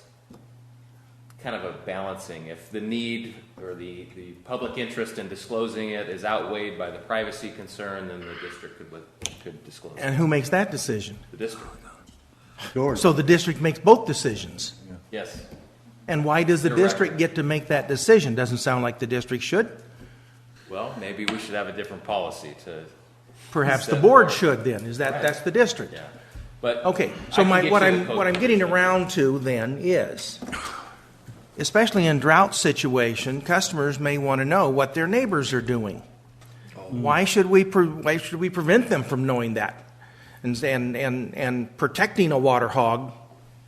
kind of a balancing. If the need or the public interest in disclosing it is outweighed by the privacy concern, then the district could disclose And it. who makes that decision? The district. So the district makes both decisions. Yes. And why does the You're district right. get to make that decision? Doesn't sound like the district should. Well, maybe we should have a different policy to. Perhaps the set board forth. should then, that's the district. Yeah, but. Okay, I so can get what you the I'm code getting provision. around to then is, especially in drought situation, customers may want to know what their neighbors are doing. Why should we prevent them from knowing that, and protecting a water hog,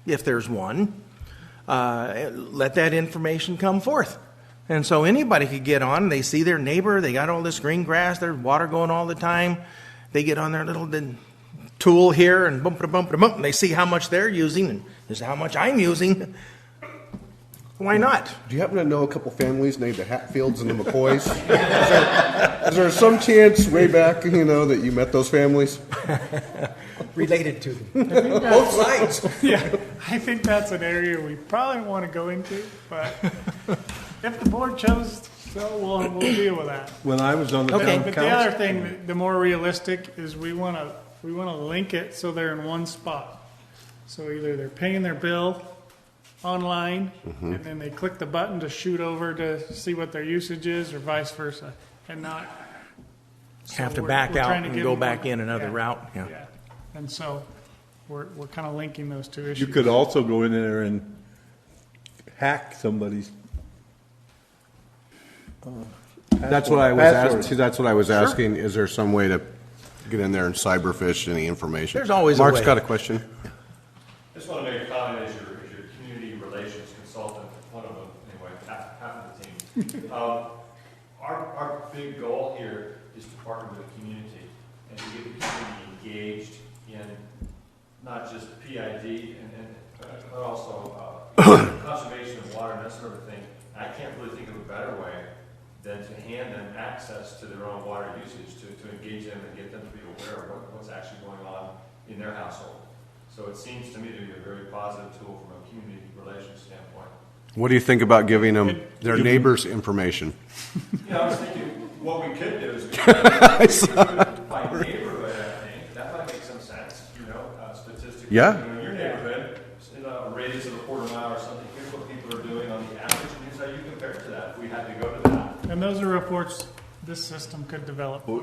if there's one? Let that information come forth. And so anybody could get on, they see their neighbor, they got all this green grass, there's water going all the time. They get on their little tool here and bump, and they see how much they're using, and this is how much I'm using. Why not? Do you happen to know a couple families named the Hatfields and the McCoys? Is there some chance way back, that you met those families? Related to them. Both sides. Yeah, I think that's an area we probably want to go into, but if the board chose, so we'll deal with that. When I was on the Okay. town But the other council, thing, the more realistic, is we want to link it so they're in one spot. So either they're paying their bill online, and then they click the button to shoot over to see what their usage is, or vice versa, and not Have to we're back out trying to and give go them back one- in another yeah, route. Yeah. Yeah, and so we're kind of linking those two issues. you could also go in there and hack somebody's. That's what I was Password. asking. See, that's what I was asking. Is there some way to get in there and cyberfish any information? There's always a Mark's way. got a question. I just want to make a comment as your community relations consultant, one of them, anyway, half of the team. Our big goal here is to partner with the community and to get the community engaged in not just PID but also conservation of water and that sort of thing. I can't really think of a better way than to hand them access to their own water usage, to engage them and get them to be aware of what's actually going on in their household. So it seems to me to be a very positive tool from a community relations standpoint. What do you think about giving them their neighbors' information? Yeah, I was thinking what we could do is we could do it by neighborhood, I think. That might make some sense, statistically. Yeah. In your neighborhood, in a radius of a quarter mile or something, here's what people are doing on the average, and here's how you compare it to that, if we had to go to that. And those are reports this system could develop. Well,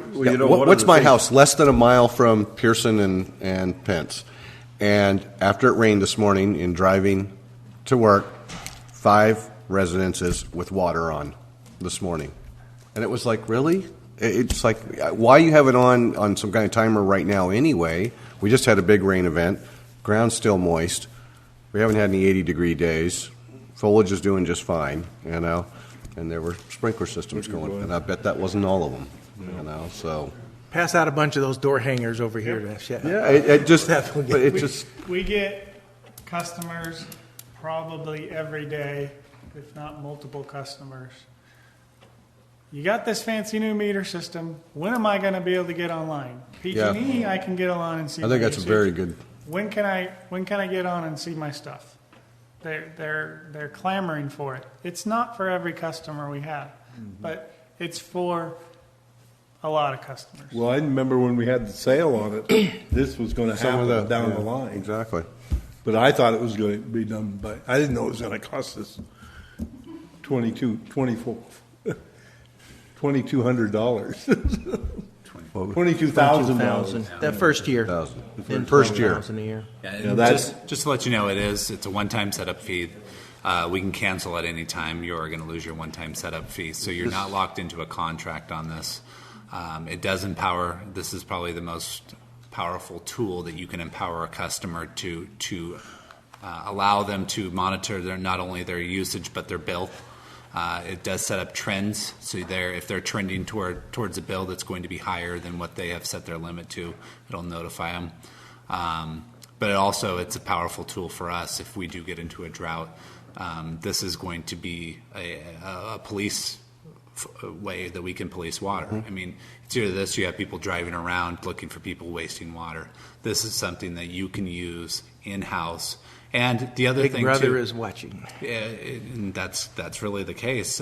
What's my house? Less than a mile from Pearson and Pence. And after it rained this morning in driving to work, 5 residences with water on this morning. And it was like, really? It's like, why you have it on some kind of timer right now anyway? We just had a big rain event. Ground's still moist. We haven't had any 80-degree days. Foliage is doing just fine, And there were sprinkler systems going. And I bet that wasn't all of them, so. Pass out a bunch of those door hangers over here. Yeah, it just, but it just. We get customers probably every day, if not multiple customers. You got this fancy new meter system. When am I going to be able to get online? PG&E, I can get online and see. I think my that's a usage. very good. When can I get on and see my stuff? They're clamoring for it. It's not for every customer we have, but it's for a lot of customers. Well, I remember when we had the sale on it, this was going to happen down the line. Exactly. But I thought it was going to be done, but I didn't know it was going to cost us $2,200. $22,000. That first year. First year. $20,000 a year. Yeah, Yeah, and that's- just to let you know, it's a one-time setup fee. We can cancel at any time. You're going to lose your one-time setup fee, so you're not locked into a contract on this. It does empower. This is probably the most powerful tool that you can empower a customer to allow them to monitor not only their usage but their bill. It does set up trends, so if they're trending towards a bill that's going to be higher than what they have set their limit to, it'll notify them. But it's a powerful tool for us if we do get into a drought. This is going to be a police way that we can police water. I mean, it's either this, you have people driving around looking for people wasting water. This is something that you can use in-house And the other Big thing Brother too, is watching. and that's really the case.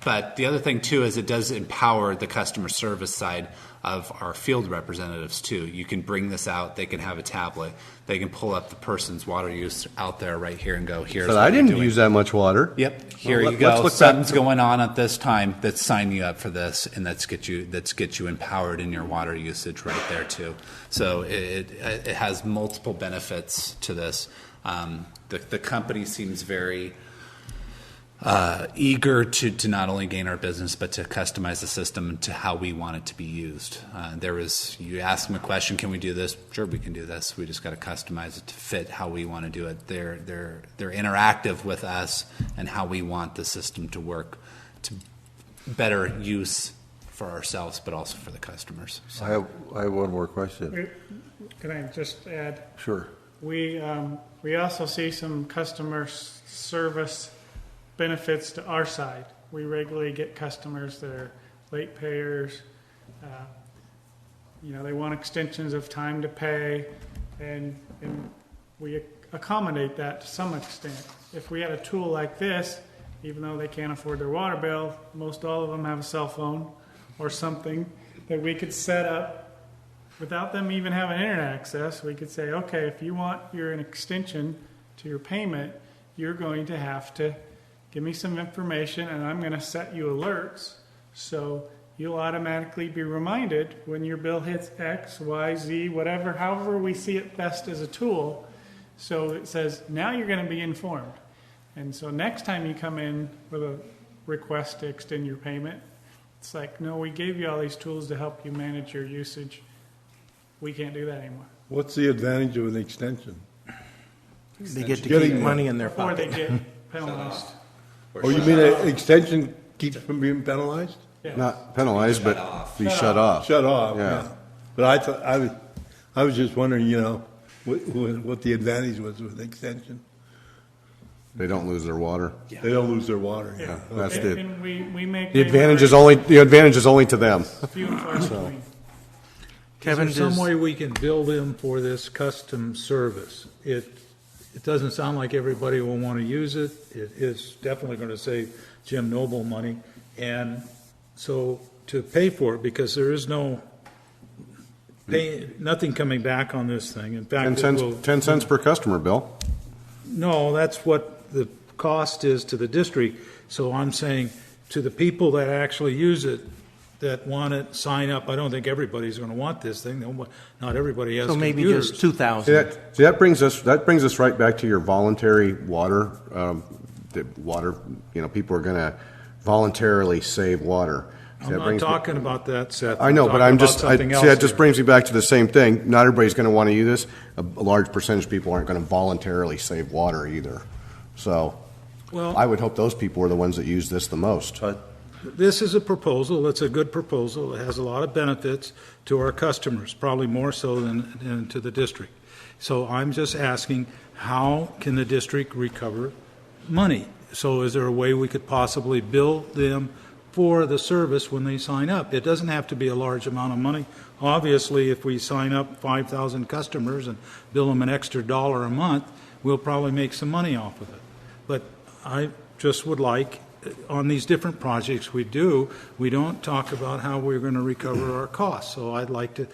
But the other thing too is it does empower the customer service side of our field representatives too. You can bring this out. They can have a tablet. They can pull up the person's water use out there right here and go, here's But what I you're didn't doing. use that much water. Yep. Here Well, you let's go. look Something's back. going on at this time that's signing you up for this, and that's get you empowered in your water usage right there too. So it has multiple benefits to this. The company seems very eager to not only gain our business, but to customize the system to how we want it to be used. You ask them a question, can we do this? Sure, we can do this. We just got to customize it to fit how we want to do it. They're interactive with us and how we want the system to work to better use for ourselves, but also for the customers. So. I have one more question. Can I just add? Sure. We also see some customer service benefits to our side. We regularly get customers that are late payers. They want extensions of time to pay, and we accommodate that to some extent. If we had a tool like this, even though they can't afford their water bill, most all of them have a cell phone or something that we could set up without them even having internet access. We could say, okay, if you want an extension to your payment, you're going to have to give me some information, and I'm going to set you alerts so you'll automatically be reminded when your bill hits X, Y, Z, whatever, however we see it best as a tool. So it says, now you're going to be informed. And so next time you come in with a request to extend your payment, it's like, no, we gave you all these tools to help you manage your usage. We can't do that anymore. What's the advantage of an extension? They get to Getting keep money in their Before they pocket. get penalized. Oh, you mean an extension keeps from being penalized? Yeah. Not penalized, but be shut off. Shut off, Yeah. yeah. But I thought, I was just wondering, what the advantage was with an extension. They don't lose their water. They don't lose their water. Yeah. That's And- it. and we make The advantage is only to them. few and far between. Kevin, Is there does- some way we can bill them for this custom service? It doesn't sound like everybody will want to use it. It is definitely going to save Jim Noble money. And so to pay for it, because there is nothing coming back on this thing. In fact, 10 cents per customer, Bill. No, that's what the cost is to the district. So I'm saying to the people that actually use it, that want it, sign up. I don't think everybody's going to want this thing. Not everybody has so maybe computers. just 2,000. See, that brings us right back to your voluntary water. People are going to voluntarily save water. I'm not talking about that, Seth. I know, but I'm just, something else that just here. brings me back to the same thing. Not everybody's going to want to use this. A large percentage of people aren't going to voluntarily save water either. So Well, I would hope those people are the ones that use this the most. this is a proposal. It's a good proposal. It has a lot of benefits to our customers, probably more so than to the district. So I'm just asking, how can the district recover money? So is there a way we could possibly bill them for the service when they sign up? It doesn't have to be a large amount of money. Obviously, if we sign up 5,000 customers and bill them an extra $1 a month, we'll probably make some money off of it. But I just would like, on these different projects we don't talk about how we're going to recover our costs. So I'd like to,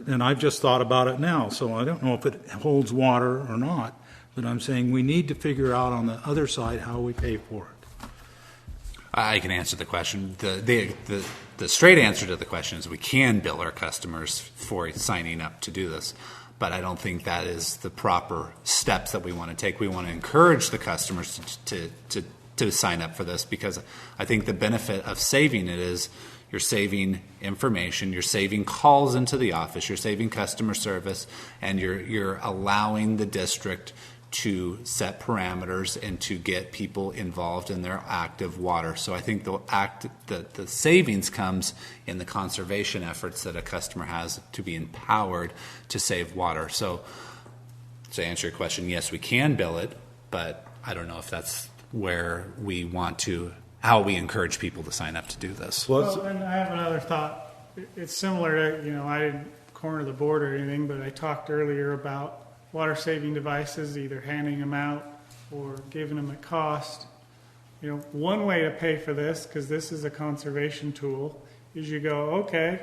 and I've just thought about it now, so I don't know if it holds water or not, but I'm saying we need to figure out on the other side how we pay for it. I can answer the question. The straight answer to the question is we can bill our customers for signing up to do this, but I don't think that is the proper steps that we want to take. We want to encourage the customers to sign up for this, because I think the benefit of saving it is you're saving information, you're saving calls into the office, you're saving customer service, and you're allowing the district to set parameters and to get people involved in their active water. So I think the savings comes in the conservation efforts that a customer has to be empowered to save water. So to answer your question, yes, we can bill it, but I don't know if that's where we want to, how we encourage people to sign up to do this. Well, and I have another thought. It's similar to, I didn't corner the board or anything, but I talked earlier about water-saving devices, either handing them out or giving them at cost. You know, one way to pay for this, because this is a conservation tool, is you go, okay,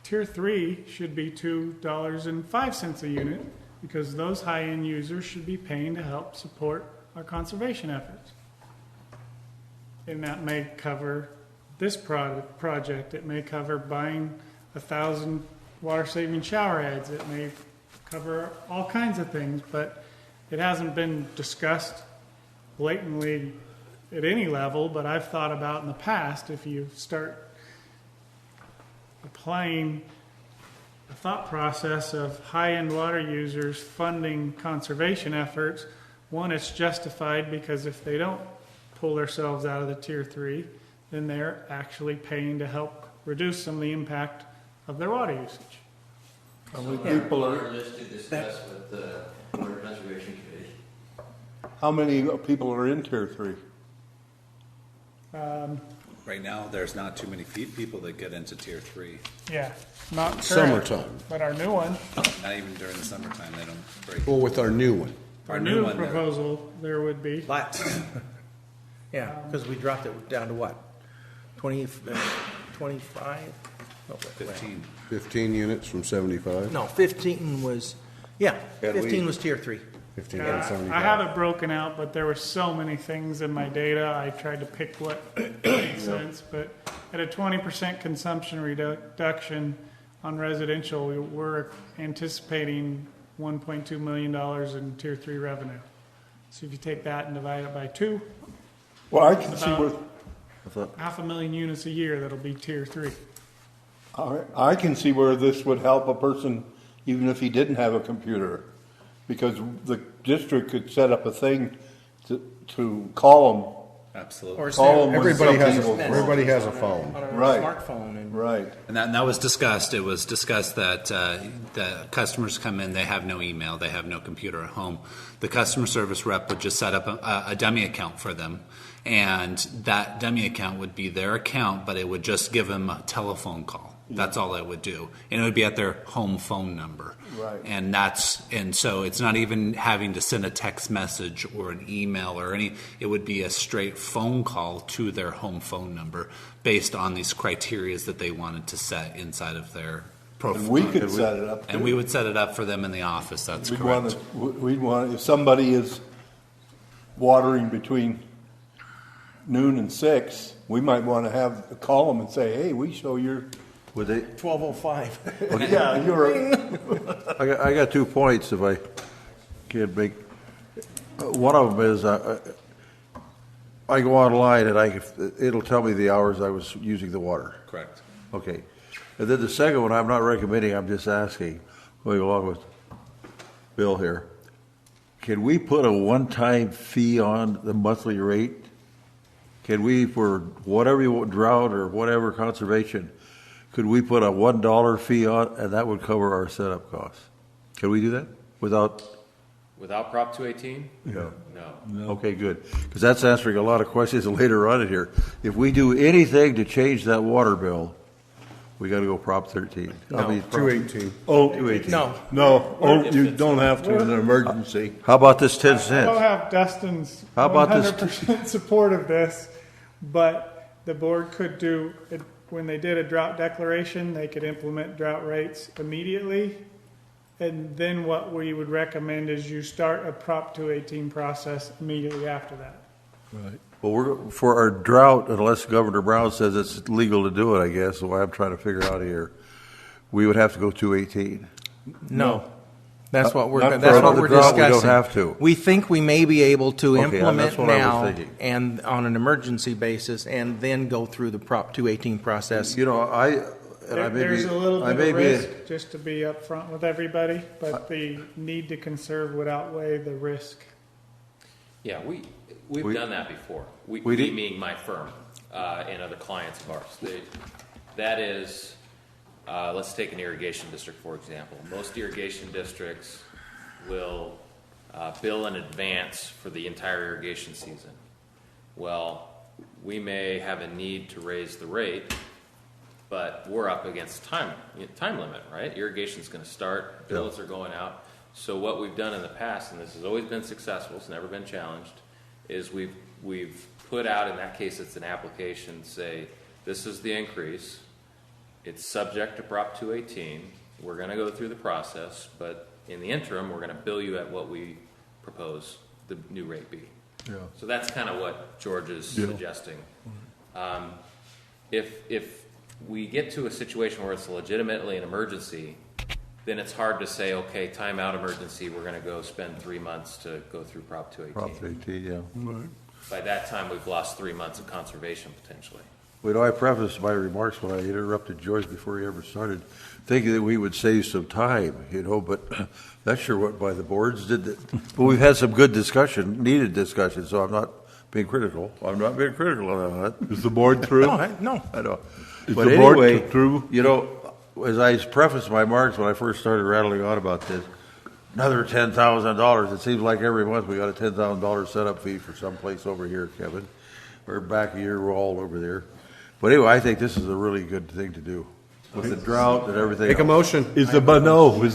Tier 3 should be $2.05 a unit, because those high-end users should be paying to help support our conservation efforts. And that may cover this project. It may cover buying 1,000 water-saving shower heads. It may cover all kinds of things, but it hasn't been discussed blatantly at any level. But I've thought about in the past, if you start applying the thought process of high-end water users funding conservation efforts, one, it's justified because if they don't pull themselves out of the Tier 3, then they're actually paying to help reduce some of the impact of their water usage. How many people On are, our list to discuss with the Water Conservation Committee. how many people are in Tier 3? Right now, there's not too many people that get into Tier 3. Yeah, not current, Summertime. but our new one, Not even during the summertime, they don't break. Well, with our new one. our new one, proposal, there would be. Lots. Yeah, because we dropped it down to what? 25? No, wait. 15. 15 units from 75? No, 15 was, yeah, Yeah, 15 was Tier 3. 15 Yeah, out of 75. I have it broken out, but there were so many things in my data, I tried to pick what made sense. But at a 20% consumption reduction on residential, we're anticipating $1.2 million in Tier 3 revenue. So if you take that and divide it by 2, Well, I can see About- where, 500,000 units a year, that'll be Tier 3. I can see where this would help a person even if he didn't have a computer. Because the district could set up a thing to call Absolutely. Or Call them when Everybody has, something- everybody has a phone. On a Right. smartphone. them. And Right. And that was discussed. It was discussed that the customers come in, they have no email, they have no computer at home. The customer service rep would just set up a dummy account for them, and that dummy account would be their account, but it would just give them a telephone call. That's all it would do, and it would be at their home phone number. Right. And so it's not even having to send a text message or an email or any. It would be a straight phone call to their home phone number based on these criterias that they wanted to set inside of their profile. And we could set it up. And we would set it up for them in the office. That's We'd correct. want, if somebody is watering between noon and 6, we might want to call them and say, hey, we show your. Would they, 1205. Yeah, you're. I got 2 points if I can make. One of them is I go online and it'll tell me the hours I was using the water. Correct. Okay. And then the second one, I'm not recommending, I'm just asking, going along with Bill here. Can we put a one-time fee on the monthly rate? Can we, for whatever you want, drought or whatever conservation, could we put a $1 fee on, and that would cover our setup costs? Can we do that without? Without Prop 218? Yeah. No. Okay, good. Because that's answering a lot of questions later on in here. If we do anything to change that water bill, we got to go Prop 13. I mean, 218. Oh, 218. no, you don't have to in an emergency. How about this 10 I'll cents? have Dustin's How about this- 100% support of this, but the board could do, when they did a drought declaration, they could implement drought rates immediately. And then what we would recommend is you start a Prop 218 process immediately after that. Right. Well, for our drought, unless Governor Brown says it's legal to do it, I guess, the way I'm trying to figure out here, we would have to go 218. No. That's what we're, Not that's for what the we're drought, discussing. we don't have to. We think we may be able to Okay, implement that's what I was now thinking. and on an emergency basis and then go through the Prop 218 process. You know, I may There's be, a little I bit may of be, risk, just to be upfront with everybody, but the need to conserve would outweigh the risk. Yeah, we've We- done that before. we We did- meaning my firm and other clients of ours. That is, let's take an irrigation district, for example. Most irrigation districts will bill in advance for the entire irrigation season. Well, we may have a need to raise the rate, but we're up against time limit, right? Irrigation's going to start, bills are going out. So what we've done in the past, and this has always been successful, it's never been challenged, is we've put out, in that case it's an application, say, this is the increase, it's subject to Prop 218, we're going to go through the process, but in the interim, we're going to bill you at what we propose the new rate be. Yeah. So that's kind of what George is Yeah. suggesting. If we get to a situation where it's legitimately an emergency, then it's hard to say, okay, timeout emergency, we're going to go spend 3 months to go through Prop 218. Prop 18, yeah. Right. By that time, we've lost 3 months of conservation potentially. Well, I prefaced my remarks when I interrupted George before he ever started, thinking that we would save some time, but that's sure what by the boards did that. But we've had some good discussion, needed discussion, so I'm not being critical. I'm not being critical on that. Is the board through? No. I know. Is But the board anyway, through? as I prefaced my remarks when I first started rattling on about this, another $10,000. It seems like every month we got a $10,000 setup fee for some place over here, Kevin. We're back a year, we're all over there. But anyway, I think this is a really good thing to do with the drought and everything. Make a else. motion. Is the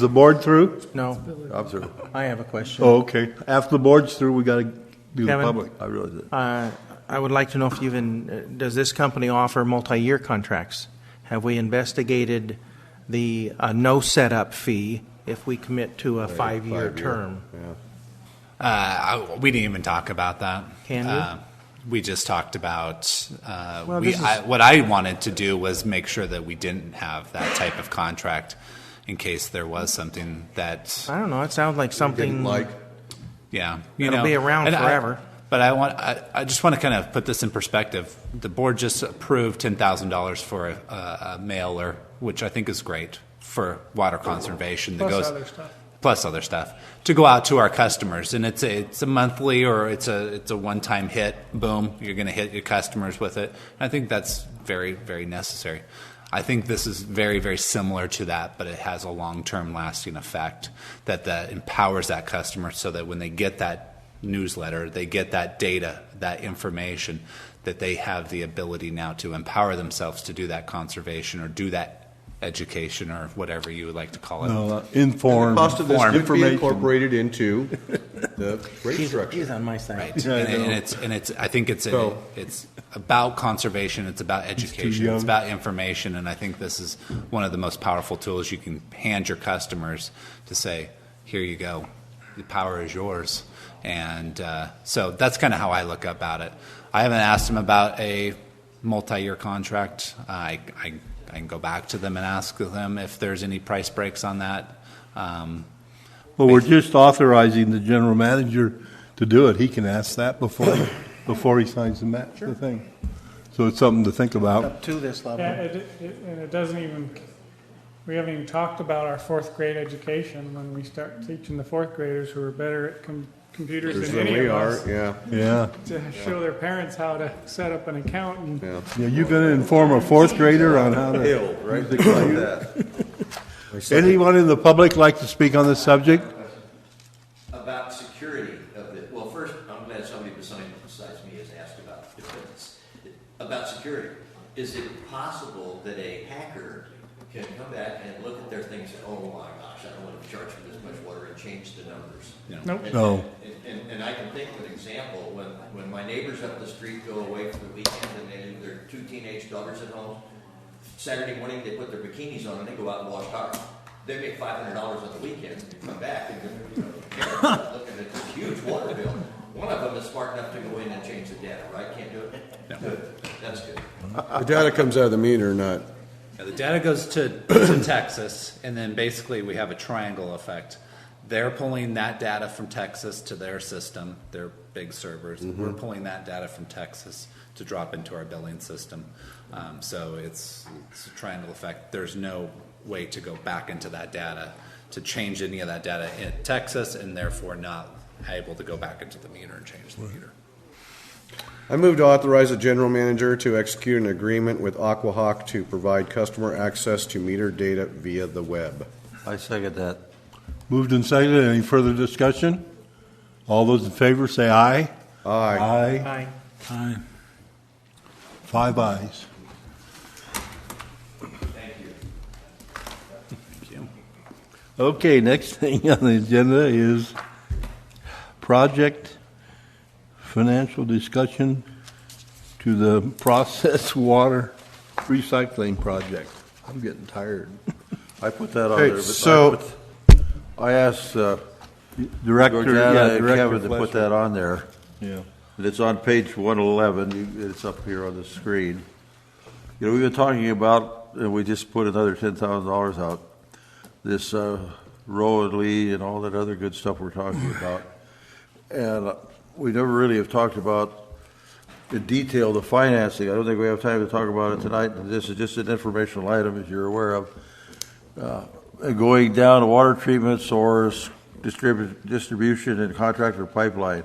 board through? No, I'm sorry. I have a question. Oh, okay. After the board's through, we got to do the Kevin? public. I realize it. I would like to know if you've does this company offer multi-year contracts? Have we investigated the no setup fee if we commit to a 5-year term? Yeah. We didn't even talk about that. Can you? We just talked about, Well, this is- what I wanted to do was make sure that we didn't have that type of contract in case there was something that, I don't know. It sounds like something Didn't like. yeah. It'll be around and forever. But I just want to kind of put this in perspective. The board just approved $10,000 for a mailer, which I think is great for water conservation. That Plus goes, other stuff. plus other stuff to go out to our customers, and it's a monthly or it's a one-time hit. Boom, you're going to hit your customers with it. I think that's very, very necessary. I think this is very, very similar to that, but it has a long-term lasting effect that empowers that customer so that when they get that newsletter, they get that data, that information, that they have the ability now to empower themselves to do that conservation or do that education or whatever you would like to call it. No, informed. Cost of this could be information. incorporated into the rate structure. He's on my side. Right, Yeah, I know. and it's. I think it's about conservation. It's about education. young. It's about information, and I think this is one of the most powerful tools you can hand your customers to say, "Here you go, the power is yours." And so that's kind of how I look about it. I haven't asked them about a multi-year contract. I can go back to them and ask them if there's any price breaks on that. Well, we're just authorizing the general manager to do it. He can ask that before he signs the thing. So it's something to think about. Up to this level. Yeah, and it doesn't even, we haven't even talked about our fourth grade education when we start teaching the fourth graders who are better at computers than any we of are, us. yeah. Yeah. To show their parents how to set up an account and Yeah. Yeah, you going to inform a fourth grader on how to... Ill, right? Things like that. Anyone in the public like to speak on this subject? About security of it. Well, first, I'm glad somebody besides me has asked about this. About security. Is it possible that a hacker can come back and look at their things and, oh my gosh, I don't want to charge for this much water and change the numbers? nope. No. And I can think of an example, when my neighbors up the street go away for the weekend and they leave their 2 teenage daughters at home, Saturday morning they put their bikinis on and they go out and wash cars. They make $500 on the weekend and come back and they're looking at this huge water bill. One of them is smart enough to go in and change the data, right? Can't do it? No. Good. That's good. The data comes out of the meter, not. Yeah, the data goes to Texas, and then basically we have a triangle effect. They're pulling that data from Texas to their system, their big servers. We're pulling that data from Texas to drop into our billing system. So it's a triangle effect. There's no way to go back into that data to change any of that data in Texas, and therefore not able to go back into the meter and change the meter. I move to authorize the general manager to execute an agreement with Aquahawk to provide customer access to meter data via the web. I second that. Moved and seconded. Any further discussion? All those in favor say aye. Aye. Aye. Aye. Aye. 5 ayes. Thank you. Thank you. Okay, next thing on the agenda is project financial discussion to the processed water recycling project. I'm getting tired. I put that on Hey, there, but so- I asked Director, Georgiana and Director Kevin to put Flesher. that on there. Yeah. And it's on page 111. It's up here on the screen. You know, we've been talking about, and we just put another $10,000 out, this Row and Lee and all that other good stuff we're talking about. And we never really have talked about in detail the financing. I don't think we have time to talk about it tonight. This is just an informational item, as you're aware of. Going down to water treatment source, distribution, and contractor pipeline.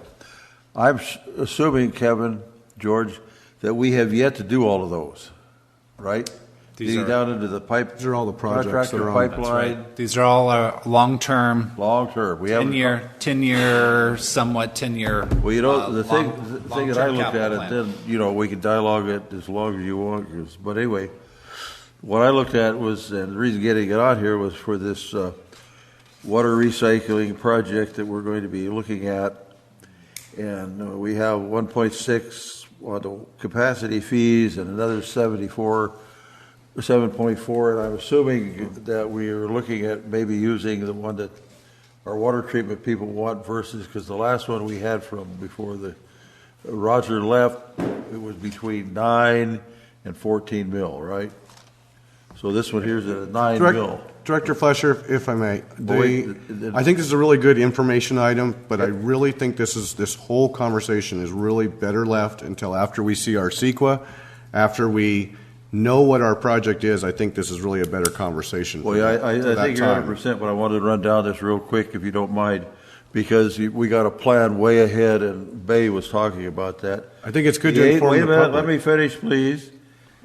I'm assuming, Kevin, George, that we have yet to do all of those, right? Digging down into the pipe. These are all the projects that contractor are on. pipeline. These are all long-term, Long-term. We haven't. 10-year, somewhat 10-year. Well, you know, the thing that I long-term looked at capital it, plan. then, you know, we could dialogue it as long as you want. But anyway, what I looked at was, and the reason getting it on here was for this water recycling project that we're going to be looking at. And we have 1.6 on the capacity fees and another 7.4, and I'm assuming that we are looking at maybe using the one that our water treatment people want versus, because the last one we had from before the Roger left, it was between 9 and 14 mil, right? So this one here is at a 9 mil. Director Flesher, if I may, wait, I think this is a really good information item, but I really think this whole conversation is really better left until after we see our CEQA, after we know what our project is. I think this is really a better conversation. Well, yeah, I think you're 100%, but I wanted to run down this real quick, if you don't mind, because we got a plan way ahead, and Bay was talking about that. I think it's good to inform Wait the a minute, public. let me finish, please.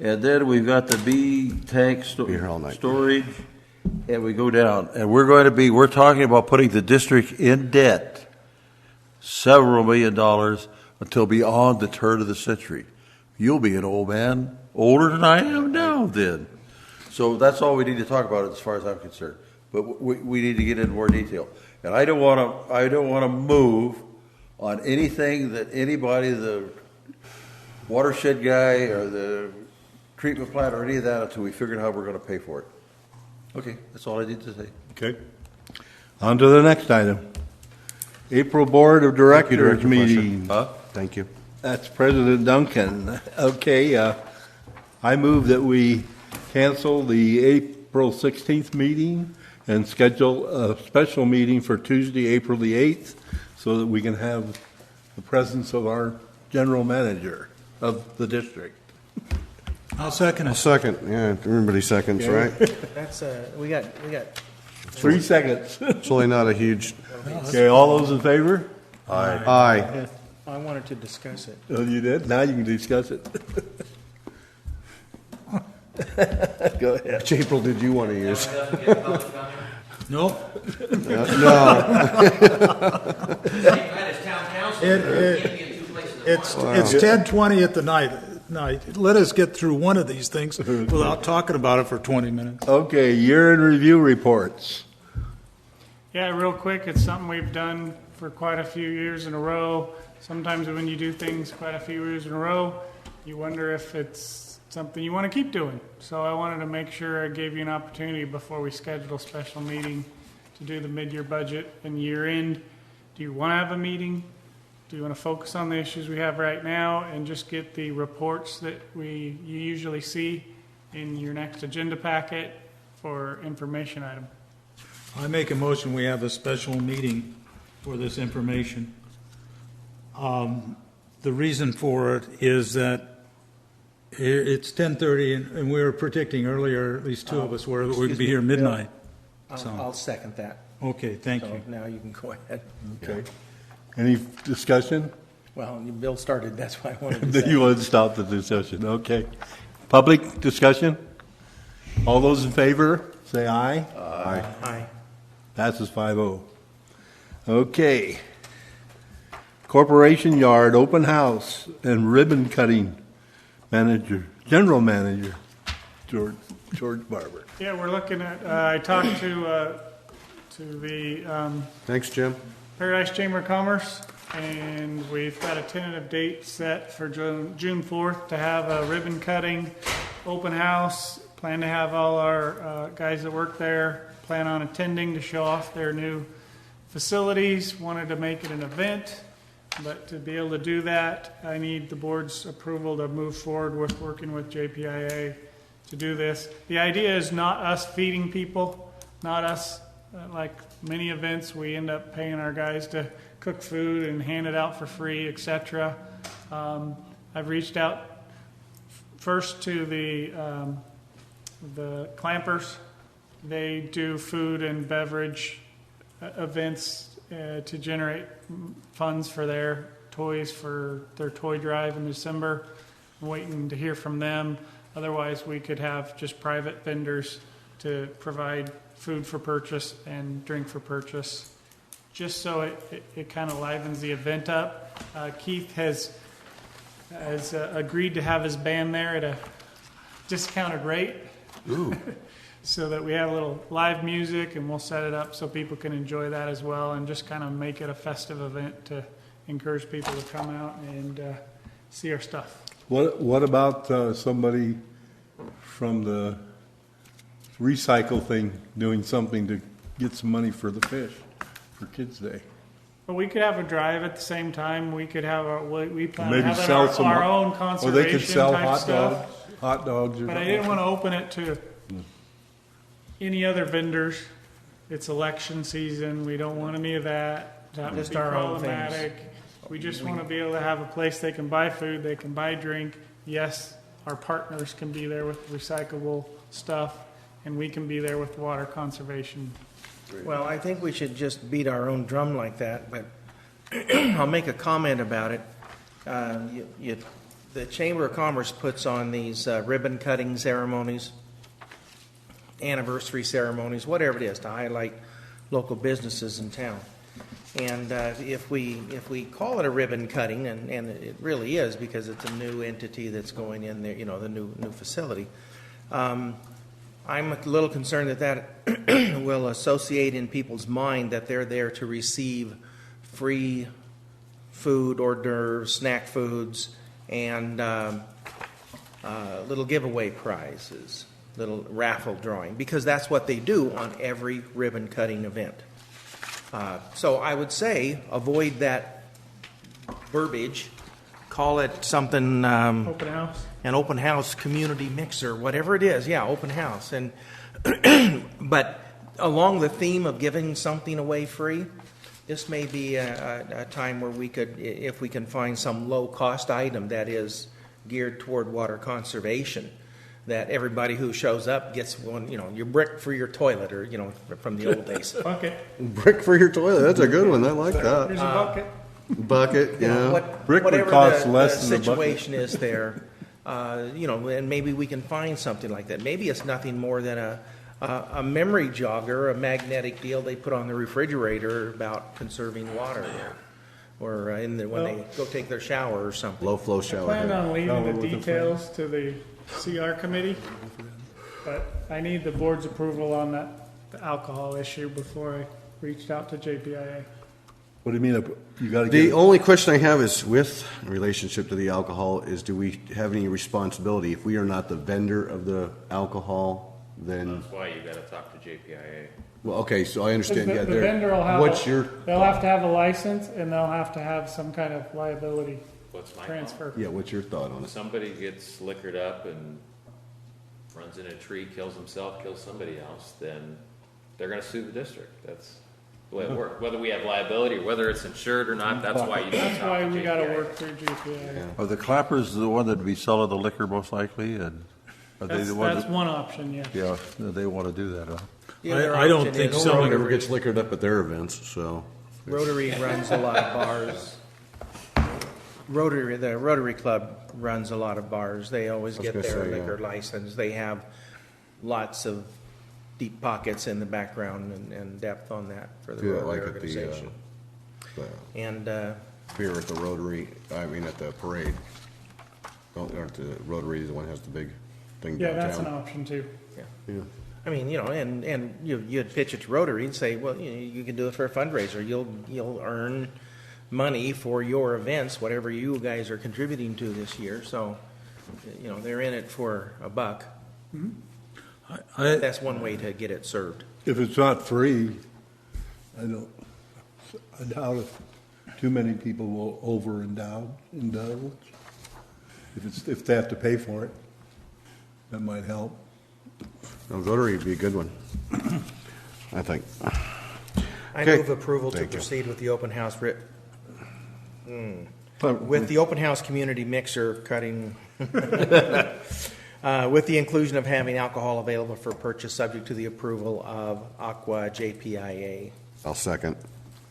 And then we've got the B tank Be here all night. storage, and we go down. And we're talking about putting the district in debt, several $1 million, until beyond the turn of the century. You'll be an old man, older than I am now then. So that's all we need to talk about as far as I'm concerned. But we need to get into more detail. And I don't want to move on anything that anybody, the watershed guy or the treatment plant or any of that, until we figure out how we're going to pay for it. Okay, that's all I need to say. Okay. On to the next item. April Board of Directors Director meeting. Thank you. That's President Duncan. Okay, I move that we cancel the April 16th meeting and schedule a special meeting for Tuesday, April the 8th, so that we can have the presence of our general manager of the district. I'll second I'll it. second. Yeah, everybody seconds, right? That's, we got 3 seconds. It's really not a huge. Okay, all those in favor? Aye. I wanted to discuss it. Oh, you did? Now you can discuss it. Go ahead. Which April did you want to use? Doesn't get public comment? No, No. Same night as town council. It- It can't be in two places at it's once. 10:20 at the night. Let us get through one of these things without talking about it for 20 minutes. Okay, year in review reports. Yeah, real quick, it's something we've done for quite a few years in a row. Sometimes when you do things quite a few years in a row, you wonder if it's something you want to keep doing. So I wanted to make sure I gave you an opportunity before we schedule a special meeting to do the mid-year budget and year end. Do you want to have a meeting? Do you want to focus on the issues we have right now and just get the reports that you usually see in your next agenda packet for information item? I make a motion, we have a special meeting for this information. The reason for it is that it's 10:30, and we were predicting earlier, at least two of us were, that we'd be here midnight. I'll second that. Okay, thank So you. now you can go ahead. Okay. Any discussion? Well, Bill started, that's why I wanted to That say. you want to stop the discussion, okay. Public discussion? All those in favor, say aye. Aye. Passes 5-0. Okay. Corporation Yard Open House and Ribbon Cutting Manager, General Manager, George Barber. Yeah, we're looking at, I talked to to the Thanks, Jim. Paradise Chamber of Commerce, and we've got a tentative date set for June 4th to have a ribbon cutting, open house. Plan to have all our guys that work there plan on attending to show off their new facilities. Wanted to make it an event, but to be able to do that, I need the board's approval to move forward with working with JPIA to do this. The idea is not us feeding people, not us, like many events, we end up paying our guys to cook food and hand it out for free, etc. I've reached out first to the Clampers. They do food and beverage events to generate funds for their toys for their toy drive in December. I'm waiting to hear from them. Otherwise, we could have just private vendors to provide food for purchase and drink for purchase, just so it kind of livens the event up. Keith has agreed to have his band there at a discounted rate. Ooh. So that we have a little live music, and we'll set it up so people can enjoy that as well, and just kind of make it a festive event to encourage people to come out and see our stuff. What about somebody from the recycle thing doing something to get some money for the fish for Kids Day? But we could have a drive at the same time. We could have we plan Maybe on having sell some, our own or conservation they could sell type stuff. hot dogs. Or But I didn't want to open it to any other vendors. It's election season. We don't want any of that. That would Just be our own problematic. We just want to be able to have a place they can buy food, they can buy drink. Yes, our partners can be there with recyclable stuff, and we can be there with water conservation. Well, I think we should just beat our own drum like that, but I'll make a comment about it. The Chamber of Commerce puts on these ribbon cutting ceremonies, anniversary ceremonies, whatever it is, to highlight local businesses in town. And if we call it a ribbon cutting, and it really is because it's a new entity that's going in there, the new facility, I'm a little concerned that will associate in people's mind that they're there to receive free food, hors d'oeuvres, snack foods, and little giveaway prizes, little raffle drawing, because that's what they do on every ribbon cutting event. So I would say avoid that verbiage. Call it something. Open house. An open house community mixer, whatever it is. Yeah, open house. And but along the theme of giving something away free, this may be a time where we could, if we can find some low cost item that is geared toward water conservation, that everybody who shows up gets one, your brick for your toilet, or, from the old days. Bucket. Brick for your toilet. That's a good one. I like that. Here's a bucket. Bucket, yeah. Brick would Whatever cost the less than a bucket. situation is there, and maybe we can find something like that. Maybe it's nothing more than a memory jogger, a magnetic deal they put on the refrigerator about conserving water, or when they go take their shower or something. Low flow I shower. plan head. on leaving Oh, the with the details to the CR committee, but I need the board's approval on the alcohol issue before I reached out to JPIA. What do you mean? You got to The get. only question I have is with relationship to the alcohol is, do we have any responsibility? If we are not the vendor of the alcohol, then, That's why you gotta talk to JPIA. well, okay, so I understand. The Yeah, vendor will have, what's your, they'll have to have a license, and they'll have to have some kind of liability What's my transfer. yeah, what's your thought on If it? somebody gets liquored up and runs in a tree, kills himself, kills somebody else, then they're gonna sue the district. That's the way it works. Whether we have liability or whether it's insured or not, that's why you need to That's talk why to we gotta JPIA. work through JPIA. Are the clappers the one that'd be selling the liquor most likely, and are they the one That's that, one option, yes. yeah, they want to do that, huh? The other I don't option think is so. No one Selling- ever gets liquored up at their events, so. Rotary runs a lot of bars. The Rotary Club runs a lot of bars. They always I was get gonna their say, liquor yeah. license. They have lots of deep pockets in the background and depth on that for the Yeah, Rotary like at organization. the And beer at the Rotary, I mean, at the parade. Aren't the Rotary the one that has the big thing Yeah, downtown? that's an option too. Yeah. I mean, and you'd pitch it to Rotary and say, well, you can do it for a fundraiser. You'll earn money for your events, whatever you guys are contributing to this year. So, they're in it for a buck. That's one way to get it served. If it's not free, I doubt if too many people will indulge. If they have to pay for it, that might help. No, Rotary would be a good one, I think. I Okay. move approval to Thank you. proceed with the open house with the open house community mixer cutting, with the inclusion of having alcohol available for purchase subject to the approval of Aqua JPIA. I'll second.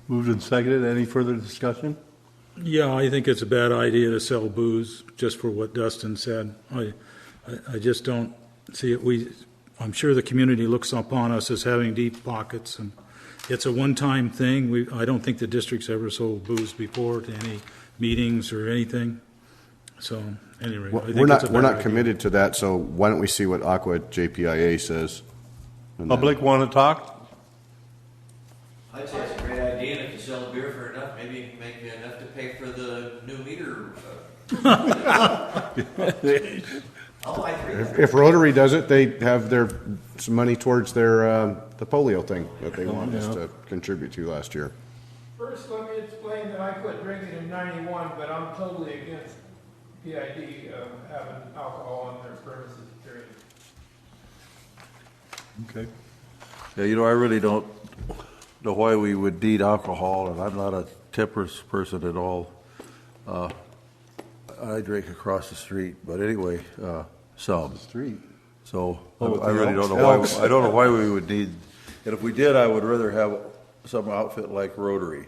Moved and seconded. Any further discussion? Yeah, I think it's a bad idea to sell booze, just for what Dustin said. I just don't see it. I'm sure the community looks upon us as having deep pockets, and it's a one-time thing. I don't think the district's ever sold booze before to any meetings or anything. So, anyway, I think We're it's a not bad idea. committed to that, so why don't we see what Aqua JPIA says? And then- Public want to talk? I'd say it's a great idea, and if you sell beer for enough, maybe you can make enough to pay for the new meter. Oh, I agree. If Rotary does it, they have some money towards their the polio thing that they wanted us to contribute to last year. First, let me explain that I quit drinking in '91, but I'm totally against PID having alcohol on their premises, period. Okay. Yeah, I really don't know why we would need alcohol, and I'm not a temperance person at all. I drink across the street, but anyway, some. Street. So Oh, I really don't know why. I don't know why we would need. And if we did, I would rather have some outfit like Rotary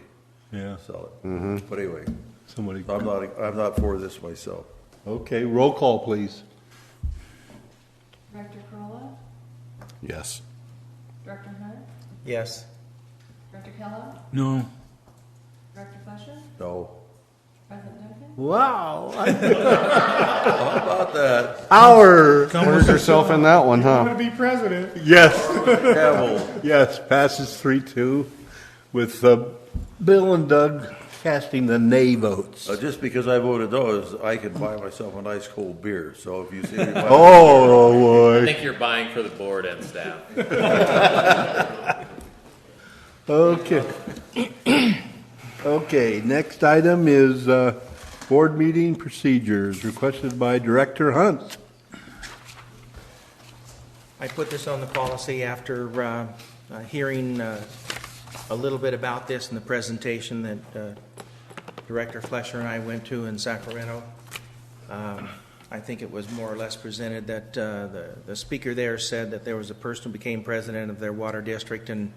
Yeah. sell it. But anyway, Somebody. I'm not for this myself. Okay, roll call, please. Director Corolla, Yes. Director Hunt, Yes. Director Kellogg, No. Director Fletcher, No. President Duncan. Wow. How about that? Our. Cornered herself in that one, I'm huh? going to be president. Yes. Gavel. Yes, passes 3-2 with Bill and Doug casting the nay votes. Just because I voted no, I can buy myself a nice cold beer. So if you see me buy Oh, I boy. think you're buying for the board and staff. Okay. Okay, next item is board meeting procedures requested by Director Hunt. I put this on the policy after hearing a little bit about this in the presentation that Director Fletcher and I went to in Sacramento. I think it was more or less presented that the speaker there said that there was a person who became president of their water district, and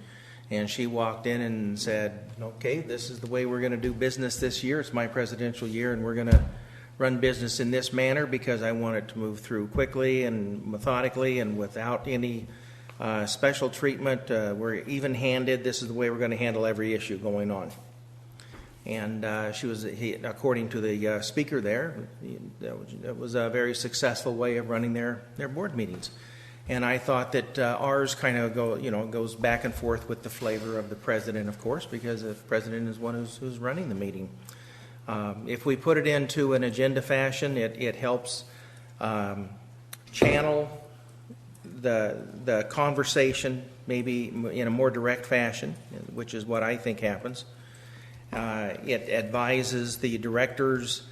she walked in and said, okay, this is the way we're going to do business this year. It's my presidential year, and we're going to run business in this manner because I want it to move through quickly and methodically and without any special treatment. We're even-handed. This is the way we're going to handle every issue going on. And according to the speaker there, that was a very successful way of running their board meetings. And I thought that ours kind of goes back and forth with the flavor of the president, of course, because the president is one who's running the meeting. If we put it into an agenda fashion, it helps channel the conversation maybe in a more direct fashion, which is what I think happens. It advises the directors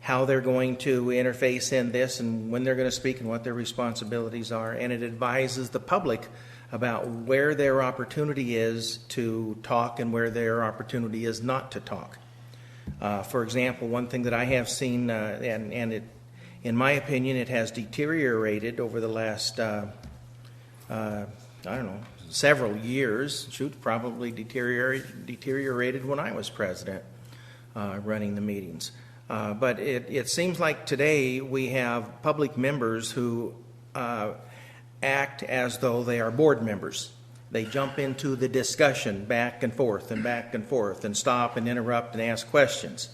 how they're going to interface in this and when they're going to speak and what their responsibilities are. And it advises the public about where their opportunity is to talk and where their opportunity is not to talk. For example, one thing that I have seen, and it, in my opinion, it has deteriorated over the last, several years. Probably deteriorated when I was president, running the meetings. But it seems like today we have public members who act as though they are board members. They jump into the discussion back and forth and stop and interrupt and ask questions.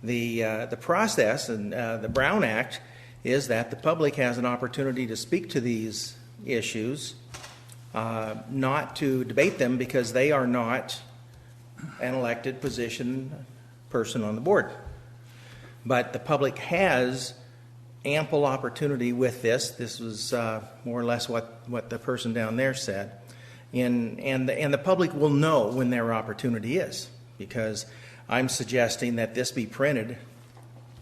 The process and the Brown Act is that the public has an opportunity to speak to these issues not to debate them because they are not an elected person on the board. But the public has ample opportunity with this. This was more or less what the person down there said. And the public will know when their opportunity is, because I'm suggesting that this be printed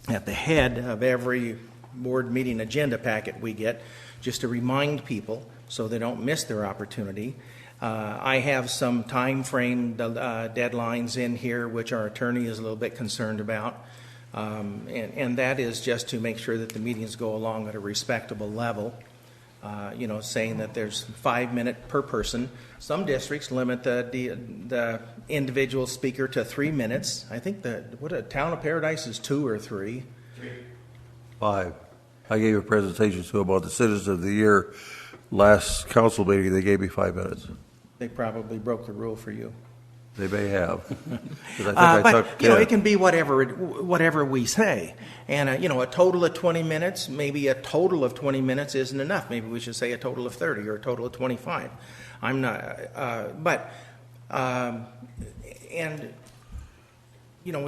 at the head of every board meeting agenda packet we get, just to remind people so they don't miss their opportunity. I have some time frame deadlines in here, which our attorney is a little bit concerned about. And that is just to make sure that the meetings go along at a respectable level. Saying that there's 5 minutes per person. Some districts limit the individual speaker to 3 minutes. I think Town of Paradise is 2 or 3. 5. I gave a presentation to about the Citizens of the Year last council meeting. They gave me 5 minutes. They probably broke the rule for you. They may have. 'Cause I but took it can be whatever we say, and a total of 20 minutes. Maybe a total of 20 minutes isn't enough. Maybe we should say a total of 30 or a total of 25. I'm not,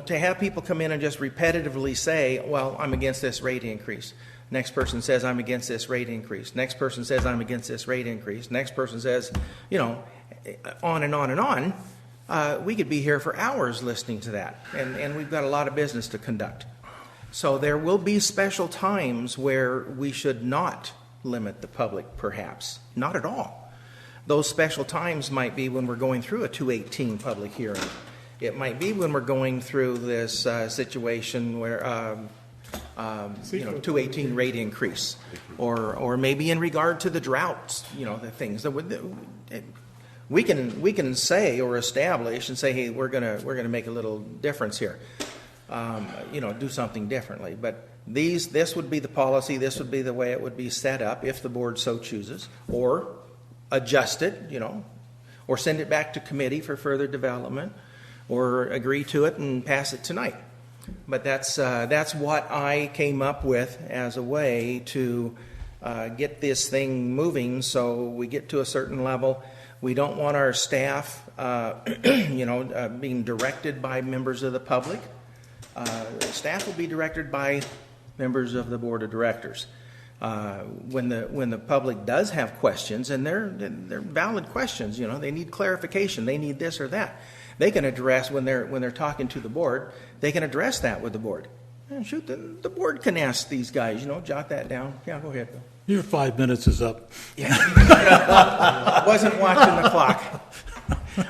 to have people come in and just repetitively say, "Well, I'm against this rate increase." Next person says, "I'm against this rate increase." Next person says, "I'm against this rate increase." Next person says, on and on and on. We could be here for hours listening to that, and we've got a lot of business to conduct. So there will be special times where we should not limit the public, perhaps. Not at all. Those special times might be when we're going through a 218 public hearing. It might be when we're going through this situation where 218 rate increase, or maybe in regard to the droughts, the things that would. We can say or establish and say, hey, we're gonna make a little difference here, do something differently. But this would be the policy. This would be the way it would be set up if the board so chooses, or adjust it, or send it back to committee for further development, or agree to it and pass it tonight. But that's what I came up with as a way to get this thing moving. So we get to a certain level. We don't want our staff, being directed by members of the public. Staff will be directed by members of the board of directors. When the public does have questions, and they're valid questions, they need clarification, they need this or that, they can address when they're talking to the board. They can address that with the board. And shoot, the board can ask these guys, jot that down. Yeah, go ahead, Bill. Your 5 minutes is up. Yeah. Wasn't watching the clock.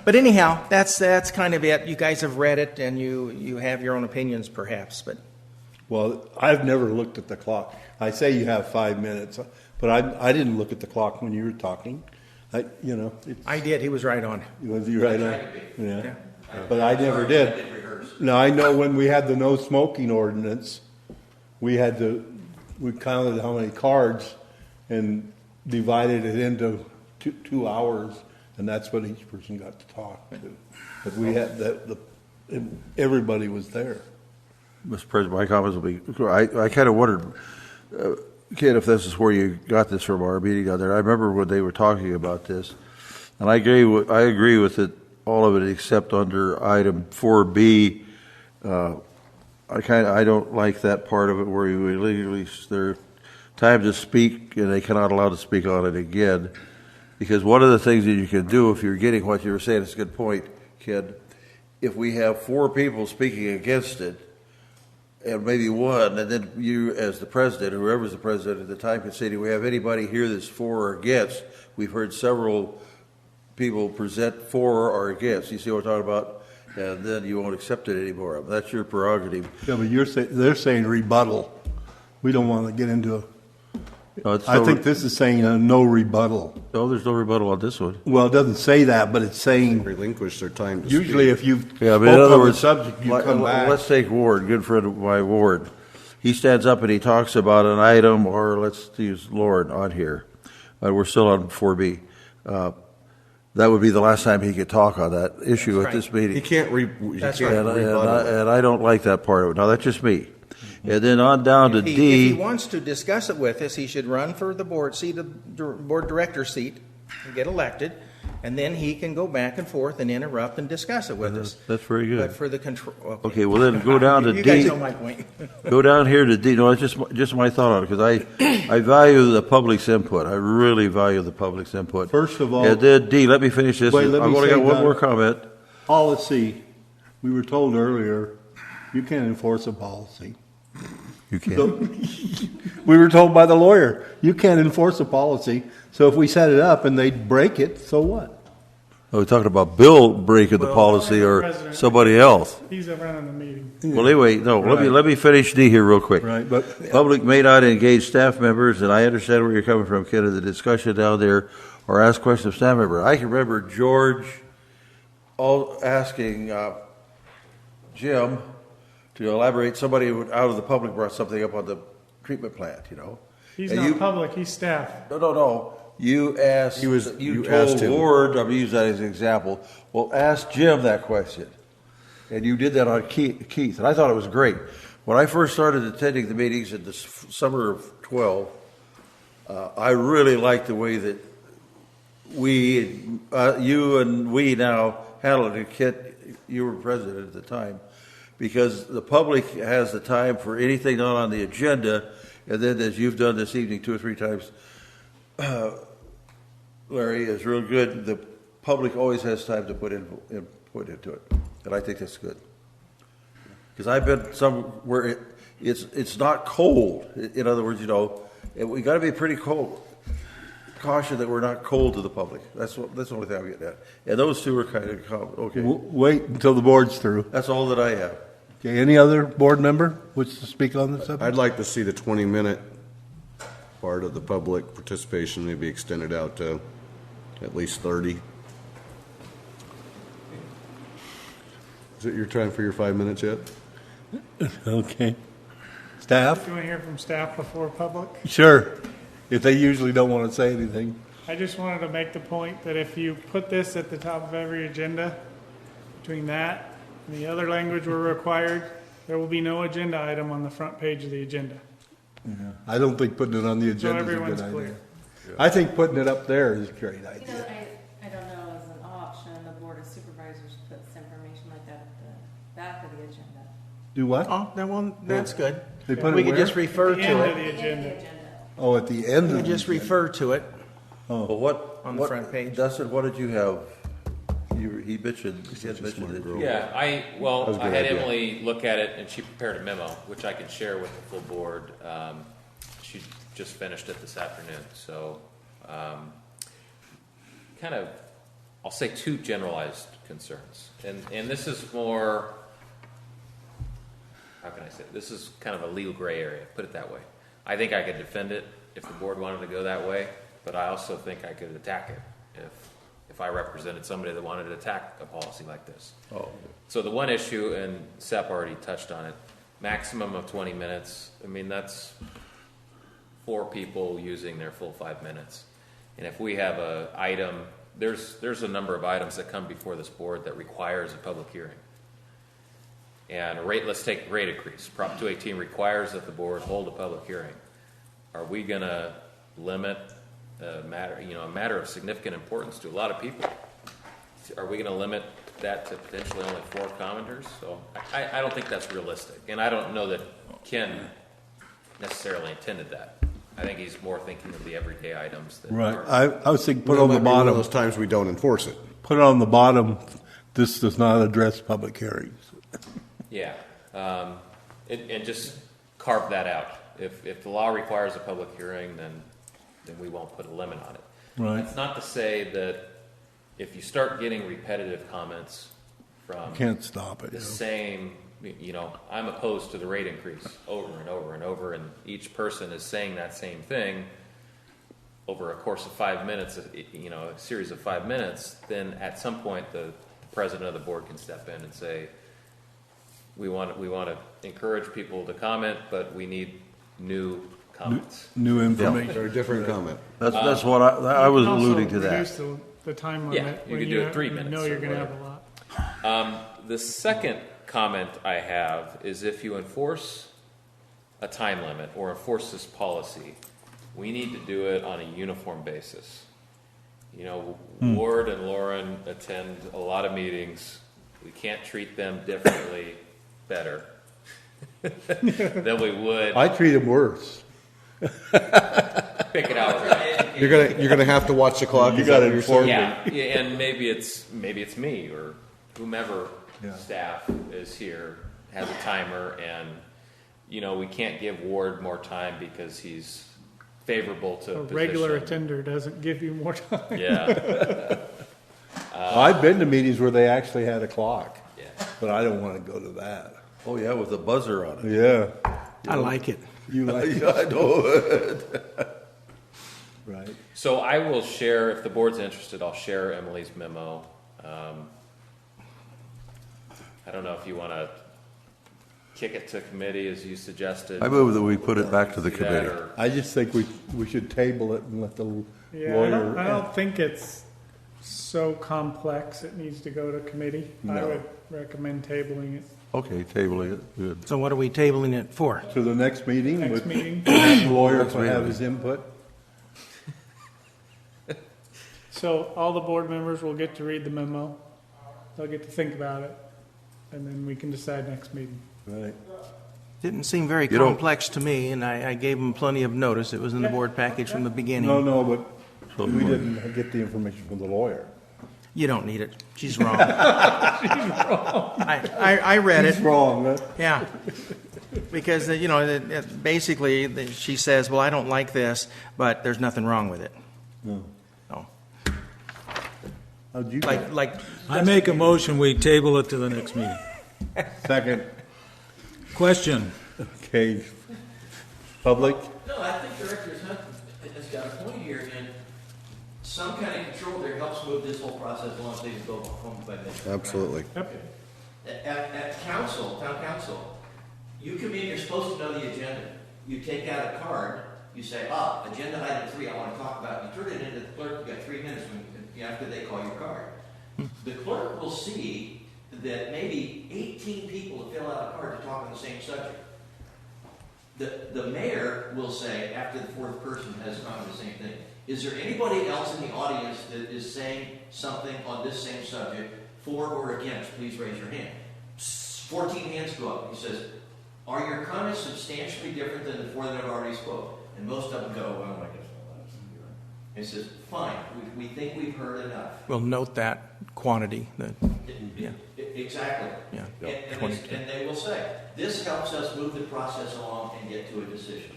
But anyhow, that's kind of it. You guys have read it, and you have your own opinions, perhaps. But Well, I've never looked at the clock. I say you have 5 minutes, but I didn't look at the clock when you were talking. I did. He was right on. Was you right on? Yeah. But I never did. Now, I know when we had the no smoking ordinance, we counted how many cards and divided it into 2 hours, and that's what each person got to talk to. But we had everybody was there. Mr. President, my comments will be, I kind of wondered, Ken, if this is where you got this from our meeting out there. I remember when they were talking about this, and I agree with it, all of it except under item 4B. I don't like that part of it where you illegally, their time to speak and they cannot allow to speak on it again. Because one of the things that you can do, if you're getting what you were saying, it's a good point, Ken. If we have 4 people speaking against it, and maybe one, and then you as the president, whoever's the president at the time, can say, do we have anybody here that's for or against? We've heard several people present for or against. You see what I'm talking about? And then you won't accept it anymore. That's your prerogative. Yeah, but they're saying rebuttal. We don't want to get into I think this is saying no rebuttal. No, there's no rebuttal on this one. Well, it doesn't say that, but it's saying relinquish their time to usually speak. if you've yeah, but in other words, the subject, you come back. Let's take Ward, good friend of my Ward. He stands up and he talks about an item, or let's use Lord on here. We're still on 4B. That would be the last time he could talk on that issue at this meeting. He can't rebuttal. And I don't like that part of it. Now, that's just me. And then on down to D. If he wants to discuss it with us, he should run for the board seat, the board director seat, get elected, and then he can go back and forth and interrupt and discuss it with us. That's very good. But for the control, Okay, well then go down to You guys D. know my point. Go down here to D. No, it's just my thought on it, because I value the public's input. I really value the public's input. First of all- And then D, let me finish this. Wait, let I've me only say, got one Doug, more comment. Policy, we were told earlier, you can't enforce a policy. You can't. So, we were told by the lawyer, you can't enforce a policy, so if we set it up and they break it, so what? Oh, we're talking about Bill breaking the Well, policy or President. somebody else. He's running the meeting. Well, anyway, no, Right. let me finish D here real quick. Right, but Public may not engage staff members, and I understand where you're coming from, Ken, in the discussion down there, or ask questions of staff member. I can remember George asking Jim to elaborate. Somebody out of the public brought something up on the treatment plant, you know. He's And not you- public, he's staff. No. You asked. You You asked told him. Ward. I'm gonna use that as an example. Well, ask Jim that question, and you did that on Keith, and I thought it was great. When I first started attending the meetings in the summer of 12, I really liked the way that you and we now handled it. Kit, you were president at the time, because the public has the time for anything not on the agenda, and then as you've done this evening 2 or 3 times, Larry, is real good. The public always has time to put input into it, and I think that's good. Because I've been somewhere it's not cold. In other words, you know, and we got to be pretty caution that we're not cold to the public. That's the only thing I'm getting at. And those two are kind of okay. wait until the board's through. That's all that I have. Okay, any other board member wish to speak on this subject? I'd like to see the 20-minute part of the public participation maybe extended out to at least 30. Is it your time for your 5 minutes yet? Okay. Staff? Do you want to hear from staff before public? Sure. If they usually don't want to say anything. I just wanted to make the point that if you put this at the top of every agenda, between that and the other language we're required, there will be no agenda item on the front page of the agenda. I don't think putting it on the agenda is a everyone's good idea. clear. I think putting it up there is a great You know, idea. I don't know, as an option, the Board of Supervisors puts information like that at the back of the agenda. Do what? Oh, that one, that's good. They put We it could where? just refer At the end to of it. the At the end of agenda. the agenda. Oh, at the end We of just the refer to it. Well, what On the front page. Dustin, what did you have? He mentioned it. Yeah, I was a good had idea. Emily look at it, and she prepared a memo, which I can share with the full board. She just finished it this afternoon, so kind of, I'll say 2 generalized concerns, and this is more, how can I say it? This is kind of a legal gray area, put it that way. I think I could defend it if the board wanted to go that way, but I also think I could attack it if I represented somebody that wanted to attack a policy like this. Oh, So the one issue, and Sepp already touched on it, maximum of 20 minutes. I mean, that's 4 people using their full 5 minutes. And if we have a item, there's a number of items that come before this board that requires a public hearing. And let's take rate increase. Prop 218 requires that the board hold a public hearing. Are we going to limit a matter of significant importance to a lot of people? Are we going to limit that to potentially only 4 commenters? So I don't think that's realistic. And I don't know that Ken necessarily intended that. I think he's more thinking of the everyday items. That Right. are- I was thinking put That on might the be one of bottom. those times we don't enforce it. Put it on the bottom. This does not address public hearings. Yeah, and just carve that out. If the law requires a public hearing, then we won't put a limit on it. Right. That's not to say that if you start getting repetitive comments from Can't stop it. the you know. same, I'm opposed to the rate increase over and over and over, and each person is saying that same thing over a course of 5 minutes, a series of 5 minutes, then at some point the president of the board can step in and say, we want to encourage people to comment, but we need new comments. New information. Or a different comment. That's what I was Also alluding to that. reduce the time Yeah, limit. you when could do it 3 You minutes know or you're going to whatever. have a lot. The second comment I have is if you enforce a time limit or enforce this policy, we need to do it on a uniform basis. You know, Ward and Lauren attend a lot of meetings. We can't treat them differently better than we would. I treat them worse. Pick it out. You're gonna have to watch the clock. You is that gotta what you're inform saying? Yeah, and maybe it's me or whomever staff is here has a timer, and you know we can't give Ward more time because he's favorable to A position. regular attender doesn't give you more time. Yeah, I've been to meetings where they actually had a clock, yeah. but I don't want to go to that. Oh, yeah, with a buzzer on it. Yeah, I like it. you like Yeah, I know it. right? So I will share, if the board's interested, I'll share Emily's memo. I don't know if you want to kick it to committee as you suggested. I move that we put it back to the Do that, committee. or- I just think we should table it and let the Yeah, lawyer. I don't think it's so complex it needs to go to committee. I No. would recommend tabling it. Okay, tabling it, good. So what are we tabling it for? To the next meeting. Next with- meeting. The lawyer Next to have meeting. his input. So all the board members will get to read the memo. They'll get to think about it, and then we can decide next meeting. Right. Didn't seem very You don't- complex to me, and I gave them plenty of notice. It was in the board package from the beginning. No, but So we do I. didn't get the information from the lawyer. You don't need it. She's wrong. I read it. He's wrong. Huh? Yeah. Because, you know, basically, she says, well, I don't like this, but there's nothing wrong with it. No. No. How'd you Like, I make a motion, we table it to the next meeting. Second. Question? Okay. Public. No, I think Director Hunt has got a point here, and some kind of control there helps move this whole process along, so you go home by then. Absolutely. At council, town council, you come in, you're supposed to know the agenda. You take out a card, you say, agenda item 3, I want to talk about. You turn it into the clerk, you got 3 minutes after they call your card. The clerk will see that maybe 18 people have filled out a card to talk on the same subject. The mayor will say, after the fourth person has gone to the same thing, is there anybody else in the audience that is saying something on this same subject, for or against? Please raise your hand. 14 hands go up. He says, are your comments substantially different than the 4 that have already spoke? And most of them go, well, I guess I'll let us do it. He says, fine, we think we've heard enough. we'll note that quantity. Yeah. Exactly. Yeah. And they will say, this helps us move the process along and get to a decision.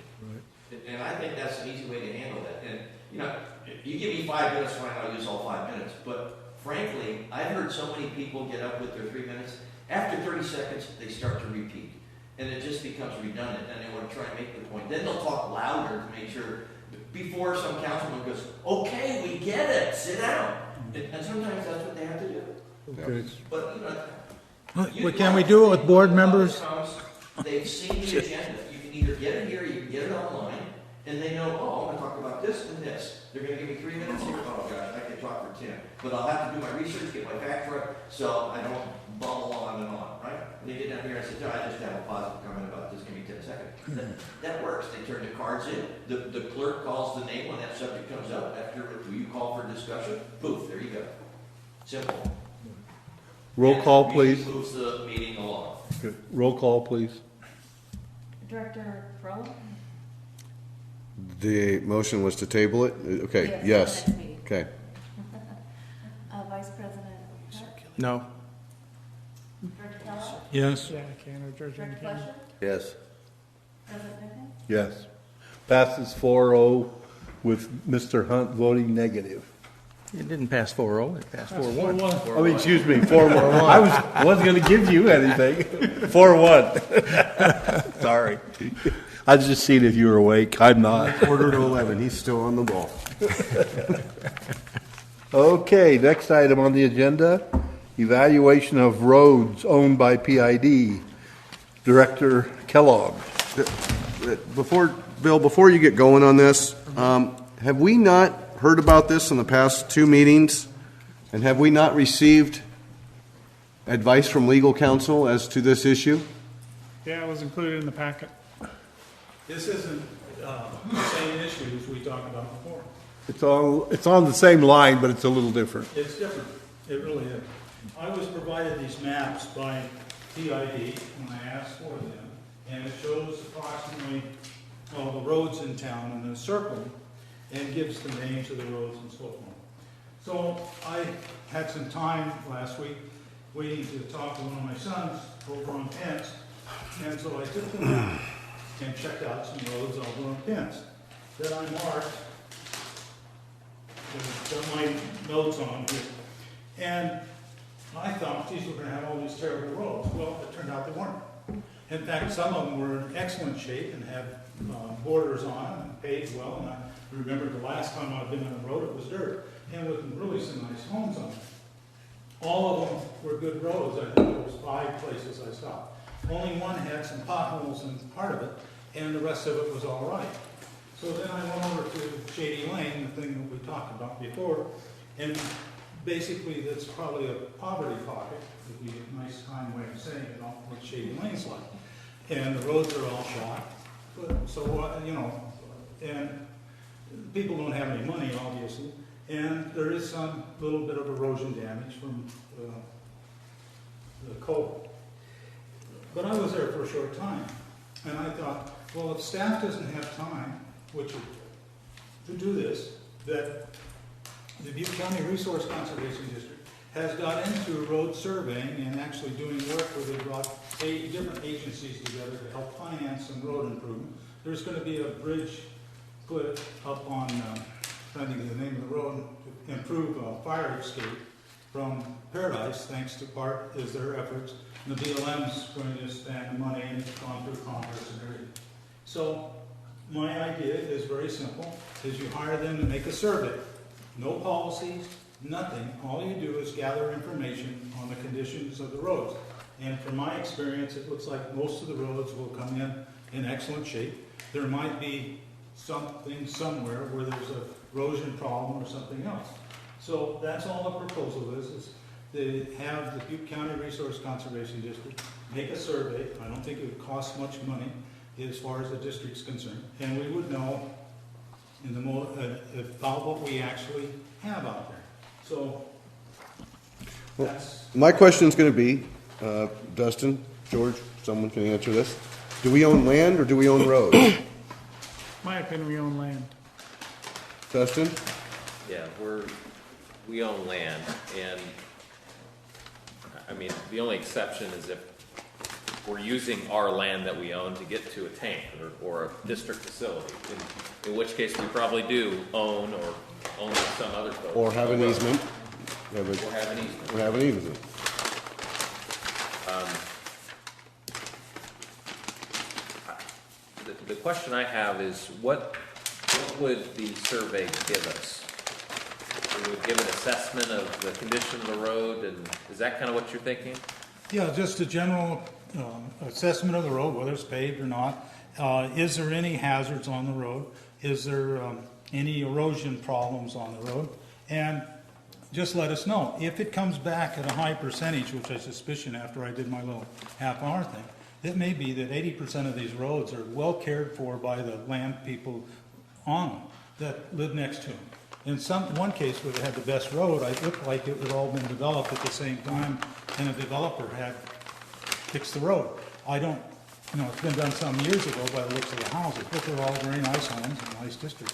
And I think that's an easy way to handle that. And, you know, you give me 5 minutes, fine, I'll use all 5 minutes. But frankly, I've heard so many people get up with their 3 minutes. After 30 seconds, they start to repeat. And it just becomes redundant, and they want to try and make the point. Then they'll talk louder to make sure, before some councilman goes, okay, we get it, sit down. And sometimes that's what they have to do. Okay. But, you know, Well, can we do it with board members? They've seen the agenda. You can either get it here, or you can get it online, and they know, I want to talk about this and this. They're going to give me 3 minutes here. Oh, gosh, I could talk for 10. But I'll have to do my research, get my facts right, so I don't bumble on and on, right? They get down here and say, I just have a positive comment about this. Give me 10 seconds. That works. They turn the cards in. The clerk calls the name when that subject comes up. After you call for discussion, poof, there you go. Simple. Roll call, And it please. moves the meeting along. Good. Roll call, please. Director Kellogg? The motion was to table it? Okay, yes. Next meeting. Okay. Vice President Hart? No. Director Kellogg? Yes. Yeah, I can, or George Director can. Fletcher? Yes. President Nickman? Yes. Passes 4-0 with Mr. Hunt voting negative. It didn't pass 4-0, it passed 4-1. I mean, excuse me, 4-1. I wasn't going to give you anything. 4-1. Sorry. I was just seeing if you were awake. I'm not. 10:45, he's still on the ball. Okay, next item on the agenda, evaluation of roads owned by PID. Director Kellogg. Before you get going on this, have we not heard about this in the past 2 meetings? And have we not received advice from Legal Counsel as to this issue? Yeah, it was included in the packet. This isn't the same issues we talked about before. It's on the same line, but it's a little different. It's different. It really is. I was provided these maps by PID when I asked for them, and it shows approximately all the roads in town in a circle and gives the names of the roads and so forth. So I had some time last week waiting to talk to one of my sons over on Pence, and so I took the map and checked out some roads over on Pence that I marked, got my notes on here. And I thought, geez, we're going to have all these terrible roads. Well, it turned out they weren't. In fact, some of them were in excellent shape and had borders on them and paved well. And I remember the last time I'd been on the road, it was dirt, and with really some nice homes on them. All of them were good roads. I think there was 5 places I stopped. Only one had some potholes in part of it, and the rest of it was all right. So then I went over to Shady Lane, the thing that we talked about before, and basically that's probably a poverty pocket, would be a nice kind way of saying it, what Shady Lane's like. And the roads are all shot, but, so, you know, and people don't have any money, obviously, and there is some little bit of erosion damage from the coal. But I was there for a short time, and I thought, well, if staff doesn't have time, to do this, that the Butte County Resource Conservation District has got into road surveying and actually doing work where they brought 8 different agencies together to help finance some road improvement. There's going to be a bridge put up on, trying to think of the name of the road, to improve fire escape from Paradise, thanks to part is their efforts. And the BLM's going to spend the money and it's gone through Congress and everything. So my idea is very simple, is you hire them to make a survey. No policies, nothing. All you do is gather information on the conditions of the roads. And from my experience, it looks like most of the roads will come in excellent shape. There might be something somewhere where there's a erosion problem or something else. So that's all the proposal is to have the Butte County Resource Conservation District make a survey. I don't think it would cost much money as far as the district's concerned. And we would know in the about what we actually have out there. So that's... My question is going to be, Dustin, George, someone can answer this. Do we own land or do we own roads? My opinion, we own land. Dustin? Yeah, we own land, and I mean, the only exception is if we're using our land that we own to get to a tank or a district facility, in which case we probably do own or own some other code. Or have an easement. Or have an easement. Or have an easement. The question I have is, what would the survey give us? It would give an assessment of the condition of the road, and is that kind of what you're thinking? Yeah, just a general assessment of the road, whether it's paved or not. Is there any hazards on the road? Is there any erosion problems on the road? And just let us know. If it comes back at a high percentage, which I suspicion after I did my little half-hour thing, it may be that 80% of these roads are well cared for by the land people on them that live next to them. In one case where they had the best road, it looked like it had all been developed at the same time, and a developer had fixed the road. I don't, it's been done some years ago by the looks of the houses, but they're all very nice homes in a nice district.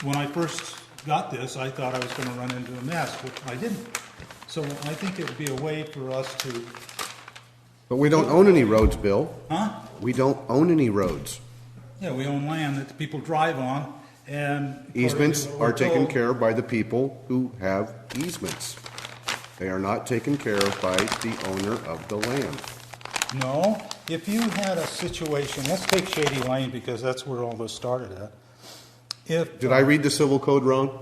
When I first got this, I thought I was going to run into a mess, which I didn't. So I think it would be a way for us to... But we don't own any roads, Bill. Huh? We don't own any roads. Yeah, we own land that the people drive on, and... Easements are taken care of by the people who have easements. They are not taken care of by the owner of the land. No. If you had a situation, let's take Shady Lane because that's where all this started at. Did I read the civil code wrong?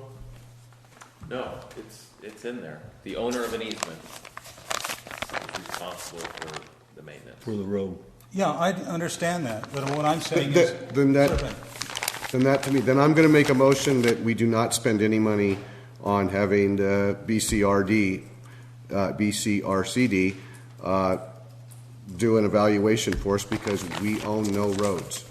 No, it's in there. The owner of an easement is responsible for the maintenance. For the road. Yeah, I understand that, but what I'm saying is... Then that to me, then I'm going to make a motion that we do not spend any money on having the BCRCD do an evaluation for us because we own no roads.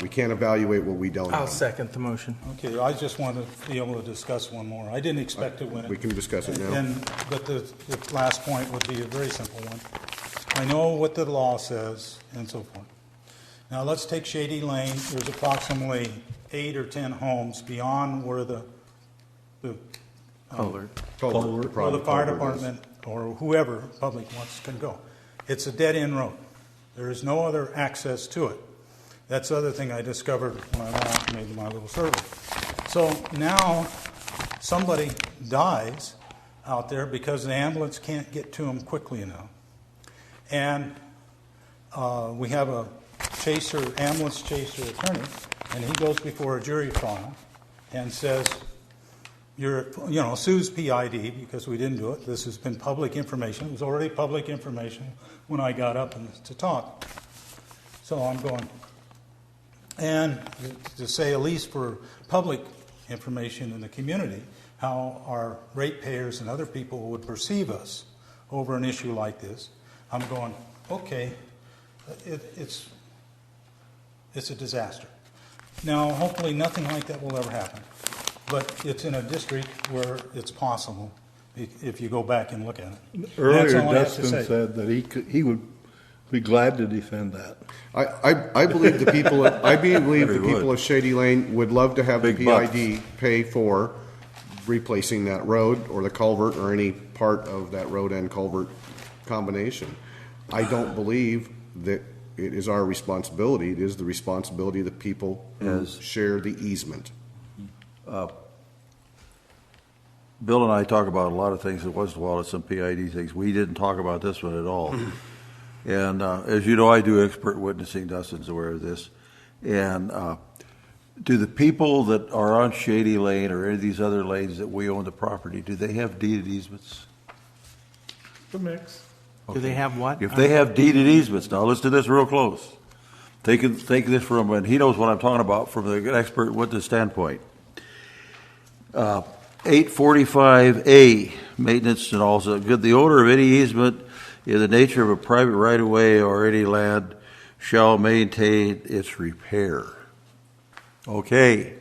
We can't evaluate what we don't I'll own. second the motion. Okay, I just want to be able to discuss one more. I didn't expect to win it. We can discuss it now. But the last point would be a very simple one. I know what the law says and so forth. Now, let's take Shady Lane. There's approximately 8 or 10 homes beyond where the Culvert. or the fire department or whoever public wants can go. It's a dead-end road. There is no other access to it. That's the other thing I discovered when I went out and made my little survey. So now somebody dies out there because the ambulance can't get to them quickly enough. And we have a ambulance chaser attorney, and he goes before a jury trial and says, sues PID because we didn't do it. This has been public information. It was already public information when I got up to talk. So I'm going, and to say at least for public information in the community, how our ratepayers and other people would perceive us over an issue like this. I'm going, okay, it's a disaster. Now, hopefully nothing like that will ever happen. But it's in a district where it's possible if you go back and look at it. Earlier, Dustin said that he would be glad to defend that. I believe the people. I believe the people of Shady Lane would love to have the PID pay for replacing that road or the culvert or any part of that road and culvert combination. I don't believe that it is our responsibility. It is the responsibility of the people who share the easement. Bill and I talk about a lot of things once in a while at some PID things. We didn't talk about this one at all. And as you know, I do expert witnessing. Dustin's aware of this. And do the people that are on Shady Lane or any of these other lanes that we own the property, do they have deeded easements? The mix. Do they have what? If they have deeded easements, now listen to this real close. Take this from, and he knows what I'm talking about from the expert witness standpoint. 845A, maintenance and also good. The owner of any easement in the nature of a private right-of-way or any land shall maintain its repair. Okay.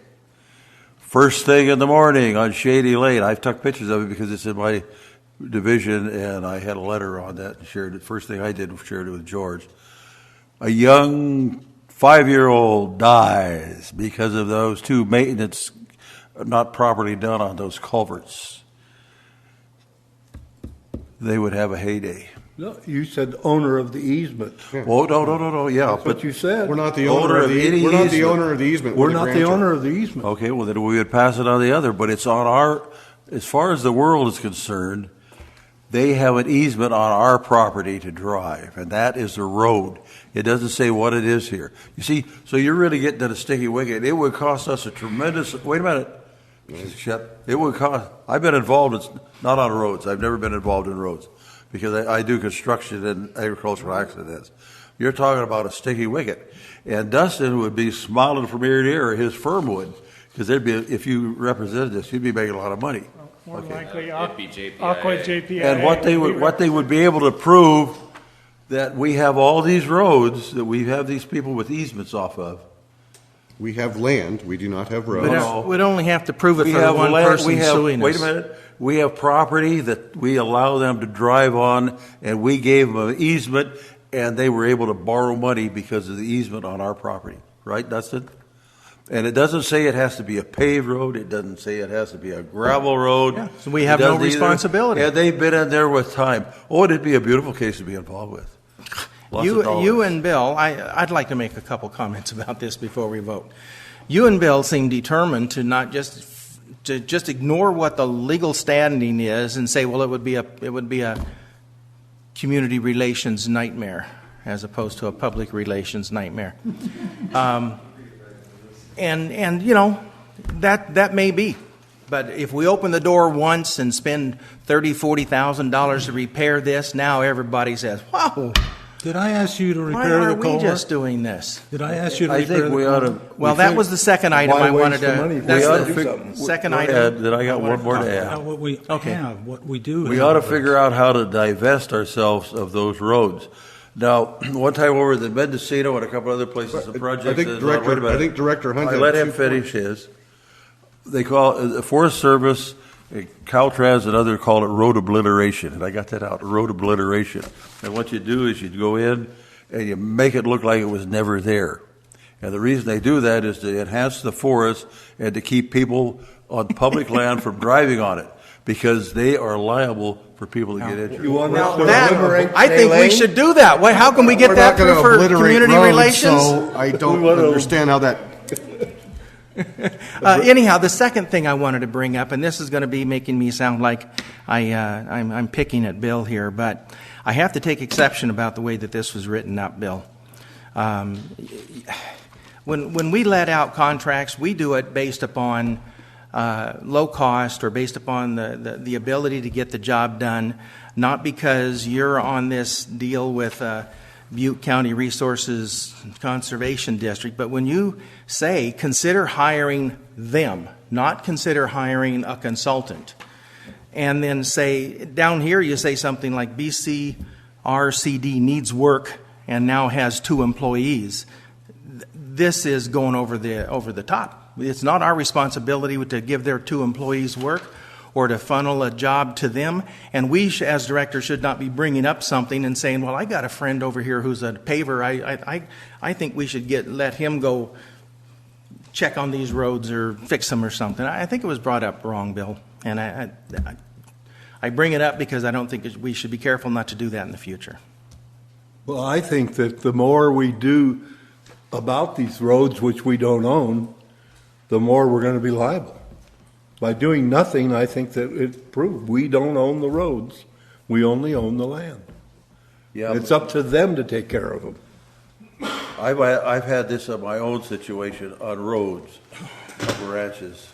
First thing in the morning on Shady Lane, I've took pictures of it because it's in my division, and I had a letter on that and shared it. First thing I did was shared it with George. A young 5-year-old dies because of those two maintenance not properly done on those culverts. They would have a heyday. No, you said owner of the easement. Yeah. Well, no. Yeah, that's what you said. We're not the owner of the easement. We're not the owner of the easement. We're not the owner of the easement. Okay, well then we would pass it on the other. But it's on our, as far as the world is concerned, they have an easement on our property to drive, and that is the road. It doesn't say what it is here. You see, so you're really getting to the sticky wicket. It would cost us a tremendous. Wait a minute. It would cost. I've been involved. Not on roads. I've never been involved in roads because I do construction and agricultural accidents. You're talking about a sticky wicket, and Dustin would be smiling from ear to ear. His firm would, because there'd be, if you represented this, you'd be making a lot of money. More likely, It'd be JPIA. Aqua JPIA. And what they would be able to prove that we have all these roads that we have these people with easements off of. We have land. We do not have roads. But we'd only have to prove it for the one person suing us. Wait a minute. We have property that we allow them to drive on, and we gave them an easement, and they were able to borrow money because of the easement on our property. Right, Dustin? And it doesn't say it has to be a paved road. It doesn't say it has to be a gravel road. Yeah, so we have no responsibility. And they've been in there with time. Oh, it'd be a beautiful case to be involved with. You and Bill, I'd like to make a couple comments about this before we vote. You and Bill seem determined to not just ignore what the legal standing is and say, well, it would be a community relations nightmare as opposed to a public relations nightmare. And you know, that may be. But if we open the door once and spend $30,000, $40,000 to repair this, now everybody says, wow. Did I ask you to repair the culvert? Why are we just doing this? Did I ask you to repair the culvert? Well, that was the second item I wanted to. That's the second item. Then I got one more to add. What we have, what we do. We ought to figure out how to divest ourselves of those roads. Now, one time over at the Mendocino and a couple other places, the project I think is, Director- wait a minute. I think Director Hunt I had let him 2 finish his. They call it, the Forest Service, Caltrans and others call it road obliteration, and I got that out, road obliteration. And what you do is you go in and you make it look like it was never there. And the reason they do that is to enhance the forest and to keep people on public land from driving on it, because they are liable for people to get injured. You want Now us to that, eliminate I think we Lane? should do that. Why, how can we get We're that not gonna through for obliterate community roads, relations? So I don't We wanna- understand how that. Anyhow, the second thing I wanted to bring up, and this is going to be making me sound like I'm picking at Bill here, but I have to take exception about the way that this was written up, Bill. When we let out contracts, we do it based upon low cost or based upon the ability to get the job done, not because you're on this deal with Butte County Resources Conservation District, but when you say consider hiring them, not consider hiring a consultant, and then say down here you say something like BCRCD needs work and now has 2 employees. This is going over the top. It's not our responsibility to give their 2 employees work or to funnel a job to them. And we, as directors, should not be bringing up something and saying, well, I got a friend over here who's a paver. I think we should let him go check on these roads or fix them or something. I think it was brought up wrong, Bill. And I bring it up because I don't think we should be careful not to do that in the future. Well, I think that the more we do about these roads which we don't own, the more we're going to be liable. By doing nothing, I think that it proved we don't own the roads. We only own the land. Yeah, It's up to them to take care of them. I've had this on my own situation on roads, on ranches.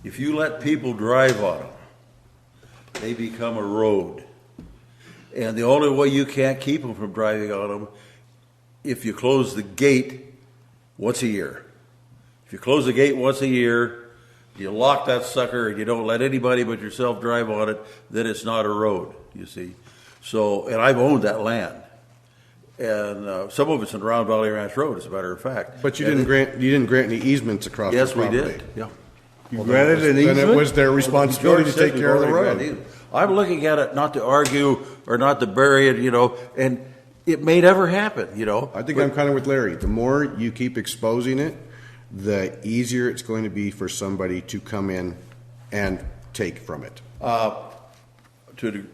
If you let people drive on them, they become a road. And the only way you can't keep them from driving on them, if you close the gate once a year. If you close the gate once a year, you lock that sucker and you don't let anybody but yourself drive on it, then it's not a road, you see. So, and I've owned that land. And some of it's in Round Valley Ranch Road, as a matter of fact. But you didn't grant any easements across the Yes, we property. did, yeah. You granted an easement? Then it was their responsibility to take care of the road. I'm looking at it not to argue or not to bury it, and it may never happen, I think I'm kind of with Larry. The more you keep exposing it, the easier it's going to be for somebody to come in and take from it.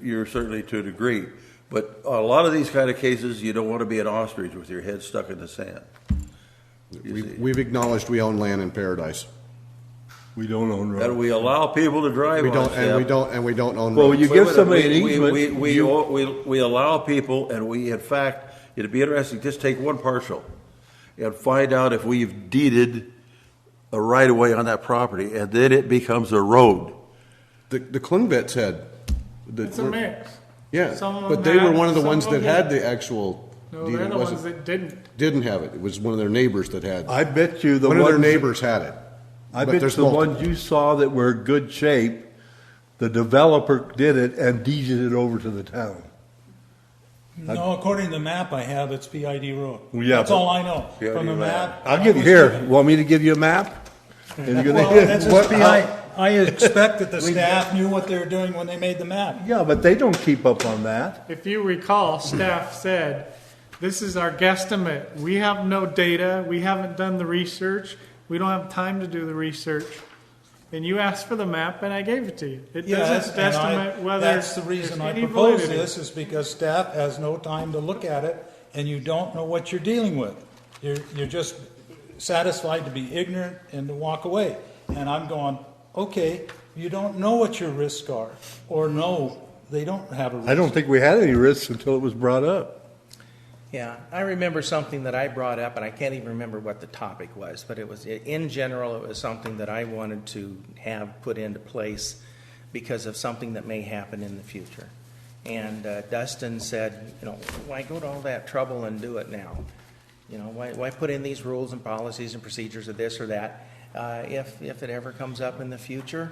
You're certainly to a degree. But a lot of these kind of cases, you don't want to be an ostrich with your head stuck in the sand. We've acknowledged we own land in Paradise. We don't own roads. And we allow people to drive We on don't, it. and we don't own Well, roads. you give somebody an easement. We allow people, and we, in fact, it'd be interesting, just take one parcel and find out if we've deeded a right-of-way on that property, and then it becomes a road. The Klingbett's had. It's a mix. Yeah, Some of them but they were had, one of the some ones of that them had didn't. the actual No, deed. they're It the wasn't- ones that didn't. Didn't have it. It was one of their neighbors that had. I bet you the One of their ones- neighbors had it. I But bet there's the multiple. ones you saw that were in good shape, the developer did it and deeded it over to the town. No, according to the map I have, it's PID Road. Well, yeah, That's but- all I know from the map. I'll give you here. Want me to give you a map? And you're gonna- Well, that's What- just I expect that the staff knew what they were doing when they made the map. Yeah, but they don't keep up on that. If you recall, staff said, this is our guesstimate. We have no data. We haven't done the research. We don't have time to do the research. And you asked for the map, and I gave it to you. It Yes, doesn't and estimate whether that's the reason there's I any propose validity. this, is because staff has no time to look at it, and you don't know what you're dealing with. You're just satisfied to be ignorant and to walk away. And I'm going, okay, you don't know what your risks are, or no, they don't have a risk. I don't think we had any risks until it was brought up. Yeah, I remember something that I brought up, and I can't even remember what the topic was, but it was, in general, it was something that I wanted to have put into place because of something that may happen in the future. And Dustin said, why go to all that trouble and do it now? Why put in these rules and policies and procedures of this or that? If it ever comes up in the future,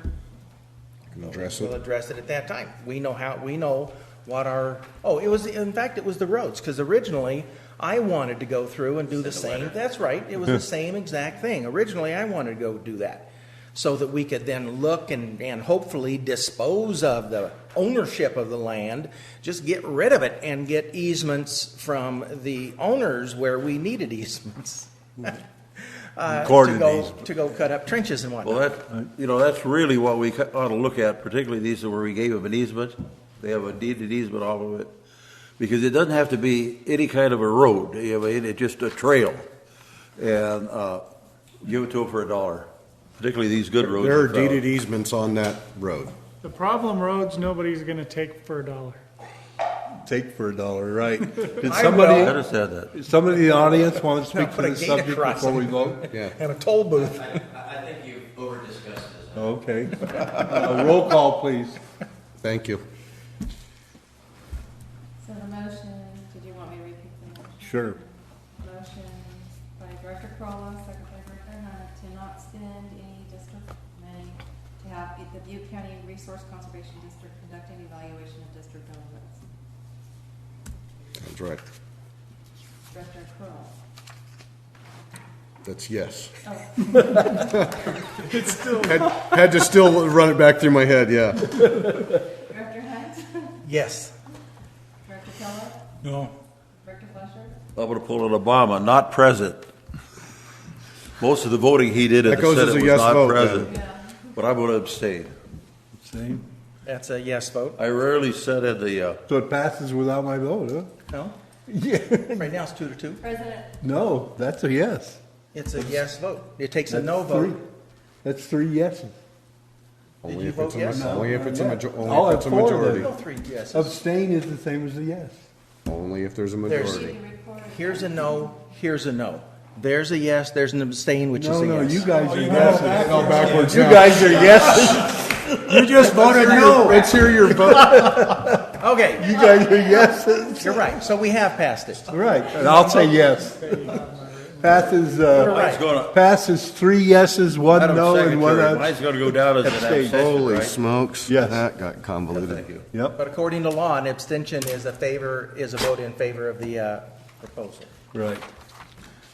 Address we'll it. address it at that time. We know in fact, it was the roads, because originally I wanted to go through and do the same. That's right, it was the same exact thing. Originally, I wanted to go do that, so that we could then look and hopefully dispose of the ownership of the land, just get rid of it and get easements from the owners where we needed easements. Recorded to go cut up trenches and whatnot. Well, that's really what we ought to look at, particularly these where we gave them an easement. They have a deeded easement off of it. Because it doesn't have to be any kind of a road. It's just a trail. And give it to them for $1. Particularly these good roads. There are deeded easements on that road. The problem roads, nobody's gonna take for $1. Take for $1, right? Did I somebody, will. I understand that. somebody in the audience want to speak to Put a this gate subject across before it. we vote? Yeah. And a toll booth. I think you've over-discussed this. Okay. Roll call, please. Thank you. So the motion, did you want me to repeat the motion? Sure. Motion by Director Kellogg, second by Director Hunt, to not spend any district money to have the Butte County Resource Conservation District conduct an evaluation of district-owned roads. That's right. Director Kroll. That's yes. Oh. Had to still run it back through my head, yeah. Director Hunt? Yes. Director Kellogg? No. Director Fletcher? I'm going to pull an Obama, not present. Most of the voting he did in That the goes as Senate a was yes not vote, present. Yeah. But I'm going to abstain. Same. That's a yes vote. I rarely said in the, So it passes without my vote, huh? No? Yeah. Right now it's 2-2. President? No, that's a yes. It's a yes vote. It takes a That's no three. vote. That's 3 yeses. Did Only you if vote it's a yes? Only if it's a Yeah. majority. I'll Only if it's a have 4 majority. No, 3 yeses. Abstain is the same as a yes. Only if there's a There's- majority. Here's a no, here's a no. There's a yes, there's an abstain, which is No, a no, yes. you guys are yeses. Backwards You now. guys are yeses. You just voted no. Let's hear your vote. Okay, You guys are yeses. you're right. So we have passed it. Right, and I'll say yes. Passes, Right. passes 3 yeses, 1 Madam no, and 1 Secretary, mine's going to go down as an abstain. abstention, Holy right? smokes. Yes. That got convoluted. Thank you. Yep, But according to law, an abstention is a vote in favor of the proposal. right.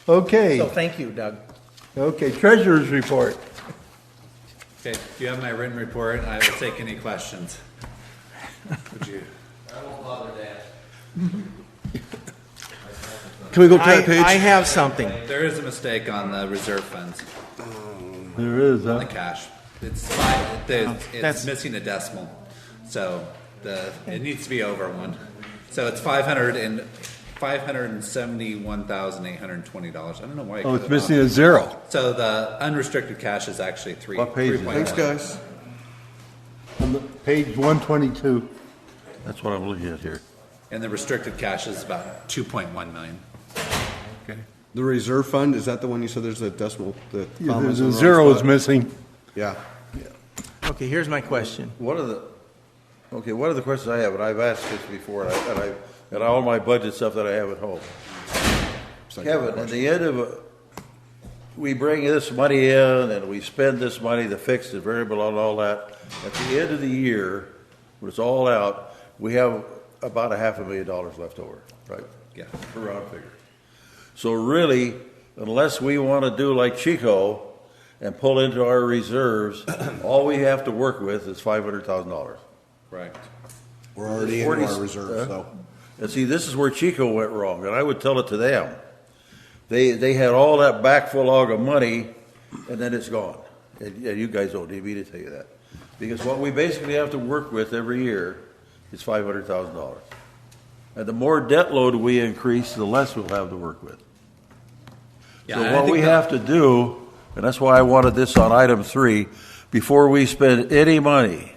So Okay, thank you, Doug. okay, treasurer's report. Okay, you have my written report. I will take any questions. Would you? I won't bother to ask. Can we go to that page? I have something. There is a mistake on the reserve funds, There is, on huh? the cash. It's fine. That's- It's missing a decimal, so it needs to be over 1. So it's $571,820. I don't know why. I Oh, cut it's it missing off. a 0. So the unrestricted cash is actually 3. What page is it? Thanks, guys. On the page 122. That's what I'm looking at here. And the restricted cash is about 2.1 million. The reserve fund, is that the one you said there's a decimal? The Yeah, commas there's in a the wrong 0 is spot? missing. Yeah. Okay, here's my question. One of the questions I have, and I've asked this before, and all my budget stuff that I have at home. Kevin, at the end of we bring this money in and we spend this money, the fixed, the variable, and all that. At the end of the year, when it's all out, we have about $500,000 left over, right? Yeah. Per round figure. So really, unless we want to do like Chico and pull into our reserves, all we have to work with is $500,000. Right. We're already in our reserves, though. And see, this is where Chico went wrong, and I would tell it to them. They had all that backlog of money, and then it's gone. And you guys don't need me to tell you that. Because what we basically have to work with every year is $500,000. And the more debt load we increase, the less we'll have to work with. Yeah, So I what think we that- have to do, and that's why I wanted this on item 3, before we spend any money,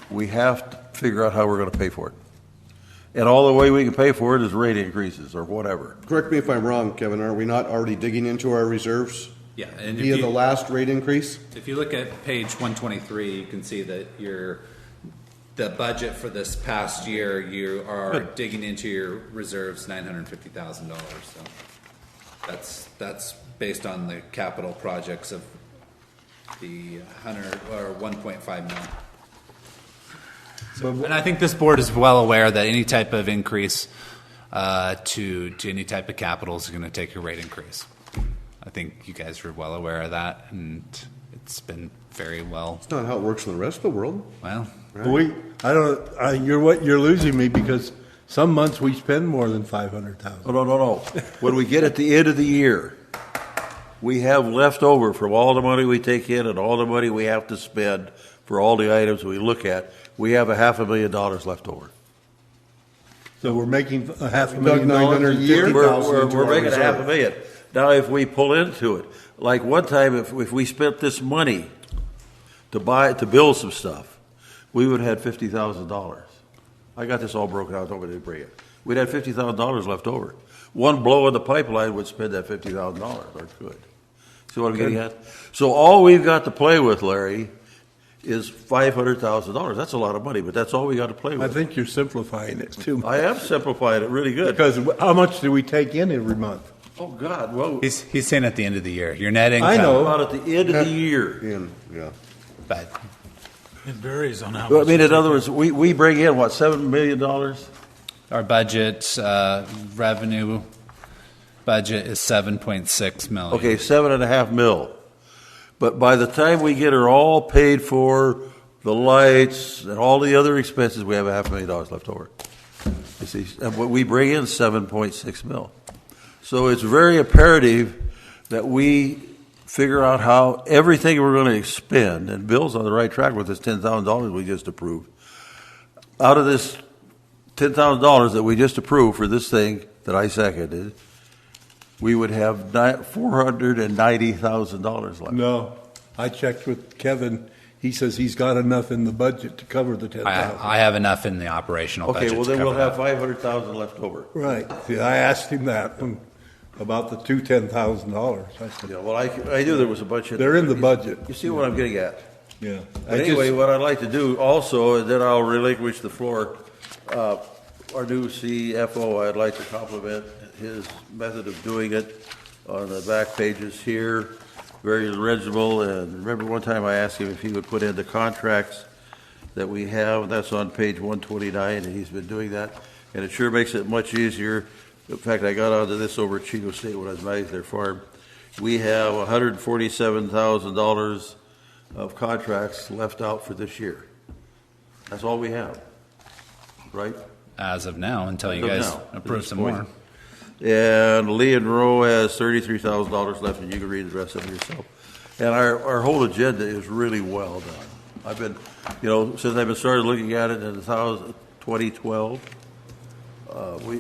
we have to figure out how we're going to pay for it. And all the way we can pay for it is rate increases or whatever. Correct me if I'm wrong, Kevin, are we not already digging into our reserves Yeah, and via the last rate increase? if you look at page 123, you can see that the budget for this past year, you are digging into your reserves $950,000. So that's based on the capital projects of the 100 or 1.5 million. And I think this board is well aware that any type of increase to any type of capital is going to take a rate increase. I think you guys are well aware of that, and it's been very well. It's not how it works in the rest of the world. Well, You're losing me because some months we spend more than $500,000. Oh, no. When we get at the end of the year, we have left over from all the money we take in and all the money we have to spend for all the items we look at. We have $500,000 left over. So we're making $500,000 a year? We're making $500,000. Now, if we pull into it, like one time, if we spent this money to build some stuff, we would have had $50,000. I got this all broken out. Nobody did bring it. We'd had $50,000 left over. One blow in the pipeline would spend that $50,000, or could. See what I'm getting at? So all we've got to play with, Larry, is $500,000. That's a lot of money, but that's all we got to play with. I think you're simplifying it too much. I am simplifying it really good. Because how much do we take in every month? Oh, God. Well, he's saying at the end of the year. Your net income. I know. About at the end of the year. Yeah. But It varies on how Well, I much. mean, in other words, we bring in, what, $7 million? our budget, revenue budget is $7.6 million. Okay, $7.5 million. But by the time we get her all paid for, the lights and all the other expenses, we have $500,000 left over. You see, and what we bring in $7.6 million. So it's very imperative that we figure out how everything we're going to expend, and Bill's on the right track with this $10,000 we just approved. Out of this $10,000 that we just approved for this thing that I seconded, we would have $490,000 left. No, I checked with Kevin. He says he's got enough in the budget to cover the $10,000. I have enough in the operational budget. Okay, well to then we'll cover have that. $500,000 left over. Right. See, I asked him that about the two $10,000. I said, Yeah, well, I knew there was a bunch of. they're in the budget. You see what I'm getting at? Yeah. But anyway, what I'd like to do also, and then I'll relinquish the floor, our new CFO, I'd like to compliment his method of doing it on the back pages here, very legible. And remember one time I asked him if he would put in the contracts that we have, that's on page 129, and he's been doing that. And it sure makes it much easier. In fact, I got onto this over at Chico State when I was managing their farm. We have $147,000 of contracts left out for this year. That's all we have, right? As of now, until you As of guys now, at approve this some point. more. And Lee and Rowe has $33,000 left, and you can read the rest of it yourself. And our whole agenda is really well done. I've been, since I've been started looking at it in 2012,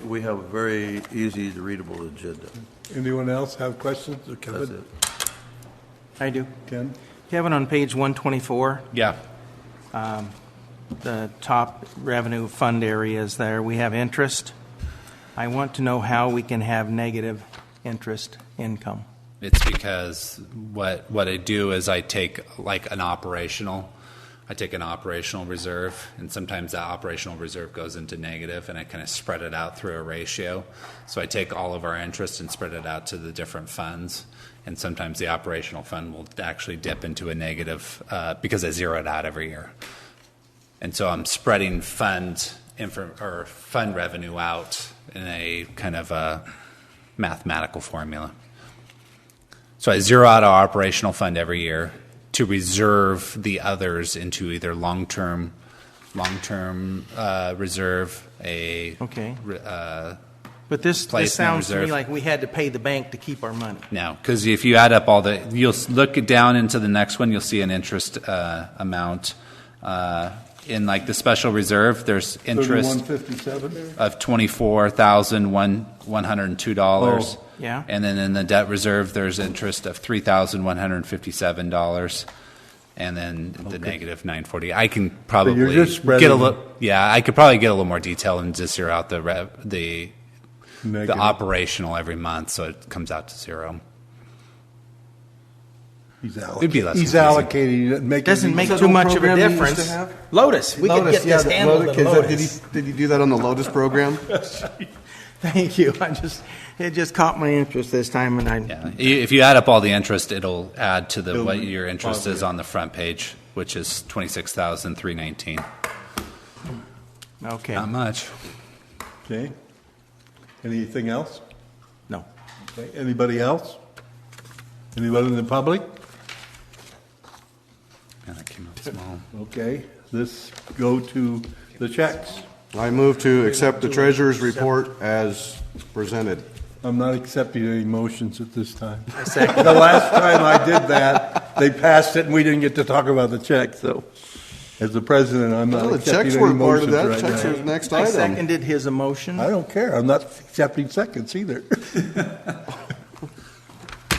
we have a very easy to readable agenda. Anyone else have questions? Or That's Kevin? it. I do. Ken? Kevin, on page 124, Yeah. the top revenue fund areas there, we have interest. I want to know how we can have negative interest income. It's because what I do is I take an operational reserve, and sometimes that operational reserve goes into negative, and I kind of spread it out through a ratio. So I take all of our interest and spread it out to the different funds, and sometimes the operational fund will actually dip into a negative because I zero it out every year. And so I'm spreading fund revenue out in a kind of a mathematical formula. So I zero out our operational fund every year to reserve the others into either long-term reserve, Okay. But this placement sounds to me reserve. like we had to pay the bank to keep our money. No, because if you add up you'll look down into the next one, you'll see an interest amount. In the special reserve, there's interest 3157? of $24,102. Oh. Yeah. And then in the debt reserve, there's interest of $3,157. And then the negative 940. I can probably you're just get a spreading- little. Yeah, I could probably get a little more detail and just zero out the Negative. operational every month, so it comes out to zero. He's It'd be less allocating it, making Doesn't make that too no much of a program you used difference. to have? Lotus, we could get this handled in Lotus. Did you do that on the Lotus program? Thank you. It just caught my interest this time, and Yeah, if you add up all the interest, it'll add to what your interest is on the front page, which is $26,319. Okay. Not much. Okay. Anything else? No. Okay. Anybody else? Anybody in the public? Yeah, that came out small. Okay, let's go to the checks. I move to accept the treasurer's report as presented. I'm not accepting any motions at this time. The last time I did that, they passed it and we didn't get to talk about the check, so as the president, I'm not Well, the accepting checks any were part of motions that. right Checks now. are the next I item. seconded his emotion. I don't care, I'm not accepting seconds either.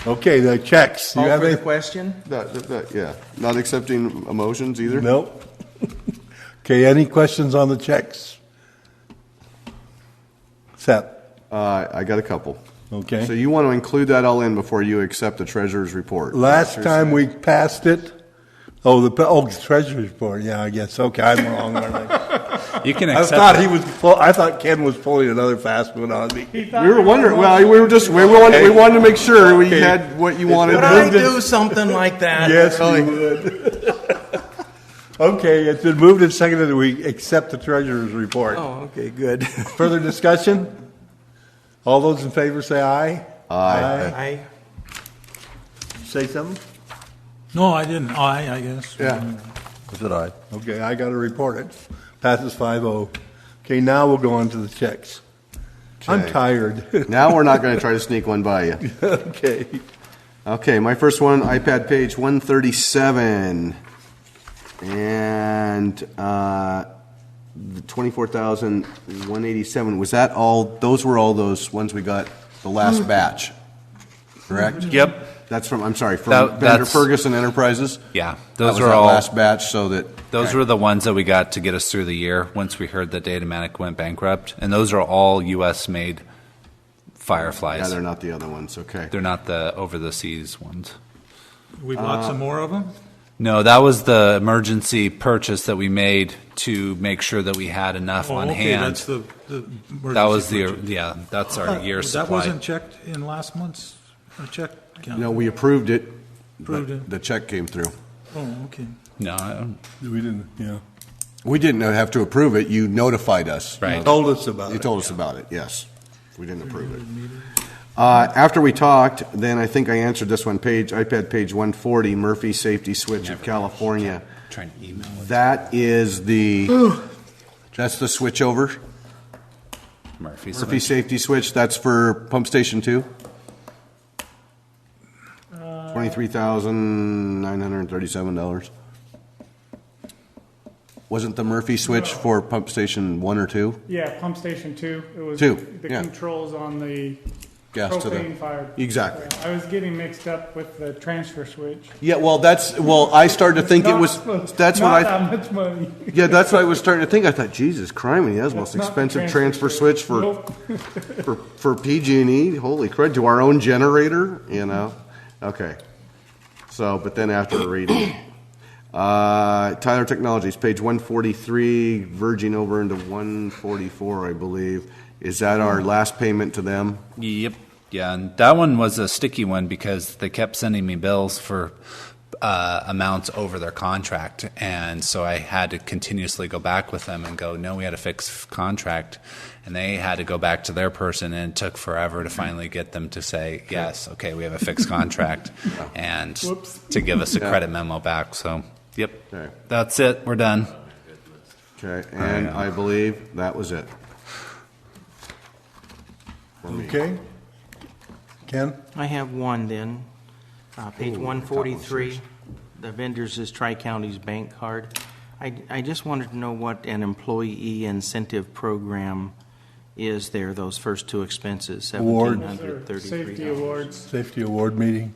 Okay, the checks. You Call have for the any? question? Yeah, not accepting emotions either? Nope. Okay, any questions on the checks? Seth? I got a couple. Okay. So you want to include that all in before you accept the treasurer's report? Last time we passed it, the treasurer's report, yeah, I guess, okay, I'm wrong, aren't I? You can I accept thought it. I thought Ken was pulling another fast one on me. He thought We were wondering, we wanted to make sure we had what you wanted. Would I do something like that? Yes, we would. Okay, it's been moved and seconded that we accept the treasurer's report. Oh, okay, good. Further discussion? All those in favor say aye. I Say something? No, I didn't. I guess. Yeah. Was it I? Okay, I got to report it. Passes 5-0. Okay, now we'll go on to the checks. I'm Okay. tired. Now we're not going to try to sneak one by you. Okay. Okay, my first one, iPad page 137. And the 24,187, was that all, those were all those ones we got the last batch, correct? Yep. That's from, I'm sorry, from Vander That's- Ferguson Enterprises? Yeah, That those was are that all. last batch, so that... Those okay. were the ones that we got to get us through the year once we heard that Datamatic went bankrupt, and those are all U.S. made Fireflies. Yeah, they're not the other ones, okay. They're not the over the seas ones. We bought some more of them? No, that was the emergency purchase that we made to make sure that we had enough on okay, hand. that's the That was emergency purchase. that's our year supply. That wasn't checked in last month's check count? No, we approved it, Approved but it. the check came through. Oh, okay. No, We didn't, yeah. We didn't have to approve it, you notified us. Right. Told us about it. You told us about it, yes. We didn't approve it. After we talked, then I think I answered this one, iPad page 140, Murphy Safety Switch of California. trying to email it. That is that's the switch over, Murphy's. Murphy Safety Switch, that's for Pump Station 2? $23,937. Wasn't the Murphy switch for Pump Station 1 or 2? Yeah, pump station 2. It was Two, the yeah. controls on the Gas to the... propane fired. Exactly. I was getting mixed up with the transfer switch. Yeah, well, I started to think it was, that's what Not I... that much money. Yeah, that's what I was starting to think. I thought, Jesus, criminy, that's the most That's not the expensive transfer switch for Nope. for PG&E. Holy crud, to our own generator, you know? Okay. So, but then after reading, Tyler Technologies, page 143, verging over into 144, I believe. Is that our last payment to them? Yep. Yeah, and that one was a sticky one because they kept sending me bills for amounts over their contract, and so I had to continuously go back with them and go, no, we had a fixed contract, and they had to go back to their person, and it took forever to finally get them to say, yes, okay, we have a fixed contract, and to give us a credit memo back. So, yep, Okay. that's it. We're done. Okay, and I believe that was it. For me. Okay. Ken? I have one then. Page 143, the vendors is Tri-County's bank card. I just wanted to know what an employee incentive program is there, those first two expenses, Awards. $1,733. Safety awards. Safety award meeting.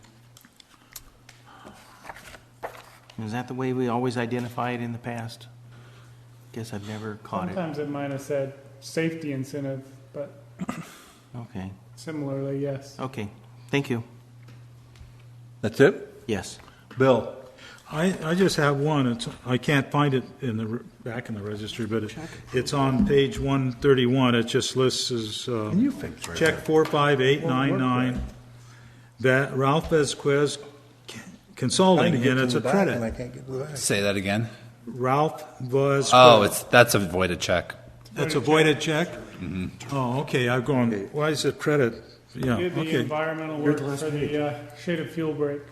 Is that the way we always identify it in the past? Guess I've never caught it. Sometimes it might have said safety incentive, but Okay, similarly, yes. okay, thank you. That's it? Yes. Bill? I just have one. I can't find it back in the registry, but it's on page 131. It just lists as you fix right check 45899. That Ralph Vasquez Consulting, and it's a credit. Say that again. Ralph was. Oh, that's a voided check. That's a voided check? Oh, okay, I'm going, why is it credit? Yeah, Did the okay. environmental work for the shaded fuel break.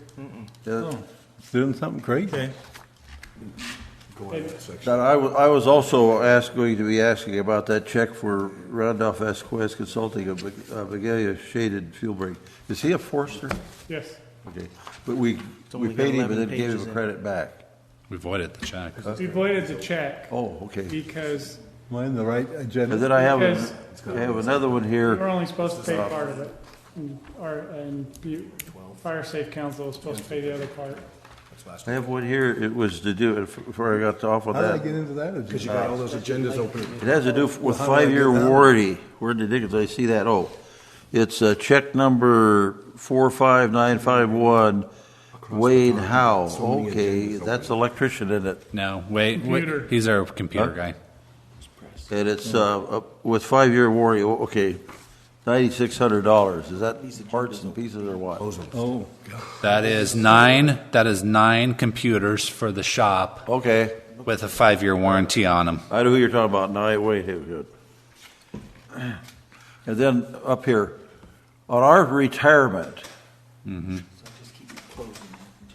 Doing something crazy. Okay. Now, I was also going to be asking about that check for Randolph Vasquez Consulting of Vigalia Shaded Fuel Break. Is he a Forester? Yes. Okay, but we only got paid him and 11 then gave him pages a in. credit back. We voided the check. We voided the check Oh, okay. because Am I in the right agenda? And then I have Because- another one we here. were only supposed to pay part of it. Fire Safe Council was supposed to pay the other part. I have one here. It was to do, before I got off of How did I that. get into that? Because you got all those agendas open. It has to do with how did I get 5-year that? warranty. Where did I see that? Oh, it's check number 45951, Wade Howe. Okay, that's electrician, isn't it? No, wait, Computer. he's our computer guy. And it's with 5-year warranty. Okay, $9,600. Is that parts and pieces or what? Oh, That is nine computers for the shop Okay, with a 5-year warranty on them. I know who you're talking about. Now, wait, good. And then up here, on our retirement,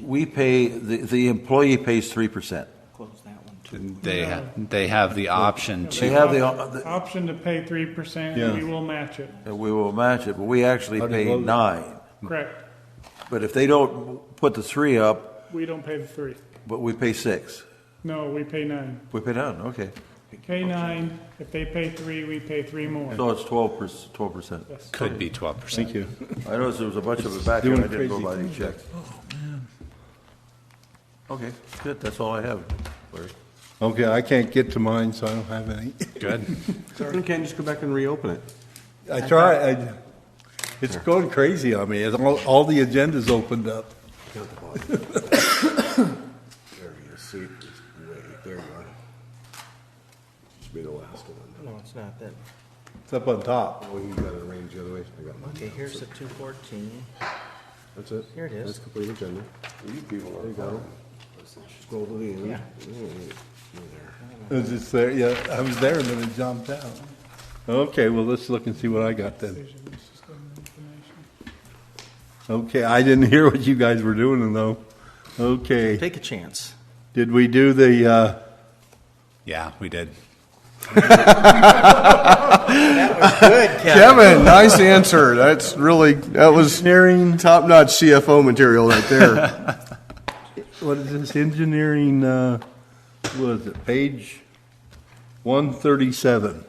we pay, the employee pays 3%. Close that one too. They have the option They to. have the, Option to pay 3%, Yeah. and we will match it. we will match it, but we actually How do you pay vote? 9. Correct. But if they don't put the 3 up, We don't pay the 3. but we pay 6. No, we pay 9. We pay 9, okay. Pay 9. If they pay 3, we pay 3 more. So it's 12%. Yes. Could be 12%. thank you. I noticed there was a bunch of it back here. I doing didn't go crazy by these checks. Okay, good. That's all I have, Larry. Okay, I can't get to mine, so I don't have any. Good. You can't just go back and reopen it. I try, it's going crazy on me. It's all the agendas opened up. There you go. See, there you are. Should be the last one. No, it's not that. It's up on top. Oh, you got it arranged the other way. I got mine. Okay, here's the 214. That's it. Here it is. That's complete agenda. You people There you go. Scroll to the end. Yeah. You're there. It was just there, yeah, I was there and then it jumped out. Okay, well, let's look and see what I got then. Okay, I didn't hear what you guys were doing though. Okay, Take a chance. did we do the, Yeah, we did. That was good, Kevin. Kevin, nice answer. That was engineering, top-notch CFO material right there. what is this, engineering, what is it, page 137?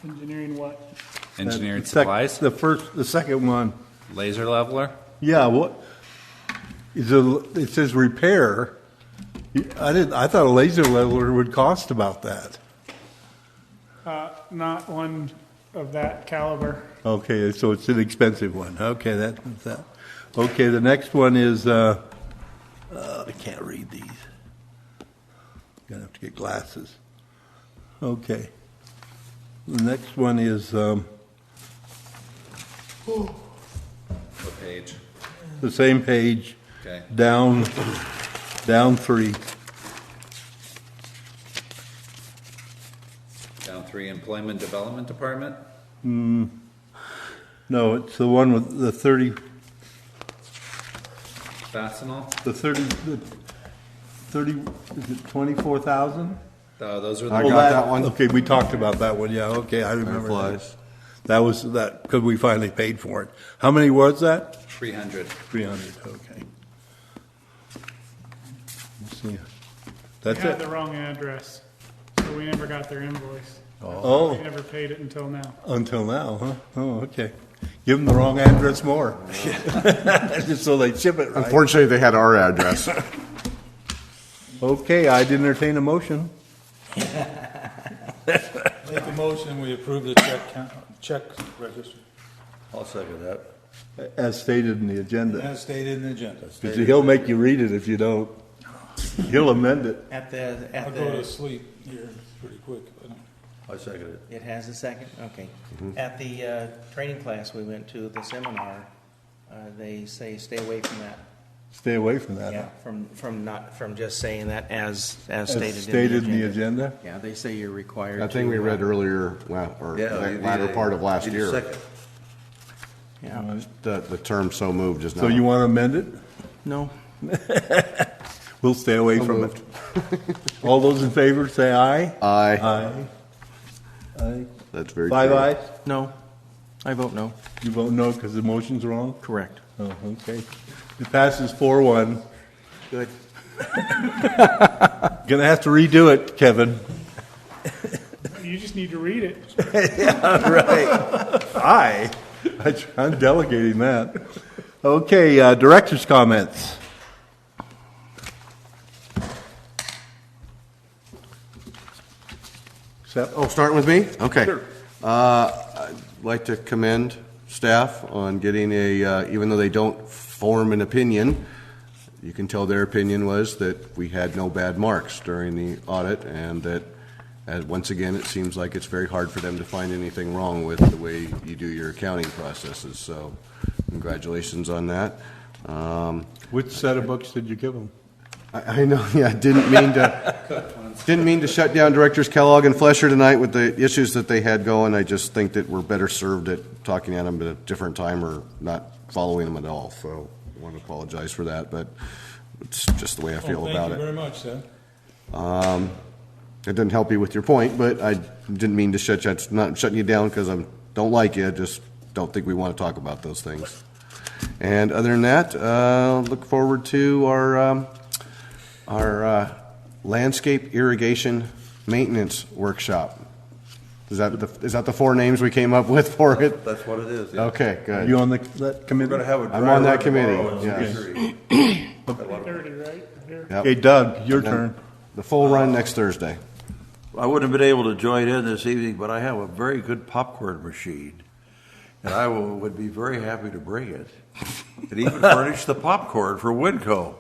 Engineering what? Engineered The sec- supplies, the second one. laser leveler. Yeah, what, it says repair. I thought a laser leveler would cost about that. Not one of that caliber. Okay, so it's an expensive one. Okay, that's that. Okay, the next one is, I can't read these. Gonna have to get glasses. Okay. The next one is, What page? the same page, Okay. down 3. Down 3, Employment Development Department. No, it's the one with the 30, Fastenal. the 30, is it 24,000? Those are I the. got that one. Okay, we talked about that one, yeah, okay, I remember that. Flies. That was that, because we finally paid for it. How many was that? 300. 300, okay. Let's see. They That's had it? the wrong address, so we never got their invoice. We Oh, never paid it until now. until now, huh? Oh, okay. Give them the wrong address more. Just so they ship it right. Unfortunately, they had our address. Okay, I'd entertain a motion. Make a motion, we approve the check register I'll second that. As stated in the agenda. as stated in the agenda. Because he'll make you read it if you don't. He'll amend it. At I'll go to the, sleep here pretty quick. I second it. it has a second? Okay. At the training class we went to, the seminar, they say stay away from that Stay away from that. Yeah, from just saying that as As stated stated in the agenda? Yeah, they say you're required to. That thing we read earlier, or latter part of last year. Yeah. The term "so moved" is not. So you want to amend it? No. We'll stay away from it. All those in favor, say aye. Aye. Aye. Aye. That's very Five true. ayes? No. I vote no. You vote no because the motion's wrong? Correct. Oh, okay. It passes 4-1. Good. Gonna have to redo it, Kevin. You just need to read it. Yeah, right. I'm delegating that. Okay, director's comments. Seth? Oh, starting with me? Okay. Sure. I'd like to commend staff on getting even though they don't form an opinion, you can tell their opinion was that we had no bad marks during the audit, and that, once again, it seems like it's very hard for them to find anything wrong with the way you do your accounting processes. So congratulations on that. Which set of books did you give them? I know, yeah, didn't mean to shut down Directors Kellogg and Flesher tonight with the issues that they had going. I just think that we're better served at talking at them at a different time or not following them at all. So I want to apologize for that, but it's just the way I feel about it. Thank you very much, Seth. It didn't help you with your point, but I didn't mean to not shutting you down because I don't like you. I just don't think we want to talk about those things. And other than that, look forward to our landscape irrigation maintenance workshop. Is that the 4 names we came up with for it? That's what it is. Yeah. Okay, good. You on that committee? We're going to have a I'm on that tomorrow committee, and yes. 3:30, right? Here. Yep. Okay, Doug, your turn. The full run next Thursday. I wouldn't have been able to join in this evening, but I have a very good popcorn machine, and I would be very happy to bring it, and even furnish the popcorn for Winco.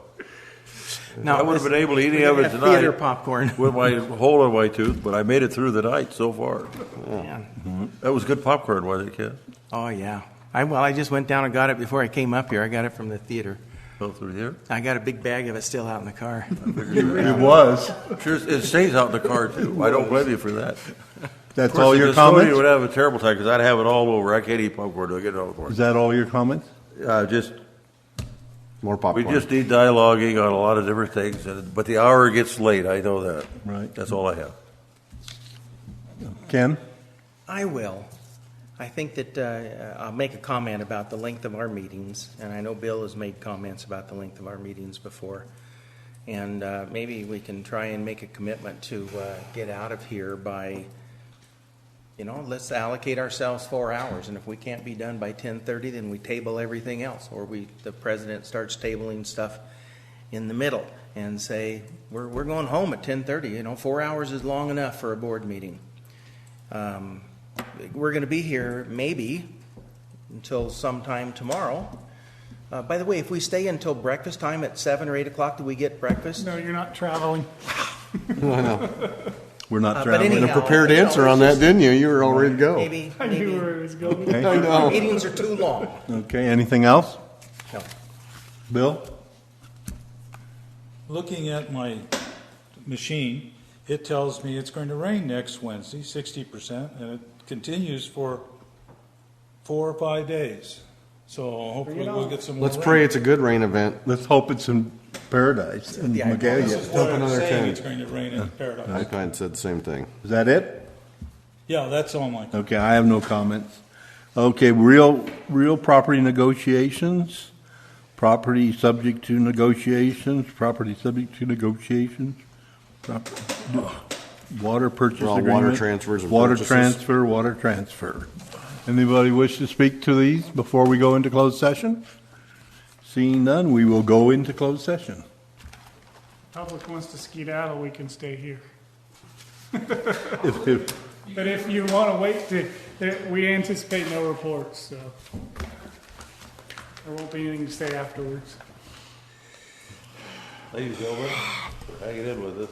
Now, I would have been able to eat any of it tonight. Theater popcorn. With my hole in my tooth, but I made it through the night so far. Man. That was good popcorn, wasn't it, Ken? Oh, yeah. I just went down and got it before I came up here. I got it from the theater. Go through here. I got a big bag of it still out in the car. It was. Sure, it stays out in the car too. I don't blame you for that. That's all your The comments? custodian would have a terrible time because I'd have it all over. I can't eat popcorn till I get it all over. Is that all your comments? Just more popcorn. We just need dialoguing on a lot of different things, but the hour gets late. I know that. Right. That's all I have. Ken? I will. I think that I'll make a comment about the length of our meetings, and I know Bill has made comments about the length of our meetings before. And maybe we can try and make a commitment to get out of here by, let's allocate ourselves 4 hours. And if we can't be done by 10:30, then we table everything else. Or the president starts tabling stuff in the middle and say, we're going home at 10:30. 4 hours is long enough for a board meeting. We're going to be here maybe until sometime tomorrow. By the way, if we stay until breakfast time at 7 or 8 o'clock, do we get breakfast? No, you're not traveling. I know. We're not But traveling. anyhow, A prepared answer on that, didn't you? You were all ready to go. Maybe I knew where it was going. Okay. I know. meetings are too long. Okay, anything else? No. Bill? Looking at my machine, it tells me it's going to rain next Wednesday, 60%, and it continues for 4 or 5 days. So hopefully we'll get some more Let's rain. pray it's a good rain event. Let's hope it's in paradise in Yeah, This Magalia. is what I'm another saying, 10. it's going to rain in paradise. I kind of said the same thing. Is that it? Yeah, that's all my. Okay, I have no comments. Okay, real property negotiations, property subject to negotiations, water purchase Well, agreement. water transfers and Water purchases. water transfer. Anybody wish to speak to these before we go into closed session? Seeing none, we will go into closed session. Public wants to skedaddle, we can stay here. If- But if you want to wait we anticipate no reports, so there won't be anything to say afterwards. Ladies and gentlemen, for hanging in with us.